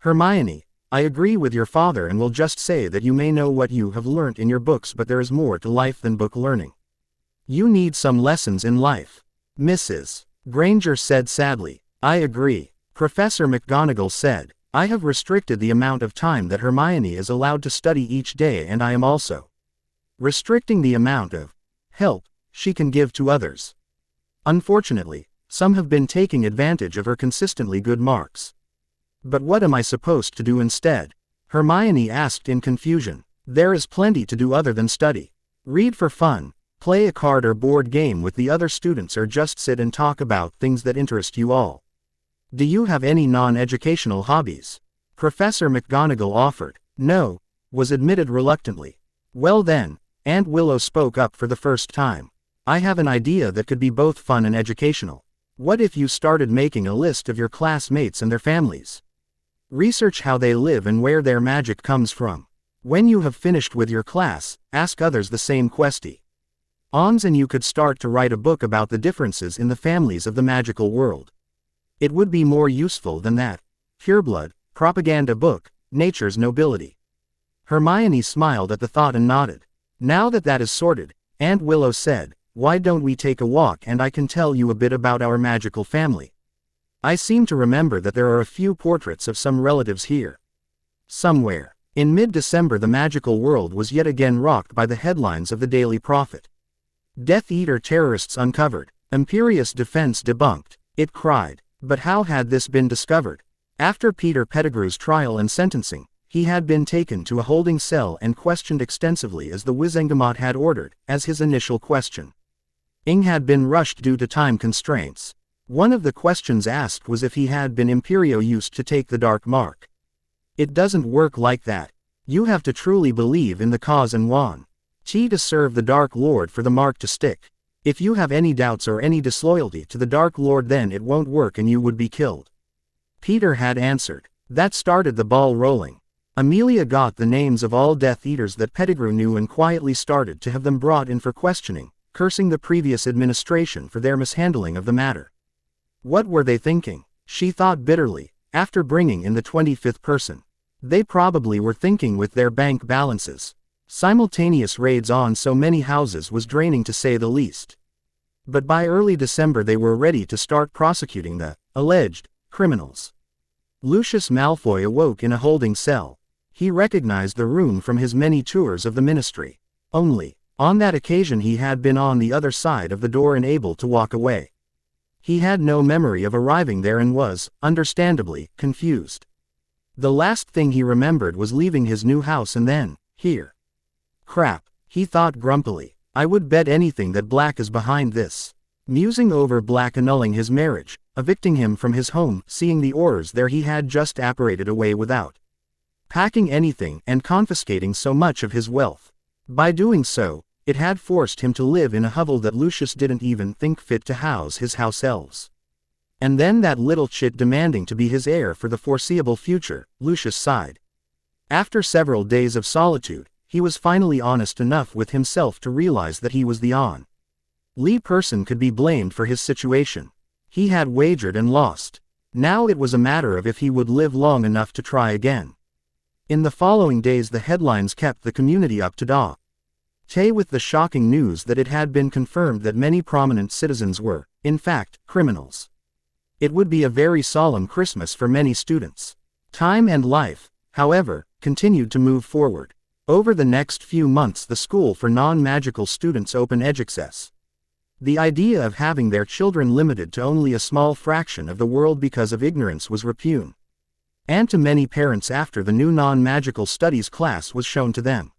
S1: Hermione, I agree with your father and will just say that you may know what you have learnt in your books, but there is more to life than book learning. You need some lessons in life. Mrs. Granger said sadly. I agree. Professor McGonagall said. I have restricted the amount of time that Hermione is allowed to study each day, and I am also restricting the amount of help she can give to others. Unfortunately, some have been taking advantage of her consistently good marks. But what am I supposed to do instead? Hermione asked in confusion. There is plenty to do other than study. Read for fun, play a card or board game with the other students, or just sit and talk about things that interest you all. Do you have any non-educational hobbies? Professor McGonagall offered. No, was admitted reluctantly. Well then, Aunt Willow spoke up for the first time. I have an idea that could be both fun and educational. What if you started making a list of your classmates and their families? Research how they live and where their magic comes from. When you have finished with your class, ask others the same question. And you could start to write a book about the differences in the families of the magical world. It would be more useful than that pureblood propaganda book, Nature's Nobility. Hermione smiled at the thought and nodded. Now that is sorted, Aunt Willow said, why don't we take a walk and I can tell you a bit about our magical family? I seem to remember that there are a few portraits of some relatives here. Somewhere. In mid-December the magical world was yet again rocked by the headlines of the Daily Prophet. Death Eater terrorists uncovered. Imperious defense debunked. It cried. But how had this been discovered? After Peter Pettigrew's trial and sentencing, he had been taken to a holding cell and questioned extensively as the Wizengamot had ordered, as his initial question. Ing had been rushed due to time constraints. One of the questions asked was if he had been Imperio used to take the Dark Mark. It doesn't work like that. You have to truly believe in the cause and want to serve the Dark Lord for the mark to stick. If you have any doubts or any disloyalty to the Dark Lord, then it won't work and you would be killed. Peter had answered. That started the ball rolling. Amelia got the names of all Death Eaters that Pettigrew knew and quietly started to have them brought in for questioning, cursing the previous administration for their mishandling of the matter. What were they thinking? She thought bitterly, after bringing in the 25th person. They probably were thinking with their bank balances. Simultaneous raids on so many houses was draining to say the least. But by early December they were ready to start prosecuting the alleged criminals. Lucius Malfoy awoke in a holding cell. He recognized the room from his many tours of the ministry. Only, on that occasion he had been on the other side of the door and able to walk away. He had no memory of arriving there and was, understandably, confused. The last thing he remembered was leaving his new house and then, here. Crap, he thought grumpily. I would bet anything that Black is behind this. Musing over Black annulling his marriage, evicting him from his home, seeing the horrors there he had just apparated away without packing anything and confiscating so much of his wealth. By doing so, it had forced him to live in a hovel that Lucius didn't even think fit to house his house elves. And then that little chit demanding to be his heir for the foreseeable future, Lucius sighed. After several days of solitude, he was finally honest enough with himself to realize that he was the only person could be blamed for his situation. He had wagered and lost. Now it was a matter of if he would live long enough to try again. In the following days the headlines kept the community up to date with the shocking news that it had been confirmed that many prominent citizens were, in fact, criminals. It would be a very solemn Christmas for many students. Time and life, however, continued to move forward. Over the next few months the school for non-magical students open edXS. The idea of having their children limited to only a small fraction of the world because of ignorance was repugnant. And to many parents after the new non-magical studies class was shown to them.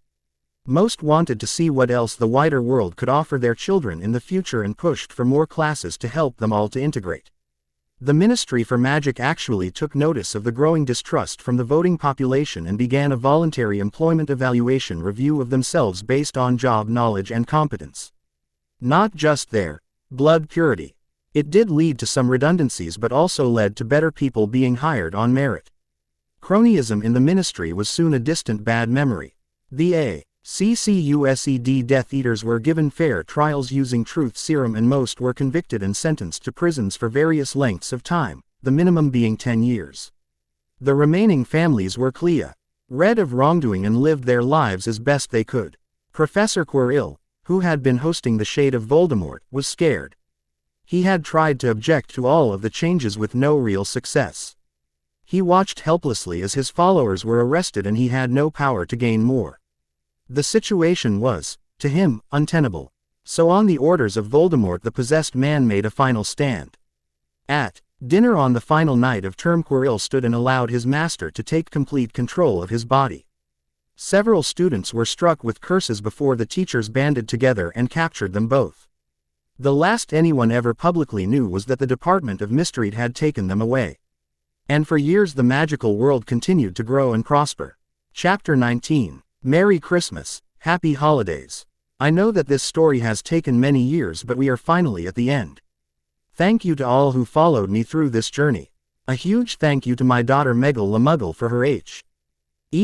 S1: Most wanted to see what else the wider world could offer their children in the future and pushed for more classes to help them all to integrate. The Ministry for Magic actually took notice of the growing distrust from the voting population and began a voluntary employment evaluation review of themselves based on job knowledge and competence. Not just their blood purity. It did lead to some redundancies but also led to better people being hired on merit. Cronyism in the ministry was soon a distant bad memory. The CCUSED Death Eaters were given fair trials using truth serum and most were convicted and sentenced to prisons for various lengths of time, the minimum being 10 years. The remaining families were rid of wrongdoing and lived their lives as best they could. Professor Quirrell, who had been hosting the Shade of Voldemort, was scared. He had tried to object to all of the changes with no real success. He watched helplessly as his followers were arrested and he had no power to gain more. The situation was, to him, untenable. So on the orders of Voldemort the possessed man made a final stand. At dinner on the final night of term Quirrell stood and allowed his master to take complete control of his body. Several students were struck with curses before the teachers banded together and captured them both. The last anyone ever publicly knew was that the Department of Mystery had taken them away. And for years the magical world continued to grow and prosper. Chapter 19. Merry Christmas, Happy Holidays. I know that this story has taken many years but we are finally at the end. Thank you to all who followed me through this journey. A huge thank you to my daughter Meggle La Muggle for her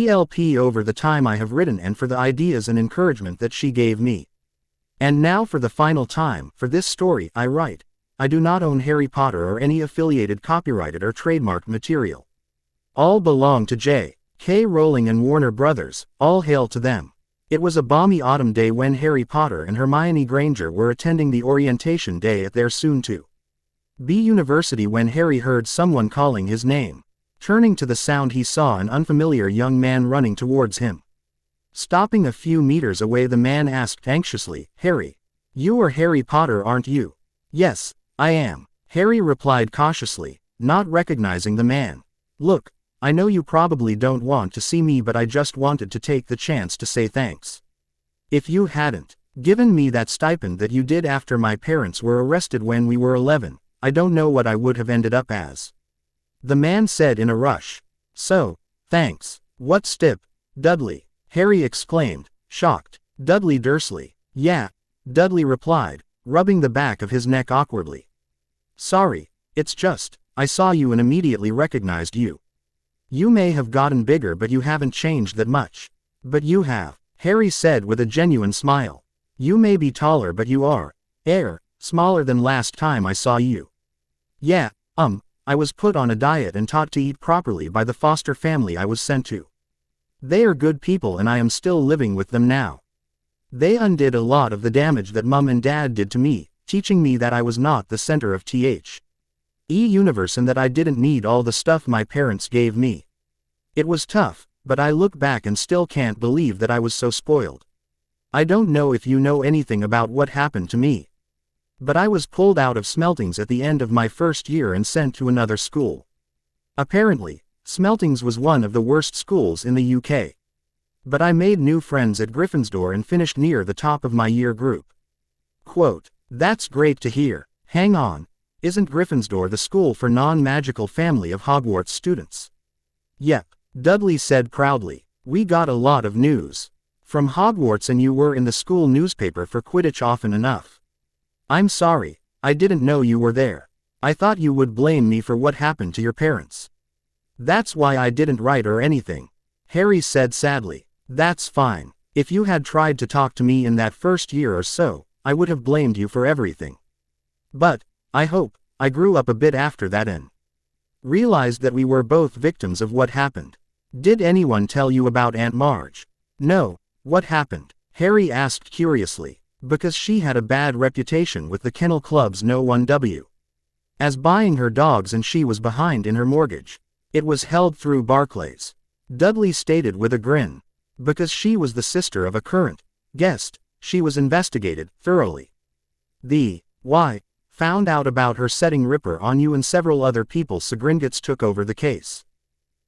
S1: help over the time I have written and for the ideas and encouragement that she gave me. And now for the final time, for this story I write. I do not own Harry Potter or any affiliated copyrighted or trademarked material. All belong to J.K. Rowling and Warner Brothers, all hail to them. It was a balmy autumn day when Harry Potter and Hermione Granger were attending the orientation day at their soon-to-be university when Harry heard someone calling his name. Turning to the sound he saw an unfamiliar young man running towards him. Stopping a few meters away the man asked anxiously, "Harry, you are Harry Potter aren't you?" "Yes, I am," Harry replied cautiously, not recognizing the man. "Look, I know you probably don't want to see me but I just wanted to take the chance to say thanks. If you hadn't given me that stipend that you did after my parents were arrested when we were 11, I don't know what I would have ended up as," the man said in a rush. "So, thanks. What stip, Dudley?" Harry exclaimed, shocked. "Dudley Dursley." "Yeah," Dudley replied, rubbing the back of his neck awkwardly. "Sorry, it's just, I saw you and immediately recognized you. You may have gotten bigger but you haven't changed that much." "But you have," Harry said with a genuine smile. "You may be taller but you are smaller than last time I saw you." "Yeah, I was put on a diet and taught to eat properly by the foster family I was sent to. They are good people and I am still living with them now. They undid a lot of the damage that Mum and Dad did to me, teaching me that I was not the center of the universe and that I didn't need all the stuff my parents gave me. It was tough, but I look back and still can't believe that I was so spoiled. I don't know if you know anything about what happened to me. But I was pulled out of Smeltings at the end of my first year and sent to another school. Apparently, Smeltings was one of the worst schools in the UK. But I made new friends at Gryffindor and finished near the top of my year group." Quote, "That's great to hear. Hang on, isn't Gryffindor the school for non-magical family of Hogwarts students?" "Yep," Dudley said proudly. "We got a lot of news from Hogwarts and you were in the school newspaper for Quidditch often enough." "I'm sorry, I didn't know you were there. I thought you would blame me for what happened to your parents. That's why I didn't write or anything," Harry said sadly. "That's fine. If you had tried to talk to me in that first year or so, I would have blamed you for everything. But, I hope, I grew up a bit after that and realized that we were both victims of what happened. Did anyone tell you about Aunt Marge?" "No, what happened?" Harry asked curiously. "Because she had a bad reputation with the Kennel Club's No 1W. As buying her dogs and she was behind in her mortgage. It was held through Barclays," Dudley stated with a grin. "Because she was the sister of a current guest, she was investigated thoroughly. The Y found out about her setting Ripper on you and several other people so Gringotts took over the case."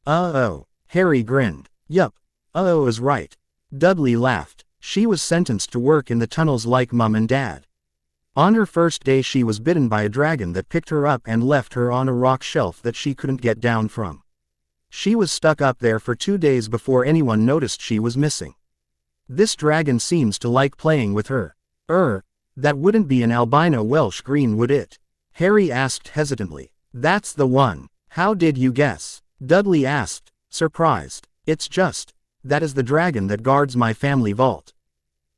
S1: "Oh," Harry grinned. "Yup, is right." Dudley laughed. "She was sentenced to work in the tunnels like Mum and Dad." On her first day she was bitten by a dragon that picked her up and left her on a rock shelf that she couldn't get down from. She was stuck up there for 2 days before anyone noticed she was missing. This dragon seems to like playing with her. That wouldn't be an albino Welsh green, would it? Harry asked hesitantly. That's the one. How did you guess? Dudley asked, surprised. It's just, that is the dragon that guards my family vault.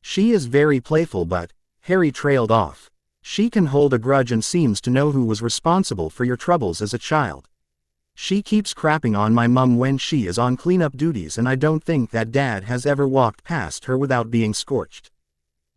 S1: She is very playful, but, Harry trailed off. She can hold a grudge and seems to know who was responsible for your troubles as a child. She keeps crapping on my mum when she is on cleanup duties, and I don't think that Dad has ever walked past her without being scorched.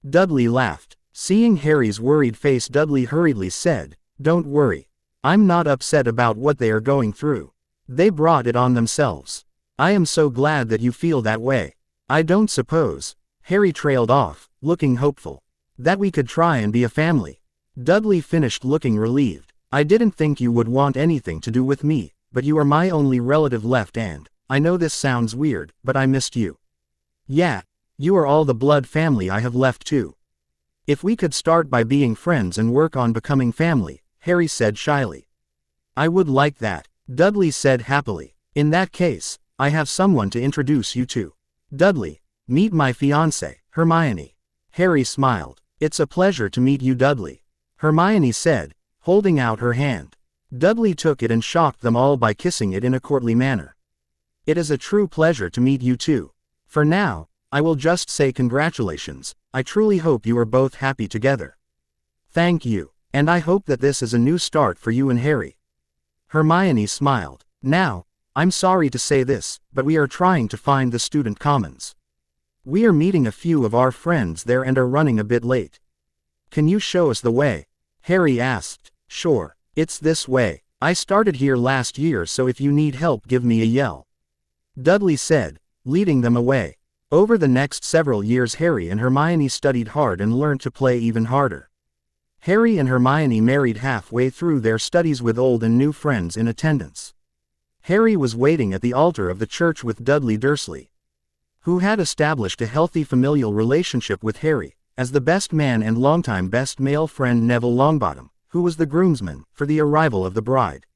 S1: Dudley laughed. Seeing Harry's worried face, Dudley hurriedly said, Don't worry. I'm not upset about what they are going through. They brought it on themselves. I am so glad that you feel that way. I don't suppose, Harry trailed off, looking hopeful, that we could try and be a family. Dudley finished looking relieved. I didn't think you would want anything to do with me, but you are my only relative left, and, I know this sounds weird, but I missed you. Yeah, you are all the blood family I have left too. If we could start by being friends and work on becoming family, Harry said shyly. I would like that, Dudley said happily. In that case, I have someone to introduce you to. Dudley, meet my fiancée, Hermione. Harry smiled. It's a pleasure to meet you, Dudley, Hermione said, holding out her hand. Dudley took it and shocked them all by kissing it in a courtly manner. It is a true pleasure to meet you too. For now, I will just say congratulations. I truly hope you are both happy together. Thank you, and I hope that this is a new start for you and Harry. Hermione smiled. Now, I'm sorry to say this, but we are trying to find the student commons. We are meeting a few of our friends there and are running a bit late. Can you show us the way? Harry asked. Sure. It's this way. I started here last year, so if you need help, give me a yell. Dudley said, leading them away. Over the next several years, Harry and Hermione studied hard and learned to play even harder. Harry and Hermione married halfway through their studies with old and new friends in attendance. Harry was waiting at the altar of the church with Dudley Dursley, who had established a healthy familial relationship with Harry, as the best man and longtime best male friend Neville Longbottom, who was the groomsman, for the arrival of the bride.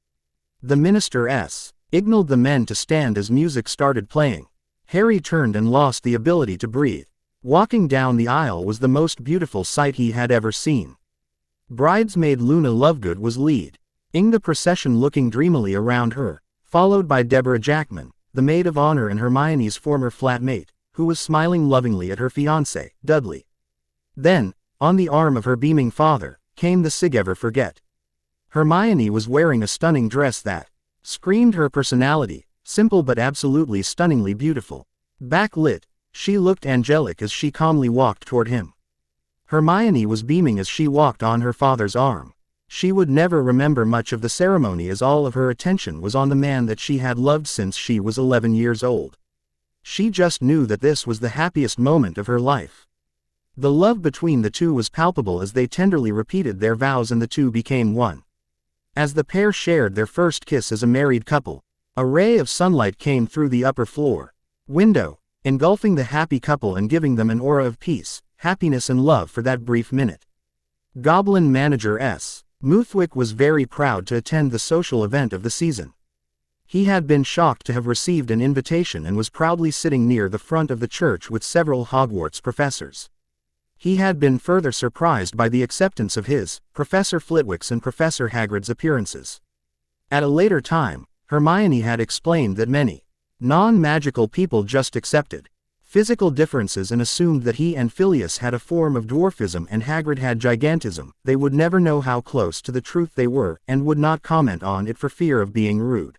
S1: The minister signaled the men to stand as music started playing. Harry turned and lost the ability to breathe. Walking down the aisle was the most beautiful sight he had ever seen. Bridesmaid Luna Lovegood was leading the procession, looking dreamily around her, followed by Deborah Jackman, the maid of honor and Hermione's former flatmate, who was smiling lovingly at her fiancé, Dudley. Then, on the arm of her beaming father, came the Sig Ever Forget. Hermione was wearing a stunning dress that screamed her personality, simple but absolutely stunningly beautiful. Backlit, she looked angelic as she calmly walked toward him. Hermione was beaming as she walked on her father's arm. She would never remember much of the ceremony, as all of her attention was on the man that she had loved since she was 11 years old. She just knew that this was the happiest moment of her life. The love between the two was palpable as they tenderly repeated their vows and the two became one. As the pair shared their first kiss as a married couple, a ray of sunlight came through the upper floor window, engulfing the happy couple and giving them an aura of peace, happiness and love for that brief minute. Goblin Manager Muthwick was very proud to attend the social event of the season. He had been shocked to have received an invitation and was proudly sitting near the front of the church with several Hogwarts professors. He had been further surprised by the acceptance of his, Professor Flitwick's and Professor Hagrid's appearances. At a later time, Hermione had explained that many non-magical people just accepted physical differences and assumed that he and Phileas had a form of dwarfism and Hagrid had gigantism. They would never know how close to the truth they were and would not comment on it for fear of being rude.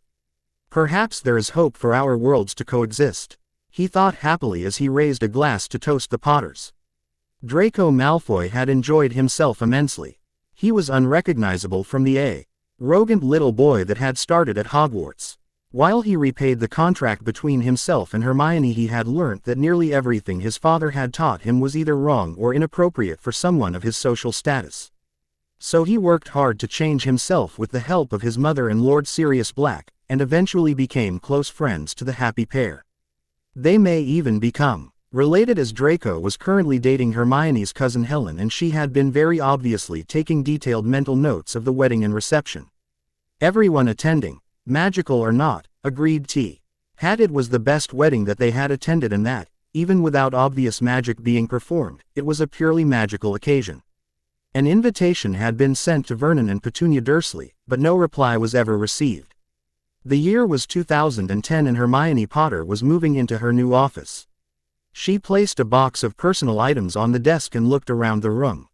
S1: Perhaps there is hope for our worlds to coexist, he thought happily as he raised a glass to toast the Potters. Draco Malfoy had enjoyed himself immensely. He was unrecognizable from the arrogant little boy that had started at Hogwarts. While he repaid the contract between himself and Hermione, he had learnt that nearly everything his father had taught him was either wrong or inappropriate for someone of his social status. So he worked hard to change himself with the help of his mother and Lord Sirius Black, and eventually became close friends to the happy pair. They may even become Related as Draco was currently dating Hermione's cousin Helen, and she had been very obviously taking detailed mental notes of the wedding and reception. Everyone attending, magical or not, agreed it was the best wedding that they had attended, and that, even without obvious magic being performed, it was a purely magical occasion. An invitation had been sent to Vernon and Petunia Dursley, but no reply was ever received. The year was 2010 and Hermione Potter was moving into her new office. She placed a box of personal items on the desk and looked around the room.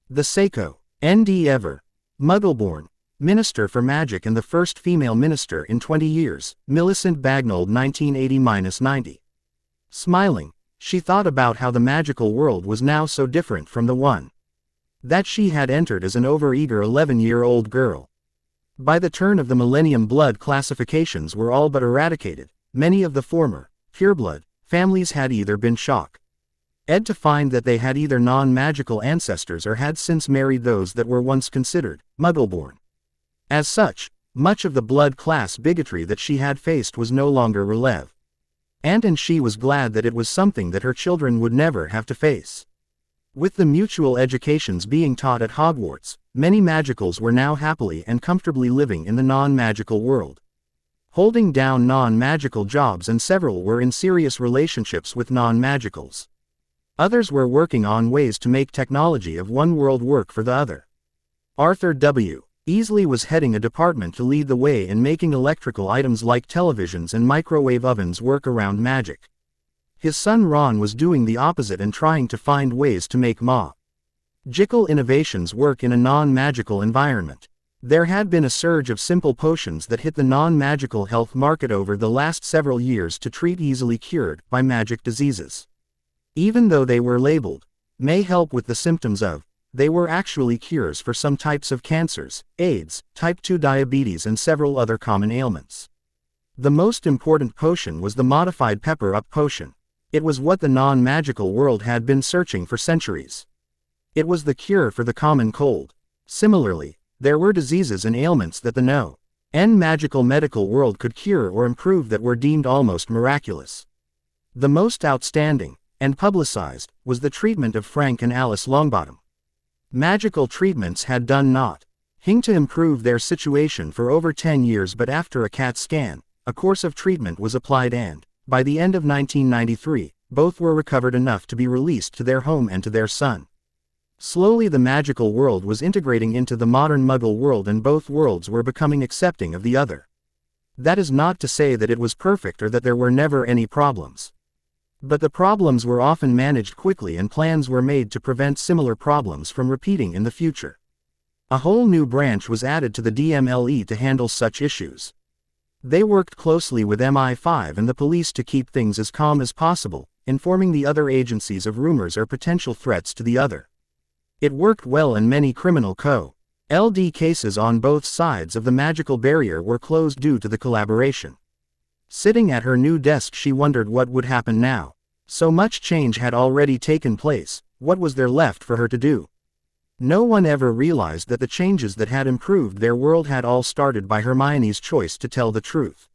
S1: The Seiko, N.D. Ever, Muggleborn, Minister for Magic and the first female minister in 20 years, Millicent Bagnold 1980-90. Smiling, she thought about how the magical world was now so different from the one that she had entered as an overeager 11-year-old girl. By the turn of the millennium, blood classifications were all but eradicated. Many of the former, pureblood, families had either been shocked to find that they had either non-magical ancestors or had since married those that were once considered Muggleborn. As such, much of the blood class bigotry that she had faced was no longer relevant. And she was glad that it was something that her children would never have to face. With the mutual educations being taught at Hogwarts, many magicals were now happily and comfortably living in the non-magical world, holding down non-magical jobs, and several were in serious relationships with non-magicals. Others were working on ways to make technology of one world work for the other. Arthur W. Weasley was heading a department to lead the way in making electrical items like televisions and microwave ovens work around magic. His son Ron was doing the opposite and trying to find ways to make magical innovations work in a non-magical environment. There had been a surge of simple potions that hit the non-magical health market over the last several years to treat easily cured by magic diseases. Even though they were labeled, may help with the symptoms of, they were actually cures for some types of cancers, AIDS, type 2 diabetes and several other common ailments. The most important potion was the modified pepper-up potion. It was what the non-magical world had been searching for centuries. It was the cure for the common cold. Similarly, there were diseases and ailments that the non-magical medical world could cure or improve that were deemed almost miraculous. The most outstanding, and publicized, was the treatment of Frank and Alice Longbottom. Magical treatments had done nothing to improve their situation for over 10 years, but after a CAT scan, a course of treatment was applied and, by the end of 1993, both were recovered enough to be released to their home and to their son. Slowly the magical world was integrating into the modern Muggle world, and both worlds were becoming accepting of the other. That is not to say that it was perfect or that there were never any problems. But the problems were often managed quickly and plans were made to prevent similar problems from repeating in the future. A whole new branch was added to the DMLE to handle such issues. They worked closely with MI5 and the police to keep things as calm as possible, informing the other agencies of rumors or potential threats to the other. It worked well, and many criminal LD cases on both sides of the magical barrier were closed due to the collaboration. Sitting at her new desk, she wondered what would happen now. So much change had already taken place, what was there left for her to do? No one ever realized that the changes that had improved their world had all started by Hermione's choice to tell the truth.